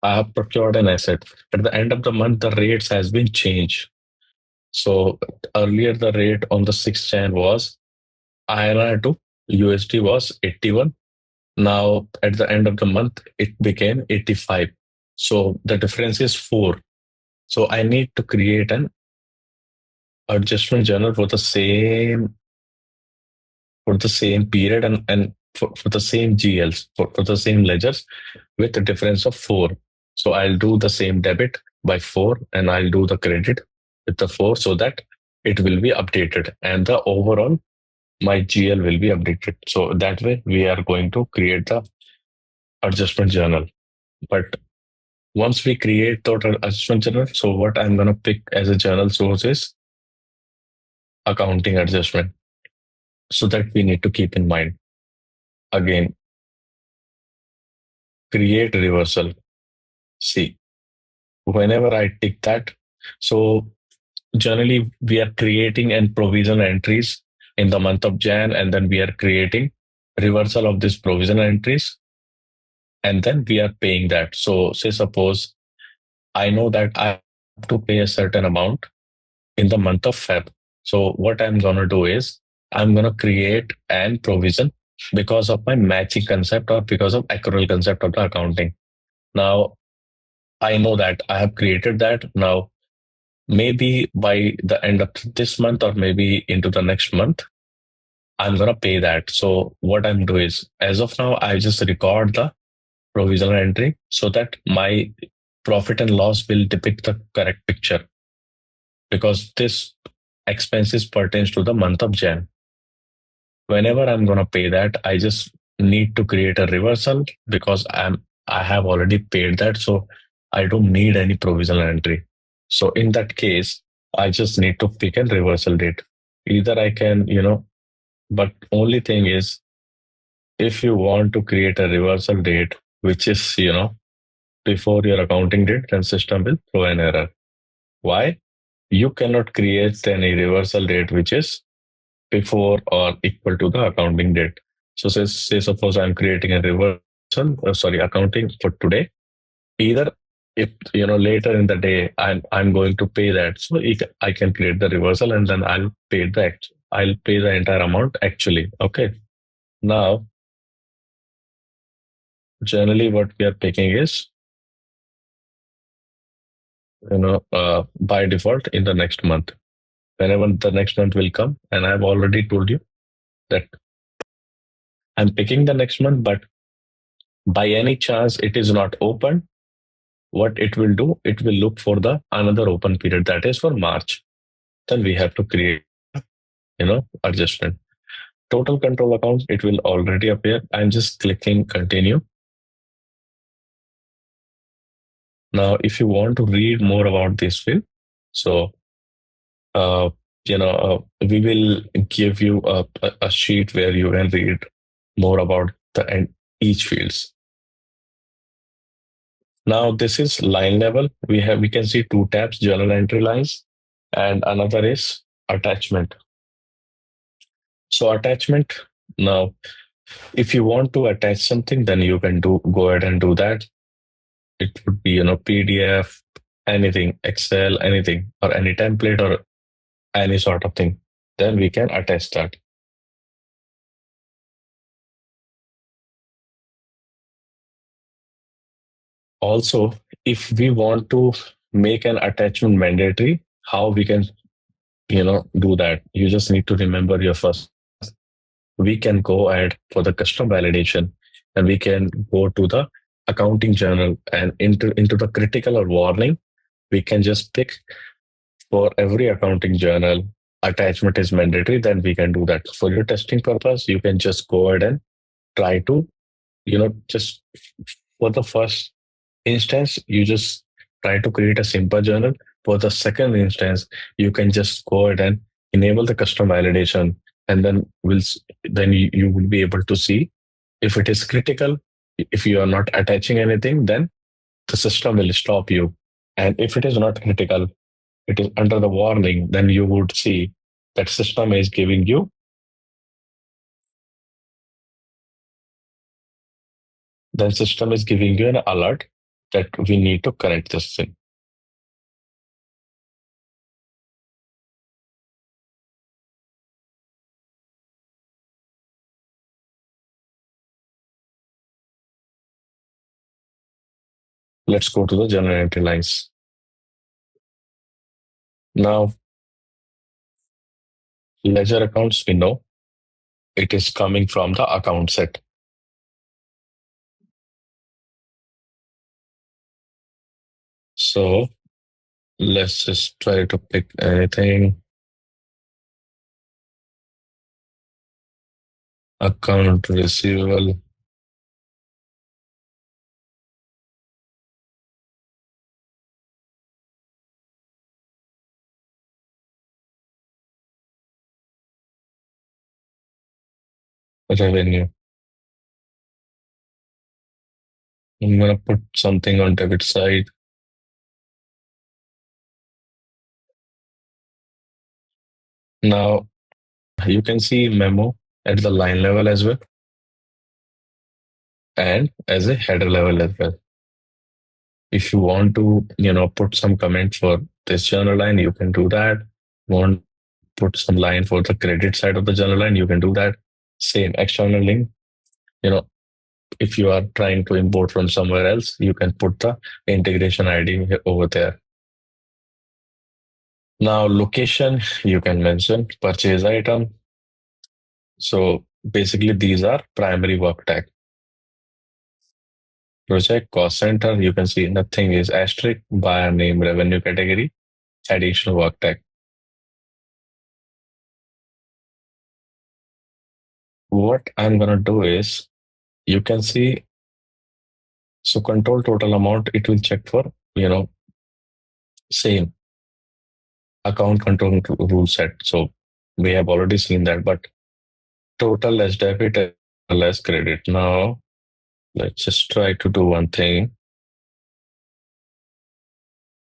I have procured an asset. At the end of the month, the rates has been changed. So earlier the rate on the 6th Jan was INR to USD was 81. Now at the end of the month, it became 85. So the difference is 4. So I need to create an adjustment journal for the same period and for the same GLs, for the same ledgers with a difference of 4. So I'll do the same debit by 4 and I'll do the credit with the 4 so that it will be updated and the overall my GL will be updated. So that way we are going to create the adjustment journal. But once we create total adjustment journal, so what I'm going to pick as a journal source is accounting adjustment. So that we need to keep in mind. Again, create reversal. See, whenever I tick that, so generally we are creating and provision entries in the month of Jan, and then we are creating reversal of this provision entries, and then we are paying that. So say suppose I know that I have to pay a certain amount in the month of Feb. So what I'm gonna do is I'm gonna create an provision because of my matching concept or because of accrual concept of the accounting. Now I know that I have created that. Now maybe by the end of this month or maybe into the next month, I'm gonna pay that. So what I'm doing is, as of now, I just record the provisional entry so that my profit and loss will depict the correct picture because this expenses pertains to the month of Jan. Whenever I'm gonna pay that, I just need to create a reversal because I have already paid that, so I don't need any provisional entry. So in that case, I just need to pick a reversal date. Either I can, but only thing is if you want to create a reversal date, which is, before your accounting date, then system will throw an error. Why? You cannot create any reversal date which is before or equal to the accounting date. So say suppose I'm creating a reversal, accounting for today. Either if later in the day I'm going to pay that, so I can create the reversal and then I'll pay the entire amount actually. Okay. Now generally what we are picking is by default in the next month. Whenever the next month will come, and I've already told you that I'm picking the next month, but by any chance it is not open, what it will do, it will look for the another open period that is for March. Then we have to create, adjustment. Total control accounts, it will already appear. I'm just clicking continue. Now, if you want to read more about this field, so uh, we will give you a sheet where you can read more about the each fields. Now this is line level. We can see two tabs, journal entry lines, and another is attachment. So attachment, now if you want to attach something, then you can go ahead and do that. It would be PDF, anything, Excel, anything, or any template or any sort of thing. Then we can attach that. Also, if we want to make an attachment mandatory, how we can do that? You just need to remember your first we can go ahead for the custom validation, and we can go to the accounting journal and into the critical or warning. We can just pick for every accounting journal attachment is mandatory, then we can do that. For your testing purpose, you can just go ahead and try to, just for the first instance, you just try to create a simple journal. For the second instance, you can just go ahead and enable the custom validation, and then then you will be able to see if it is critical. If you are not attaching anything, then the system will stop you. And if it is not critical, it is under the warning, then you would see that system is giving you an alert that we need to correct this thing. Let's go to the journal entry lines. Now, ledger accounts, we know it is coming from the account set. So let's just try to pick anything. Account receivable. Revenue. I'm going to put something on debit side. Now, you can see memo at the line level as well, and as a header level as well. If you want to, put some comment for this journal line, you can do that. Want put some line for the credit side of the journal line, you can do that. Same external link. If you are trying to import from somewhere else, you can put the integration ID over there. Now, location, you can mention purchase item. So basically, these are primary work tag. Project cost center, you can see nothing is asterisk, buyer name, revenue category, additional work tag. What I'm going to do is, you can see, so control total amount, it will check for, same account control rule set. So we have already seen that, but total less debit, less credit. Now, let's just try to do one thing.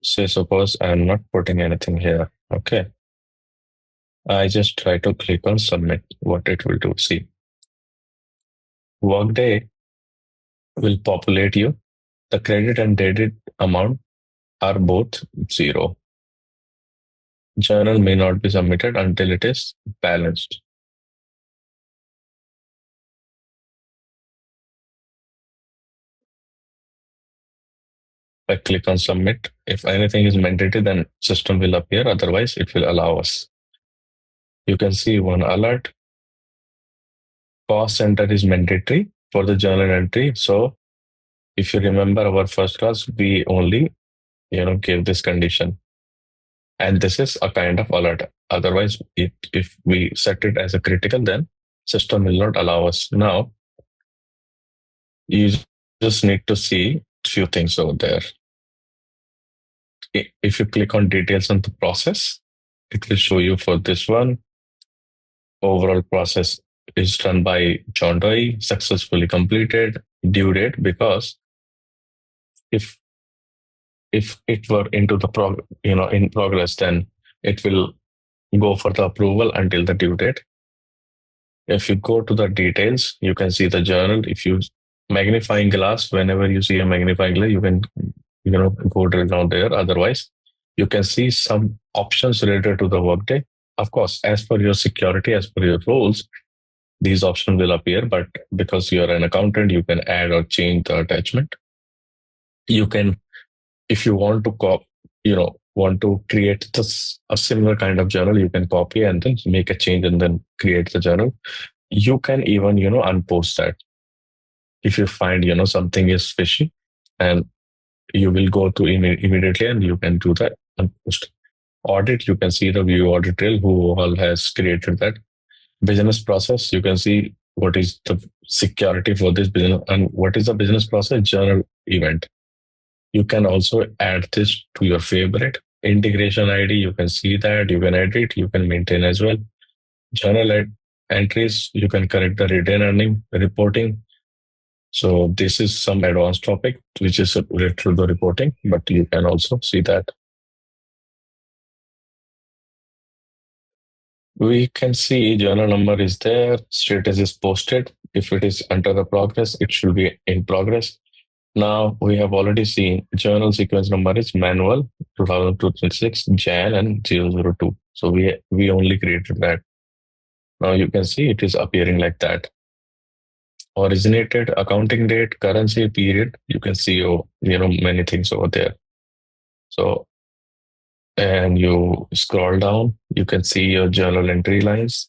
Say, suppose I'm not putting anything here. Okay. I just try to click on submit. What it will do, see. Workday will populate you. The credit and debit amount are both zero. Journal may not be submitted until it is balanced. If I click on submit, if anything is mandatory, then system will appear. Otherwise, it will allow us. You can see one alert. Cost center is mandatory for the journal entry. So if you remember our first class, we only, gave this condition. And this is a kind of alert. Otherwise, if we set it as a critical, then system will not allow us. Now, you just need to see few things over there. If you click on details on the process, it will show you for this one. Overall process is done by John Doe, successfully completed, due date, because if it were into the in progress, then it will go for the approval until the due date. If you go to the details, you can see the journal. If you magnifying glass, whenever you see a magnifying glass, you can go drill down there. Otherwise, you can see some options related to the workday. Of course, as per your security, as per your rules, these options will appear. But because you are an accountant, you can add or change the attachment. You can, if you want to want to create a similar kind of journal, you can copy and then make a change and then create the journal. You can even, unpost that if you find, something is fishy, and you will go to immediately and you can do that unpost. Audit, you can see the view audit trail, who all has created that. Business process, you can see what is the security for this business and what is the business process journal event. You can also add this to your favorite. Integration ID, you can see that, you can edit, you can maintain as well. Journal entries, you can correct the retained earning reporting. So this is some advanced topic which is related to the reporting, but you can also see that. We can see journal number is there, status is posted. If it is under the progress, it should be in progress. Now we have already seen journal sequence number is manual 2026 Jan and 002. So we only created that. Now you can see it is appearing like that. Originated, accounting date, currency, period. You can see many things over there. So and you scroll down, you can see your journal entry lines,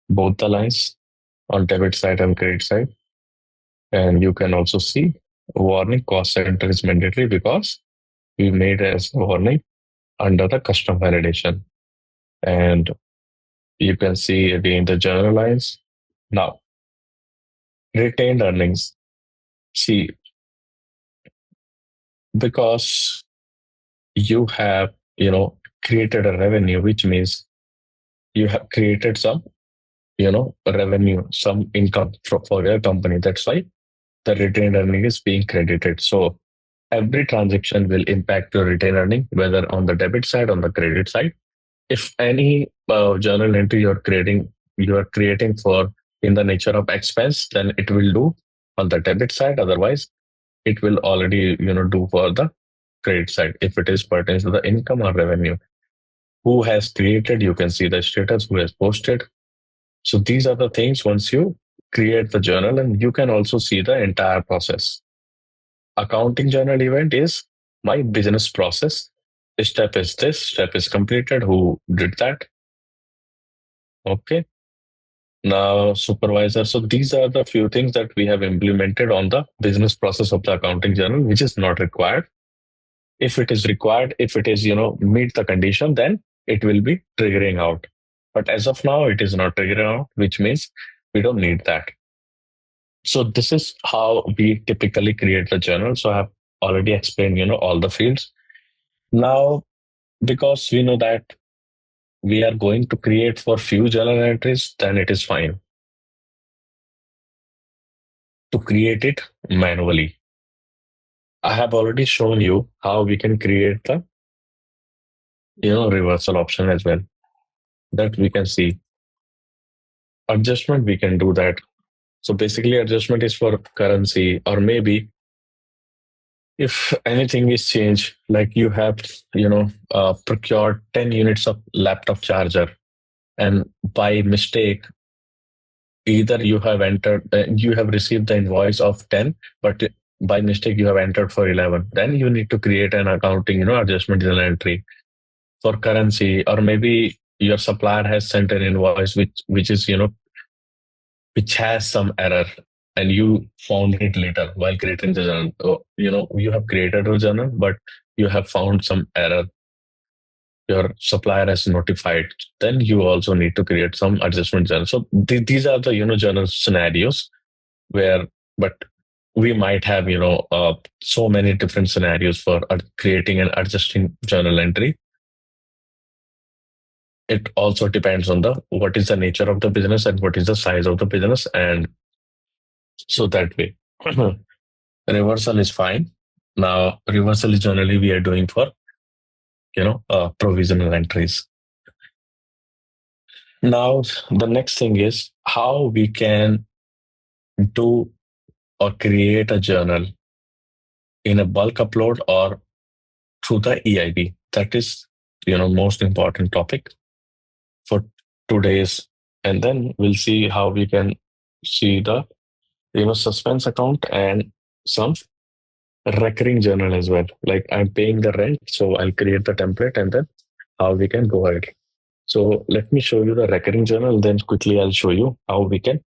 both the lines on debit side and credit side. And you can also see warning cost center is mandatory because we made as a warning under the custom validation. And you can see again the journal lines. Now, retained earnings. See, because you have, created a revenue, which means you have created some, revenue, some income for your company. That's why the retained earning is being credited. So every transaction will impact your retained earning, whether on the debit side, on the credit side. If any journal entry you are creating for in the nature of expense, then it will do on the debit side. Otherwise, it will already do for the credit side if it is pertains to the income or revenue. Who has created? You can see the status. Who has posted? So these are the things once you create the journal, and you can also see the entire process. Accounting journal event is my business process. Step is this, step is completed. Who did that? Okay. Now, supervisor. So these are the few things that we have implemented on the business process of the accounting journal, which is not required. If it is required, if it is, meet the condition, then it will be triggering out. But as of now, it is not triggering out, which means we don't need that. So this is how we typically create the journal. So I have already explained, all the fields. Now, because we know that we are going to create for few journal entries, then it is fine to create it manually. I have already shown you how we can create the reversal option as well. That we can see. Adjustment, we can do that. So basically, adjustment is for currency, or maybe if anything is changed, like you have procured 10 units of laptop charger, and by mistake either you have received the invoice of 10, but by mistake you have entered for 11, then you need to create an accounting adjustment journal entry for currency. Or maybe your supplier has sent an invoice which is which has some error, and you found it later while creating the journal. You have created a journal, but you have found some error, your supplier has notified, then you also need to create some adjustment journal. So these are the journal scenarios where, but we might have so many different scenarios for creating and adjusting journal entry. It also depends on the what is the nature of the business and what is the size of the business, and so that way reversal is fine. Now reversal is generally we are doing for provisional entries. Now the next thing is how we can do or create a journal in a bulk upload or through the EIB. That is most important topic for today's, and then we'll see how we can see the suspense account and some recurring journal as well. Like I'm paying the rent, so I'll create the template, and then how we can go ahead. So let me show you the recurring journal. Then quickly I'll show you how we can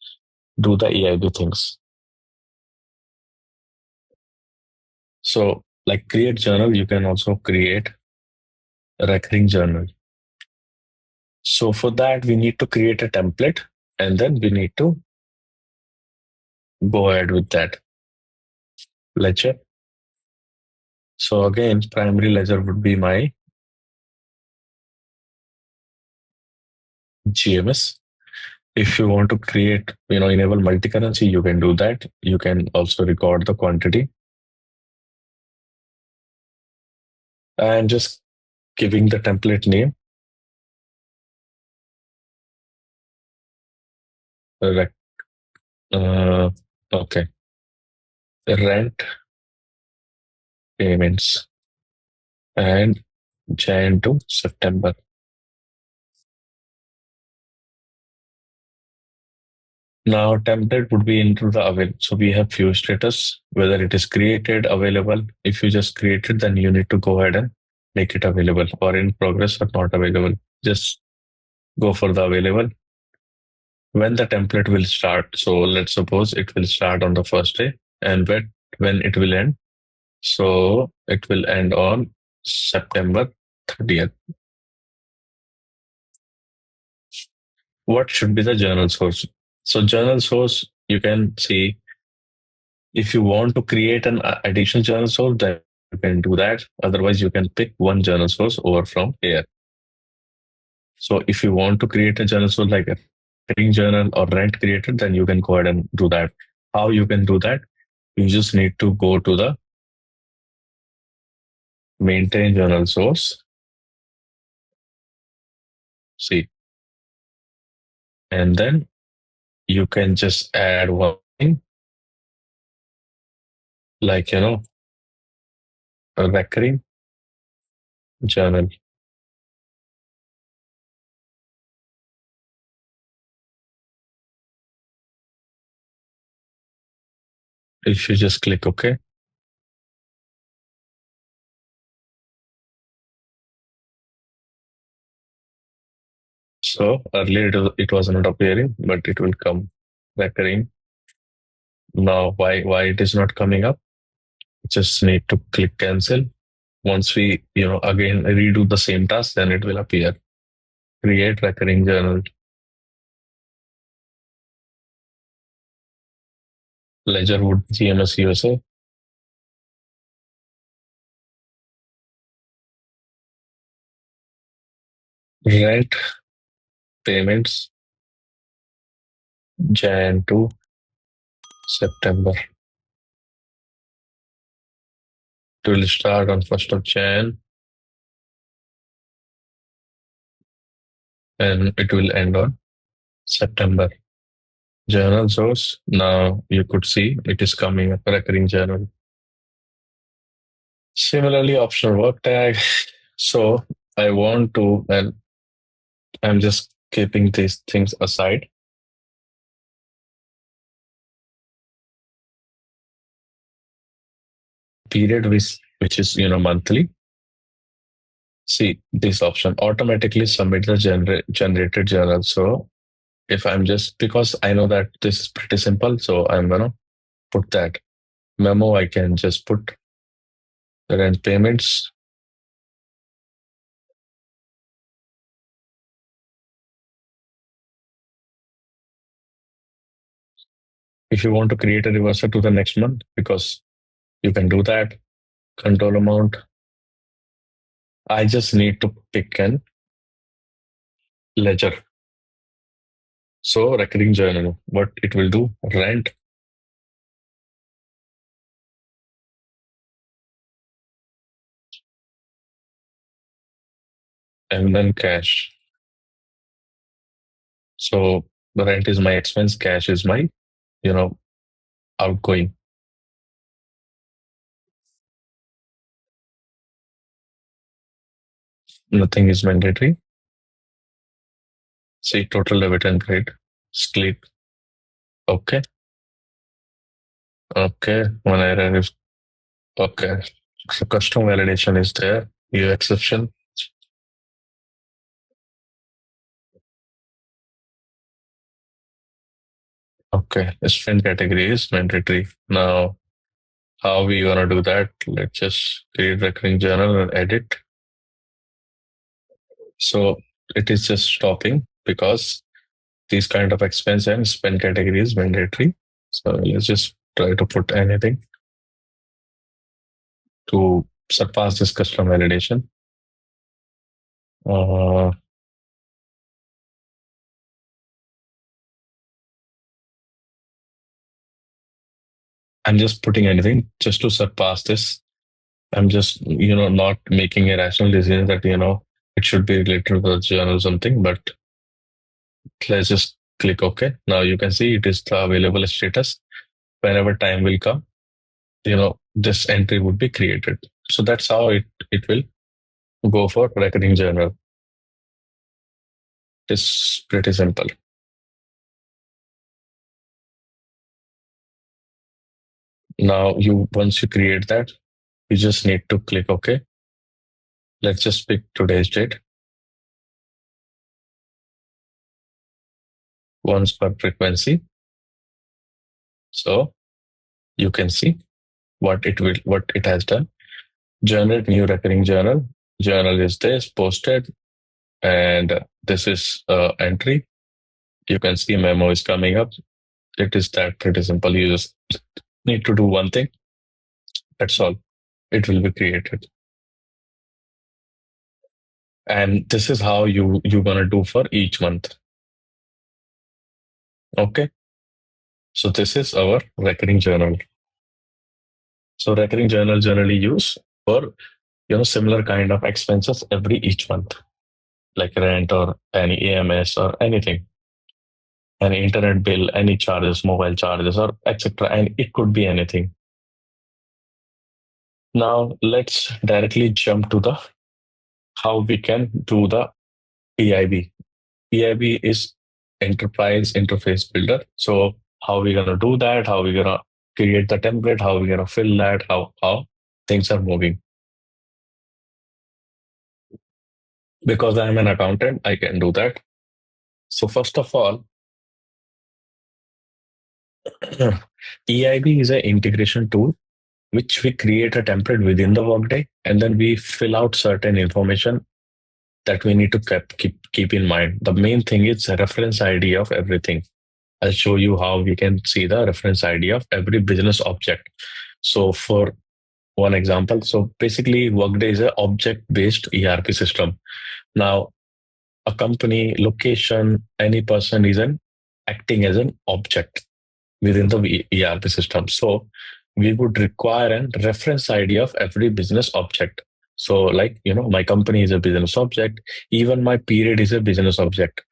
do the EIB things. So like create journal, you can also create a recurring journal. So for that, we need to create a template and then we need to go ahead with that ledger. So again, primary ledger would be my GMS. If you want to create, enable multi-currency, you can do that. You can also record the quantity and just giving the template name. Rec- okay, rent payments and Jan to September. Now template would be into the available. So we have few status, whether it is created, available. If you just create it, then you need to go ahead and make it available or in progress or not available. Just go for the available. When the template will start. So let's suppose it will start on the first day and when it will end. So it will end on September 30th. What should be the journal source? So journal source, you can see if you want to create an additional journal source, then you can do that. Otherwise, you can pick one journal source over from here. So if you want to create a journal source like a ring journal or rent created, then you can go ahead and do that. How you can do that? You just need to go to the maintain journal source. See, and then you can just add one thing like, a recurring journal. If you just click OK, so earlier it was not appearing, but it will come recurring. Now, why it is not coming up? Just need to click cancel. Once we, again redo the same task, then it will appear. Create recurring journal. Ledger would GMS USA. Rent payments Jan to September. It will start on 1st of Jan and it will end on September. Journal source. Now you could see it is coming up recurring journal. Similarly, optional work tag. So I want to, and I'm just keeping these things aside. Period which is monthly. See this option automatically submit the generated journal. So if I'm just because I know that this is pretty simple, so I'm gonna put that memo. I can just put the rent payments. If you want to create a reversal to the next month, because you can do that. Control amount. I just need to pick an ledger. So recurring journal, what it will do, rent, and then cash. So the rent is my expense, cash is my, you know, outgoing. Nothing is mandatory. See total debit and credit. Split. Okay. Okay. One error is okay. So custom validation is there. View exception. Okay, spend category is mandatory. Now, how we gonna do that? Let's just create recurring journal and edit. So it is just stopping because these kind of expense and spend category is mandatory. So let's just try to put anything to surpass this custom validation. Uh, I'm just putting anything just to surpass this. I'm just, not making a rational decision that, it should be related to the journal or something, but let's just click OK. Now you can see it is the available status. Whenever time will come, this entry would be created. So that's how it will go for recurring journal. It's pretty simple. Now once you create that, you just need to click OK. Let's just pick today's date. Once per frequency. So you can see what it has done. Generate new recurring journal. Journal is this posted, and this is entry. You can see memo is coming up. It is that pretty simple. You just need to do one thing. That's all. It will be created. And this is how you're gonna do for each month. Okay. So this is our recurring journal. So recurring journal generally used for similar kind of expenses every each month, like rent or any AMS or anything, any internet bill, any charges, mobile charges, or etc. And it could be anything. Now let's directly jump to the how we can do the EIB. EIB is Enterprise Interface Builder. So how we gonna do that? How we gonna create the template? How we gonna fill that? How things are moving? Because I'm an accountant, I can do that. So first of all, EIB is an integration tool which we create a template within the workday, and then we fill out certain information that we need to keep in mind. The main thing is a reference ID of everything. I'll show you how we can see the reference ID of every business object. So for one example, so basically Workday is an object-based ERP system. Now, a company, location, any person is an acting as an object within the ERP system. So we would require a reference ID of every business object. So, like, my company is a business object, even my period is a business object.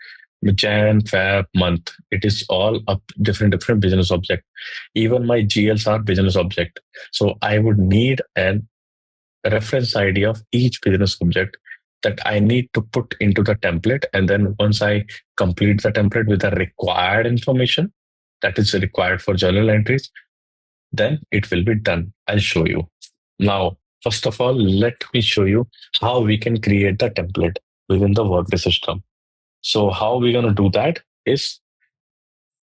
Jan, Feb, month, it is all up different business object. Even my GLs are business object. So I would need an reference ID of each business object that I need to put into the template. And then once I complete the template with the required information that is required for journal entries, then it will be done. I'll show you. Now, first of all, let me show you how we can create the template within the Workday system. So how we're going to do that is,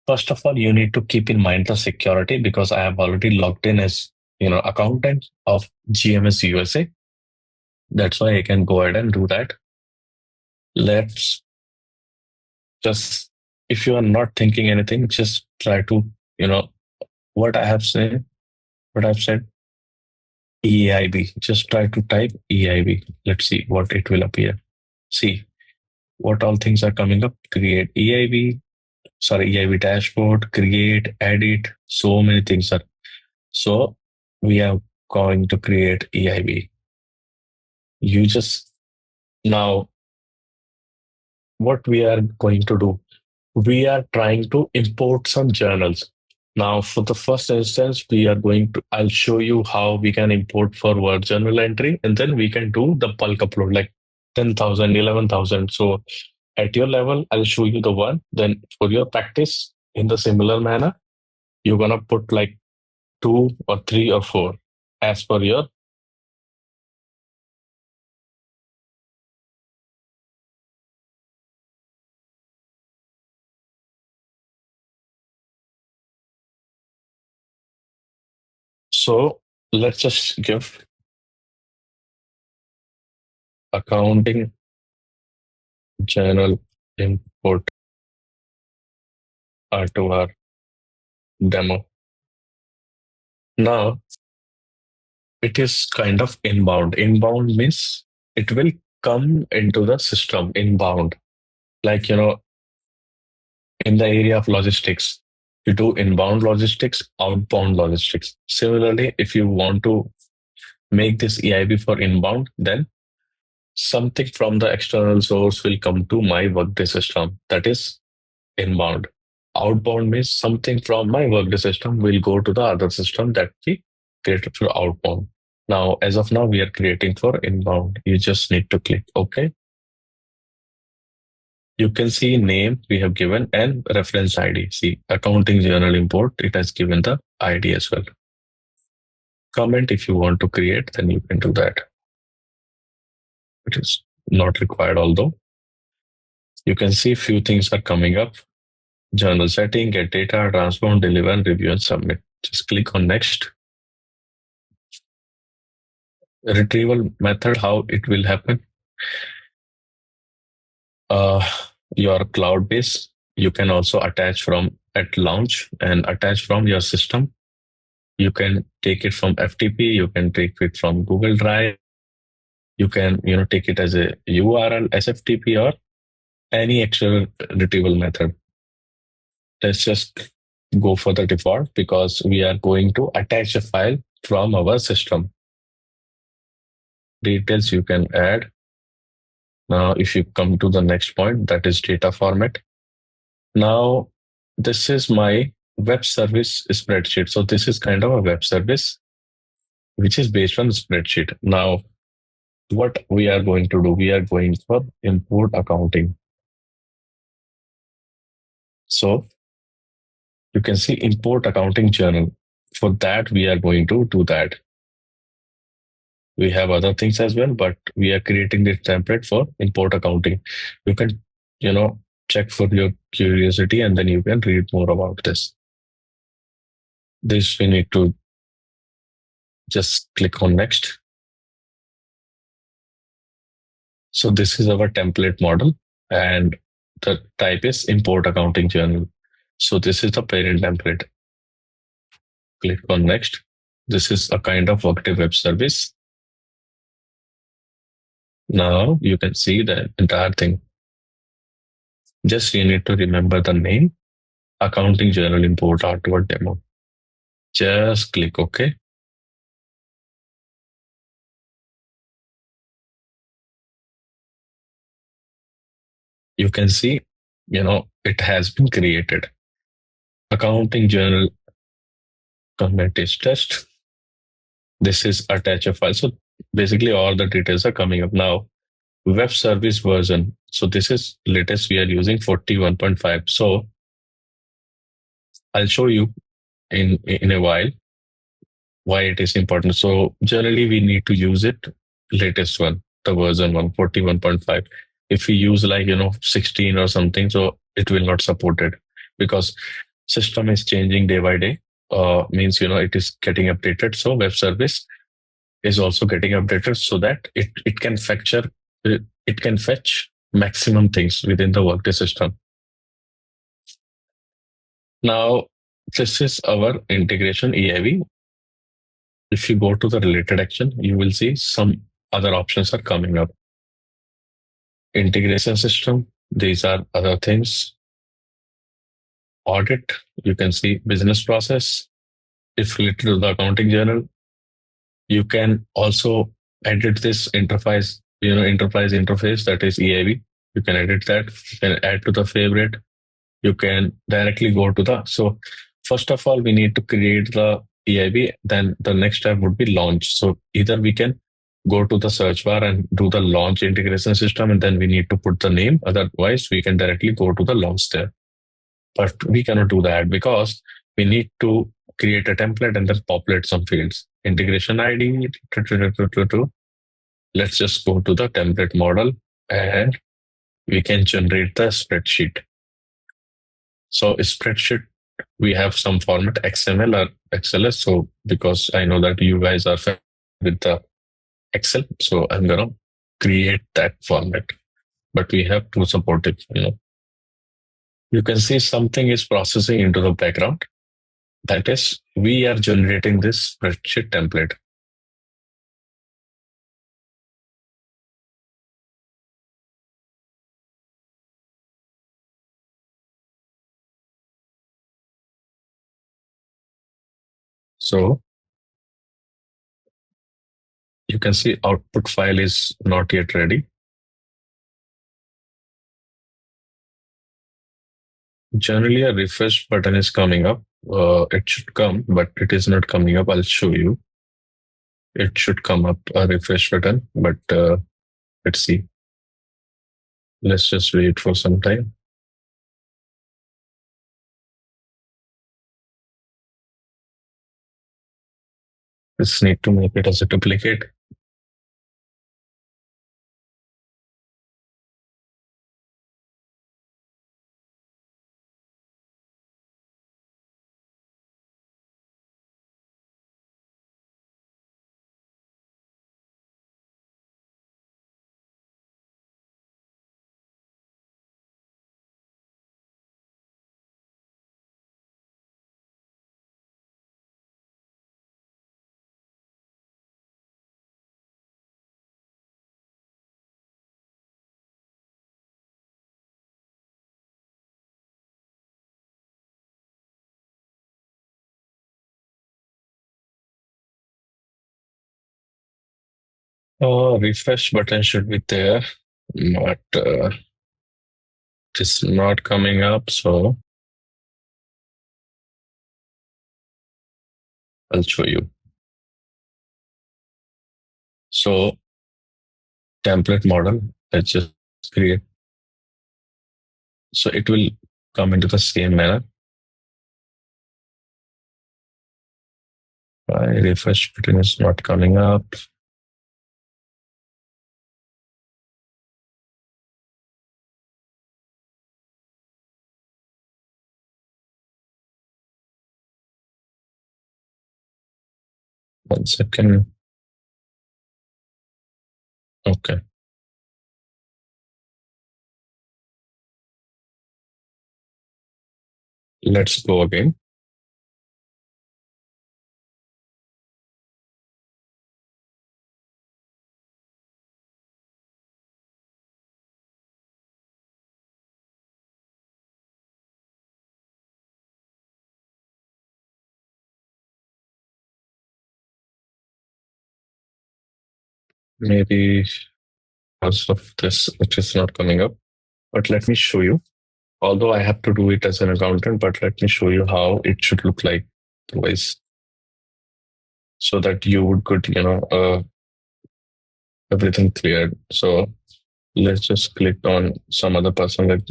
first of all, you need to keep in mind the security because I have already logged in as accountant of GMS USA. That's why I can go ahead and do that. Let's just, if you are not thinking anything, just try to, you know, what I have said, what I've said, EIB. Just try to type EIB. Let's see what it will appear. See what all things are coming up. Create EIB, sorry, EIB dashboard, create, edit. So many things are. So we are going to create EIB. You just now, what we are going to do, we are trying to import some journals. Now, for the first instance, I'll show you how we can import for Word journal entry, and then we can do the bulk upload like 10,000, 11,000. So at your level, I'll show you the one. Then for your practice, in the similar manner, you're going to put like two or three or four as per your. So let's just give accounting journal import to our demo. Now it is kind of inbound. Inbound means it will come into the system inbound. Like, in the area of logistics, you do inbound logistics, outbound logistics. Similarly, if you want to make this EIB for inbound, then something from the external source will come to my Workday system. That is inbound. Outbound means something from my Workday system will go to the other system that we created for outbound. Now, as of now, we are creating for inbound. You just need to click OK. You can see name we have given and reference ID. See, accounting journal import, it has given the ID as well. Comment if you want to create, then you can do that. It is not required, although. You can see few things are coming up. Journal setting, get data, transform, deliver, and review and submit. Just click on next. Retrieval method, how it will happen. Uh, your cloud base, you can also attach from at launch and attach from your system. You can take it from FTP, you can take it from Google Drive, you can take it as a URL, SFTP, or any external retrieval method. Let's just go for the default because we are going to attach a file from our system. Details you can add. Now, if you come to the next point, that is data format. Now, this is my web service spreadsheet. So this is kind of a web service, which is based on spreadsheet. Now, what we are going to do, we are going for import accounting. So you can see import accounting journal. For that, we are going to do that. We have other things as well, but we are creating this template for import accounting. You can, check for your curiosity and then you can read more about this. This we need to just click on next. So this is our template model and the type is import accounting journal. So this is the parent template. Click on next. This is a kind of Workday web service. Now you can see the entire thing. Just you need to remember the name, accounting journal import artwork demo. Just click OK. You can see, it has been created. Accounting journal comment is test. This is attach a file. So basically all the details are coming up now. Web service version. So this is latest we are using 41.5. So I'll show you in a while why it is important. So generally we need to use it latest one, the version 41.5. If we use 16 or something, so it will not support it because system is changing day by day. Means it is getting updated. So web service is also getting updated so that it can fetch maximum things within the Workday system. Now, this is our integration EIV. If you go to the related action, you will see some other options are coming up. Integration system, these are other things. Audit, you can see business process. If related to the accounting journal, you can also edit this enterprise interface, that is EIV. You can edit that. You can add to the favorite. You can directly go to so first of all, we need to create the EIB. Then the next step would be launch. So either we can go to the search bar and do the launch integration system, and then we need to put the name. Otherwise, we can directly go to the launch there. But we cannot do that because we need to create a template and then populate some fields. Integration ID. Let's just go to the template model and we can generate the spreadsheet. So spreadsheet, we have some format XML or XLS. So because I know that you guys are familiar with the Excel, so I'm gonna create that format. But we have to support it. You can see something is processing into the background. That is, we are generating this spreadsheet template. So you can see output file is not yet ready. Generally, a refresh button is coming up. It should come, but it is not coming up. I'll show you. It should come up a refresh button, but let's see. Let's just wait for some time. Just need to make it as a duplicate. Refresh button should be there, but it's not coming up. So I'll show you. So template model, let's just create. So it will come into the same manner. My refresh button is not coming up. One second. Okay. Let's go again. Maybe because of this, it is not coming up. But let me show you. Although I have to do it as an accountant, but let me show you how it should look like otherwise, so that you would get, everything cleared. So let's just click on some other person like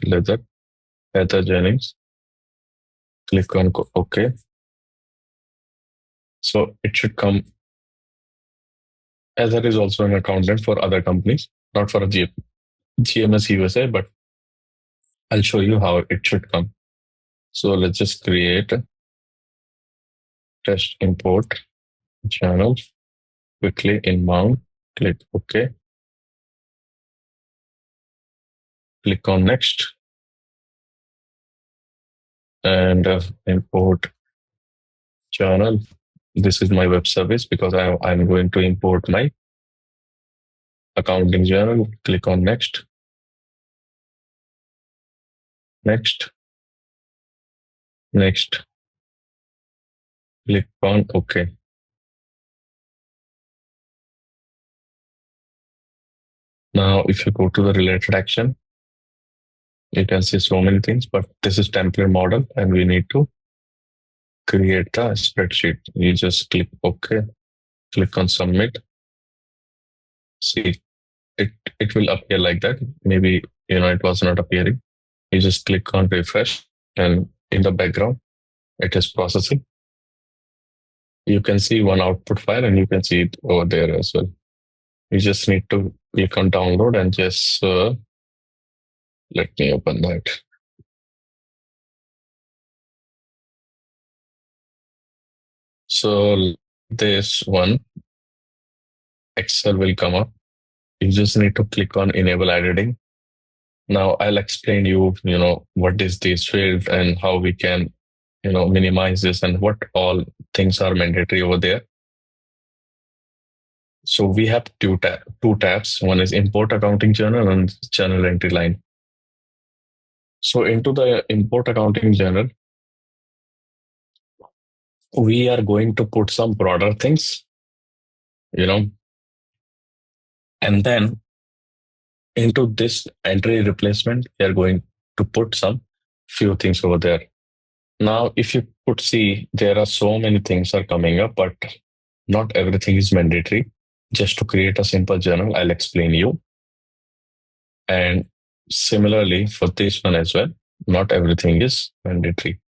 Heather Jennings. Click on OK. So it should come. Heather is also an accountant for other companies, not for a GMS USA, but I'll show you how it should come. So let's just create a test import channel quickly in mount. Click OK. Click on next and import journal. This is my web service because I'm going to import my accounting journal. Click on next. Next. Next. Click on OK. Now, if you go to the related action, you can see so many things, but this is template model and we need to create the spreadsheet. You just click OK, click on submit. See, it will appear like that. Maybe, it was not appearing. You just click on refresh and in the background, it is processing. You can see one output file and you can see it over there as well. You just need to click on download and just let me open that. So this one, Excel will come up. You just need to click on enable editing. Now I'll explain you, what is this field and how we can, minimize this and what all things are mandatory over there. So we have two tabs. One is import accounting journal and journal entry line. So into the import accounting journal, we are going to put some broader things, and then into this entry replacement, we are going to put some few things over there. Now, if you could see, there are so many things are coming up, but not everything is mandatory. Just to create a simple journal, I'll explain you. And similarly for this one as well, not everything is mandatory.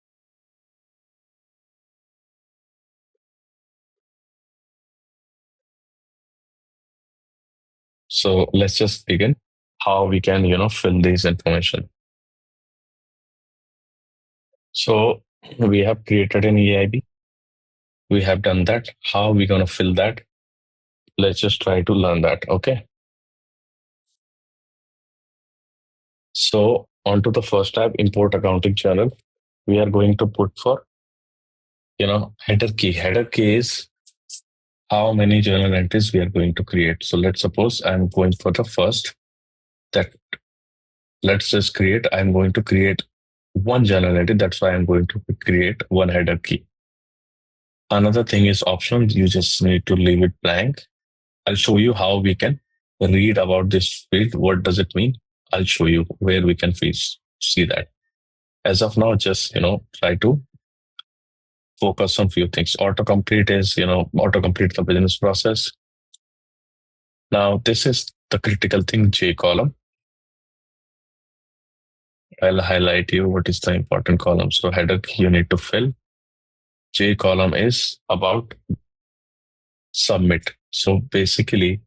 So let's just begin how we can, fill this information. So we have created an EIB. We have done that. How are we going to fill that? Let's just try to learn that. Okay. So onto the first tab, import accounting journal. We are going to put for, header key. Header key is how many journal entries we are going to create. So let's suppose I'm going for the first that let's just create. I'm going to create one journal entry. That's why I'm going to create one header key. Another thing is optional. You just need to leave it blank. I'll show you how we can read about this field. What does it mean? I'll show you where we can see that. As of now, just, try to focus on few things. Autocomplete is, autocomplete the business process. Now, this is the critical thing, J column. I'll highlight you what is the important column. So header you need to fill. J column is about submit. So basically,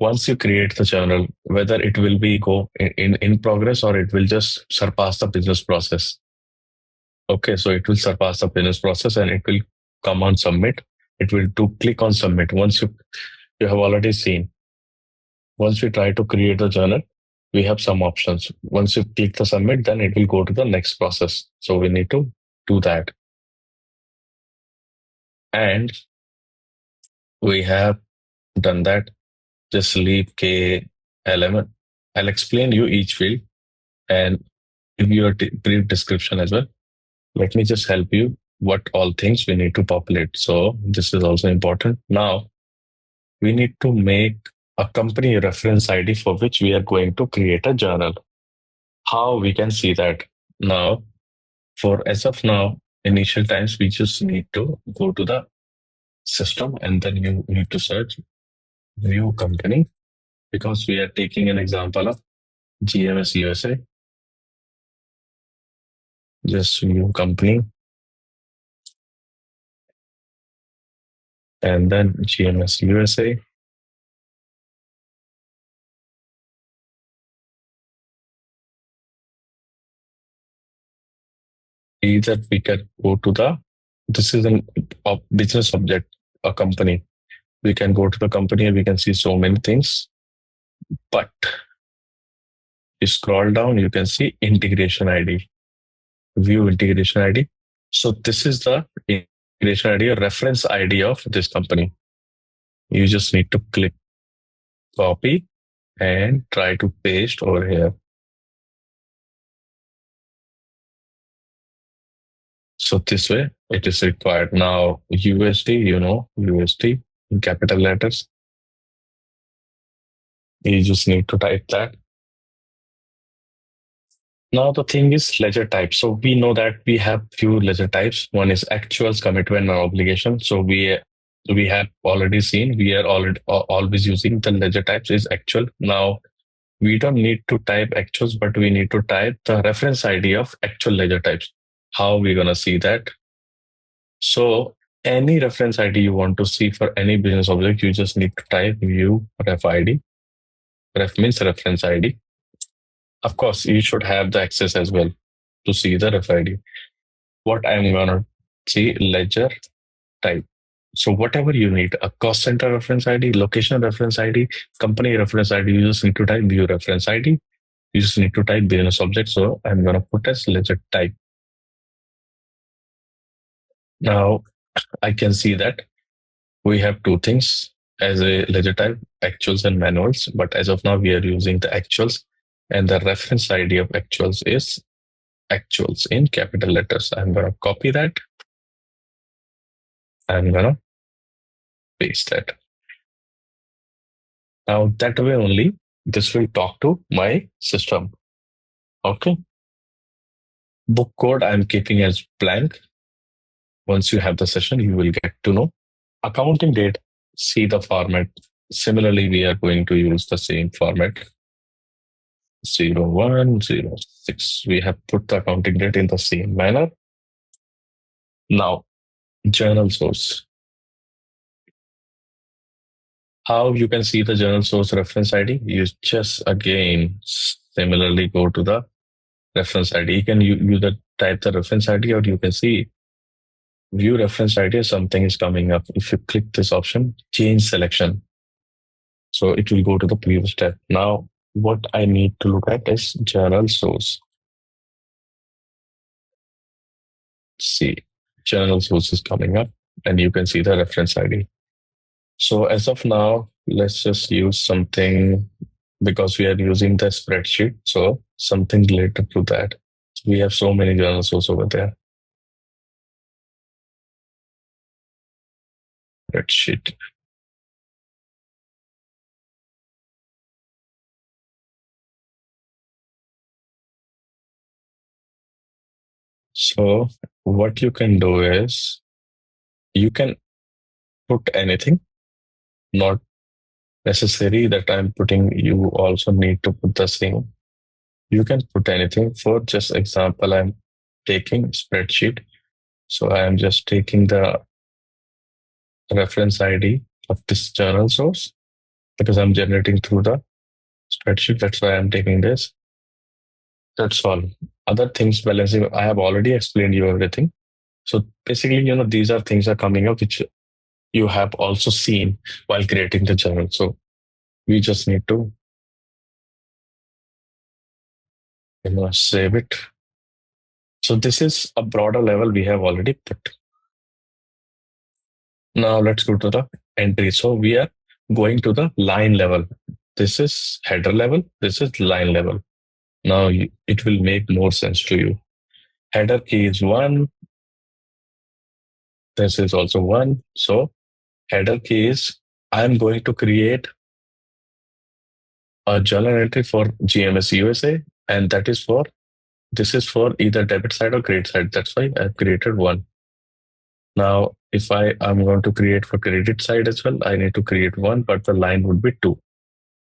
once you create the journal, whether it will be go in progress or it will just surpass the business process. Okay, so it will surpass the business process and it will come on submit. It will do click on submit. Once you have already seen. Once we try to create the journal, we have some options. Once you click the submit, then it will go to the next process. So we need to do that. And we have done that. Just leave K element. I'll explain you each field and give you a brief description as well. Let me just help you what all things we need to populate. So this is also important. Now we need to make a company reference ID for which we are going to create a journal. How we can see that? Now, for as of now, initial times, we just need to go to the system and then you need to search view company because we are taking an example of GMS USA. Just view company and then GMS USA. Either we can go to this is a business object, a company. We can go to the company and we can see so many things. But you scroll down, you can see integration ID, view integration ID. So this is the integration ID, or reference ID of this company. You just need to click copy and try to paste over here. So this way it is required. Now USD in capital letters. You just need to type that. Now the thing is ledger type. So we know that we have few ledger types. One is actuals, commitment, and obligation. So we have already seen we are always using the ledger types is actual. Now we don't need to type actuals, but we need to type the reference ID of actual ledger types. How are we gonna see that? So any reference ID you want to see for any business object, you just need to type view ref ID. Ref means reference ID. Of course, you should have the access as well to see the ref ID. What I'm gonna see ledger type. So whatever you need, a cost center reference ID, location reference ID, company reference ID, you just need to type view reference ID. You just need to type business object. So I'm going to put as ledger type. Now I can see that we have two things as a ledger type, actuals and manuals. But as of now, we are using the actuals, and the reference ID of actuals is actuals in capital letters. I'm going to copy that. I'm going to paste that. Now that way only this will talk to my system. Okay. Book code I'm keeping as blank. Once you have the session, you will get to know. Accounting date, see the format. Similarly, we are going to use the same format. 0106. We have put the accounting date in the same manner. Now, journal source. How you can see the journal source reference ID? You just again similarly go to the reference ID. You can either type the reference ID or you can see view reference ID. Something is coming up. If you click this option, change selection. So it will go to the previous step. Now, what I need to look at is journal source. See, journal source is coming up and you can see the reference ID. So as of now, let's just use something because we are using the spreadsheet. So something related to that. We have so many journal sources over there. Spreadsheet. So what you can do is you can put anything, not necessary that I'm putting, you also need to put the same. You can put anything. For just example, I'm taking spreadsheet. So I am just taking the reference ID of this journal source because I'm generating through the spreadsheet. That's why I'm taking this. That's all. Other things, balancing, I have already explained you everything. So basically, these are things are coming up which you have also seen while creating the journal. So we just need to save it. So this is a broader level we have already put. Now let's go to the entry. So we are going to the line level. This is header level. This is line level. Now it will make more sense to you. Header key is 1. This is also 1. So header key is I'm going to create a journal entry for GMS USA, and this is for either debit side or credit side. That's why I've created 1. Now, if I'm going to create for credit side as well, I need to create 1, but the line would be 2.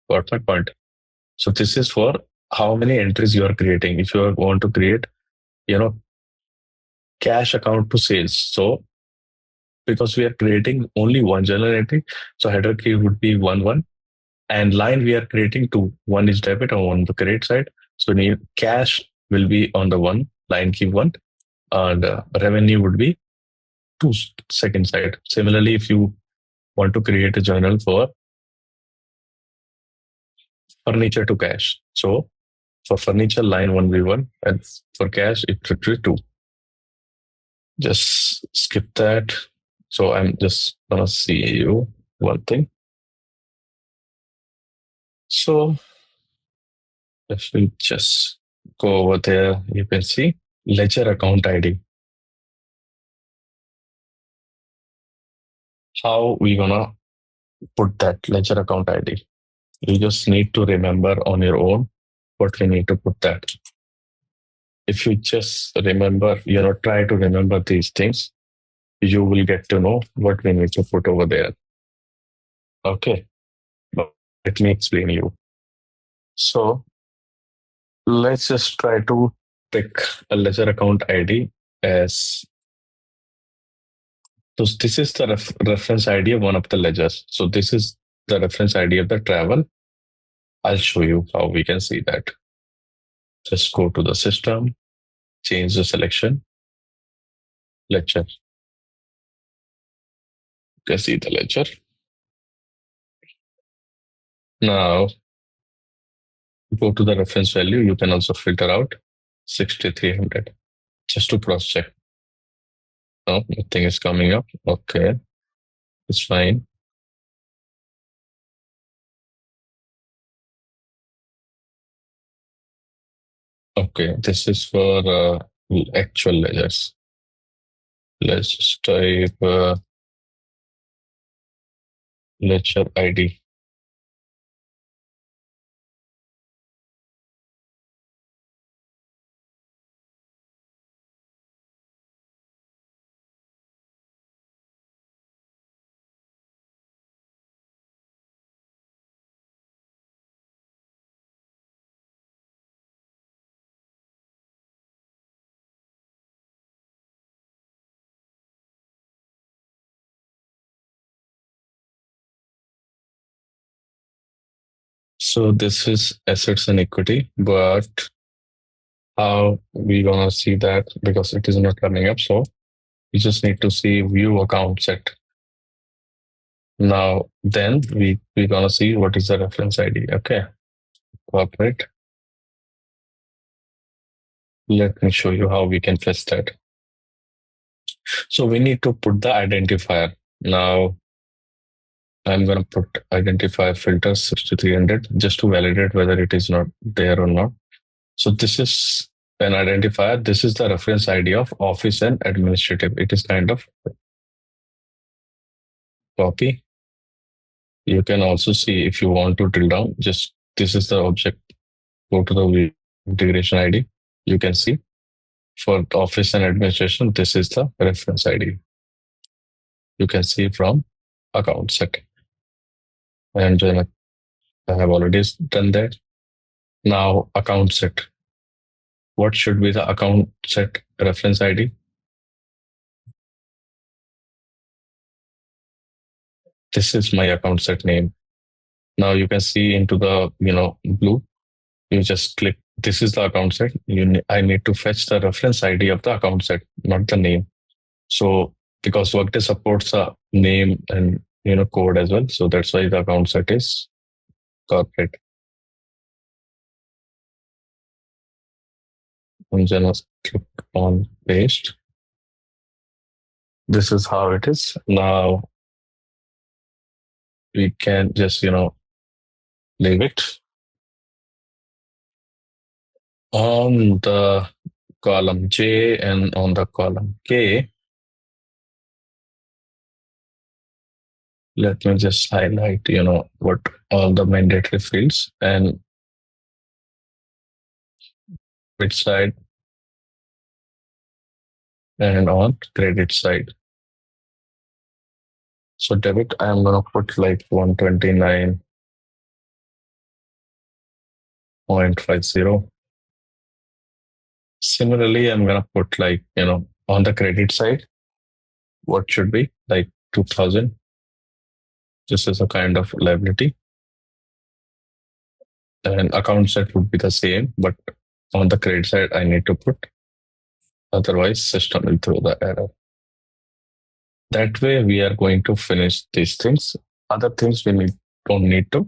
Got my point? So this is for how many entries you are creating. If you want to create, cash account to sales. So because we are creating only one journal entry, so header key would be 1 1, and line we are creating 2. One is debit and one the credit side. So cash will be on the 1, line key 1, and revenue would be 2 second side. Similarly, if you want to create a journal for furniture to cash, so for furniture line 1 and for cash it should be 2. Just skip that. So I'm just gonna see you one thing. So if we just go over there, you can see ledger account ID. How we gonna put that ledger account ID? You just need to remember on your own what we need to put that. If you just remember, try to remember these things, you will get to know what we need to put over there. Okay, but let me explain you. So let's just try to pick a ledger account ID as. So this is the reference ID of one of the ledgers. So this is the reference ID of the travel. I'll show you how we can see that. Just go to the system, change the selection, ledger. can see the ledger. Now go to the reference value. You can also filter out 6,300 just to cross check. No, nothing is coming up. Okay, it's fine. Okay, this is for actual ledgers. Let's just type ledger ID. So this is assets and equity, but how we gonna see that because it is not coming up? So we just need to see view account set. Now then we gonna see what is the reference ID. Okay, corporate. Let me show you how we can fetch that. So we need to put the identifier. Now I'm gonna put identifier filter 6,300 just to validate whether it is not there or not. So this is an identifier. This is the reference ID of office and administrative. It is kind of copy. You can also see if you want to drill down, just this is the object. Go to the integration ID. You can see for office and administration, this is the reference ID. You can see from account set. And I have already done that. Now account set. What should be the account set reference ID? This is my account set name. Now you can see into the blue. You just click. This is the account set. I need to fetch the reference ID of the account set, not the name. So because Workday supports a name and code as well, so that's why the account set is corporate. I'm just click on paste. This is how it is. Now we can just leave it on the column J and on the column K. Let me just highlight what all the mandatory fields and which side and on credit side. So debit, I'm gonna put like 129.50. Similarly, I'm gonna put like on the credit side, what should be like 2,000. This is a kind of liability. And account set would be the same, but on the credit side, I need to put. Otherwise, system will throw the error. That way, we are going to finish these things. Other things we don't need to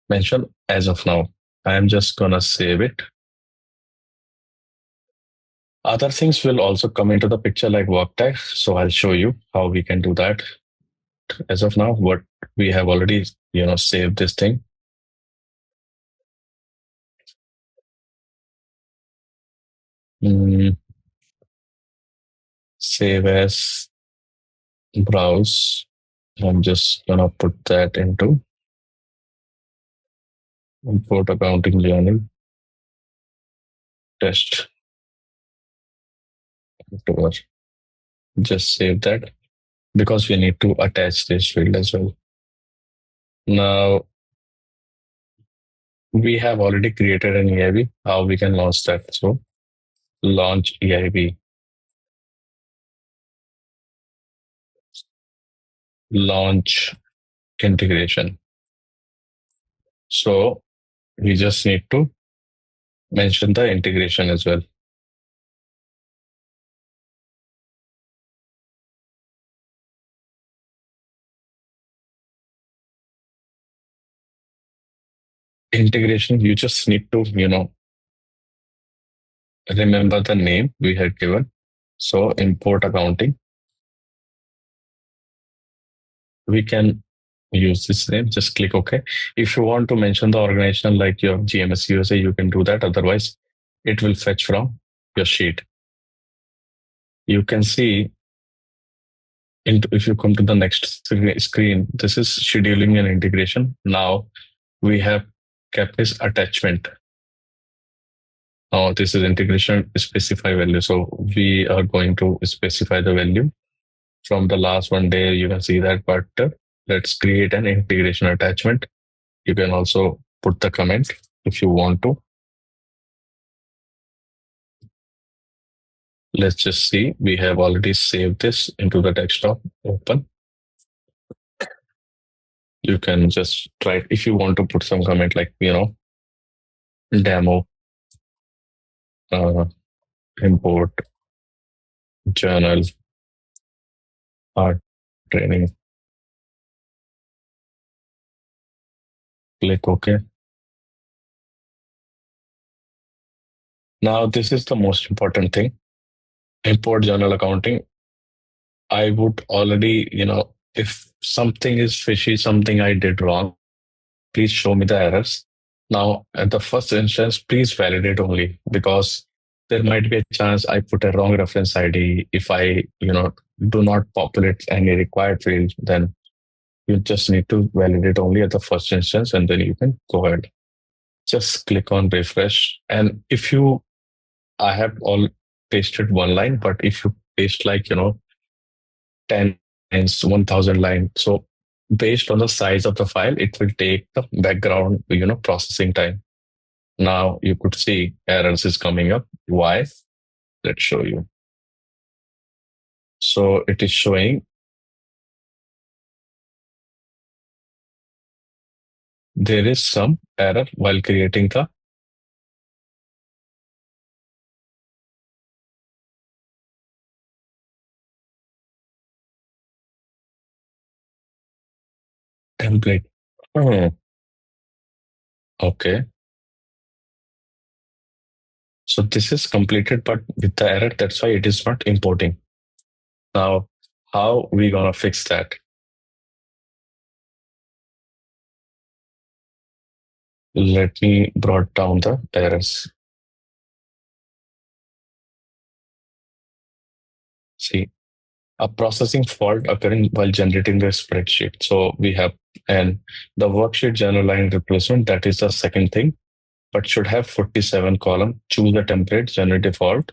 mention as of now. I am just gonna save it. Other things will also come into the picture like Workday. So I'll show you how we can do that. As of now, what we have already saved this thing. Save as, browse. I'm just gonna put that into import accounting journal test. Just save that because we need to attach this field as well. Now we have already created an EIB. How we can launch that? So launch EIB. Launch integration. So we just need to mention the integration as well. integration, you just need to, remember the name we had given. So import accounting, we can use this name. Just click OK. If you want to mention the organization like your GMS USA, you can do that. Otherwise, it will fetch from your sheet. You can see if you come to the next screen, this is scheduling and integration. Now we have kept this attachment. Now this is integration specify value. So we are going to specify the value from the last one day. You can see that, but let's create an integration attachment. You can also put the comment if you want to. Let's just see. We have already saved this into the desktop. Open. You can just try if you want to put some comment like, demo, uh, import, journal, art training. Click OK. Now, this is the most important thing. Import journal accounting. I would already, if something is fishy, something I did wrong, please show me the errors. Now, at the first instance, please validate only because there might be a chance I put a wrong reference ID. If I, do not populate any required field, then you just need to validate only at the first instance and then you can go ahead. Just click on refresh. And if you, I have all pasted one line, but if you paste like, 10 lines, 1000 line. So based on the size of the file, it will take the background, processing time. Now you could see errors is coming up. Why? Let's show you. So it is showing there is some error while creating the template. Oh, okay. So this is completed, but with the error, that's why it is not importing. Now, how we gonna fix that? Let me brought down the errors. See, a processing fault occurring while generating the spreadsheet. So we have, and the worksheet general line replacement, that is the second thing, but should have 47 column. Choose a template, generate default,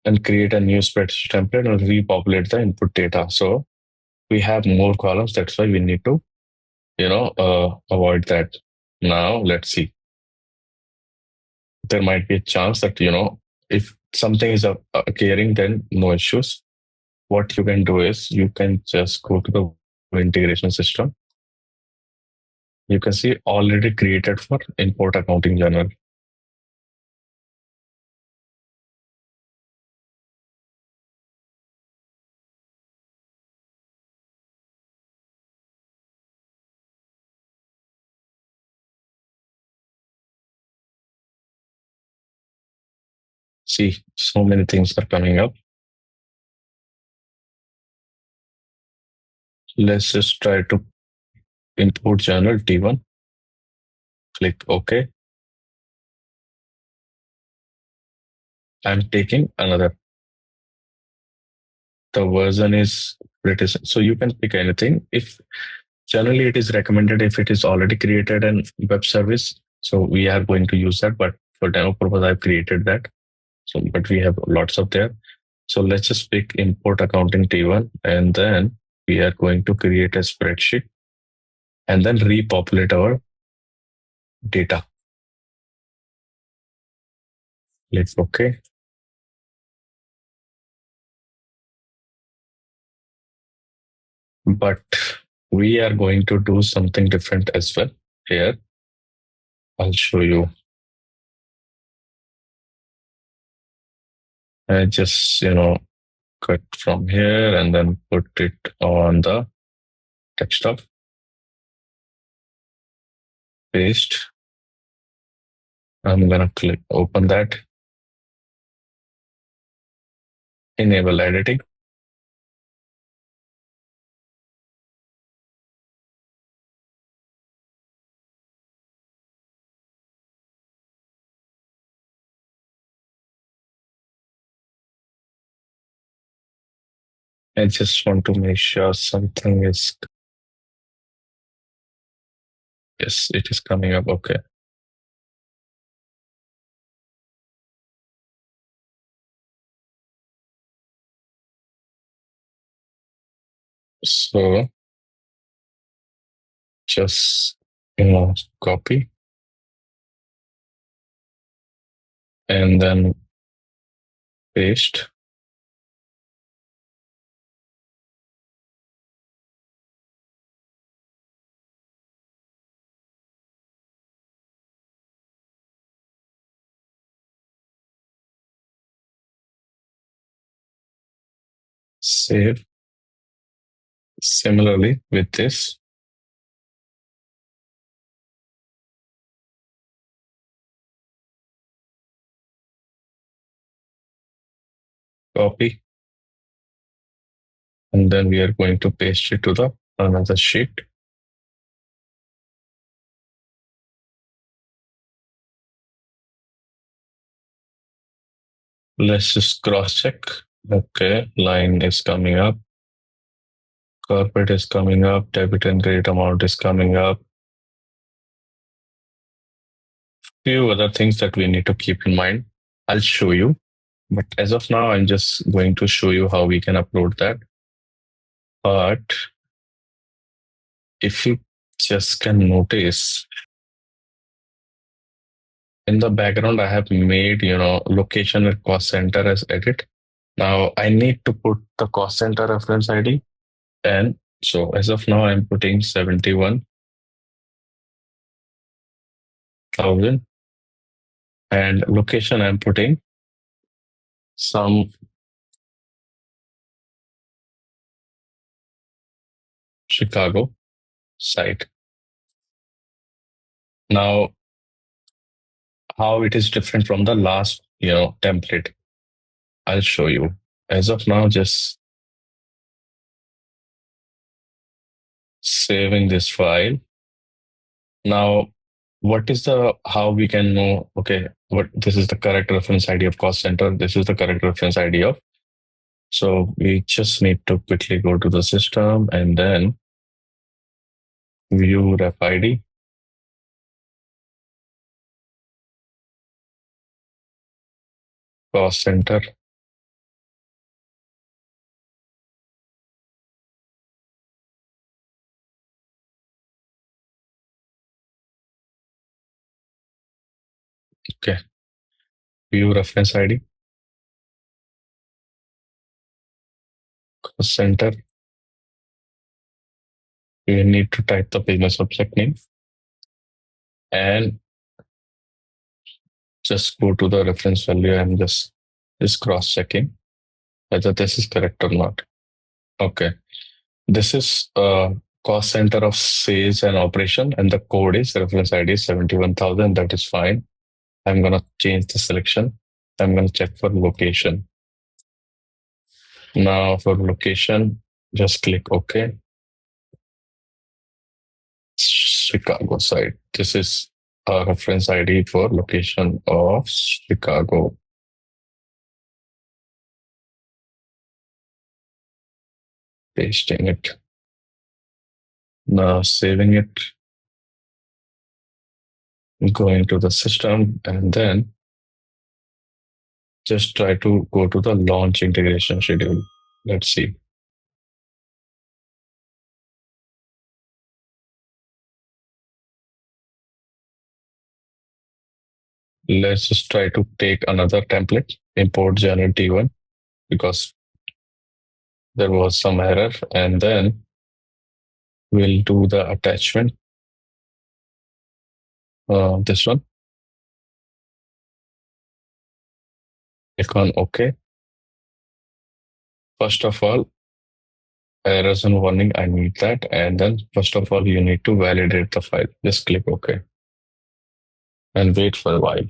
and create a new spreadsheet template and repopulate the input data. So we have more columns. That's why we need to, avoid that. Now let's see. There might be a chance that, if something is occurring, then no issues. What you can do is you can just go to the integration system. You can see already created for import accounting journal. See, so many things are coming up. Let's just try to import journal T1. Click OK. I'm taking another. The version is British, so you can pick anything. If generally it is recommended if it is already created in web service, so we are going to use that. But for demo purpose, I've created that. So, but we have lots of there. So let's just pick import accounting T1, and then we are going to create a spreadsheet and then repopulate our data. Click OK. But we are going to do something different as well here. I'll show you. I just, cut from here and then put it on the desktop. Paste. I'm gonna click open that, enable editing. I just want to make sure something is, yes, it is coming up. Okay. So just, copy and then paste. Save. Similarly with this, copy, and then we are going to paste it to the another sheet. Let's just cross check. Okay, line is coming up, corporate is coming up, debit and credit amount is coming up. Few other things that we need to keep in mind. I'll show you, but as of now, I'm just going to show you how we can upload that. But if you just can notice, in the background, I have made, location and cost center as edit. Now I need to put the cost center reference ID. And so as of now, I'm putting 71,000, and location, I'm putting some Chicago site. Now, how it is different from the last, template, I'll show you. As of now, just saving this file. Now, what is how we can know, okay, this is the correct reference ID of cost center. This is the correct reference ID of. So we just need to quickly go to the system and then view ref ID. Cost center. Okay. View reference ID. Cost center. You need to type the business subject name and just go to the reference value and just cross checking whether this is correct or not. Okay. This is cost center of sales and operation, and the code is reference ID is 71,000. That is fine. I'm going to change the selection. I'm going to check for location. Now for location, just click OK. Chicago site. This is a reference ID for location of Chicago. Pasting it. Now saving it. Going to the system and then just try to go to the launch integration schedule. Let's see. Let's just try to take another template, import journal T1, because there was some error, and then we'll do the attachment. This one. Click on OK. First of all, errors and warning, I need that. And then first of all, you need to validate the file. Just click OK. and wait for a while.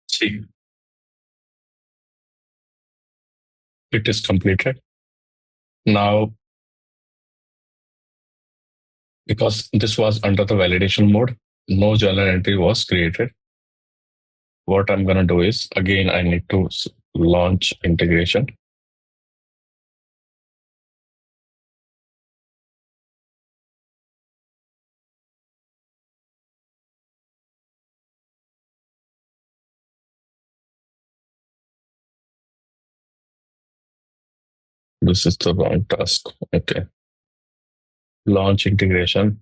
See, it is completed. Now, because this was under the validation mode, no journal entry was created. What I'm going to do is, again, I need to launch integration. This is the wrong task. Okay. Launch integration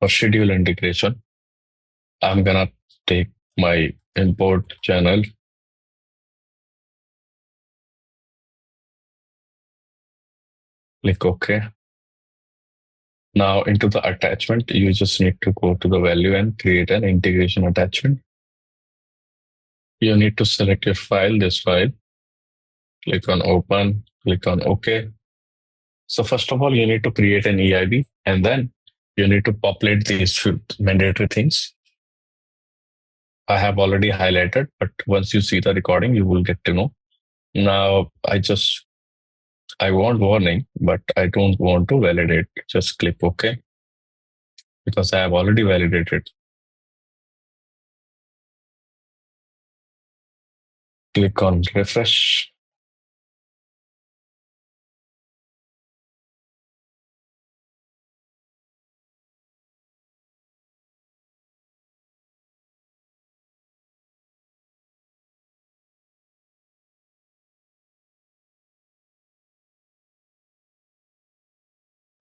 or schedule integration. I'm going to take my import channel. Click OK. Now into the attachment, you just need to go to the value and create an integration attachment. You need to select your file, this file. Click on open, click on OK. So first of all, you need to create an EIB and then you need to populate these mandatory things. I have already highlighted, but once you see the recording, you will get to know. Now I want warning, but I don't want to validate. Just click OK because I have already validated. Click on refresh.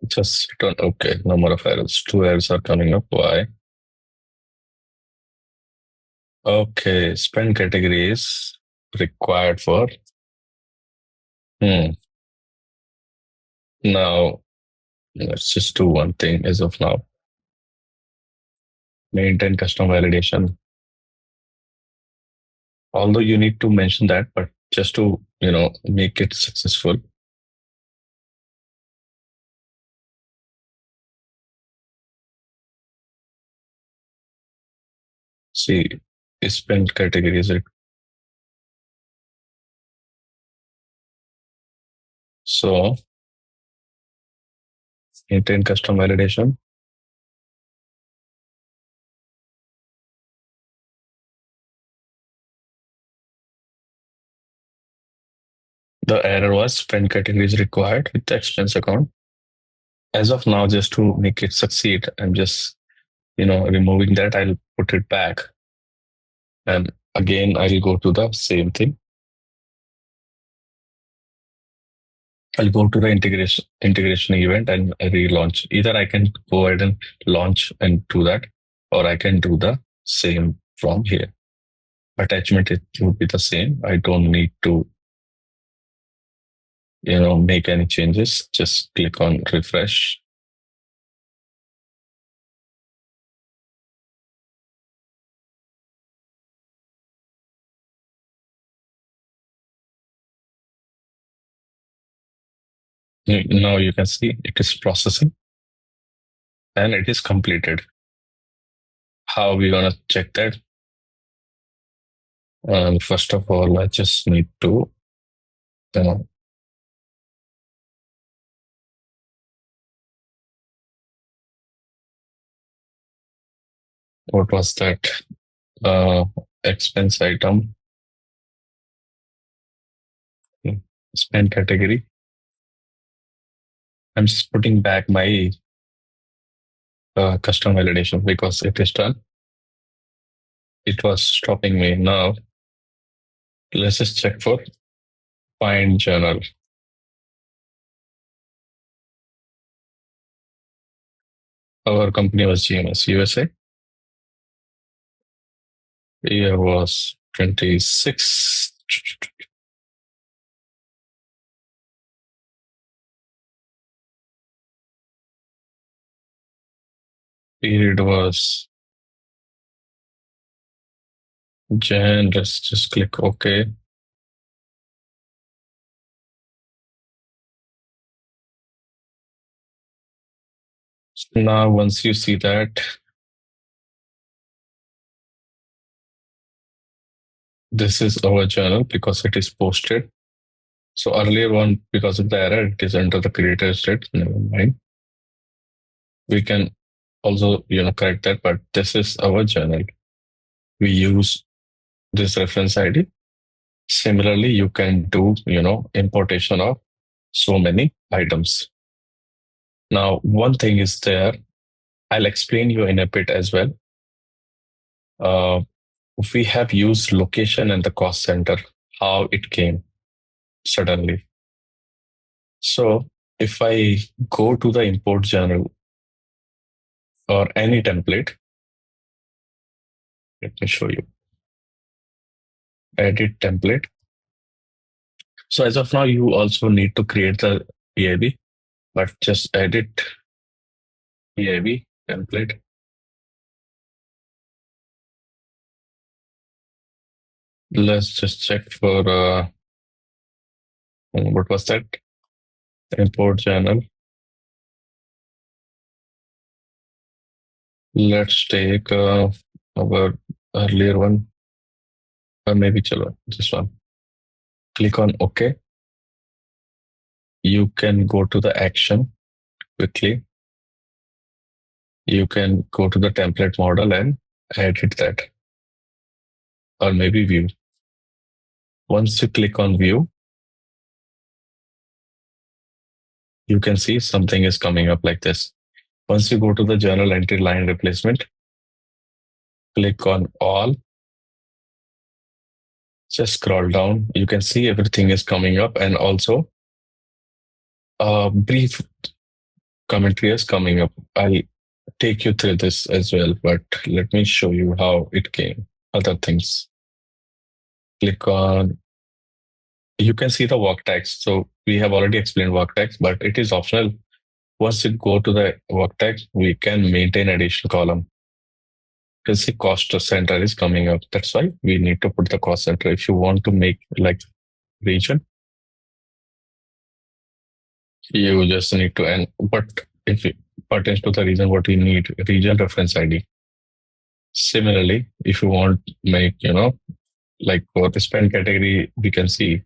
Just hit on OK. Number of errors. 2 errors are coming up. Why? Okay. Spend category is required for. Now, let's just do one thing as of now. Maintain custom validation. Although you need to mention that, but just to, make it successful. See, spend categories. So, maintain custom validation. The error was spend categories required with the expense account. As of now, just to make it succeed, I'm just, removing that. I'll put it back. And again, I'll go to the same thing. I'll go to the integration event and relaunch. Either I can go ahead and launch and do that, or I can do the same from here. Attachment, it would be the same. I don't need to, make any changes. Just click on refresh. Now you can see it is processing and it is completed. How are we gonna check that? First of all, I just need to what was that? Expense item, spend category. I'm just putting back my custom validation because it is done. It was stopping me. Now, let's just check for find journal. Our company was GMS USA. Year was 26. Period was Jan. Let's just click OK. So now, once you see that, this is our journal because it is posted. So earlier one, because of the error, it is under the creator state. Never mind. We can also, correct that, but this is our journal. We use this reference ID. Similarly, you can do, importation of so many items. Now, one thing is there. I'll explain you in a bit as well. Uh, we have used location and the cost center, how it came suddenly. So if I go to the import journal or any template, let me show you. Edit template. So as of now, you also need to create the PIB, but just edit PIB template. Let's just check for what was that? Import journal. Let's take our earlier one, or maybe chalo, this one. Click on OK. You can go to the action quickly. You can go to the template model and edit that, or maybe view. Once you click on view, you can see something is coming up like this. Once you go to the journal entry line replacement, click on all. Just scroll down. You can see everything is coming up, and also a brief commentary is coming up. I'll take you through this as well, but let me show you how it came. Other things. Click on, you can see the work tags. So we have already explained work tags, but it is optional. Once you go to the work tags, we can maintain additional column. You can see cost center is coming up. That's why we need to put the cost center. If you want to make like region, you just need to, and but if it pertains to the region, what we need, region reference ID. Similarly, if you want make, like for the spend category, we can see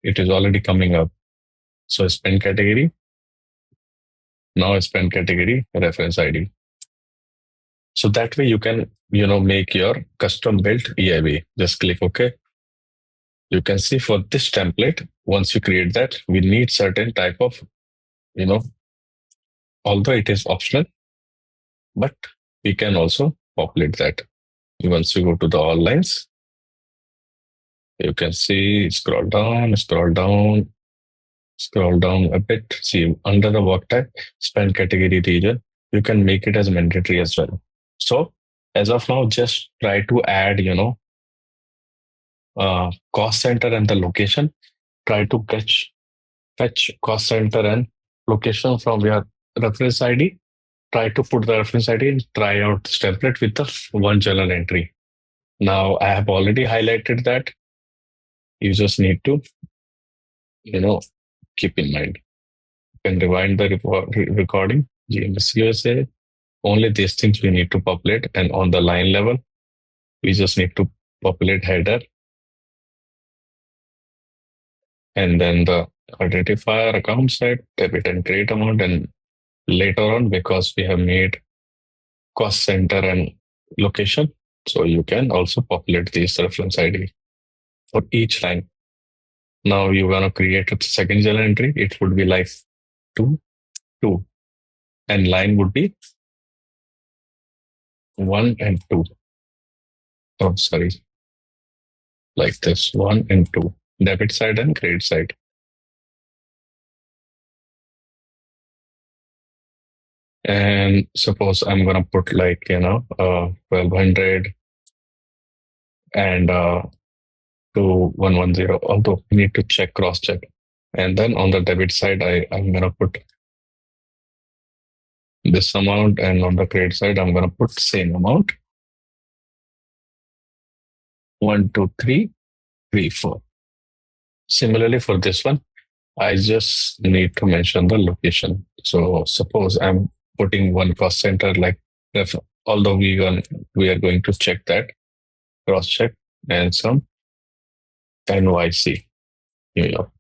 it is already coming up. So spend category, now spend category reference ID. So that way you can, make your custom built EIB. Just click OK. You can see for this template, once you create that, we need certain type of, although it is optional, but we can also populate that. Once you go to the all lines, you can see, scroll down, a bit. See, under the work tag, spend category region, you can make it as mandatory as well. So as of now, just try to add, cost center and the location. Try to fetch cost center and location from your reference ID. Try to put the reference ID and try out this template with the one journal entry. Now I have already highlighted that. You just need to, keep in mind. You can rewind the recording, GMS USA. Only these things we need to populate, and on the line level, we just need to populate header and then the identifier account side, debit and credit amount, and later on, because we have made cost center and location, so you can also populate this reference ID for each line. Now you want to create a second journal entry. It would be like 2, 2, and line would be 1 and 2. Oh, sorry. Like this, 1 and 2. Debit side and credit side. And suppose I'm going to put like, 1200 and 2110, although we need to check, cross check. And then on the debit side, I'm going to put this amount, and on the credit side, I'm going to put same amount, 12334. Similarly, for this one, I just need to mention the location. So suppose I'm putting one cost center, like if, although we are going to check that, cross check, and some NYC, New York.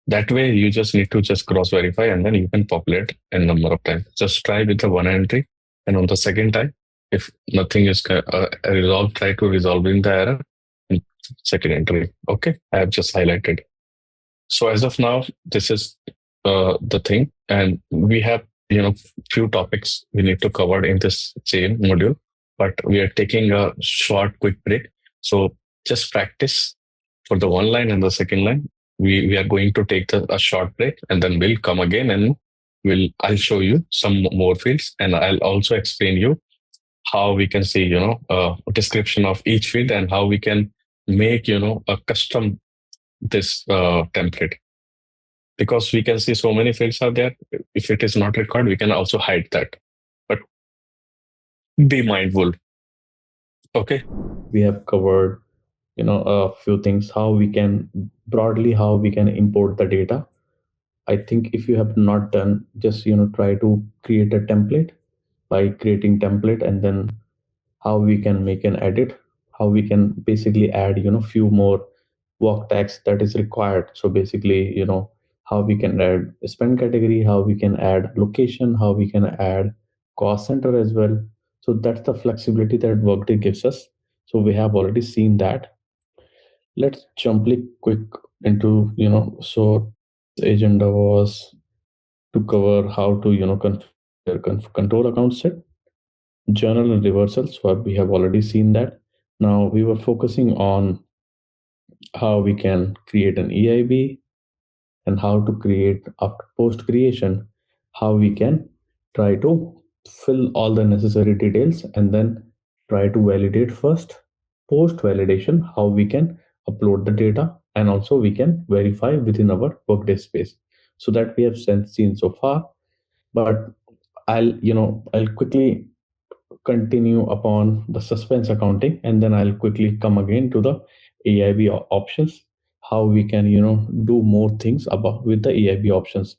That way, you just need to just cross verify, and then you can populate a number of times. Just try with the one entry, and on the second time, if nothing is resolved, try to resolving the error in second entry. Okay, I have just highlighted. So as of now, this is the thing, and we have few topics we need to cover in this same module, but we are taking a short, quick break. So just practice for the one line and the second line. We are going to take a short break, and then we'll come again, and I'll show you some more fields, and I'll also explain you how we can see a description of each field, and how we can make a custom this template, because we can see so many fields are there. If it is not required, we can also hide that. But be mindful. Okay. We have covered, a few things, how we can broadly, how we can import the data. I think if you have not done, just try to create a template by creating template, and then how we can make an edit, how we can basically add few more work tags that is required. So basically, how we can add spend category, how we can add location, how we can add cost center as well. So that's the flexibility that Workday gives us. So we have already seen that. Let's jump quick into, so agenda was to cover how to configure control account set, journal and reversal. So we have already seen that. Now we were focusing on how we can create an EIB, and how to create after post creation, how we can try to fill all the necessary details, and then try to validate first. Post validation, how we can upload the data, and also we can verify within our workday space. So that we have seen so far. But I'll quickly continue upon the suspense accounting, and then I'll quickly come again to the AIB options, how we can do more things about with the AIB options.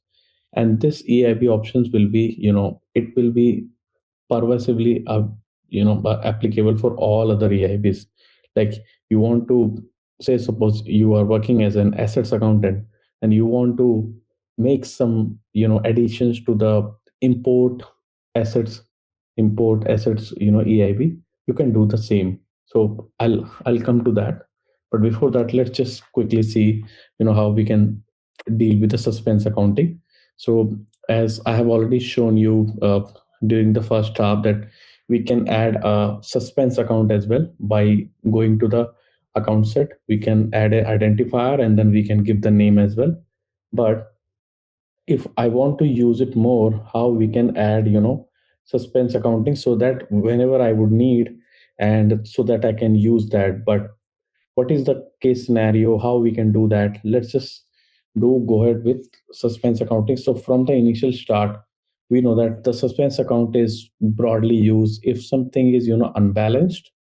And this AIB options will be, it will be pervasively applicable for all other EIBs. Like, you want to say, suppose you are working as an assets accountant, and you want to make some additions to the import assets assets EIB, you can do the same. So I'll come to that. But before that, let's just quickly see how we can deal with the suspense accounting. So as I have already shown you during the first half, that we can add a suspense account as well by going to the account set. We can add an identifier, and then we can give the name as well. But if I want to use it more, how we can add suspense accounting, so that whenever I would need, and so that I can use that. But what is the case scenario, how we can do that? Let's just do go ahead with suspense accounting. So from the initial start, we know that the suspense account is broadly used if something is unbalanced.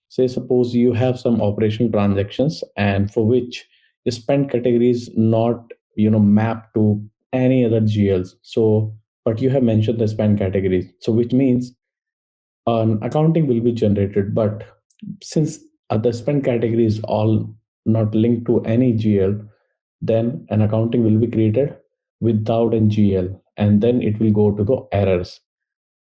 Say suppose you have some operation transactions, and for which the spend category is not mapped to any other GLs. So but you have mentioned the spend categories, so which means an accounting will be generated. But since the spend category is all not linked to any GL, then an accounting will be created without a GL, and then it will go to the errors.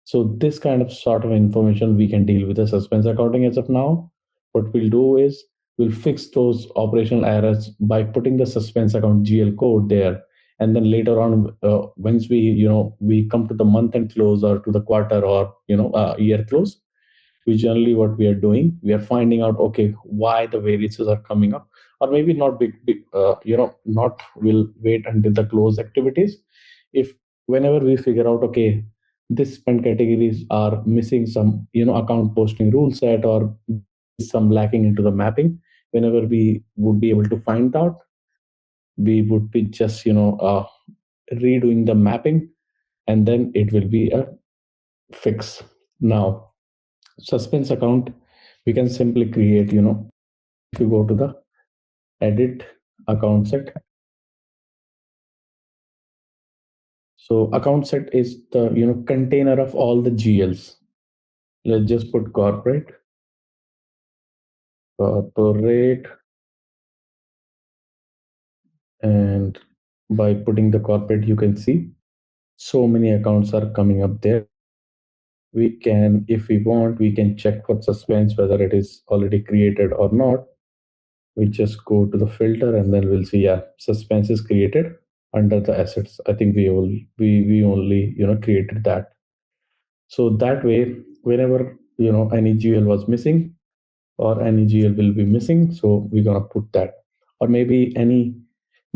So this kind of sort of information we can deal with the suspense accounting as of now. What we'll do is we'll fix those operational errors by putting the suspense account GL code there. And then later on, once we come to the month end close, or to the quarter, or year close, we generally, what we are doing, we are finding out, okay, why the variances are coming up. Or maybe not not, we'll wait until the close activities. If whenever we figure out, okay, this spend categories are missing some account posting rule set, or some lacking into the mapping, whenever we would be able to find out, we would be just redoing the mapping, and then it will be a fix. Now, suspense account, we can simply create, if you go to the edit account set. So account set is the container of all the GLs. Let's just put corporate, and by putting the corporate, you can see so many accounts are coming up there. We can, if we want, we can check for suspense whether it is already created or not. We just go to the filter and then we'll see, yeah, suspense is created under the assets. I think we only created that. So that way, whenever any GL was missing or any GL will be missing, so we're gonna put that. Or maybe any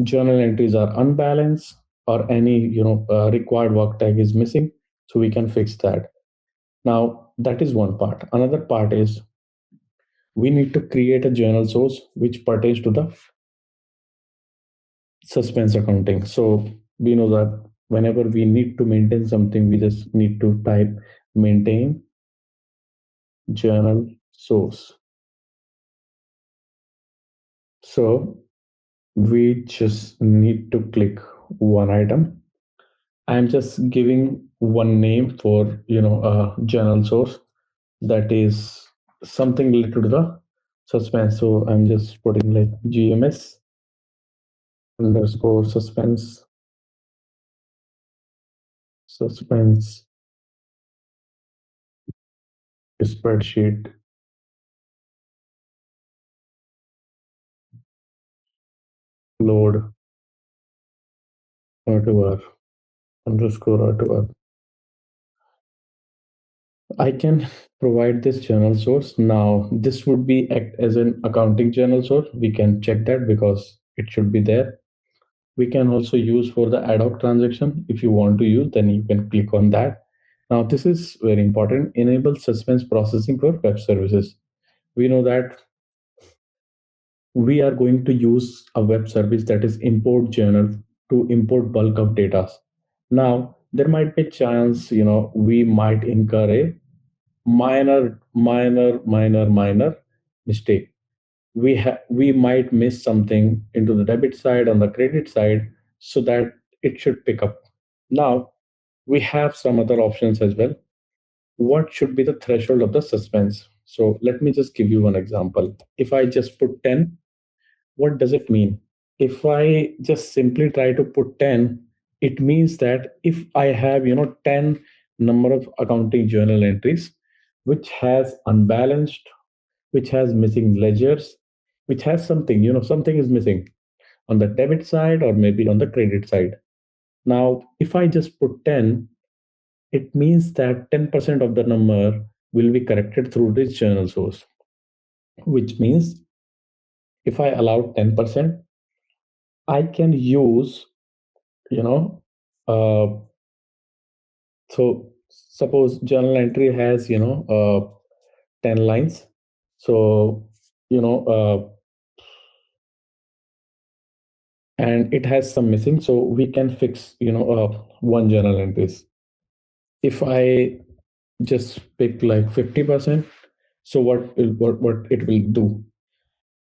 journal entries are unbalanced or any required work tag is missing, so we can fix that. Now that is one part. Another part is we need to create a journal source which pertains to the suspense accounting. So we know that whenever we need to maintain something, we just need to type maintain journal source. So we just need to click one item. I'm just giving one name for a journal source that is something related to the suspense. So I'm just putting like GMS underscore suspense spreadsheet load whatever underscore whatever. I can provide this journal source. Now this would be act as an accounting journal source. We can check that because it should be there. We can also use for the ad hoc transaction. If you want to use, then you can click on that. Now this is very important. Enable suspense processing for web services. We know that we are going to use a web service that is import journal to import bulk of data. Now there might be a chance, we might incur a minor mistake. We might miss something into the debit side on the credit side, so that it should pick up. Now we have some other options as well. What should be the threshold of the suspense? So let me just give you one example. If I just put 10, what does it mean? If I just simply try to put 10, it means that if I have 10 number of accounting journal entries which has unbalanced, which has missing ledgers, which has something, something is missing on the debit side or maybe on the credit side. Now if I just put 10, it means that 10% of the number will be corrected through this journal source, which means if I allow 10%, I can use, you know, uh, so suppose journal entry has, 10 lines. So, you know, and it has some missing. So we can fix, one journal entries. If I just pick like 50%, so what it will do,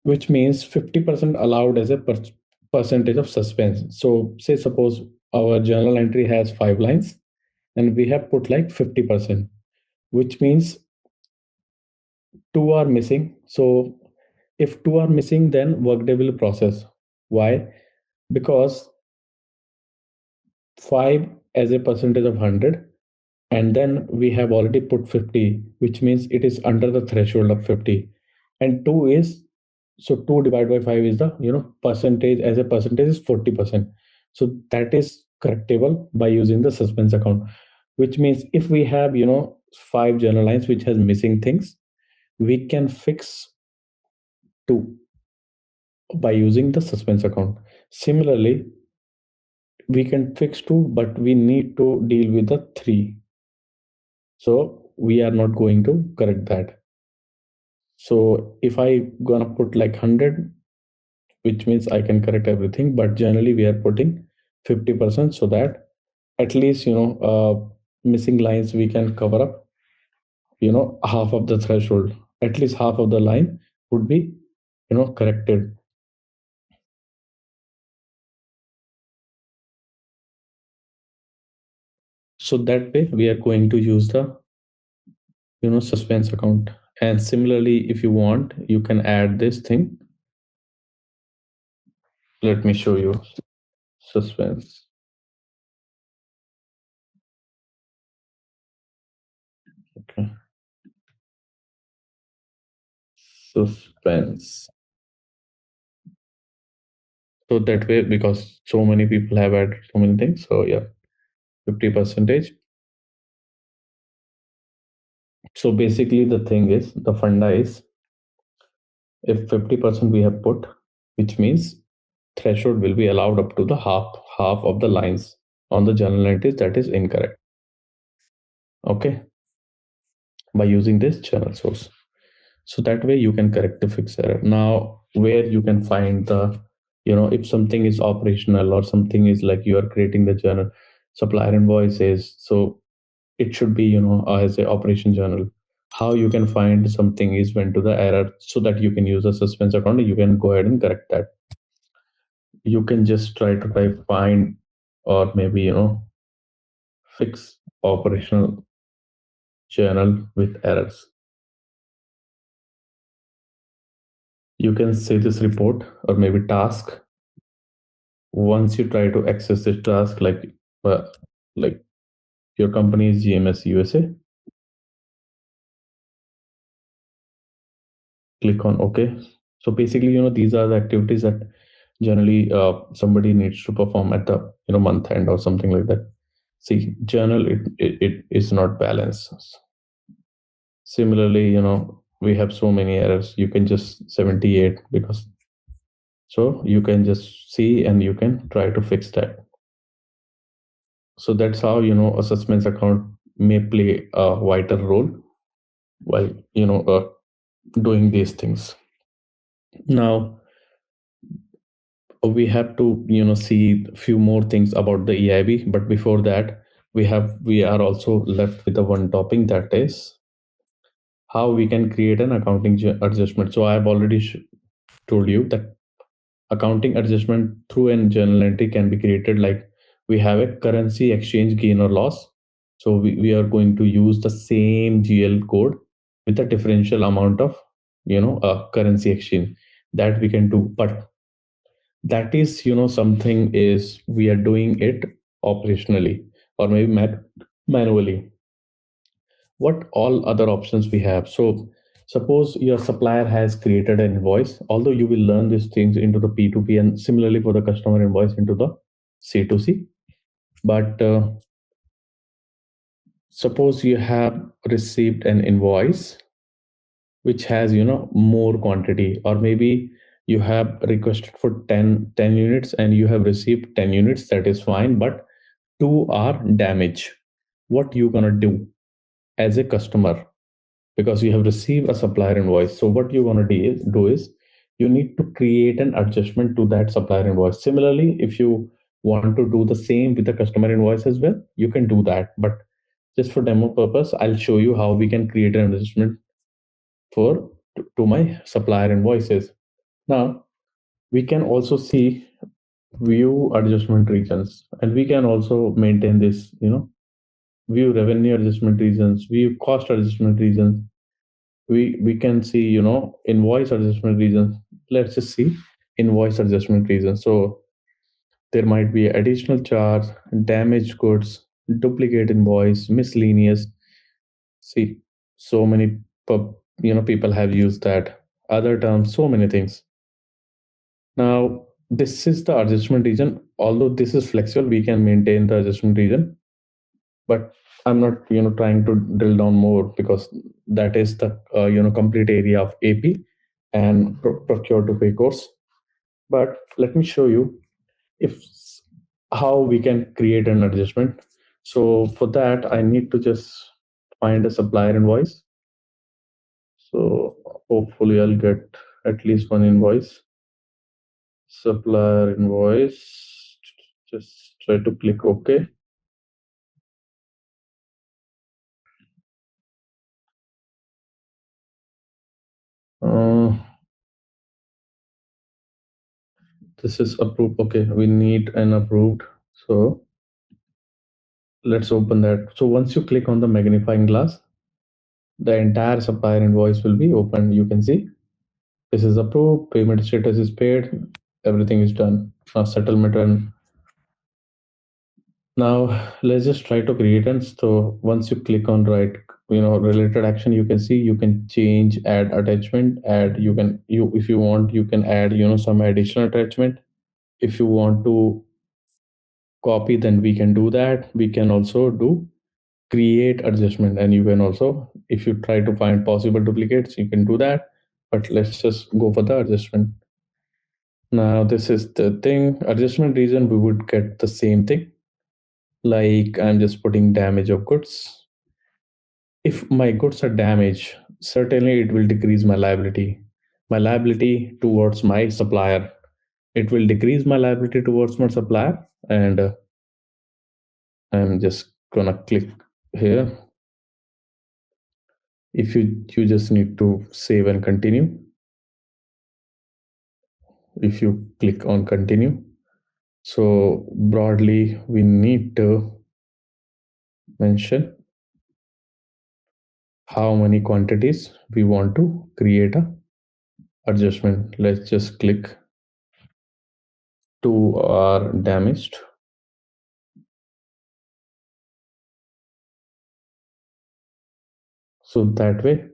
which means 50% allowed as a percentage of suspense. So say suppose our journal entry has 5 lines and we have put like 50%, which means two are missing. So if two are missing, then Workday will process. Why? Because 5 as a percentage of 100, and then we have already put 50, which means it is under the threshold of 50. And 2 is, so 2 divided by 5 is the percentage, as a percentage is 40%. So that is correctable by using the suspense account, which means if we have 5 journal lines which has missing things, we can fix 2 by using the suspense account. Similarly, we can fix 2, but we need to deal with the 3. So we are not going to correct that. So if I gonna put like 100, which means I can correct everything, but generally we are putting 50% so that at least, missing lines we can cover up, half of the threshold, at least half of the line would be, corrected. So that way we are going to use the, suspense account. And similarly, if you want, you can add this thing. Let me show you suspense. Okay. Suspense. So that way, because so many people have added so many things. So yeah, 50 percentage. So basically the thing is, the funda is, if 50% we have put, which means threshold will be allowed up to the half of the lines on the journal entries that is incorrect. Okay, by using this journal source. So that way you can correct the fix error. Now, where you can find the, if something is operational or something is like you are creating the journal supplier invoices, so it should be, as a operation journal. How you can find something is went to the error, so that you can use a suspense account, you can go ahead and correct that. You can just try to type find, or maybe, fix operational journal with errors. You can say this report or maybe task. Once you try to access this task, uh, like your company is GMS USA, click on OK. So basically, these are the activities that generally somebody needs to perform at the, month end or something like that. See, journal, it is not balanced. Similarly, we have so many errors. You can just 78, because so you can just see and you can try to fix that. So that's how, a suspense account may play a vital role while, doing these things. Now we have to, see a few more things about the EIB, but before that, we are also left with the one topic, that is how we can create an accounting adjustment. So I have already told you that accounting adjustment through an journal entry can be created, like we have a currency exchange gain or loss. So we are going to use the same GL code with a differential amount of, currency exchange, that we can do. But that is, something is we are doing it operationally, or maybe manually. What all other options we have? So suppose your supplier has created an invoice, although you will learn these things into the P2P, and similarly for the customer invoice into the C2C. But suppose you have received an invoice which has, more quantity, or maybe you have requested for 10 units and you have received 10 units, that is fine, but two are damaged. What you gonna do as a customer? Because you have received a supplier invoice. So what you want to do is you need to create an adjustment to that supplier invoice. Similarly, if you want to do the same with the customer invoice as well, you can do that. But just for demo purpose, I'll show you how we can create an adjustment for to my supplier invoices. Now we can also see view adjustment regions, and we can also maintain this, view revenue adjustment regions, view cost adjustment regions. We can see, invoice adjustment regions. Let's just see invoice adjustment regions. So there might be additional charge, damaged goods, duplicate invoice, miscellaneous. See, so many people have used that, other terms, so many things. Now this is the adjustment region. Although this is flexible, we can maintain the adjustment region, but I'm not, trying to drill down more, because that is the, complete area of AP and procure to pay course. But let me show you if how we can create an adjustment. So for that, I need to just find a supplier invoice. So hopefully I'll get at least one invoice. Supplier invoice. Just try to click OK. Uh, this is approved. Okay, we need an approved. So let's open that. So once you click on the magnifying glass, the entire supplier invoice will be open. You can see this is approved, payment status is paid, everything is done. Now settlement run. Now let's just try to create and so once you click on right, related action, you can see you can change, add attachment, add you if you want, you can add some additional attachment. If you want to copy, then we can do that. We can also do create adjustment, and you can also, if you try to find possible duplicates, you can do that. But let's just go for the adjustment. Now this is the thing, adjustment reason, we would get the same thing. Like I'm just putting damage of goods. If my goods are damaged, certainly it will decrease my liability. My liability towards my supplier. It will decrease my liability towards my supplier. And I'm just gonna click here. If you just need to save and continue. If you click on continue, so broadly we need to mention how many quantities we want to create a adjustment. Let's just click to are damaged. So that way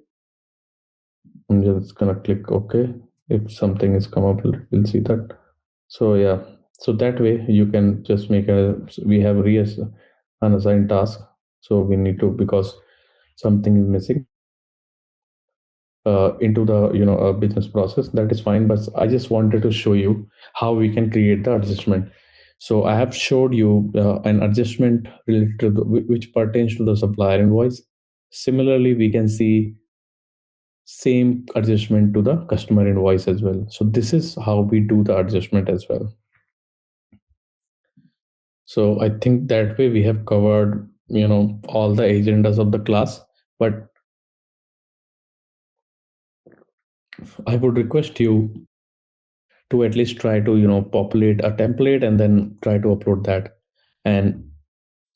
I'm just gonna click OK. If something is come up, we'll see that. So yeah, so that way you can just make we have unassigned task. So we need to, because something is missing into the business process, that is fine, but I just wanted to show you how we can create the adjustment. So I have showed you an adjustment related to which pertains to the supplier invoice. Similarly, we can see same adjustment to the customer invoice as well. So this is how we do the adjustment as well. So I think that way we have covered all the agendas of the class, but I would request you to at least try to populate a template and then try to upload that. And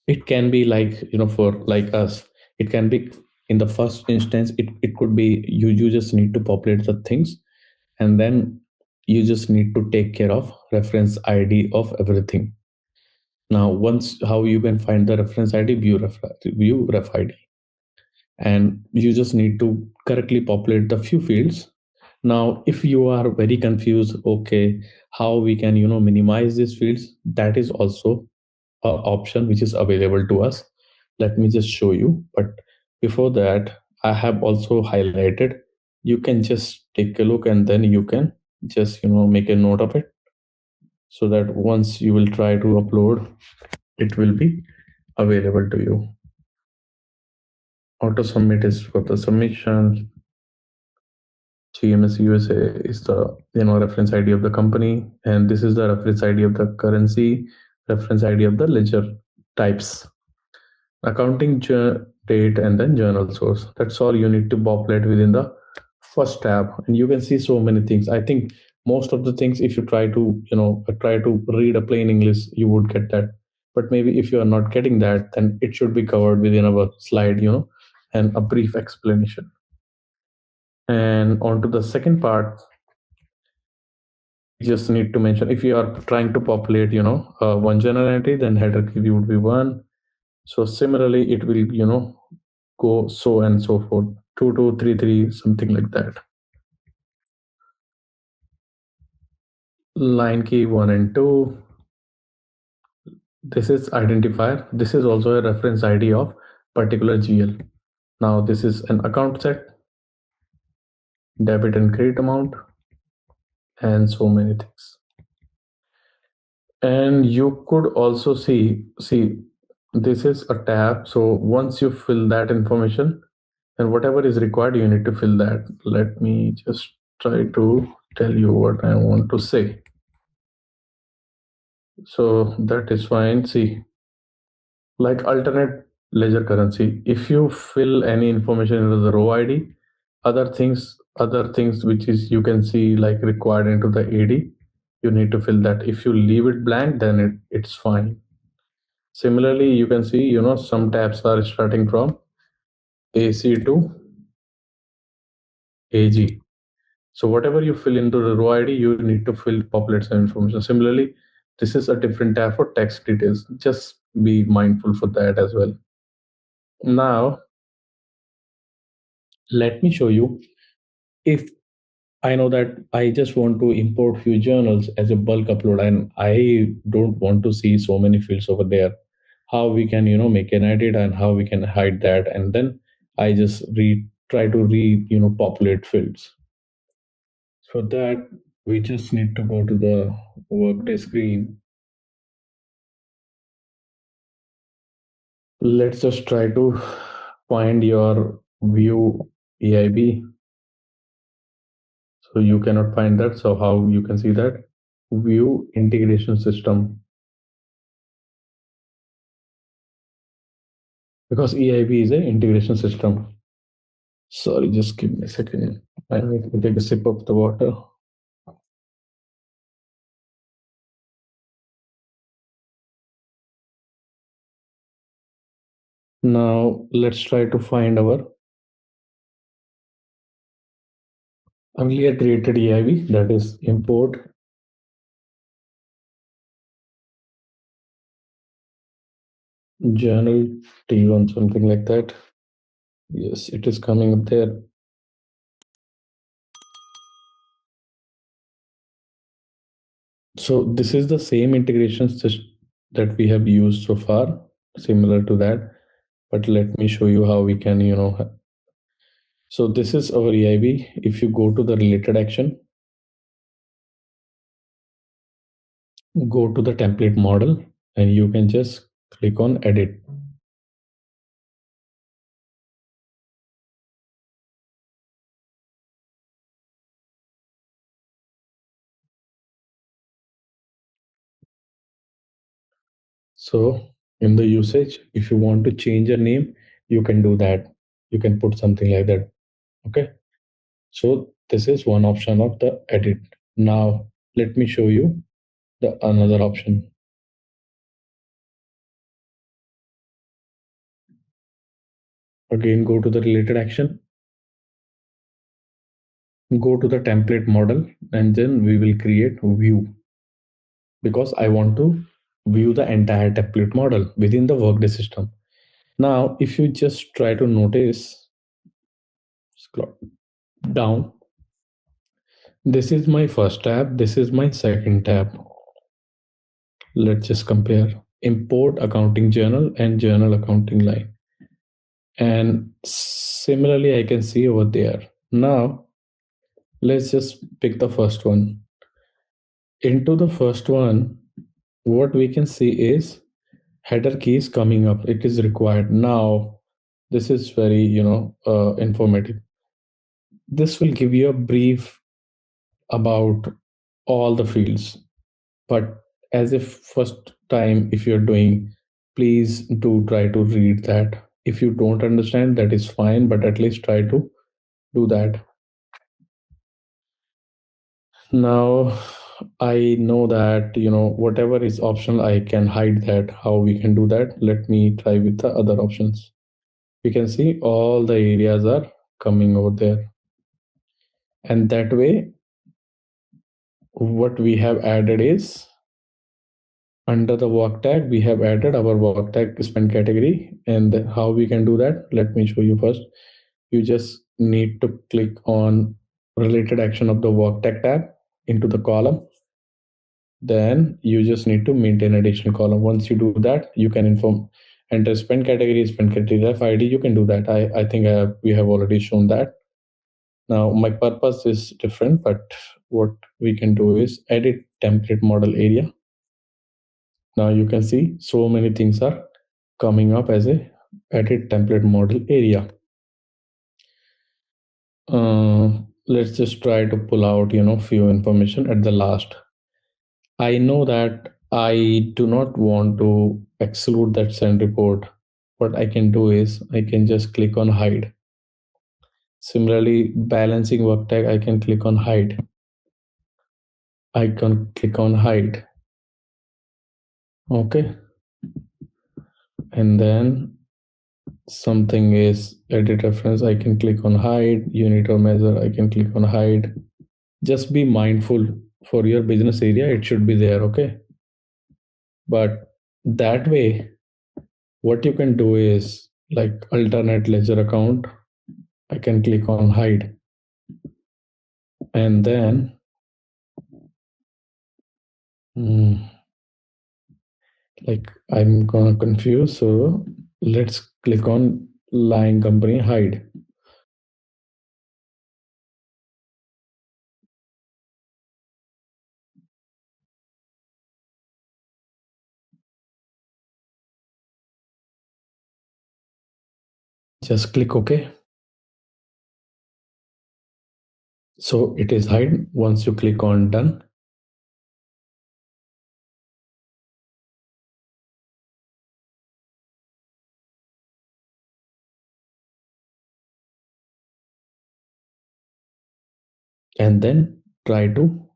it can be like for like us, it can be in the first instance, it could be you just need to populate the things, and then you just need to take care of reference id of everything. Now once, how you can find the reference id, view ref id, and you just need to correctly populate the few fields. Now if you are very confused, okay, how we can minimize these fields, that is also a option which is available to us. Let me just show you, but before that I have also highlighted. You can just take a look and then you can just make a note of it, so that once you will try to upload, it will be available to you. Auto submit is for the submission. GMS USA is the reference ID of the company, and this is the reference ID of the currency, reference ID of the ledger types, accounting date, and then journal source. That's all you need to populate within the first tab, and you can see so many things. I think most of the things, if you try to try to read a plain English, you would get that. But maybe if you are not getting that, then it should be covered within our slide, and a brief explanation. And on to the second part, you just need to mention, if you are trying to populate one journal entry, then header key would be one. So similarly it will go so and so forth, 2233, something like that. Line key 1 and 2. This is identifier. This is also a reference ID of particular GL. Now this is an account set, debit and credit amount, and so many things. And you could also see this is a tab. So once you fill that information, and whatever is required, you need to fill that. Let me just try to tell you what I want to say. So that is fine. See, like alternate ledger currency, if you fill any information into the row ID, other things other things which is you can see like required into the AD, you need to fill that. If you leave it blank, then it's fine. Similarly, you can see, some tabs are starting from AC to AG. So whatever you fill into the row ID, you need to fill populate some information. Similarly, this is a different tab for text details. Just be mindful for that as well. Now, let me show you. If I know that I just want to import few journals as a bulk upload and I don't want to see so many fields over there, how we can, make an edit and how we can hide that. And then I just try to populate fields. For that, we just need to go to the Workday screen. Let's just try to find your view EIB. So you cannot find that. So how you can see that? View integration system. Because EIB is an integration system. Sorry, just give me a second. I need to take a sip of the water. Now let's try to find our earlier created EIB, that is import journal T1, something like that. Yes, it is coming up there. So this is the same integration that we have used so far, similar to that. But let me show you how we can, So this is our EIB. If you go to the related action, go to the template model, and you can just click on edit. So in the usage, if you want to change a name, you can do that. You can put something like that. Okay. So this is one option of the edit. Now let me show you the another option. Again, go to the related action, go to the template model, and then we will create view, because I want to view the entire template model within the Workday system. Now, if you just try to notice, scroll down, this is my first tab, this is my second tab. Let's just compare import accounting journal and journal accounting line. And similarly, I can see over there. Now, let's just pick the first one. Into the first one, what we can see is header keys coming up. It is required. Now, this is very, informative. This will give you a brief about all the fields. But as if first time, if you're doing, please do try to read that. If you don't understand, that is fine, but at least try to do that. Now, I know that, whatever is optional, I can hide that. How we can do that? Let me try with the other options. We can see all the areas are coming over there. And that way, what we have added is under the work tag, we have added our work tag spend category. And how we can do that? Let me show you first. You just need to click on related action of the work tag tab into the column. Then you just need to maintain additional column. Once you do that, you can enter spend category ref ID. You can do that. I think we have already shown that. Now my purpose is different, but what we can do is edit template model area. Now you can see so many things are coming up as a edit template model area. Let's just try to pull out, few information at the last. I know that I do not want to exclude that send report. What I can do is I can just click on hide. Similarly, balancing work tag, I can click on hide. I can click on hide. Okay. And then something is edit reference, I can click on hide. Unit or measure, I can click on hide. Just be mindful, for your business area it should be there. Okay. But that way, what you can do is like alternate ledger account, I can click on hide. And then like I'm gonna confuse, so let's click on line company hide. Just click OK. So it is hide. Once you click on done, and then try to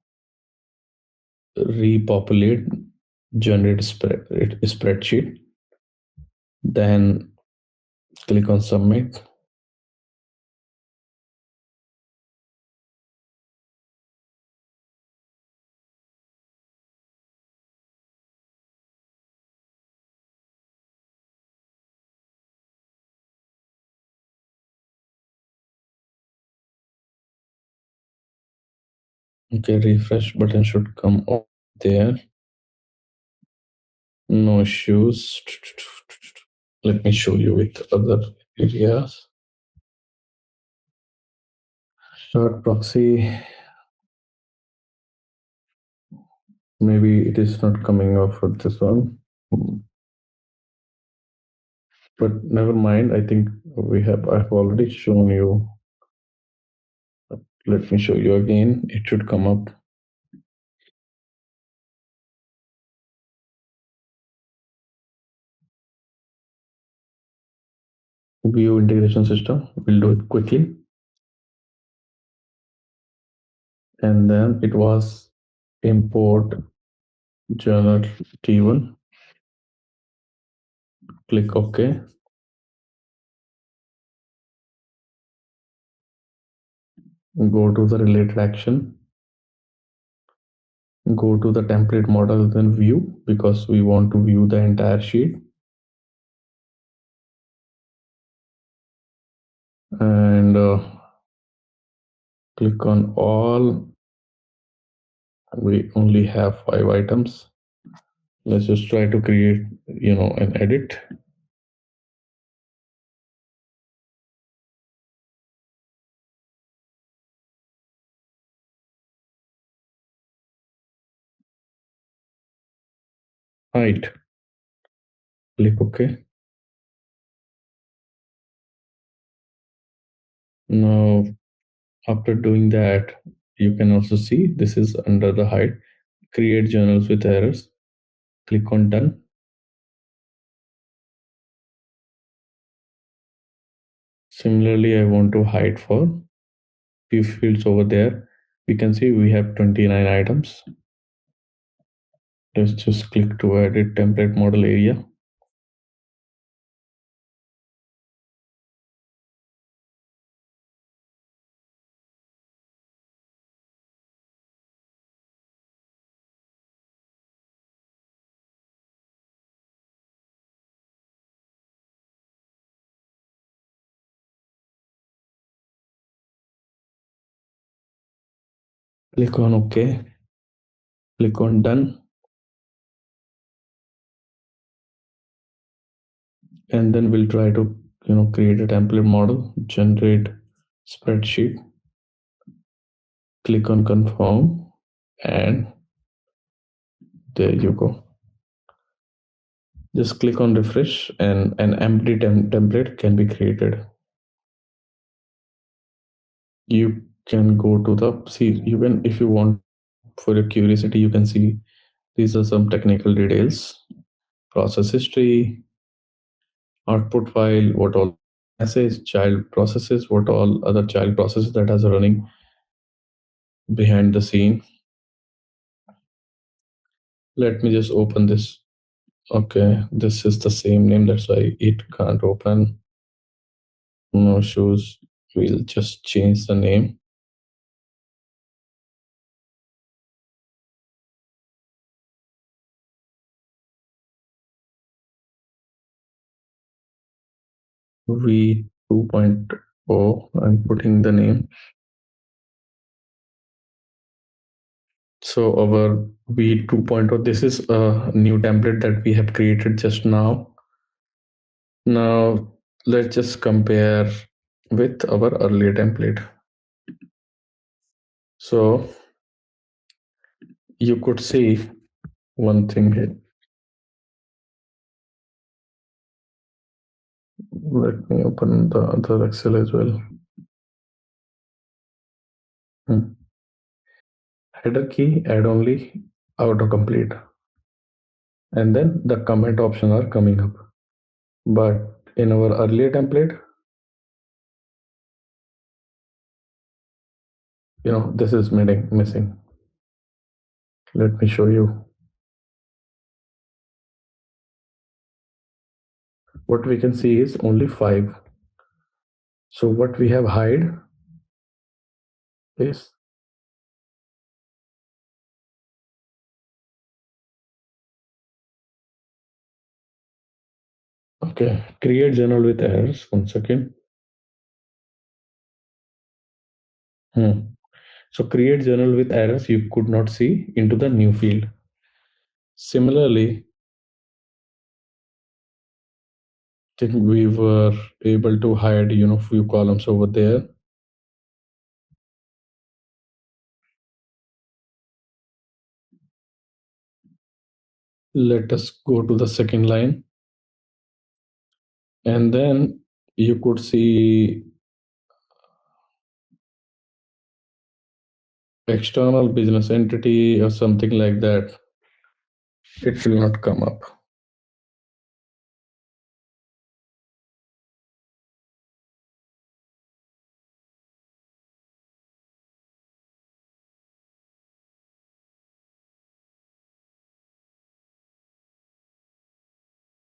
repopulate generate spreadsheet, then click on submit. Okay, refresh button should come on there. No issues. Let me show you with other areas. Start proxy. Maybe it is not coming up for this one. But never mind. I think I've already shown you. Let me show you again. It should come up. View integration system. We'll do it quickly. And then it was import journal T1. Click OK. Go to the related action. Go to the template model, then view, because we want to view the entire sheet. And click on all. We only have 5 items. Let's just try to create, an edit. Hide. Click OK. Now, after doing that, you can also see this is under the hide. Create journals with errors. Click on done. Similarly, I want to hide for few fields over there. We can see we have 29 items. Let's just click to edit template model area. Click on OK. Click on done. And then we'll try to create a template model, generate spreadsheet. Click on confirm, and there you go. Just click on refresh and an empty template can be created. You can go to you can, if you want, for your curiosity, you can see these are some technical details, process history, output file, what all say is child processes, what all other child processes that are running behind the scene. Let me just open this. Okay, this is the same name, that's why it can't open. No shoes. We'll just change the name. V 2.0. I'm putting the name. So our V 2.0, this is a new template that we have created just now. Now let's just compare with our earlier template. So you could see one thing here. Let me open the other Excel as well. Header key, add only, autocomplete. And then the comment option are coming up. But in our earlier template, this is missing. Let me show you. What we can see is only 5. So what we have hide is, okay, create journal with errors. 1 second. So create journal with errors, you could not see into the new field. Similarly, I think we were able to hide, few columns over there. Let us go to the second line. And then you could see external business entity or something like that. It will not come up.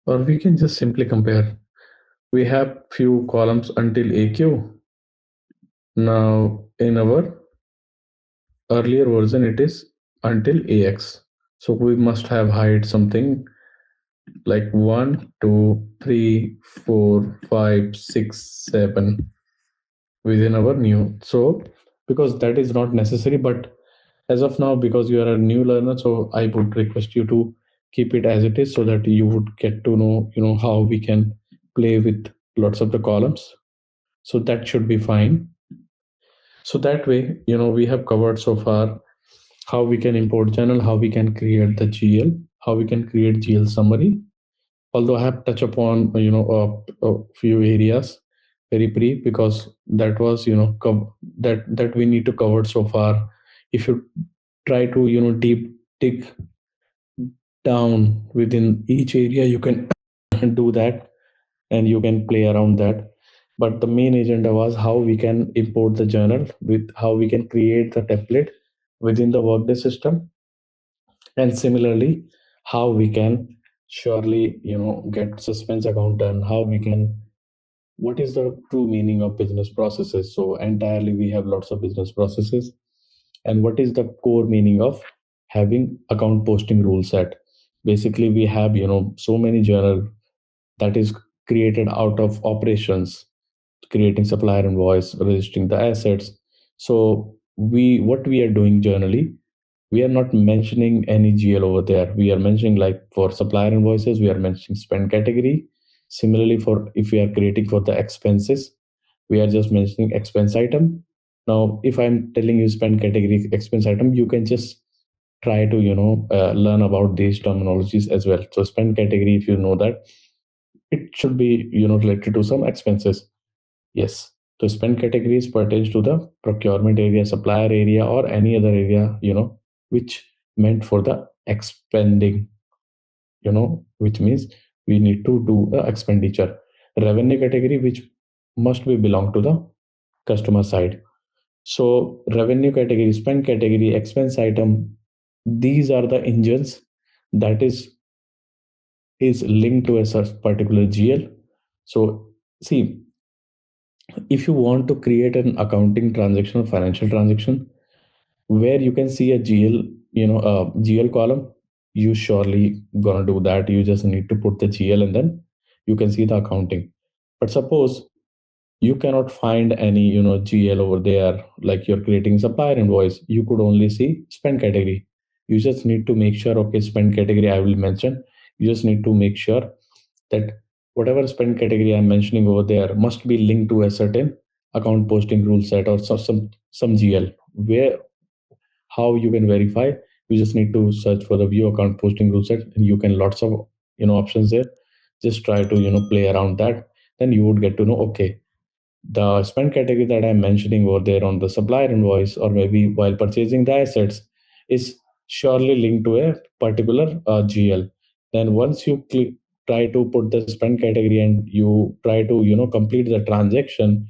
Or we can just simply compare. We have few columns until AQ. Now in our earlier version, it is until AX. So we must have hide something like 1, 2, 3, 4, 5, 6, 7 within our new. So because that is not necessary, but as of now, because you are a new learner, so I would request you to keep it as it is so that you would get to know, how we can play with lots of the columns. So that should be fine. So that way, we have covered so far how we can import journal, how we can create the GL, how we can create GL summary. Although I have touched upon, a few areas very brief, because that was, that we need to cover so far. If you try to, deep dig down within each area, you can do that and you can play around that. But the main agenda was how we can import the journal, with how we can create the template within the Workday system, and similarly how we can surely, get suspense account done, how we can, what is the true meaning of business processes. So entirely we have lots of business processes, and what is the core meaning of having account posting rule set. Basically we have, so many journal that is created out of operations, creating supplier invoice, registering the assets. So what we are doing generally, we are not mentioning any GL over there. We are mentioning, like for supplier invoices, we are mentioning spend category. Similarly, for if we are creating for the expenses, we are just mentioning expense item. Now, if I'm telling you spend category expense item, you can just try to learn about these terminologies as well. So spend category, if you know that, it should be related to some expenses. Yes. So spend categories pertains to the procurement area, supplier area, or any other area, which meant for the expending, which means we need to do the expenditure. Revenue category, which must be belong to the customer side. So revenue category, spend category, expense item, these are the engines that is linked to a such particular GL. So see, if you want to create an accounting transaction or financial transaction where you can see a GL, a GL column, you surely gonna do that. You just need to put the GL and then you can see the accounting. But suppose you cannot find any GL over there, like you're creating supplier invoice, you could only see spend category. You just need to make sure, okay, spend category I will mention. You just need to make sure that whatever spend category I'm mentioning over there must be linked to a certain account posting rule set or some GL. Where how you can verify, you just need to search for the view account posting rule set, and you can lots of options there. Just try to play around that, then you would get to know, okay, the spend category that I'm mentioning over there on the supplier invoice or maybe while purchasing the assets is surely linked to a particular GL. Then once you try to put the spend category and you try to complete the transaction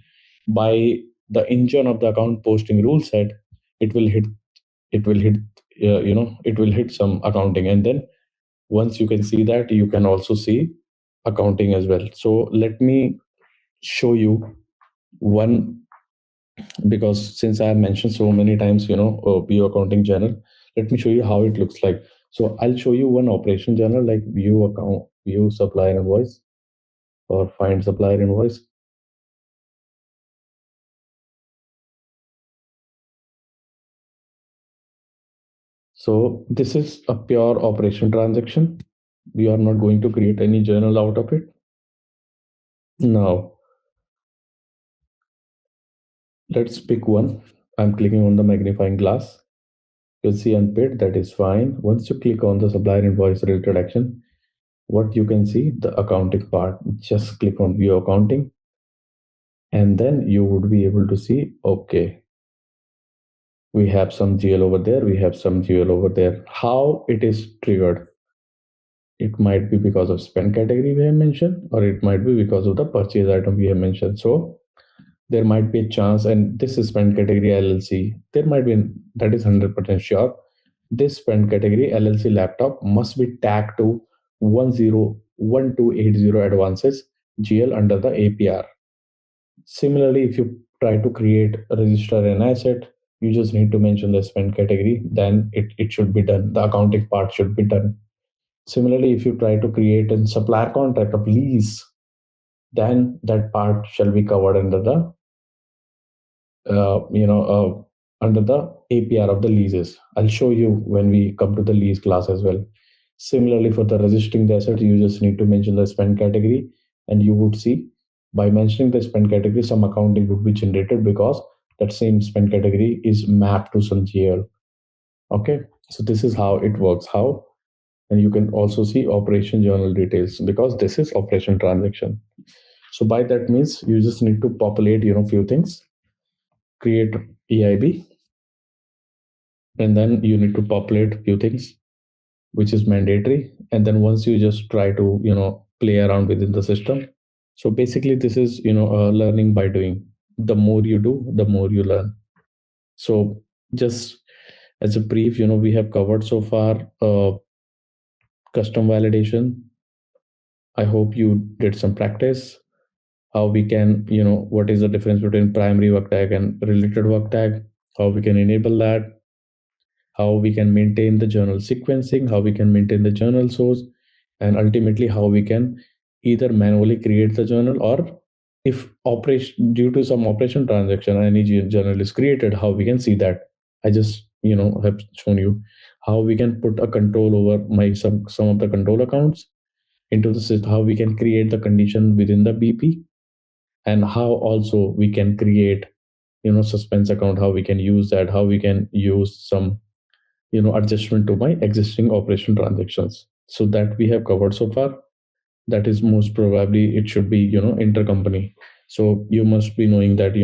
by the engine of the account posting rule set, it will hit it will hit it will hit some accounting, and then once you can see that, you can also see accounting as well. So let me show you one, because since I have mentioned so many times, view accounting journal, let me show you how it looks like. So I'll show you one operation journal like view account, view supplier invoice, or find supplier invoice. So this is a pure operation transaction. We are not going to create any journal out of it. Now let's pick one. I'm clicking on the magnifying glass. You'll see unpaid, that is fine. Once you click on the supplier invoice related action, what you can see, the accounting part, just click on view accounting, and then you would be able to see, okay, we have some GL over there, we have some GL over there. How it is triggered? It might be because of spend category we have mentioned, or it might be because of the purchase item we have mentioned. So there might be a chance, and this is spend category LLC. There might be, that is 100% sure. This spend category LLC laptop must be tagged to 101280 advances GL under the APR. Similarly, if you try to create, register an asset, you just need to mention the spend category, then it should be done. The accounting part should be done. Similarly, if you try to create a supplier contract of lease, then that part shall be covered under the under the APR of the leases. I'll show you when we come to the lease class as well. Similarly, for the registering the asset, you just need to mention the spend category, and you would see by mentioning the spend category, some accounting would be generated because that same spend category is mapped to some GL. Okay, so this is how it works. How, and you can also see operation journal details because this is operation transaction. So by that means you just need to populate few things, create EIB, and then you need to populate few things which is mandatory, and then once you just try to play around within the system. So basically this is learning by doing. The more you do, the more you learn. So just as a brief, we have covered so far custom validation. I hope you did some practice. How we can, what is the difference between primary work tag and related work tag, how we can enable that, how we can maintain the journal sequencing, how we can maintain the journal source, and ultimately how we can either manually create the journal, or if operation due to some operation transaction any journal is created, how we can see that. I just have shown you how we can put a control over my some of the control accounts into the system, how we can create the condition within the BP, and how also we can create suspense account, how we can use that, how we can use some adjustment to my existing operation transactions. So that we have covered so far. That is most probably it should be intercompany. So you must be knowing that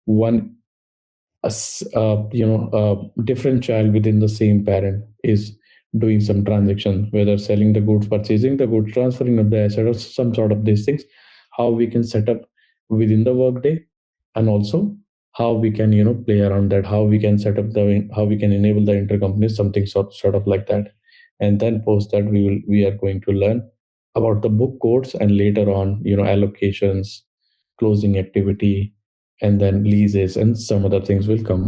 one different child within the same parent is doing some transaction, whether selling the goods, purchasing the goods, transferring of the asset, or some sort of these things. How we can set up within the workday, and also how we can play around that, how we can set up the how we can enable the intercompany, something sort of like that. And then post that, we are going to learn about the book codes, and later on allocations, closing activity, and then leases, and some other things will come.